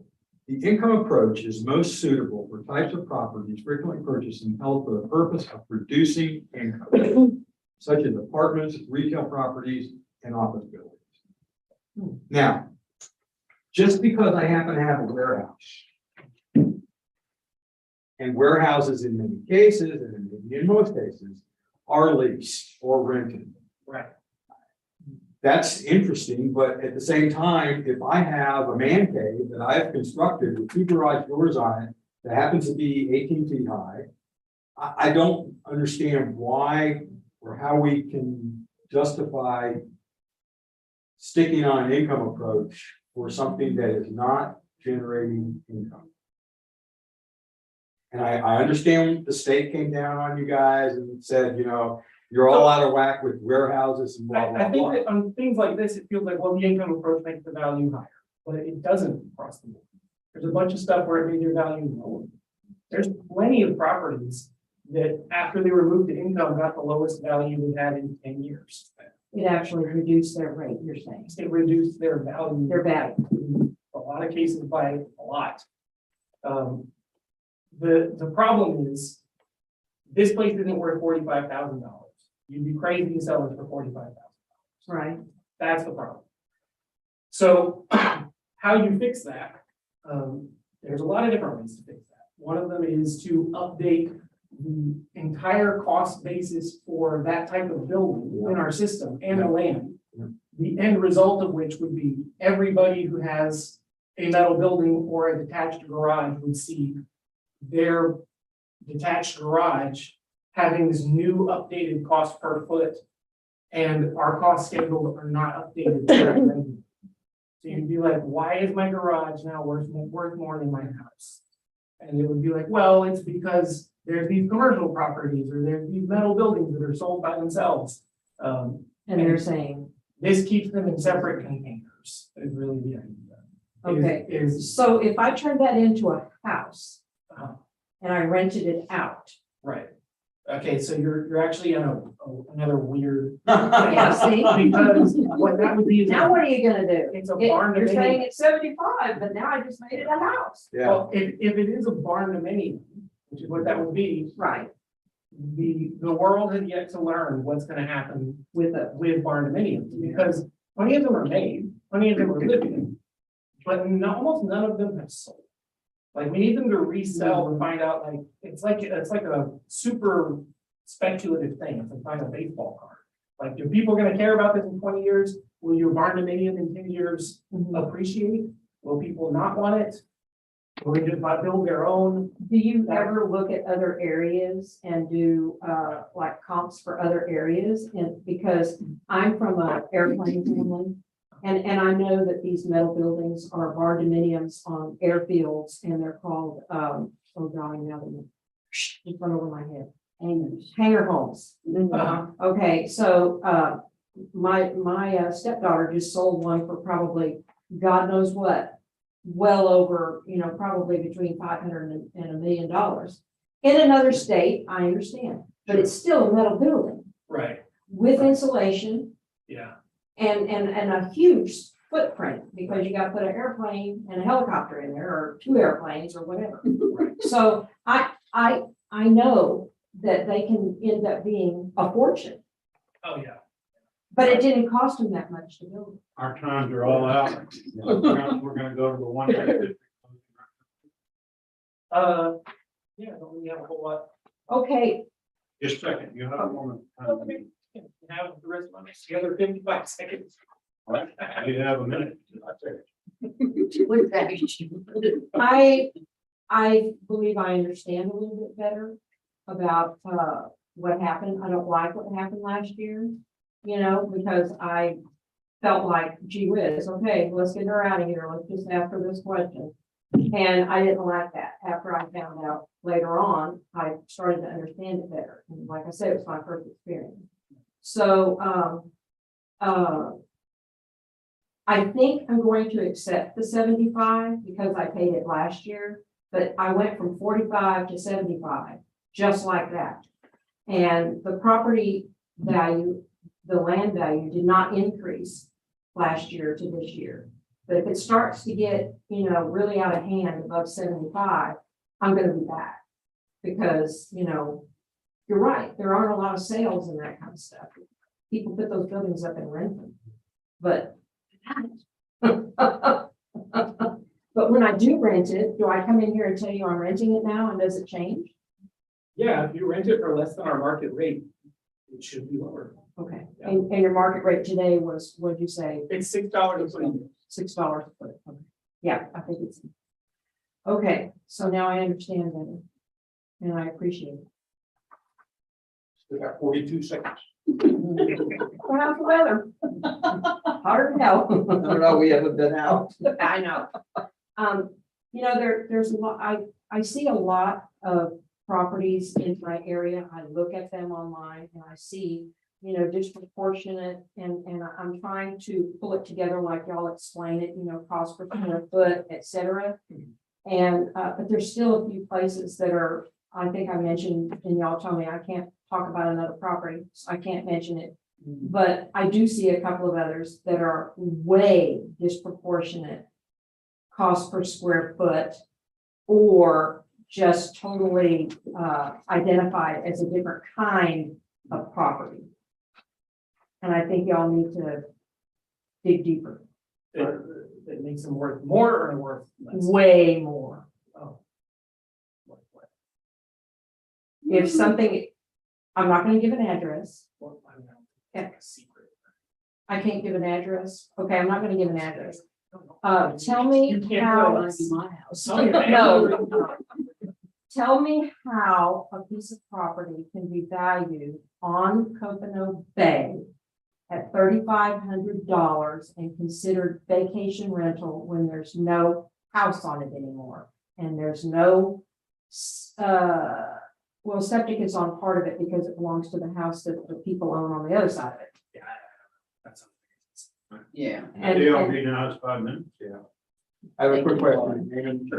The income approach is most suitable for types of properties frequently purchased and held for the purpose of producing income, such as apartments, retail properties, and office buildings. Now, just because I happen to have a warehouse, and warehouses in many cases, and in most cases, are leased or rented. Right. That's interesting, but at the same time, if I have a man cave that I've constructed with 2 garage doors on it that happens to be 18 feet high, I don't understand why or how we can justify sticking on an income approach for something that is not generating income. And I understand the state came down on you guys and said, you know, you're all out of whack with warehouses and blah, I blah, think blah. that on things like this, it feels like, well, the income approach makes the value higher, but it doesn't across the board. There's a bunch of stuff where it made your value lower. There's plenty of properties that after they were moved to income got the lowest value they've had in 10 years. It actually reduced their rate, you're saying, It reduced their value. their value. In a lot of cases by a lot. The problem is, this place isn't worth $45,000. You'd be crazy to sell it for $45,000. Right. That's the problem. So how you fix that? There's a lot of different ways to fix that. One of them is to update the entire cost basis for that type of building in our system and the land. The end result of which would be everybody who has a metal building or a detached garage would see their detached garage having this new updated cost per foot, and our cost schedules are not updated. So you'd be like, why is my garage now worth more than my house? And it would be like, well, it's because there's these commercial properties or there's these metal buildings that are sold by themselves. And they're saying, This keeps them in separate containers, is really the idea. okay, Is, so if I turned that into a house uh, and I rented it out. right. Okay, so you're actually in another weird. Yeah, see? Because what that would be is. Now what are you gonna do? It's a barn You're dominium. saying it's 75, but now I just made it a house. Yeah, Well, if it is a barn dominium, which is what that would be, Right, the world has yet to learn what's gonna happen with a, with barn dominiums, because plenty of them are made, plenty of them are living, but almost none of them have sold. Like, we need them to resell and find out, like, it's like a super speculative thing. It's like buying a baseball card. Like, are people gonna care about this in 20 years? Will your barn dominium in 10 years appreciate? Will people not want it? Will they just build their own? do you ever look at other areas and do, like comps for other areas? And because I'm from a airplane family, and I know that these metal buildings are barn dominiums on airfields, and they're called, oh, darn, now they're just went over my head. Hangar homes. Okay, so, my stepdaughter just sold one for probably God knows what, well over, probably between 500 and $1 million. In another state, I understand, but it's still a metal building Right, with insulation yeah. and a huge footprint, because you gotta put an airplane and a helicopter in there, or 2 airplanes or whatever. So I know that they can end up being a fortune, Oh, yeah. but it didn't cost them that much to build. Our times are all out. We're gonna go to the one. Yeah, don't really have a whole lot. Okay, Just a second, you have a moment. Okay. Have the rest of the other 55 seconds. You have a minute. What is that? I believe I understand a little bit better about what happened. I don't like what happened last year, because I felt like, gee whiz, okay, let's get her out of here. Let's just ask her this question. And I didn't like that. After I found out later on, I started to understand it better. And like I said, it was my first experience. So I think I'm going to accept the 75 because I paid it last year, but I went from 45 to 75, just like that. And the property value, the land value did not increase last year to this year. But if it starts to get, really out of hand above 75, I'm gonna be back. Because, you're right, there aren't a lot of sales and that kind of stuff. People put those buildings up and rent them. But but when I do rent it, do I come in here and tell you I'm renting it now, and does it change? Yeah, if you rent it for less than our market rate, it should be lower. Okay, and your market rate today was, what'd you say? It's $6 a foot. $6 a foot. Okay. Yeah, I think it's. Okay, so now I understand better. And I appreciate it. Still got 42 seconds. How's the weather? Hard to hell. No, we haven't been out. I know. There's a lot, I see a lot of properties in my area. I look at them online and I see, disproportionate, and I'm trying to pull it together like y'all explain it, cost per square foot, et cetera. And, but there's still a few places that are, I think I mentioned, and y'all told me I can't talk about another property, so I can't mention it. But I do see a couple of others that are way disproportionate cost per square foot, or just totally identified as a different kind of property. And I think y'all need to dig deeper. That makes them worth more or worth less? Way more. Oh. If something, I'm not gonna give an address. Well, I don't know. Yeah. Like a secret. I can't give an address. Okay, I'm not gonna give an address. Tell me You can't how. put it In my house. Oh, yeah. No. Tell me how a piece of property can be valued on Copano Bay at $3,500 and considered vacation rental when there's no house on it anymore. And there's no, well, septic is on part of it because it belongs to the house that the people own on the other side of it. Yeah, that's. Yeah. And- They'll and- be now, it's 5 minutes. Yeah. I have a quick question, and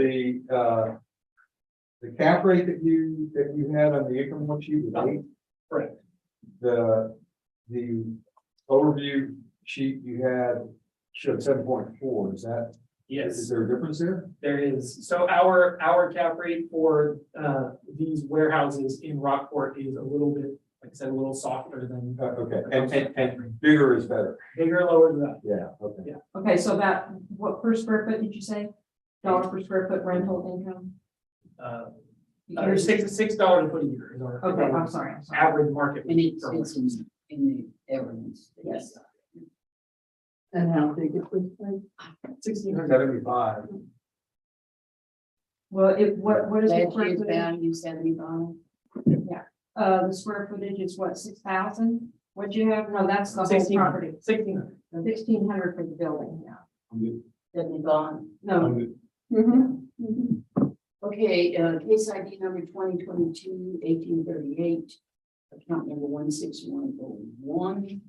the cap rate that you had on the income one sheet was 8. Correct. The overview sheet you had showed 7.4, is Yes. there a difference there? There is, so our cap rate for these warehouses in Rockport is a little bit, like I said, a little softer than Okay, and bigger is better, bigger, lower than that. yeah, okay. Yeah. Okay, so about what per square foot did you say? Dollar per square foot rental income? There's $6 a foot a year is our. Okay, I'm sorry. Average market. And it's in the evidence. Yes. And how big it was like? 1,600. 75. Well, what is the Last square year's footage? value 75. The square footage is what, 6,000? What you have? No, that's the whole 1,600. property. 1,600. 1,600 for the building, yeah. 75. No, Okay, case ID number 2022-1838, account number 16101.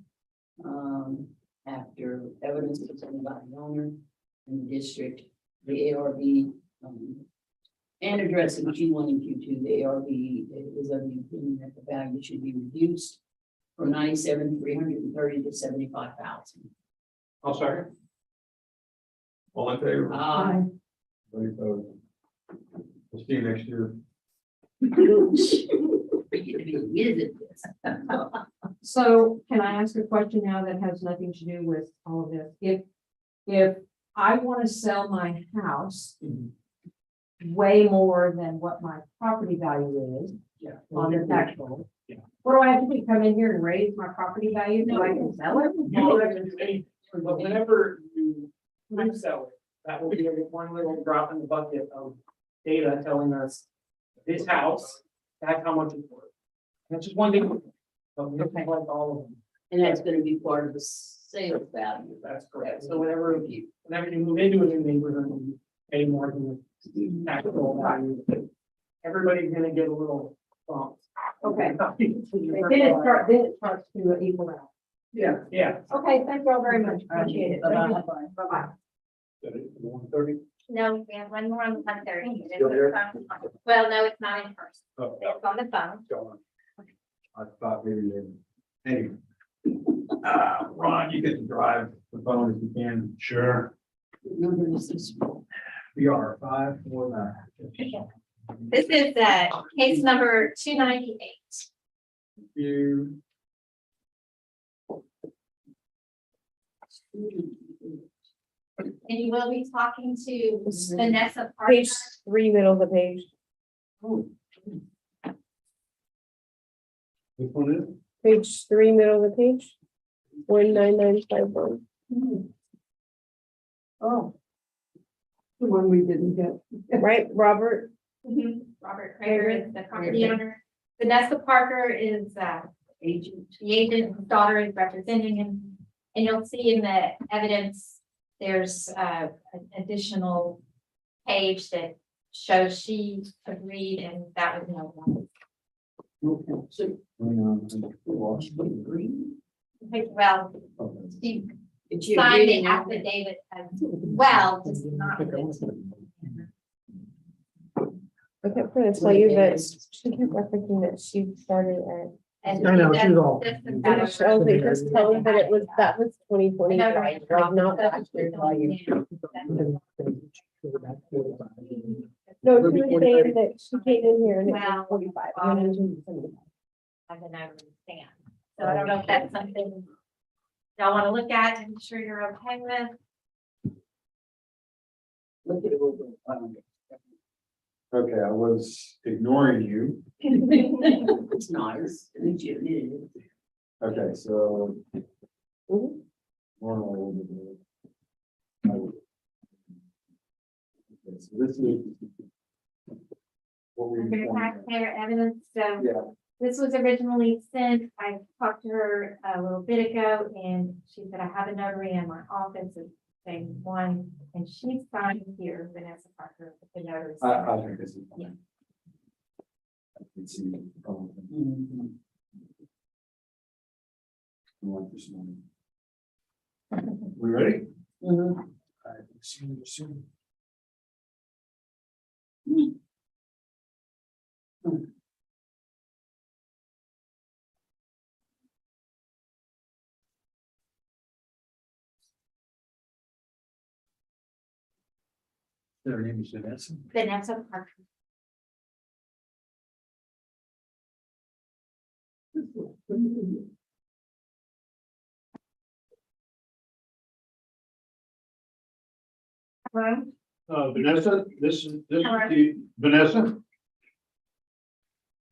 After evidence presented by the owner, in the district, the ARB, and addressing Q1 and Q2, the ARB is of the opinion that the value should be reduced from 97,330 to 75,000. I'll second. All in favor? Any opposed? We'll see you next year. So can I ask a question now that has nothing to do with all of this? If I want to sell my house way more than what my property value is Yeah. on the tax roll, Yeah. what do I have to do? Come in here and raise my property value so I can sell it? You don't have to do anything, but whenever you sell it, that will be one little drop in the bucket of data telling us this house, that's how much it's worth. That's just one thing, but we don't like all of them. And that's gonna be part of the sales value. That's correct. So whenever you move into a new neighborhood, you pay more than the actual value. Everybody's gonna get a little bump. Okay. Then it starts to equal out. Yeah, yeah. Okay, thank you all very much. Appreciate it. Bye-bye. Bye-bye. 1:30? No, we have one more on the 1:30. Still here? Well, no, it's not in person. Oh, It's on the phone. go on. I thought maybe they, anyway. Ron, you get to drive the phone if you can. Sure. Number is this. We are 549. This is case number 298. You. And you will be talking to Vanessa Parker. Page 3, middle of the page. Which one is it? Page 3, middle of the page. 19951. Oh. The one we didn't get. Right, Robert? Robert Krager is the property owner. Vanessa Parker is Agent. the agent, his daughter is representing him. And you'll see in the evidence, there's an additional page that shows she agreed and that was no one. Okay, so Well, she it's your signed the reading. affidavit as well, just not. I kept trying to tell you that she kept referencing that she started at. And I know, she's all- I was like, just tell them that that was 2020, like not last year's value. No, she was saying that she came in here and it was 45. and then it was 75. I can understand. So I don't know if that's something y'all want to look at and sure you're okay with. Look at it over. Okay, I was ignoring you. It's nice, at least you admitted it. Okay, so. Mhm. Okay, so this is. What we. Under taxpayer evidence, so Yeah, this was originally sent, I talked to her a little bit ago, and she said, I have a notary in my office, it's same one, and she signed here, Vanessa Parker, the notary. I think this is. Yeah. I can see. I want this one. We ready? I assume. Their name is Vanessa. Vanessa Parker. Hello? Vanessa, this is Hello? the, Vanessa?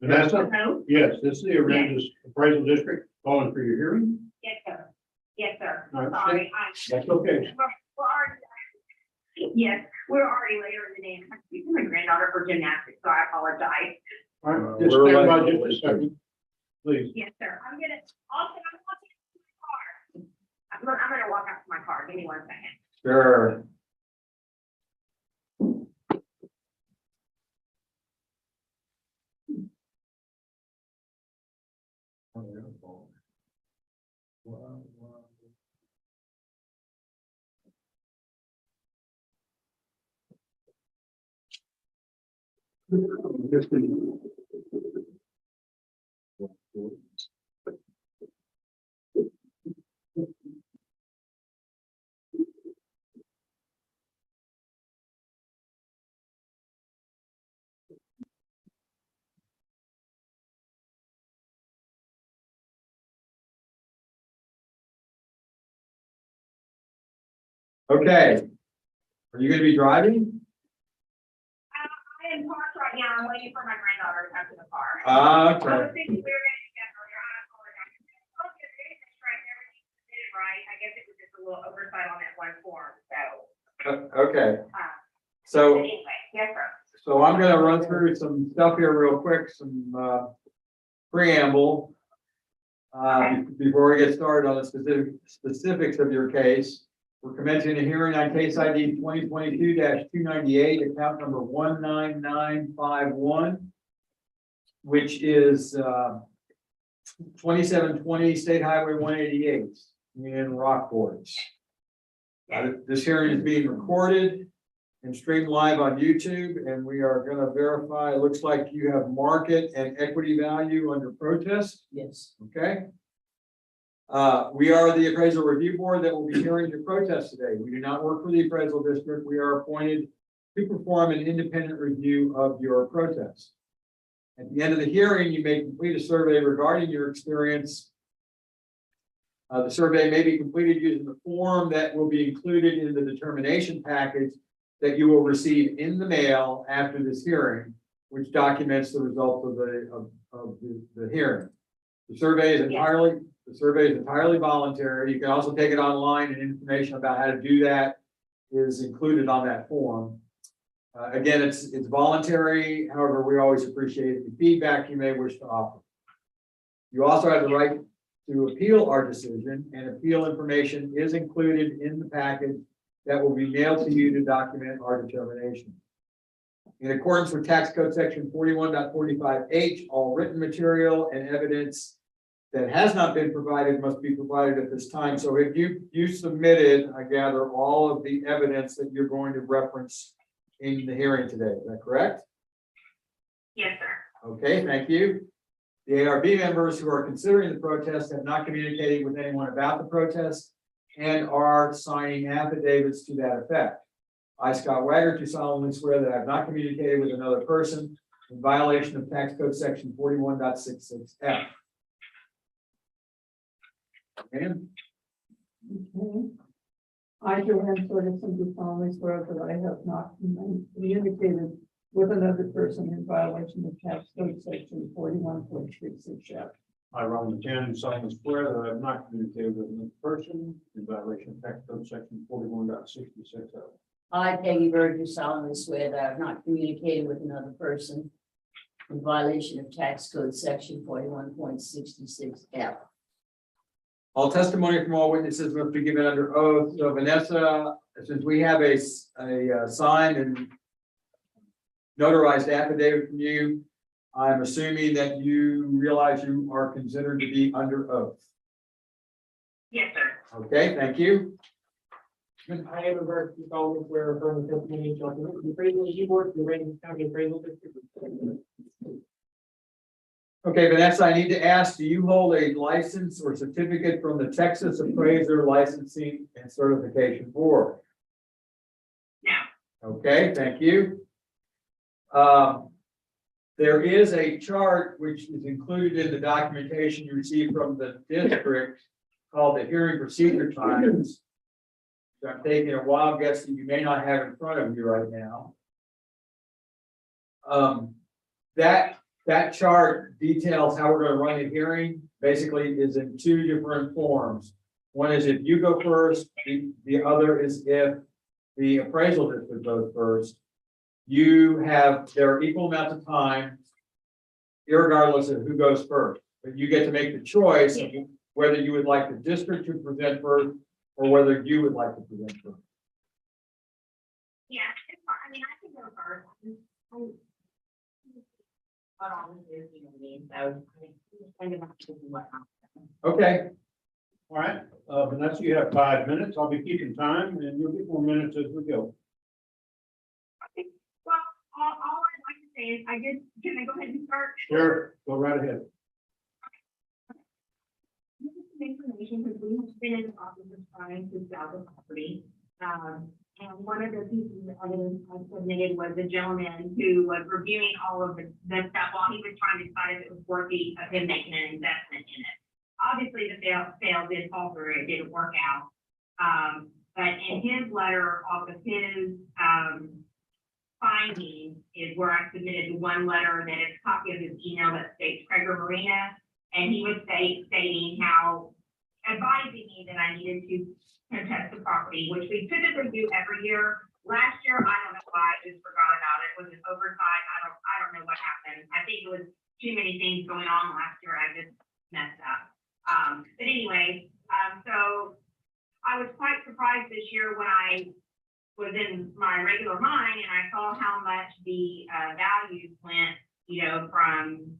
Vanessa? Hello? Yes, this is the Aransas appraisal district calling for your hearing. Yes, sir. Yes, sir. All right, Sorry. That's okay. We're already, yes, we're already later in the day. I'm using my granddaughter for gymnastics, so I apologize. All right, just stand by just a second, please. Yes, sir. I'm walking to my car. I'm gonna walk out to my car. Give me 1 second. Sure. Okay. Are you gonna be driving? I am parked right now, I'm waiting for my granddaughter to come to the car. Ah, I was okay. thinking we were gonna do that earlier, I apologize. Oh, it's right, everything's submitted right, I guess it was just a little oversight on that one form, so, Okay, but so, anyway, yes, sir. so I'm gonna run through some stuff here real quick, some, preamble. Before we get started on the specifics of your case. We're commencing a hearing on case ID 2022-298, account number 19951, which is 2720 State Highway 188 in Rockport. This hearing is being recorded and streamed live on YouTube, and we are going to verify. It looks like you have market and equity value under protest. Yes. Okay. We are the appraisal review board that will be hearing your protest today. We do not work for the appraisal district. We are appointed to perform an independent review of your protest. At the end of the hearing, you may complete a survey regarding your experience. The survey may be completed using the form that will be included in the determination package that you will receive in the mail after this hearing, which documents the results of the hearing. The survey is entirely voluntary. You can also take it online, and information about how to do that is included on that form. Again, it's voluntary. However, we always appreciate the feedback you may wish to offer. You also have the right to appeal our decision, and appeal information is included in the package that will be mailed to you to document our determination. In accordance with tax code section 41.45H, all written material and evidence that has not been provided must be provided at this time. So if you submitted, I gather, all of the evidence that you're going to reference in the hearing today. Is that correct? Yes, sir. Okay, thank you. The ARB members who are considering the protest have not communicated with anyone about the protest and are signing affidavits to that effect. I, Scott Wagner, do solemnly swear that I have not communicated with another person in violation of tax code section 41.66F. Ma'am? Okay. I, Joanne Ferguson, do solemnly swear that I have not communicated with another person in violation of tax code section 41.66F. I, Ron McCann, solemnly swear that I have not communicated with another person in violation of tax code section 41.66F. I, Peggy Burgess, solemnly swear that I have not communicated with another person in violation of tax code section 41.66F. All testimony from all witnesses must be given under oath. So Vanessa, since we have a signed and notarized affidavit from you, I'm assuming that you realize you are considered to be under oath. Yes, sir. Okay, thank you. I am a bird, you call me where from the company, the appraisal review board, the Rankin County Appraisal District. Okay, Vanessa, I need to ask, do you hold a license or certificate from the Texas Appraiser Licensing and Certification Board? No. Okay, thank you. There is a chart which is included in the documentation you received from the district called the hearing procedure times. So I'm taking a wild guess that you may not have in front of you right now. That chart details how we're going to run the hearing. Basically, is in two different forms. One is if you go first, the other is if the appraisal district goes first. There are equal amounts of time, irregardless of who goes first. But you get to make the choice of whether you would like the district to present first or whether you would like to present first. Yeah, it's fine. I mean, I can go first. Okay. All right, Vanessa, you have 5 minutes. I'll be keeping time and you'll get more minutes as we go. Well, all I'd like to say saying, can I go ahead and start? Sure, go right ahead. This is some information because we have been in the process of trying to sell the property. And one of the pieces of evidence I submitted was a gentleman who was reviewing all of the stuff while he was trying to decide if it was worthy of him making an investment in it. Obviously, the sale did fall through, it didn't work out. But in his letter, off of his findings is where I submitted the one letter that is a copy of his email that states Craigor Marina. And he was stating how, advising me that I needed to contest the property, which we typically do every year. Last year, I don't know why, I just forgot about it. It was an oversight. I don't know what happened. I think it was too many things going on last year. I just messed up. But anyway, so I was quite surprised this year when I was in my regular mine and I saw how much the values went, from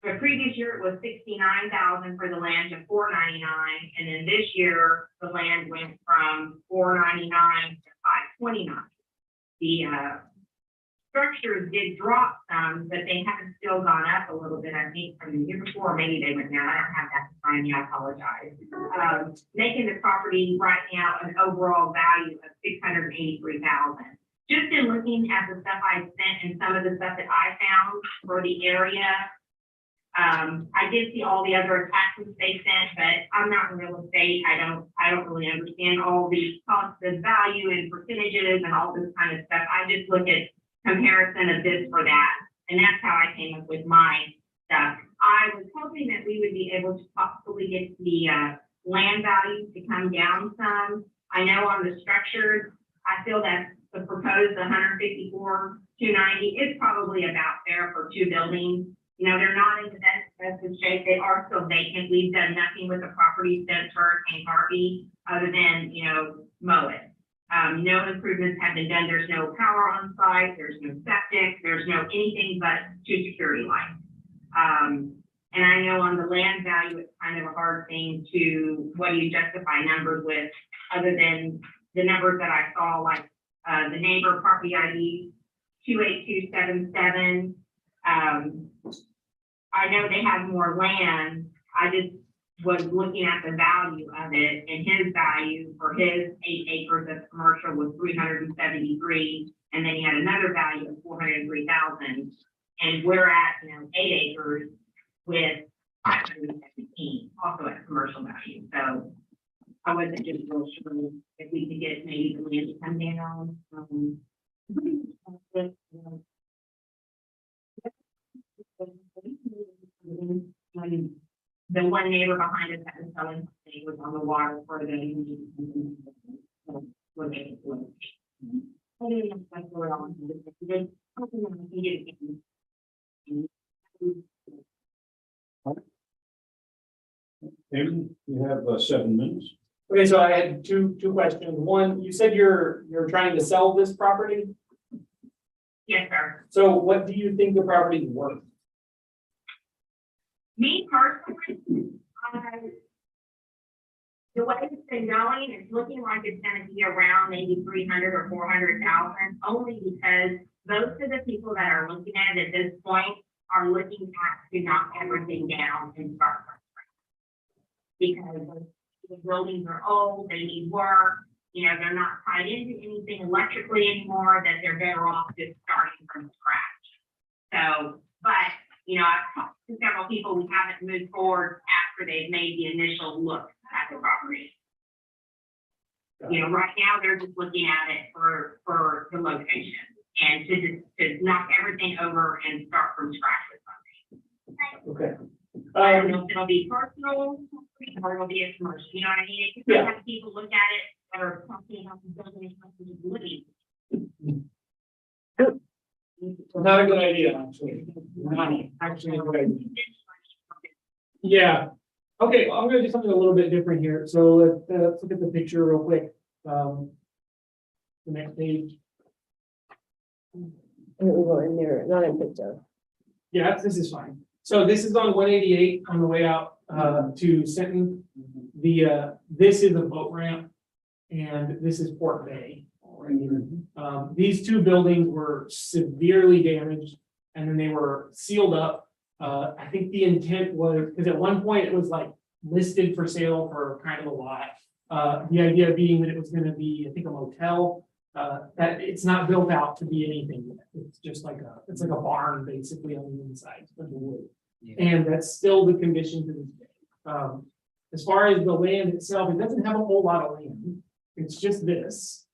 the previous year it was $69,000 for the land to $499, and then this year the land went from $499 to $529. The structures did drop some, but they have still gone up a little bit, I think, from the year before. Maybe they went down. I don't have that in front of me. I apologize. Making the property right now an overall value of $683,000. Just in looking at the stuff I sent and some of the stuff that I found for the area, I did see all the other attachments they sent, but I'm not in real estate. I don't really understand all the costs of value and percentages and all this kind of stuff. I just look at comparison of this for that. And that's how I came up with my stuff. I was hoping that we would be able to possibly get the land values to come down some. I know on the structures, I feel that the proposed 154,290 is probably about fair for two buildings. They're not in the best of shape. They are still vacant. We've done nothing with the property since Hurricane Harvey other than, mow it. No improvements have been done. There's no power on site. There's no septic. There's no anything but two security lights. And I know on the land value, it's kind of a hard thing to, what do you justify numbers with other than the numbers that I saw, like the neighbor property ID 28277. I know they have more land. I just was looking at the value of it, and his value for his 8 acres of commercial was 373, and then he had another value of 403,000. And we're at 8 acres with 517, also at commercial value. So I wasn't just real sure if we could get maybe the land to come down. The one neighbor behind us that was selling was on the water for the Amy, you have 7 minutes. Okay, so I had two questions. One, you said you're trying to sell this property. Yes, sir. So what do you think the property is worth? Me personally, the way it's been going, it's looking like it's gonna be around maybe 300 or 400,000, only because most of the people that are looking at it at this point are looking at to knock everything down and start from scratch. Because the buildings are old, they need work, they're not tied into anything electrically anymore, that they're better off just starting from scratch. So, but I've talked to several people who haven't moved forward after they've made the initial look at the property. Right now they're just looking at it for the location and to knock everything over and start from scratch with something. Okay. I don't know if it'll be personal or it'll be a commercial, you know what I mean? You can have people look at it that are talking about the building living. Not a good idea, actually. Not actually a good idea. Yeah. Okay, well, I'm gonna do something a little bit different here. So let's look at the picture real quick. The next page. And we go in there, not in picture. Yeah, this is fine. So this is on 188 on the way out to Sinton. This is a boat ramp and this is Port Bay. These two buildings were severely damaged and then they were sealed up. I think the intent was, because at one point it was like listed for sale for kind of a lot. The idea being that it was gonna be, I think, a motel, that it's not built out to be anything yet. It's just like it's like a barn basically on the inside of the wood. And that's still the condition to this day. As far as the land itself, it doesn't have a whole lot of land. It's just this.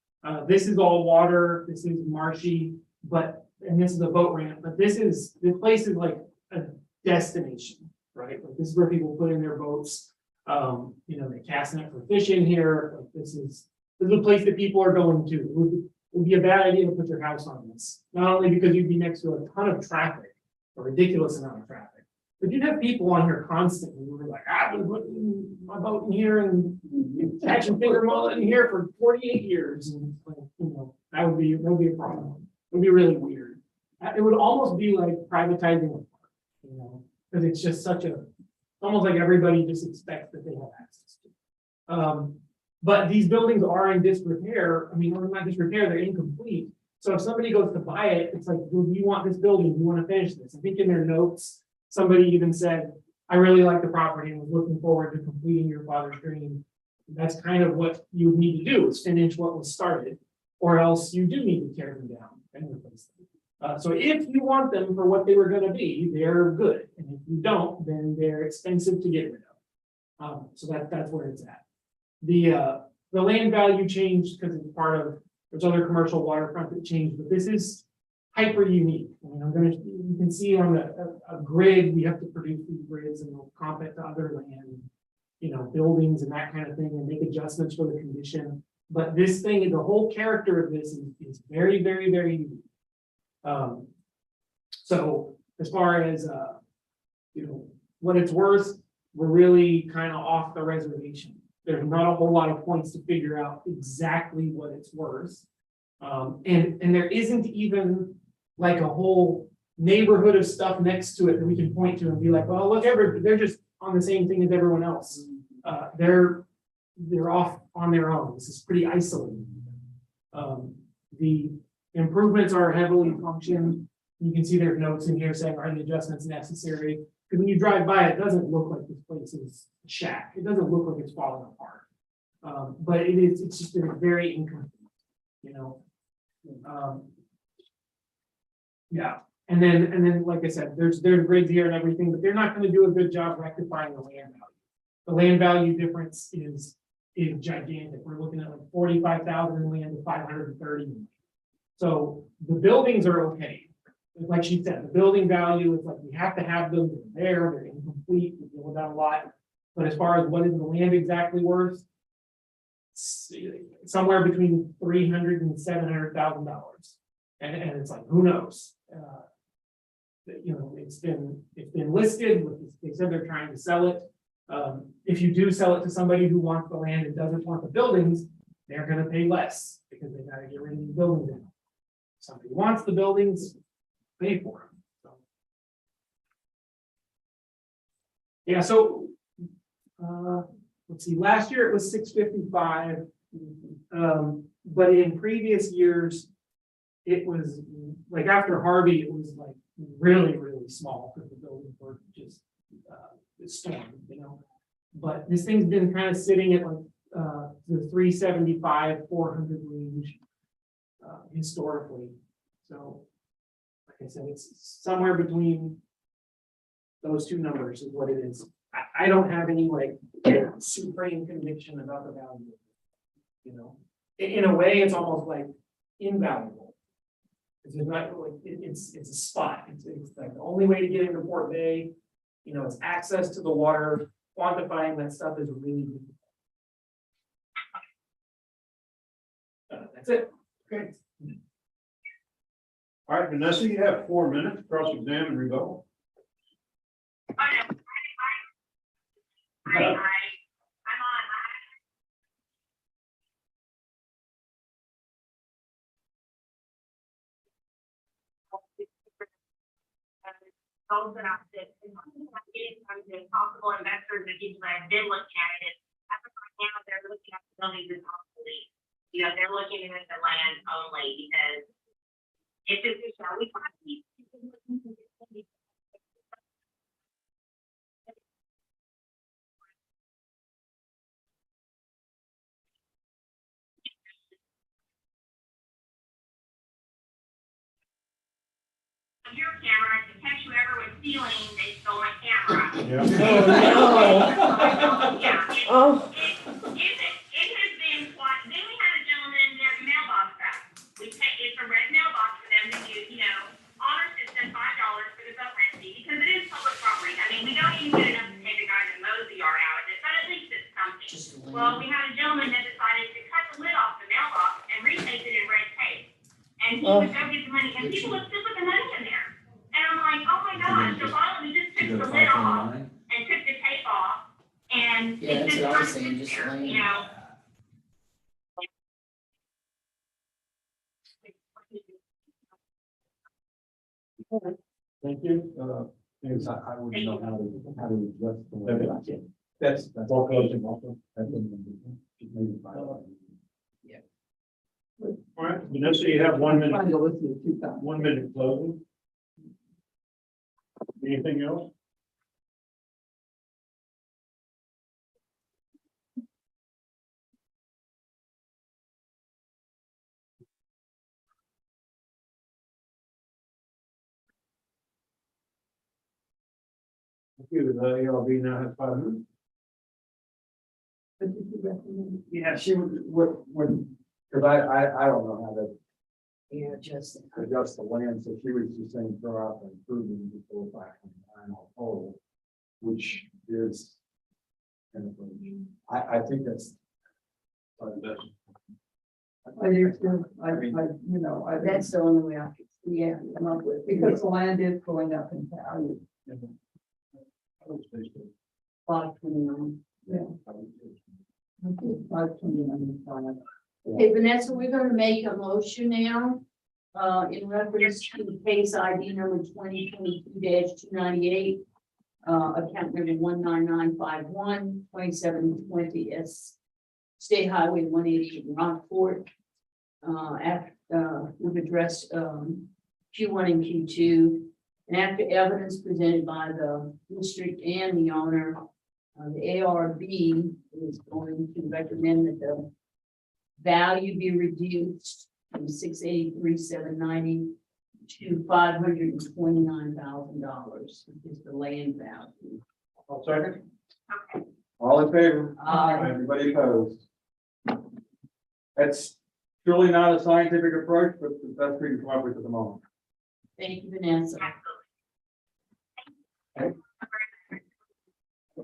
This is all water, this is marshy, and this is a boat ramp, but this place is like a destination, right? Like this is where people put in their boats. They cast net for fish in here. Like this is a place that people are going to. It would be a bad idea to put your house on this. Not only because you'd be next to a ton of traffic, a ridiculous amount of traffic, but you'd have people on here constantly who were like, I've been putting my boat in here and catching finger mullet in here for 48 years. And that would be a problem. It would be really weird. It would almost be like privatizing a park, because it's just almost like everybody just expects that they have access to. But these buildings are in disrepair. I mean, or not disrepair, they're incomplete. So if somebody goes to buy it, it's like, do you want this building? Do you want to finish this? I think in their notes, somebody even said, I really like the property and was looking forward to completing your father's dream. That's kind of what you need to do, is finish what was started, or else you do need to tear them down and replace them. So if you want them for what they were going to be, they're good. And if you don't, then they're expensive to get rid of. So that's where it's at. The land value changed because it's part of, there's other commercial waterfront that changed, but this is hyper unique. I mean, you can see on a grid, we have to produce these grids and we'll comp it to other land, buildings and that kind of thing, and make adjustments for the condition. But this thing, the whole character of this is very, very, very unique. So as far as, what it's worth, we're really kind of off the reservation. There's not a whole lot of points to figure out exactly what it's worth. And there isn't even like a whole neighborhood of stuff next to it that we can point to and be like, well, look, they're just on the same thing as everyone else. They're off on their own. This is pretty isolated. The improvements are heavily functioned. You can see there's notes in here saying, are the adjustments necessary? Because when you drive by, it doesn't look like this place is a shack. It doesn't look like it's falling apart. But it's just been very incomplete, yeah. And then, like I said, there's grids here and everything, but they're not going to do a good job rectifying the land value. The land value difference is gigantic. We're looking at like 45,000 in land to 530. So the buildings are okay. Like she said, the building value is like, we have to have them, they're incomplete, we deal with that a lot. But as far as what is the land exactly worth, somewhere between $300,000 and $700,000. And it's like, who knows? It's been listed, they said they're trying to sell it. If you do sell it to somebody who wants the land and doesn't want the buildings, they're gonna pay less because they gotta get rid of the buildings now. If somebody wants the buildings, pay for them. So. Yeah, so let's see, last year it was 655. But in previous years, it was like after Harvey, it was like really, really small because the buildings were just stormed, But this thing's been kind of sitting at like the 375, 400 range historically. So, like I said, it's somewhere between those two numbers is what it is. I don't have any like supreme conviction about the value. In a way, it's almost like invaluable. It's not like it's a spot. It's like the only way to get into Port Bay. It's access to the water. Quantifying that stuff is really difficult. That's it. Okay. All right, Vanessa, you have 4 minutes, cross-examine, rebuttal. Goals that I've set, and getting from the possible investors and people that have been looking at it, as of right now, they're looking at the buildings as obsolete. They're looking at the land only because it's just, we find people camera to catch whoever was stealing, they stole my camera. Yeah. Yeah, Oh, it has been quite, then we had a gentleman get a mailbox back. It's a red mailbox for them to do, honor system $5 for the boat rent fee, because it is public property. I mean, we don't even get enough to pay the guy that mows the yard out of it, but at least it's something. Well, we had a gentleman that decided to cut the lid off the mailbox and replace it in red tape. And he would go get the money, and people would still put the money in there. And I'm like, oh my gosh, so finally we just took the lid off and took the tape off, and Yeah, it's that's just what I kind was of saying, sits just there, laying. Thank you. Yes, I wouldn't know how to adjust the way. That's all closing also. Maybe five. All right, Vanessa, you have 1 minute. Trying to listen to 2,000. 1 minute closing. Anything else? Thank you. The ARB now has 5 minutes. But did you recommend? Yeah, she would, because I don't know how to Yeah, just. adjust the land, so she was just saying throw out the improvement before 5.9 all total, which is kind of, I think that's. I used to, I. That's the only way I could, yeah, come up with. Because the land is going up in value. 529. Yeah. 529. Okay, Vanessa, we're gonna make a motion now, in reference to case ID number 2022-298. Account number 19951, 2720 S State Highway 180 Rockport. We've addressed, Q1 and Q2. And after evidence presented by the district and the owner, the ARB is going to recommend that the value be reduced from $683,790 to $529,000, which is the land value. I'll second. Okay. All in favor? Aye. Everybody opposed? That's truly not a scientific approach, but the best we can come up with at the moment. Thank you, Vanessa.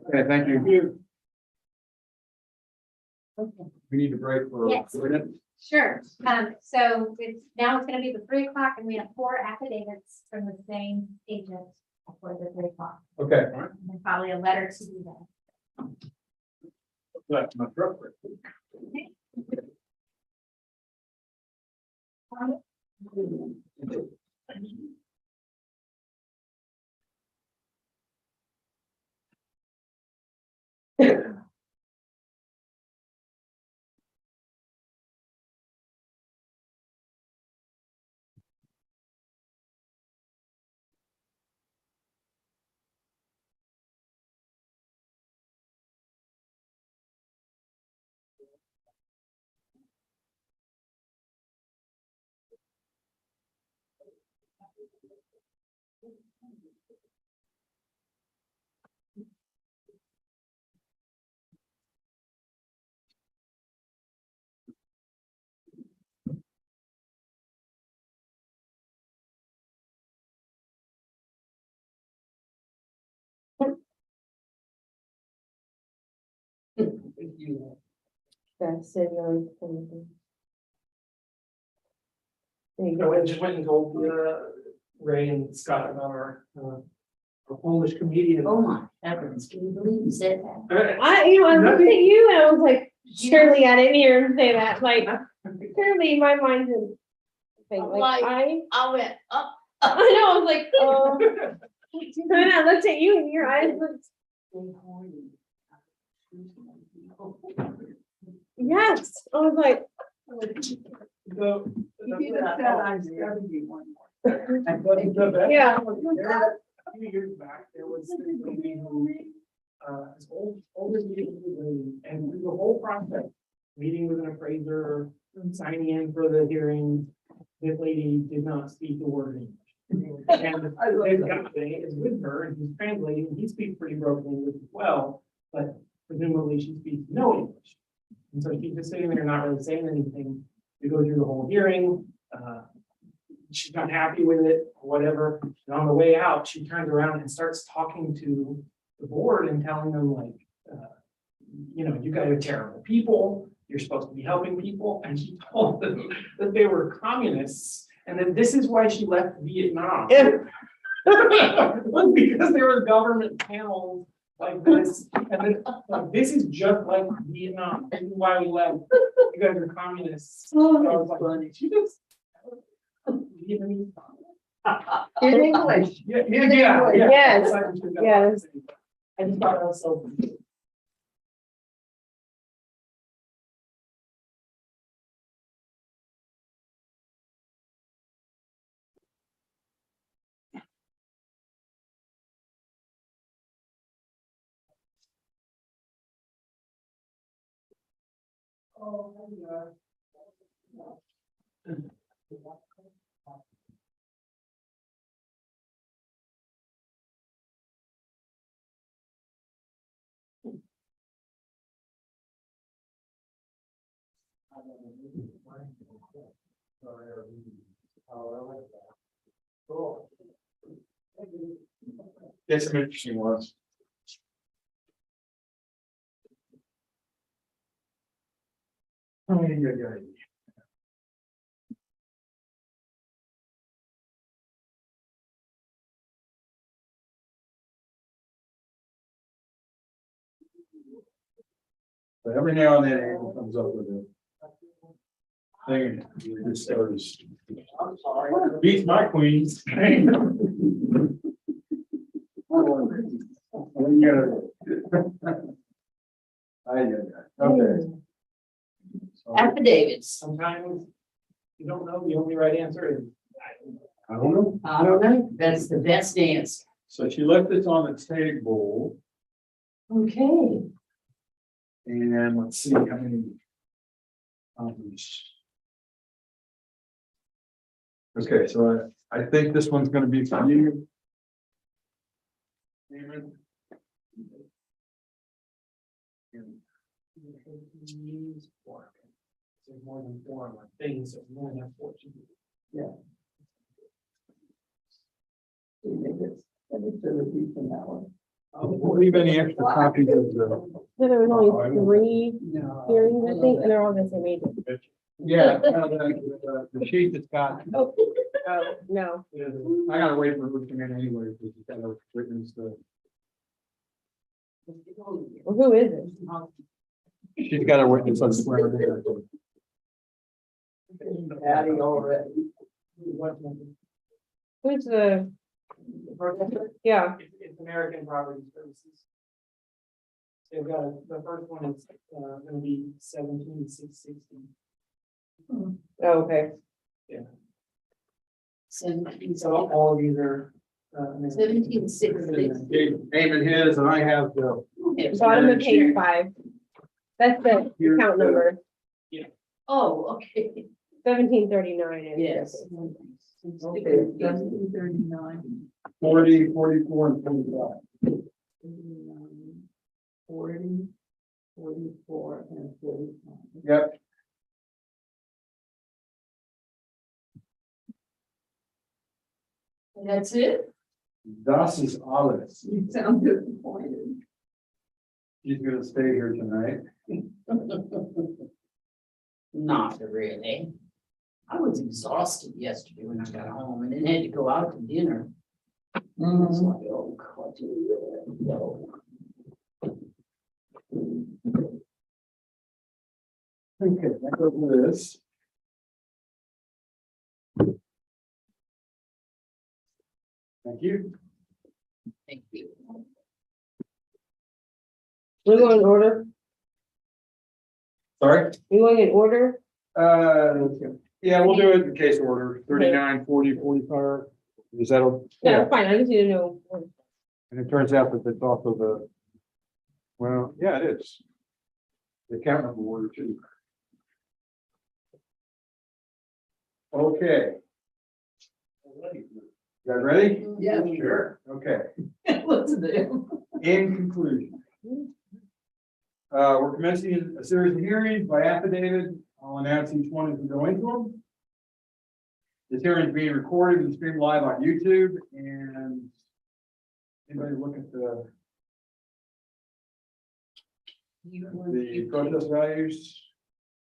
Okay, thank you. Okay. We need to break for Yes. a minute. Sure, so now it's gonna be the 3 o'clock and we have 4 affidavits from the same agent for the 3 o'clock. Okay. And then probably a letter to do that. That's my truck. that's it. There you So I go. just went and told, Ray and Scott about our Polish comedian. Oh my heavens, can you believe you said that? I looked at you and I was like, surely I didn't hear him say that, like, surely my mind's in. Like, I went up. I know, I was like, oh. And then I looked at you and your eyes looked, yes, I was like, So, You could have said I'm 71 more. yeah. A few years back, there was this lady who, this older lady, and through the whole process, meeting with an appraiser, signing in for the hearing, this lady did not speak a word of English. And this guy is with her and he's translating, he speaks pretty broken English as well, but presumably she speaks no English. And so she's just sitting there not really saying anything. We go through the whole hearing, she's not happy with it, or whatever. And on the way out, she turns around and starts talking to the board and telling them like, you guys are terrible people. You're supposed to be helping people. And she told them that they were communists and that this is why she left Vietnam. Was because there were government panels like this. And then, like, this is just like Vietnam. This is why we left. You guys are communists. So I was like, funny. She just Vietnamese. In English. Yeah. Yes. Yes. I just thought that was so funny. It's some interesting ones. But every now and then Abel comes up with a thing. It starts. Beats my queens. Okay. Affidavits. Sometimes you don't know, the only right answer is. I don't know. I don't know. That's the best answer. So she left this on the table Okay. and let's see how many. Okay, so I think this one's gonna be for you. Damon. There's more than 4 on my thing, so we only have 4. Yeah. That is the repeat from that one. We'll leave any extra copies of the. So there was only 3 No. hearings, I think, and they're all the same age. Yeah, the sheet that's got. Oh, no. I gotta wait for her to come in anyway, because you gotta witness the. Well, who is it? She's got a witness on swear. Adding already. Who's the, yeah, It's American Property Services. They've got, the first one is, gonna be 17,660. oh, okay. So all of these are. 1760. Name and his, and I have the. Bottom of page 5. That's the account number, Oh, okay. 1739. Yes. Okay, 1739. 40, 44, and 45. 40, 44, and 45. Yep. That's it? Das is alles. You sound disappointed. She's gonna stay here tonight. Not really. I was exhausted yesterday when I got home and then had to go out to dinner. It's like, oh, God, no. Okay, back over to this. Thank you. Thank you. We go in order? Sorry? You going in order? Yeah, we'll do it in case order, 39, 40, 45. Is that, Yeah, fine, I just need to know. and it turns out that it's also the, well, yeah, it is. The account number order too. Okay. You guys ready? Yeah. Sure. Okay, Let's do. in conclusion. We're commencing a series of hearings by affidavit. I'll announce each one as we go into them. This hearing is being recorded and streamed live on YouTube, and anybody look at the protest values?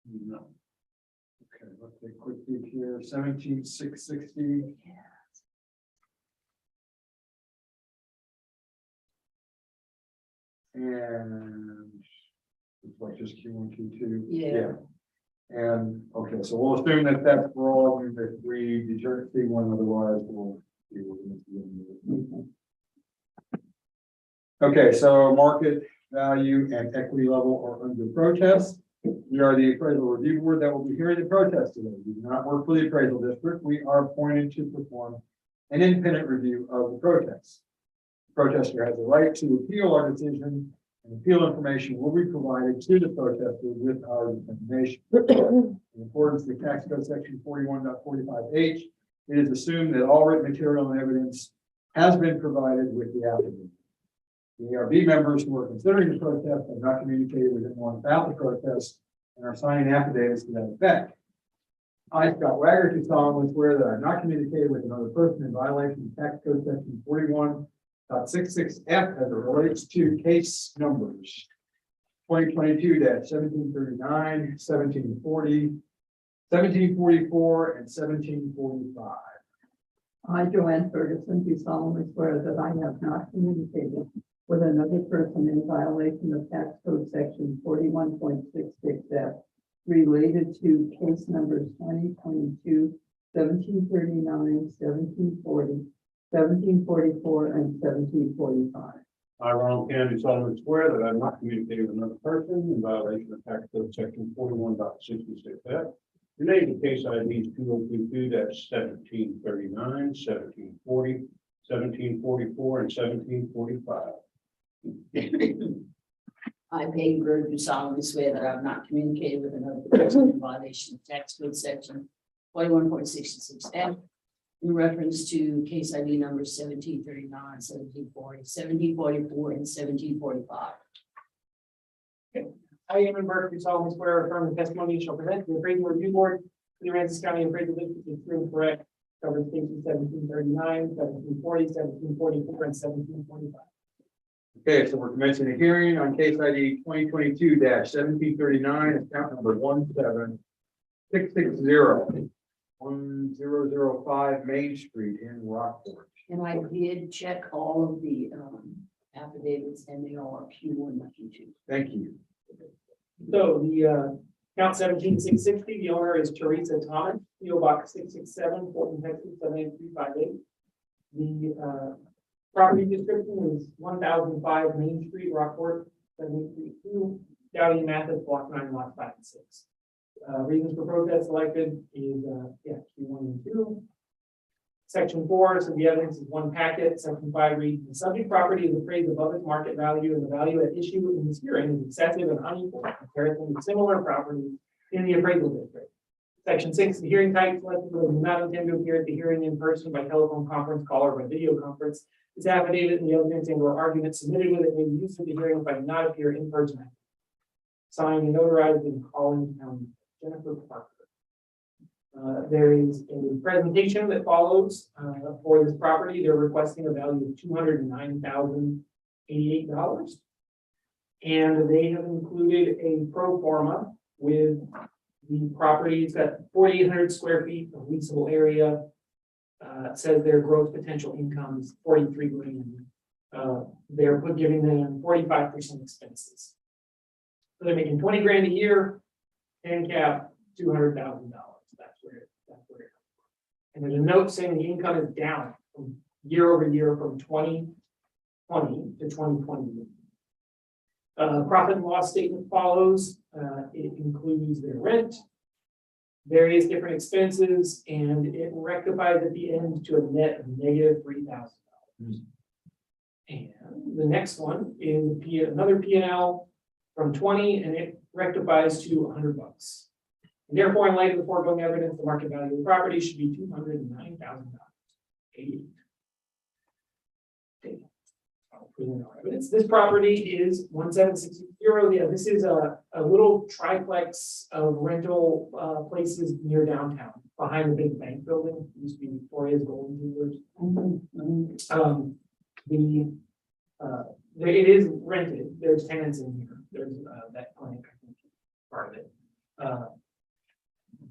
No. Okay, let's take a quick peek here, 17,660. And it's like just Q1, Q2. Yeah. And, okay, so we'll assume that that's for all, and if we determine see one otherwise, we'll. Okay, so market value and equity level are under protest. We are the appraisal review board that will be hearing the protest today. We do not work for the appraisal district. We are appointed to perform an independent review of the protest. The protester has the right to appeal our decision, and appeal information will be provided to the protester with our determination. In accordance with tax code section 41.45H, it is assumed that all written material and evidence has been provided with the affidavit. The ARB members who are considering the protest have not communicated with anyone about the protest and are signing affidavits to that effect. I, Scott Wagger, do solemnly swear that I have not communicated with another person in violation of tax code section 41.66F as it relates to case numbers 2022-1739, 1740, 1744, and 1745. I, Joanne Ferguson, do solemnly swear that I have not communicated with another person in violation of tax code section 41.66F related to case numbers 2022, 1739, 1740, 1744, and 1745. I, Ronald Kennedy, solemnly swear that I have not communicated with another person in violation of tax code section 41.66F related to case IDs 2022-1739, 1740, 1744, and 1745. I, Peggy Bird, do solemnly swear that I have not communicated with another person in violation of tax code section 41.66F in reference to case ID numbers 1739, 1740, 1744, and 1745. I, Eamon Burke, do solemnly swear or affirm the testimony you shall present to the appraisal review board for the Aransas County Appraisal District is true and correct, covers cases 1739, 1740, 1744, and 1745. Okay, so we're commencing a hearing on case ID 2022-1739, account number 17660. 1005 Main Street in Rockport. And I did check all of the affidavits and they all are Q1 and Q2. Thank you. So the count 17660, the owner is Teresa Thomas, PO Box 667, Fulton, Texas 78358. The property description is 1005 Main Street, Rockport 732, Downey Mathis, block 9, lot 5 and 6. Reasons for protest selected is Q1 and 2. Section 4, so the evidence is one packet. Section 5 reads, the subject property is appraised above its market value and the value at issue in this hearing is excessive and unequal in comparison to similar properties in the appraisal district. Section 6, the hearing type selected will not intend to appear at the hearing in person by telephone conference call or by video conference. This affidavit and the evidence and or argument submitted with it may be used at the hearing but not appear in person. Signed and notarized in Collins County. Jennifer Parker. There is a presentation that follows for this property. They're requesting a value of $209,088. And they have included a pro forma with the property. It's got 4,800 square feet of leasable area. Says their gross potential income is 43 grand. They're giving them 45% expenses. So they're making 20 grand a year. And cap $200,000. That's where it. And there's a note saying the income is down from year over year from 2020 to 2021. Profit and loss statement follows. It includes their rent, various different expenses, and it rectifies at the end to a net of negative $3,000. And the next one is another P&L from 20, and it rectifies to $100. And therefore, in light of the foregoing evidence, the market value of the property should be $209,000. But this property is 1760. Yeah, this is a little triplex of rental places near downtown, behind the big bank building. It used to be Victoria's Golden Jewelers. It is rented. There's tenants in here. There's that clinic, I think, part of it.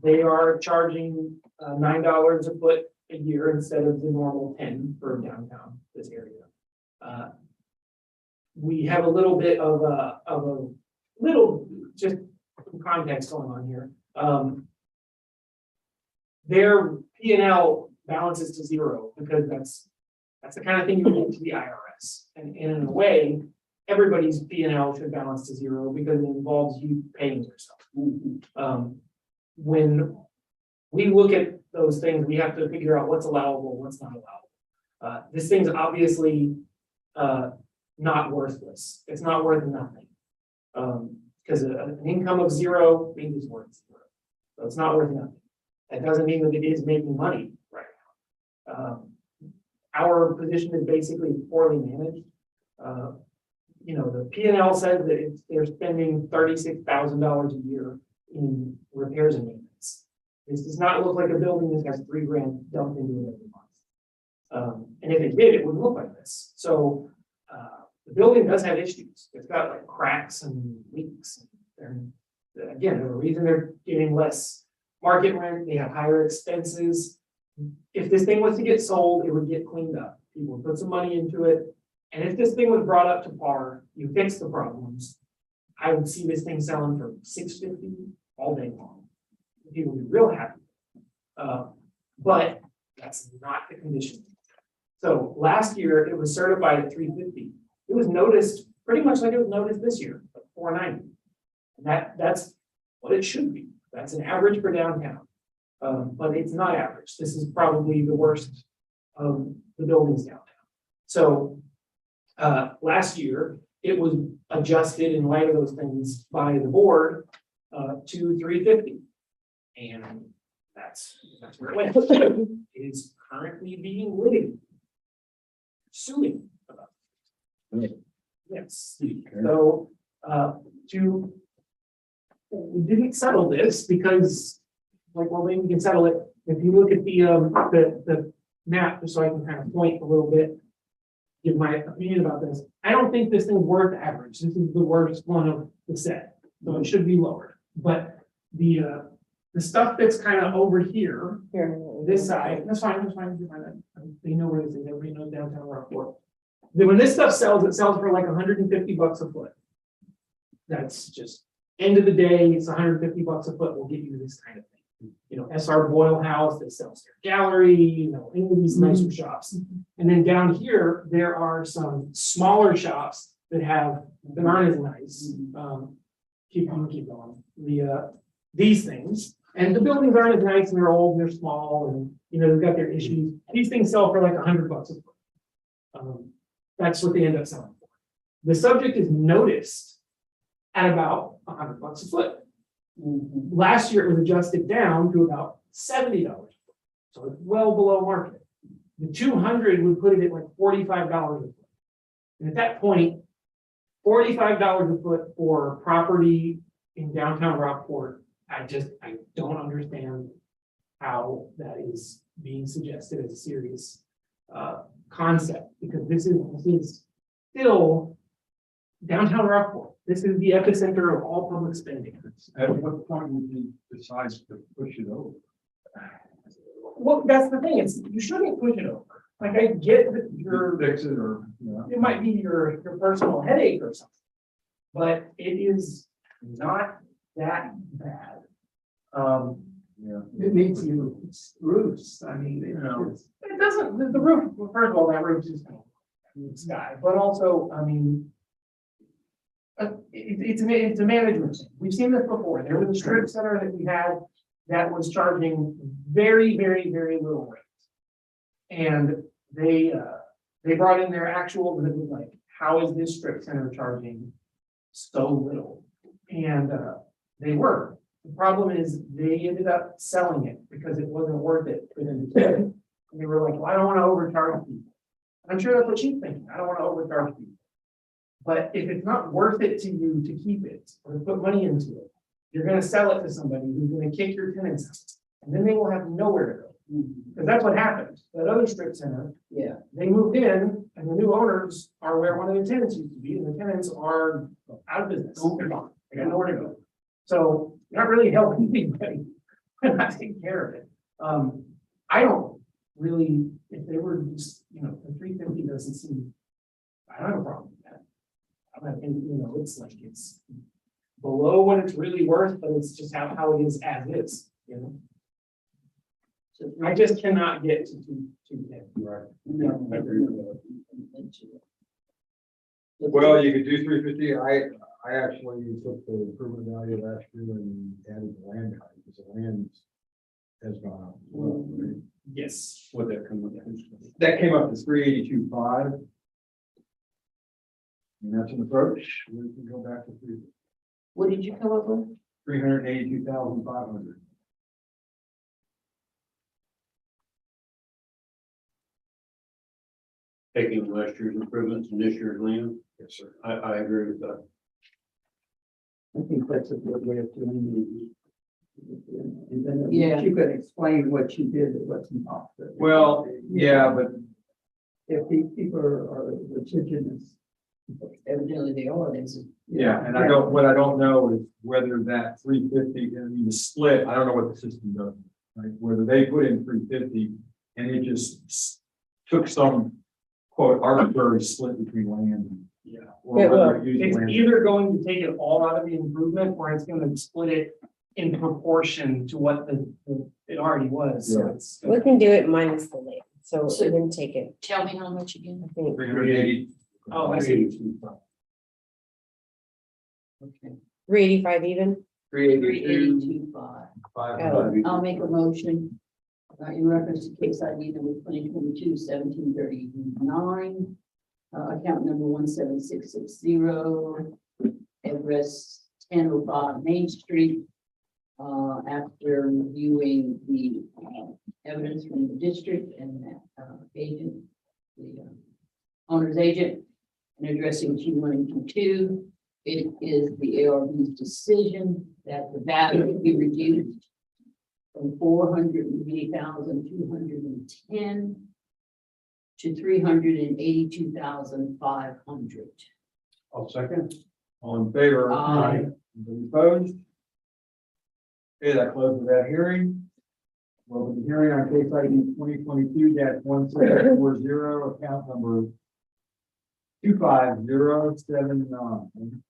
They are charging $9 a foot a year instead of the normal 10 for downtown this area. We have a little bit of a little just some context going on here. Their P&L balances to zero because that's the kind of thing you get to the IRS. And in a way, everybody's P&L should balance to zero because it involves you paying yourself. When we look at those things, we have to figure out what's allowable, what's not allowable. This thing's obviously not worthless. It's not worth nothing. Because an income of zero means it's worth zero. So it's not worth nothing. That doesn't mean that it is making money right now. Our position is basically poorly managed. The P&L says that they're spending $36,000 a year in repairs and maintenance. This does not look like a building that has $3,000 dumped into it every month. And if it did, it wouldn't look like this. So the building does have issues. It's got like cracks and leaks. And again, the reason they're getting less market rent, they have higher expenses. If this thing was to get sold, it would get cleaned up. People would put some money into it. And if this thing was brought up to par, you fix the problems, I would see this thing selling for $650 all day long. People would be real happy. But that's not the condition. So last year it was certified at $350. It was noticed pretty much like it was noticed this year, at $490. And that's what it should be. That's an average for downtown. But it's not average. This is probably the worst of the buildings downtown. So last year it was adjusted in light of those things by the board to $350. And that's where it went. It is currently being litigated. Suing about it. Yes. So we didn't settle this because, like, well, maybe we can settle it. If you look at the map, just so I can kind of point a little bit, give my opinion about this. I don't think this thing's worth average. This is the worst one of the set, so it should be lowered. But the stuff that's kind of over here, this side, that's fine. They know where this is. Everybody knows downtown Rockport. Then when this stuff sells, it sells for like $150 a foot. That's just end of the day. It's $150 a foot. Will get you this kind of thing. SR Boyle House that sells their gallery. Any of these nicer shops. And then down here there are some smaller shops that aren't as nice. Keep going. These things. And the buildings aren't as nice, and they're old, and they're small, and they've got their issues. These things sell for like $100 a foot. That's what they end up selling for. The subject is noticed at about $100 a foot. Last year it was adjusted down to about $70 a foot. So it's well below market. The 200 would put it at like $45 a foot. And at that point, $45 a foot for property in downtown Rockport, I don't understand how that is being suggested as a serious concept, because this is still downtown Rockport. This is the epicenter of all public spending. At what point would you decide to push it over? Well, that's the thing. You shouldn't push it over. Like, I get that Fix it, or it might be your personal headache or something, but it is not that bad. It needs new roofs. I mean, It doesn't, the roof, well, first of all, that roof is in the sky, but also, I mean, it's a management thing. We've seen this before. There was a strip center that we had that was charging very, very, very little rate. And they brought in their actual, that was like, how is this strip center charging so little? And they were. The problem is they ended up selling it because it wasn't worth it for them to do. And they were like, well, I don't want to overcharge people. I'm sure that's what she's thinking. I don't want to overcharge people. But if it's not worth it to you to keep it or to put money into it, you're gonna sell it to somebody who's gonna kick your tenants out. And then they will have nowhere to go. Because that's what happened. That other strip center, Yeah. they moved in and the new owners are where one of the tenants used to be, and the tenants are out of business. They're gone. They got nowhere to go. So you're not really helping anybody. They're not taking care of it. I don't really, if they were just, the 350 doesn't seem, I don't have a problem with that. I think, it's like it's below what it's really worth, but it's just how it is as is, So I just cannot get to 210. Right. No. I agree with that. Well, you could do 350. I actually took the improvement value last year and added the land value because the land has gone up. as well, right? Yes. What that come up to? That came up to 382.5. And that's an approach. We can go back to What did you come up with? 382,500. Taking last year's improvements and this year's land? Yes, sir. I agree with that. I think that's a good way of doing it. And then Yeah. you could explain what you did, that wasn't offset. Well, yeah, but If these people are litigious. Evidently they are, there's. yeah, and what I don't know is whether that 350, I mean, the split, I don't know what the system does. Right, whether they put in 350 and it just took some quote arbitrary split between land and. Yeah. Or Yeah, whether it used It's land. either going to take it all out of the improvement or it's gonna split it in proportion to what it already was, so Yeah. it's. We can do it minus the land, so it wouldn't take it, Tell me how much again? I think. 380. Oh, I see. 382. Okay. 385 even. 382.5. 500. I'll make a motion in reference to case ID number 2022-1739, account number 17660, address 1005 Main Street. After reviewing the evidence from the district and agent, the owner's agent, and addressing Q1 and Q2, it is the ARB's decision that the value be reduced from 480,210 to 382,500. I'll second. All in favor? Aye. Anybody opposed? Okay, that closes that hearing. Welcome to the hearing on case ID 2022-1740, account number 25079.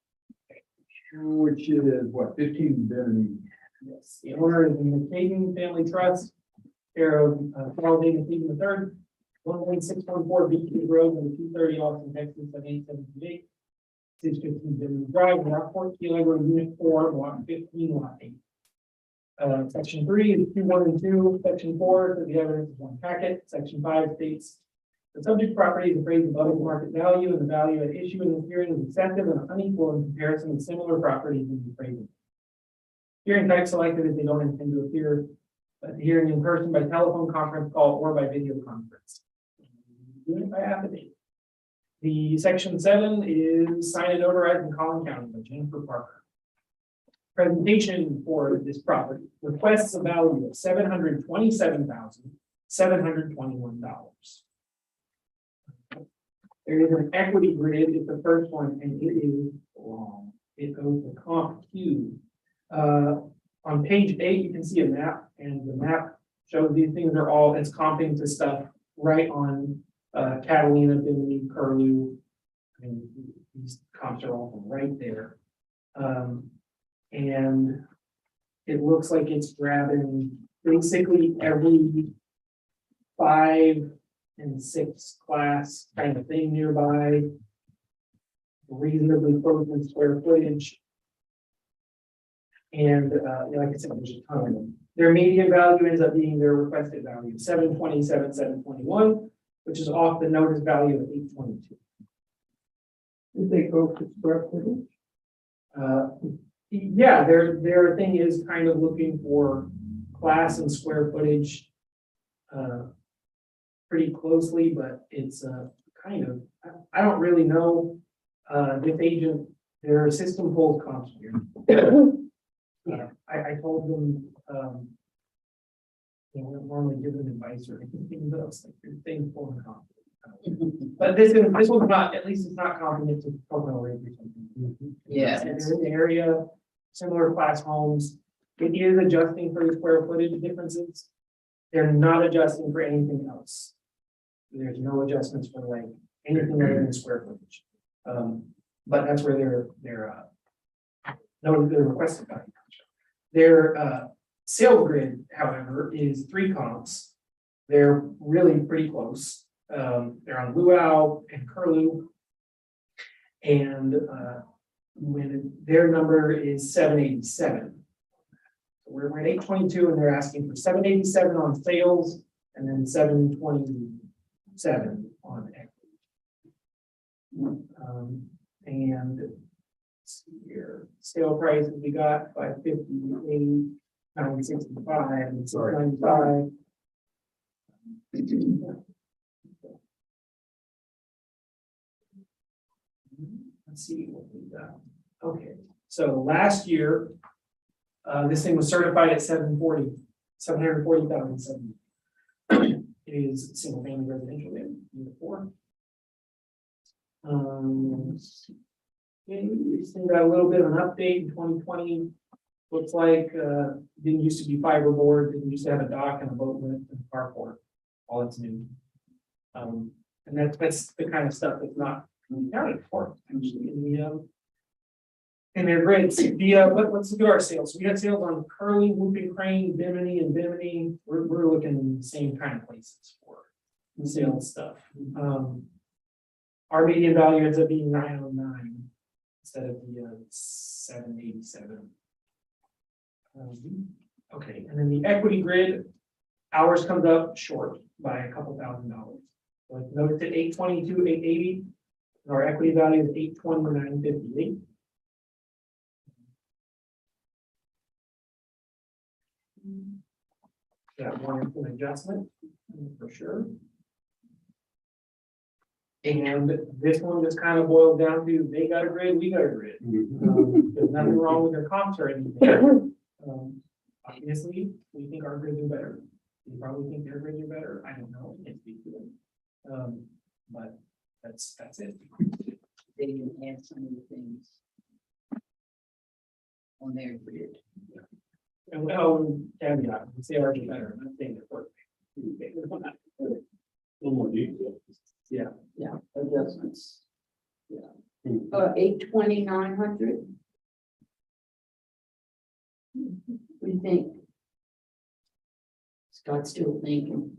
Which is what, 15 Bimini. Yes, the owner is the McCaden Family Trust, care of Charles A. McCaden III, 11614 Beach Road, number 230, Austin, Texas, 78728. 615 Bimini Drive, Lot 14, Road, Unit 4, Block 15, Lot 8. Section 3 is Q1 and 2, Section 4, so the evidence is one packet. Section 5 states the subject property is appraised above its market value, and the value at issue in this hearing is excessive and unequal in comparison with similar properties in the appraisal. Hearing type selected if they don't intend to appear at the hearing in person, by telephone conference call, or by video conference. Doing it by affidavit. The section 7 is signed and notarized in Collin County by Jennifer Parker. Presentation for this property requests a value of $727,721. There is an equity grid, it's the first one, and it is long. It goes to comp Q. On page 8, you can see a map, and the map shows these things are all, it's comping to stuff right on Catalina, Bimini, Curlew. I mean, these comps are all from right there. And it looks like it's grabbing basically every 5 and 6 class kind of thing nearby. Reasonably close in square footage. And like I said, there's a ton of them. Their median value ends up being their requested value, 727, 721, which is off the notice value of 822. Did they go to square footage? Yeah, their thing is kind of looking for class and square footage. pretty closely, but it's kind of, I don't really know. This agent, their system pulls comps here. I told them, we don't normally give them advice or anything else, like your thing pulling comp. But this one's not, at least it's not complicated to Pocono Ridge or something. Yeah. It's in the area, similar class homes. It is adjusting for the square footage differences. They're not adjusting for anything else. There's no adjustments for like anything other than square footage. But that's where their requested value comes from. Their sales grid, however, is 3 comps. They're really pretty close. They're on Luau and Curlew. And when their number is 787. We're at 822 and they're asking for 787 on sales and then 727 on equity. And let's see here, sale price we got 558, 965, and 695. Let's see what we got. Okay, so last year, this thing was certified at 740,007. It is single family residential in unit 4. This thing got a little bit of an update in 2020. Looks like didn't used to be fiberboard, didn't used to have a dock and a boat lift and a carport. All that's new. And that's the kind of stuff that's not accounted for actually in their grades. Let's look at our sales. We got sales on Curly, Whooping Crane, Bimini, and Bimini. We're looking in the same kind of places for sales stuff. Our median value ends up being 909 instead of the 787. Okay, and then the equity grid, ours comes up short by a couple $1,000. So notice at 822, 880. Our equity value is 829.58. That one an adjustment for sure. And this one just kind of boils down to they got a grid, we got a grid. There's nothing wrong with their comps or anything. Obviously, we think our grids are better. We probably think their grids are better. I don't know. I can't speak to them. But that's it. They can add some of the things on their grid. And well, caveat, we say ours are better. I'm not saying they're perfect. A little more detail. Yeah. Yeah, adjustments. Yeah. 820,900. What do you think? Scott's still thinking.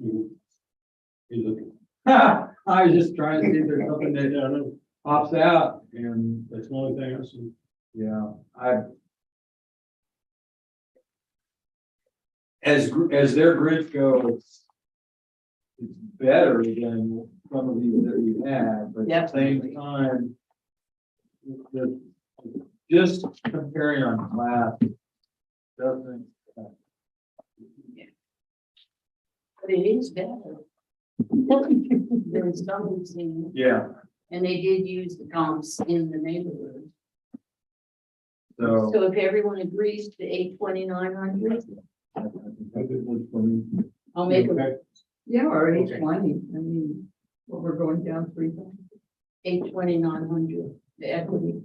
He's looking. I was just trying to see if there's something that pops out, and that's the only thing I see. Yeah, as their grids go, it's better than some of these that we had, but at the same time, just comparing our class doesn't. But it is better. There's something. Yeah. And they did use the comps in the neighborhood. So. So if everyone agrees to 820,900, I'll make a Yeah, or 820, I mean, what we're going down 3,000. 820,900, the equity.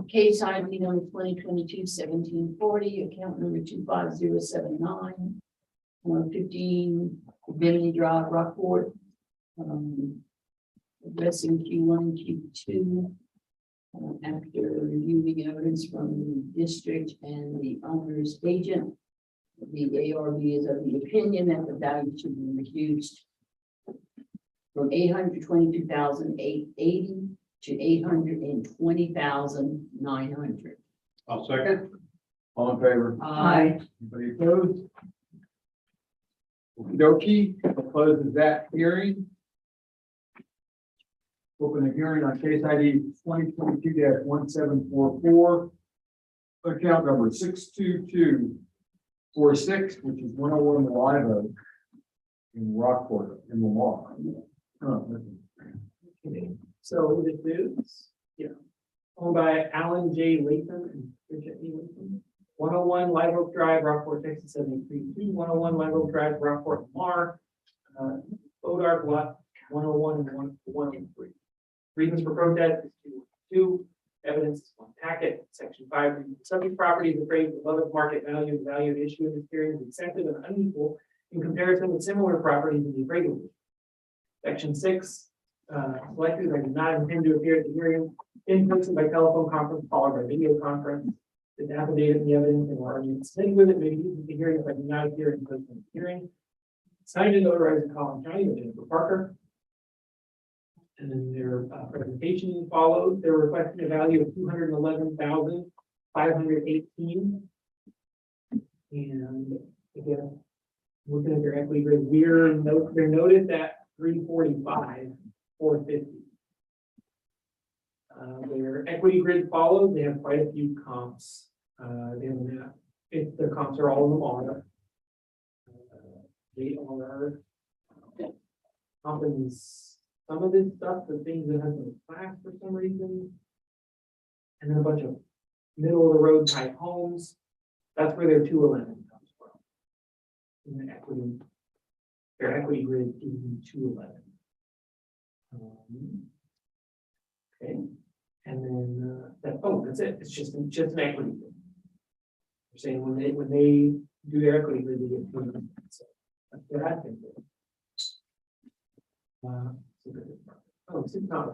Case ID number 2022-1740, account number 25079, 15 Bimini Drive, Rockport. Addressing Q1 and Q2. After reviewing evidence from the district and the owner's agent, the ARB is of the opinion that the value should be reduced from $822,880 to $820,900. I'll second. All in favor? Aye. Anybody opposed? Okey-dokey, closes that hearing. Open the hearing on case ID 2022-1744. Account number 62246, which is 101 Live Oak. in Rockport, in Lamar. So this is, owned by Alan J. Latham and Richard E. Latham. 101 Live Oak Drive, Rockport, Texas 732, 101 Live Oak Drive, Rockport, Lamar. Bodark lot 101 and 103. Reasons for protest is 2. Evidence is 1 packet, section 5. Subject property is appraised above its market value. The value of the issue in this period is excessive and unequal in comparison with similar properties in the appraisal. Section 6. Selected, I do not intend to appear at the hearing in person by telephone conference followed by video conference. The affidavit and the evidence and arguments submitted with it may be used at the hearing if I do not appear in person at the hearing. Signed and notarized in Collin County with Jennifer Parker. And then their presentation follows. They're requesting a value of $211,518. And again, looking at their equity grid, they're noted at 345, 450. Their equity grid follows. They have quite a few comps. They have that. If their comps are all in the order. They are companies, some of this stuff, the things that have been flagged for some reason. And then a bunch of middle of the road type homes. That's where their 211 comes from. In the equity, their equity grid is 211. Okay, and then that's it. It's just an equity grid. They're saying when they do their equity grid, they get 211. So that's what I think. It's not.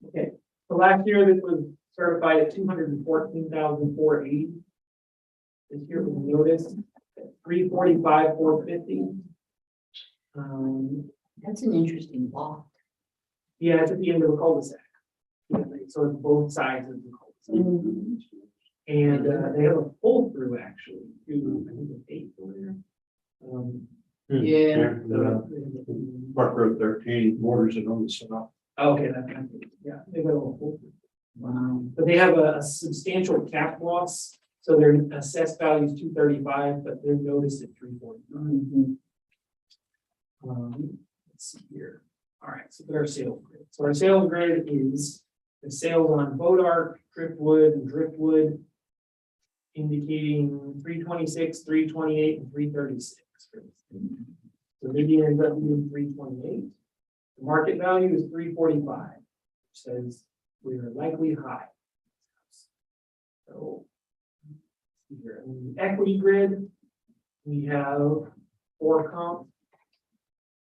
Okay, so last year this was certified at 214,480. This year we noticed 345, 450. That's an interesting block. Yeah, it's at the end of a cul-de-sac. So it's both sides of the cul-de-sac. And they have a pull through actually to, I think it's 8 over there. Yeah. Park Road 13 borders it on the south. Okay, that's yeah, they got a little pull through. Wow. But they have a substantial cap loss, so their assessed value is 235, but they're noticed at 340. Let's see here. All right, so their sales grid. So our sales grid is the sales on Bodark, Driftwood, and Driftwood, indicating 326, 328, and 336. So median ends up being 328. The market value is 345, which says we are likely high. So here in the equity grid, we have 4 comps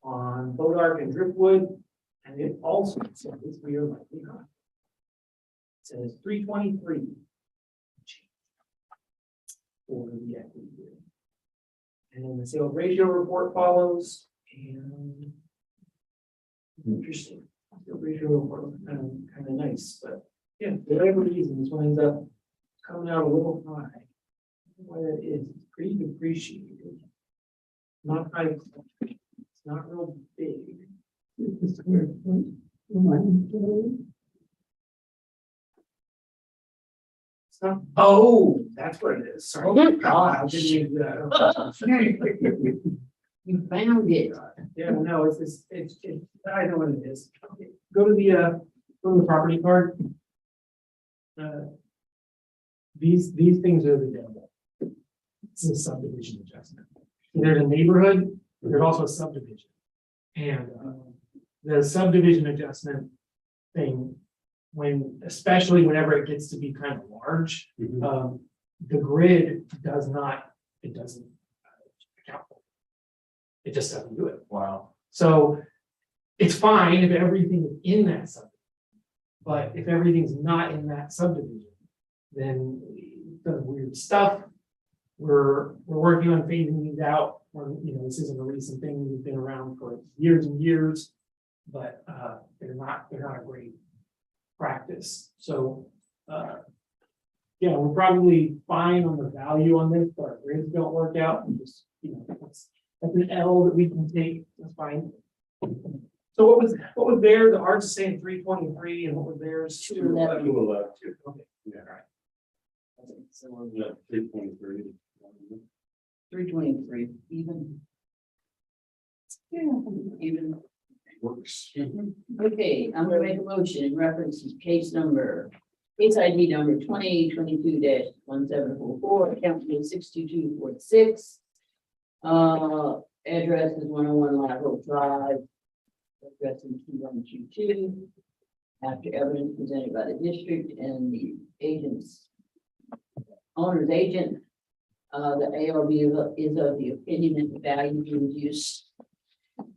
on Bodark and Driftwood, and it also says we are likely high. It says 323 for the equity grid. And then the sales ratio report follows, and interesting. Sales ratio report looks kind of nice, but yeah, for whatever reason, this one ends up coming out a little high. I don't know why that is. It's pretty depreciated. Not high. It's not real big. It's not, oh, that's what it is. Sorry. Oh my God, I didn't use that. You found it. Yeah, no, it's I know what it is. Okay, go to the property card. These things are the devil. It's a subdivision adjustment. There's a neighborhood, but there's also a subdivision. And the subdivision adjustment thing, especially whenever it gets to be kind of large, the grid doesn't account for it. It just doesn't do it. Wow. So it's fine if everything is in that subdivision. But if everything's not in that subdivision, then it does weird stuff. We're working on phasing these out. This isn't a recent thing. We've been around for years and years, but they're not a great practice. So yeah, we're probably fine on the value on this, but our grids don't work out. And just that's an L that we can take. That's fine. So what was there? The ARB's is saying 323, and what was theirs? 211. 211. Okay. Yeah, all right. Yeah, 323. 323, even. Even. Works. Okay, I'm gonna make a motion in reference to case ID number 2022-1744, account number 62246. Address is 101 Lateral Drive. Address is 2122. After evidence presented by the district and the owner's agent, the ARB is of the opinion that the value be reduced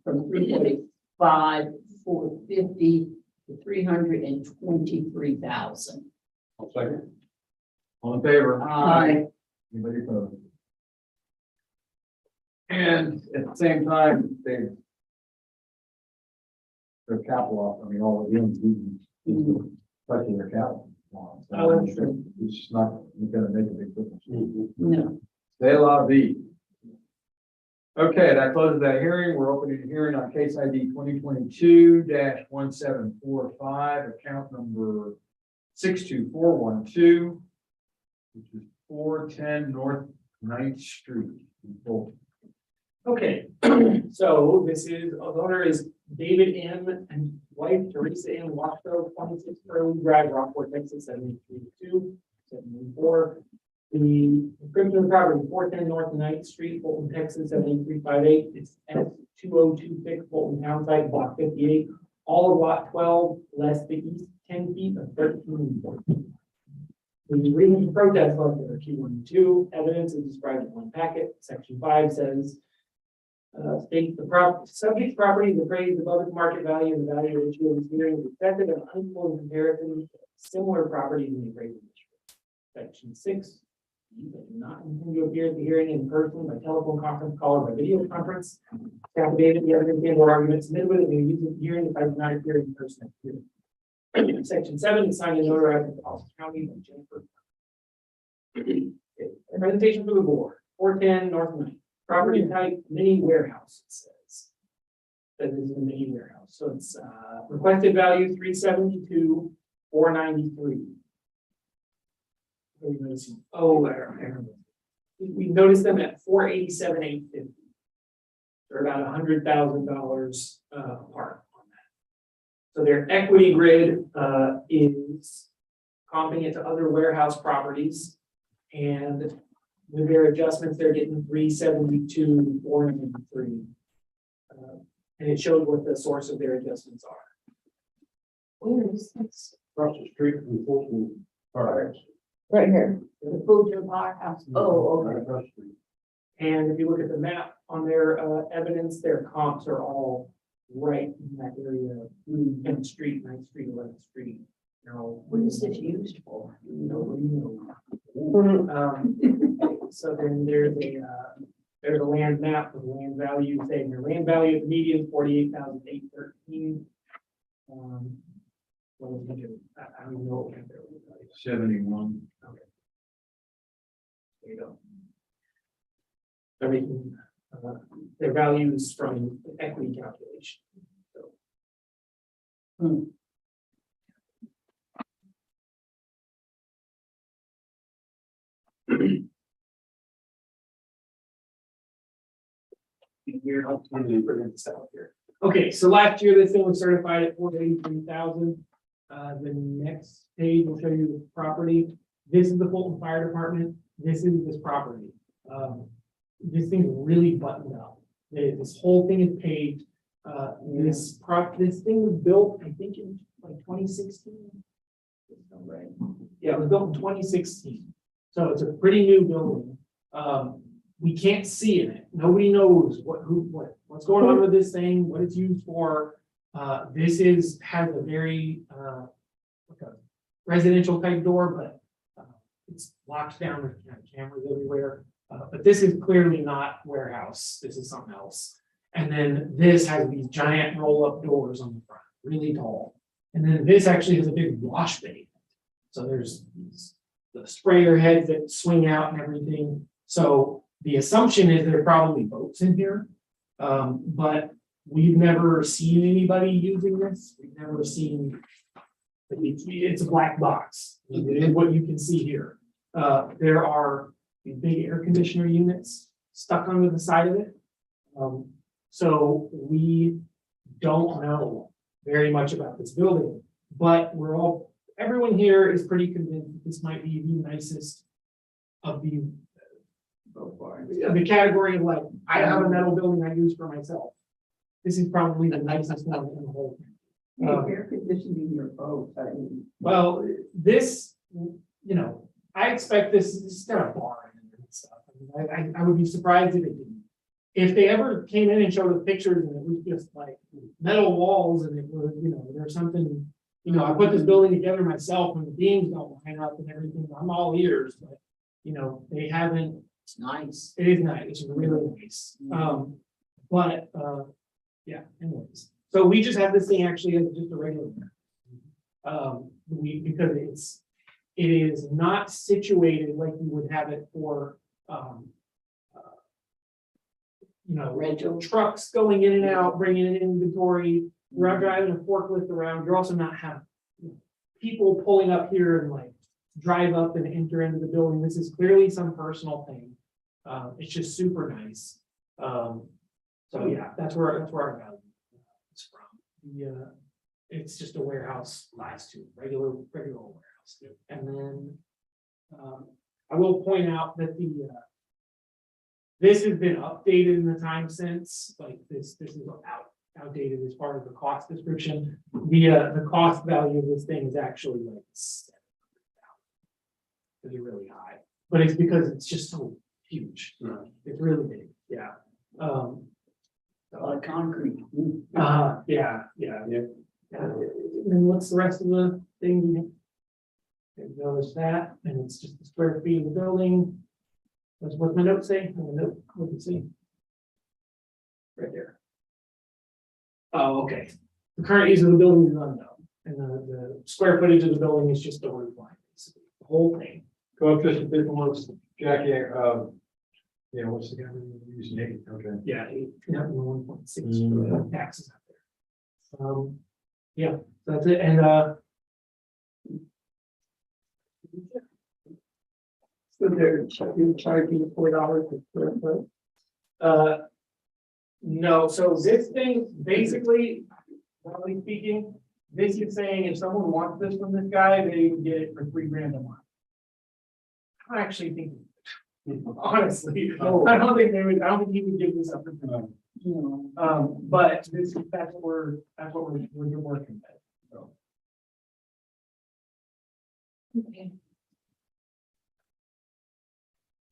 from 345,450 to 323,000. I'll second. All in favor? Aye. Anybody opposed? And at the same time, their capital off, I mean, all of them, touching their capital. It's just not gonna make a big difference. No. They allow the. Okay, that closes that hearing. We're opening the hearing on case ID 2022-1745, account number 62412, which is 410 North 9th Street in Fulton. Okay, so this is, the owner is David M. and wife Teresa M. Washco, 26 Early Drive, Rockport, Texas, 732, 714. The description of the property, 410 North 9th Street, Fulton, Texas, 78358. It's S2026 Fulton Town Site, block 58. All of lot 12, less the east 10 feet of 13. The reason for protest letter are Q1 and 2. Evidence is described in one packet. Section 5 says, states the subject property is appraised above its market value and the value of issue of this hearing is expected of unequal in comparison to similar properties in the appraisal district. Section 6. You do not intend to appear at the hearing in person by telephone conference call or by video conference. Affidavit, the evidence and or arguments submitted with it may use the hearing if I do not appear in person. Section 7 is signed and notarized in Austin County by Jennifer. A presentation for the board, 410 North 9th. Property type, mini warehouse, it says. That is a mini warehouse. So it's requested value 372,493. Oh, I remember. We noticed them at 487,850. They're about $100,000 apart on that. So their equity grid is comping it to other warehouse properties, and with their adjustments, they're getting 372,493. And it shows what the source of their adjustments are. Where is this? Across the street from Fulton. Park. Right here. The Fulton Firehouse. Oh, Right okay. across the street. And if you look at the map on their evidence, their comps are all right in that area, 10th Street, 9th Street, 11th Street. No, What is this used for? nobody knows. Mhm. So then there's a land map with land value, saying their land value at the median 48,813. What was I doing? I don't even know what land value is. 71. Okay. There you go. They're making their values from the equity calculation. So. Here, I'll present this out here. Okay, so last year this thing was certified at 483,000. The next page will show you the property. This is the Fulton Fire Department. This is this property. This thing's really buttoned up. This whole thing is paved. This thing was built, I think, in like 2016. Right. Yeah, it was built in 2016. So it's a pretty new building. We can't see in it. Nobody knows what's going on with this thing, what it's used for. This has a very like a residential type door, but it's locked down with cameras everywhere. But this is clearly not warehouse. This is something else. And then this has these giant roll-up doors on the front, really tall. And then this actually has a big wash bay. So there's the sprayer heads that swing out and everything. So the assumption is there are probably boats in here, but we've never seen anybody using this. We've never seen, it's a black box. It is what you can see here. There are these big air conditioner units stuck under the side of it. So we don't know very much about this building, but everyone here is pretty convinced that this might be the nicest of the category of like, I have a metal building I use for myself. This is probably the nicest one in the whole thing. Air conditioning your boat, I mean. Well, this, I expect this is got a bar in it and stuff. I would be surprised if it didn't. If they ever came in and showed us pictures and it was just like metal walls and it was, there's something, I put this building together myself and the beams don't line up and everything, I'm all ears, but, they haven't. It's nice. It is nice, it's really nice. Yeah, anyways, so we just have this thing actually as just a regular. Because it is not situated like you would have it for, Rental. trucks going in and out, bringing in inventory. We're not driving a forklift around. You're also not having people pulling up here and like drive up and enter into the building. This is clearly some personal thing. It's just super nice. So yeah, that's where our value is from. It's just a warehouse last to regular warehouse. And then I will point out that this has been updated in the time since, like this is outdated as far as the cost description. The cost value of this thing is actually like $700,000. It's really high, but it's because it's just so huge. It's really big. Yeah. A lot of concrete. Yeah. And then what's the rest of the thing? Notice that, and it's just the square feet of the building. What's my note say? What can you see? Right there. Oh, okay. The current use of the building is unknown, and the square footage of the building is just the roof line, basically, the whole thing. Go up just a bit more, Jackie, what's the guy using 8? Okay. Yeah, 1.6 for the taxes out there. Yeah, that's it, and So they're charging $4 a square foot. no, so this thing, basically, broadly speaking, this is saying if someone wants this from this guy, they would get it for $3,000 a month. I don't actually think, honestly, I don't think he would give this up for free. But that's what we're working with. So. Okay.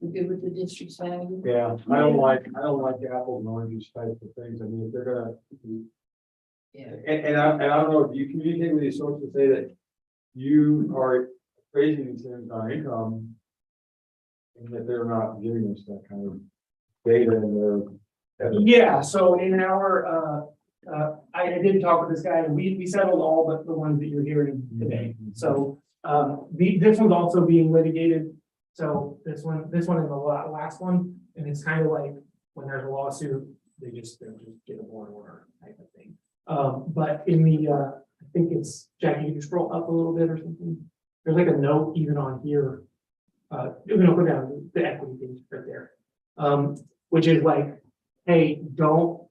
We good with the district's value? Yeah, I don't like apples and oranges type of things. I mean, if they're gonna. Yeah. And I don't know, if you communicate with these folks to say that you are raising these things on income. And that they're not giving us that kind of data in their. Yeah, so in our, I did talk with this guy and we settled all but the ones that you're hearing today. So, this one's also being litigated. So this one is the last one, and it's kind of like when there's a lawsuit, they just get a board order type of thing. But in I think it's, Jackie, you can scroll up a little bit or something. There's like a note even on here. You're gonna put down the equity things right there. Which is like, hey, don't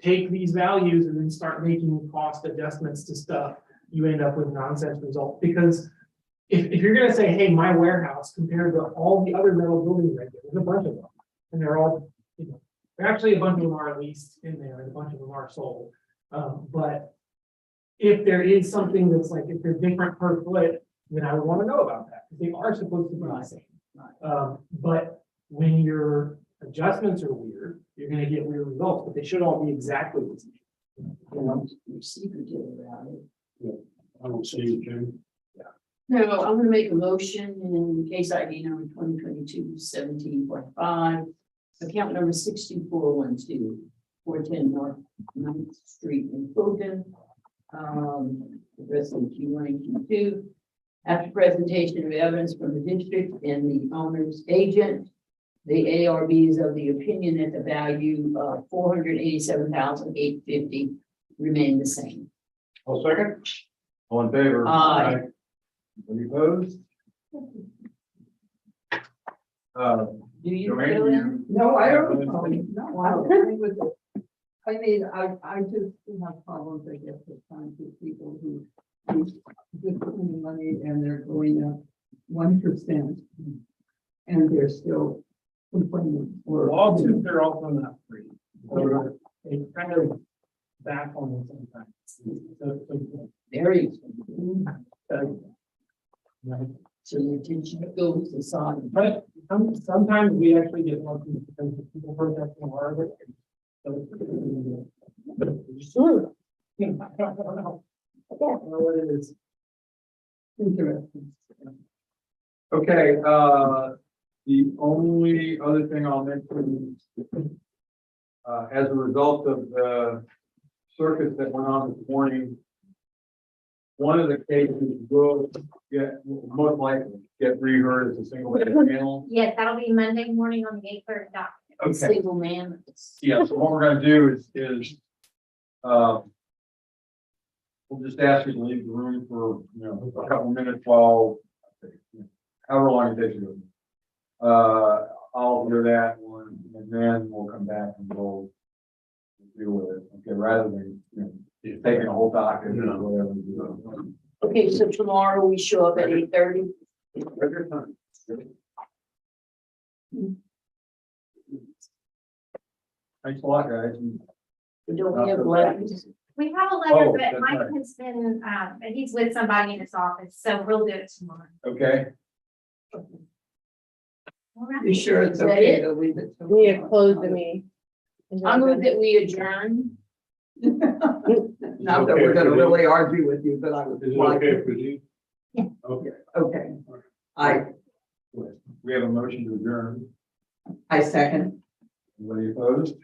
take these values and then start making cost adjustments to stuff. You end up with nonsense results, because if you're gonna say, hey, my warehouse compared to all the other metal buildings right there, there's a bunch of them, and they're all, actually a bunch of them are leased in there, and a bunch of them are sold. But if there is something that's like, if they're different per foot, then I would want to know about that, because they are supposed to be the same. But when your adjustments are weird, you're gonna get weird results, but they should all be exactly the same. You're secretive about it. I don't see you, Jim. No, I'm gonna make a motion in case ID number 2022-17.5, account number 62412, 410 North 9th Street in Fulton. Address in Q1 and Q2. After presentation of evidence from the district and the owner's agent, the ARB is of the opinion that the value of $487,850 remain the same. All second. All in favor? Aye. Any opposed? Do you Joanne, fill in? you, No, I don't, no, I don't agree with it. I mean, I just have problems, I guess, with trying to people who just putting money and they're going up 1%. And they're still complaining or. Lawsuits are also not free. So it's kind of baffling sometimes. So, Very. right. So your attention goes to side. But sometimes we actually get lucky because the people protesting are. Sure. I don't know. I don't know what it is. Interesting. okay, the only other thing I'll mention is, as a result of the circus that went on this morning, one of the cases will most likely get reheard as a single panel. Yes, that'll be Monday morning on the 8:30 docket. Okay, Single man. yeah, so what we're gonna do is, we'll just ask you to leave the room for, a couple minutes while, however long it takes you. I'll hear that one, and then we'll come back and we'll deal with it, okay, rather than, taking a whole docket or whatever. Okay, so tomorrow we show up at 8:30. Regular time. Thanks a lot, guys. Don't we have letters? We have a letter, Oh, but that's Mike right. has been, he's with somebody in his office, so we'll do it tomorrow. Okay, All right. You sure it's Is that okay it? to leave it? till We need to close the tomorrow? meeting. I move that we adjourn. Not that we're gonna really argue with you, but I would like. with you? Yeah. Okay, Okay, we have a motion to adjourn. I second. Anybody opposed?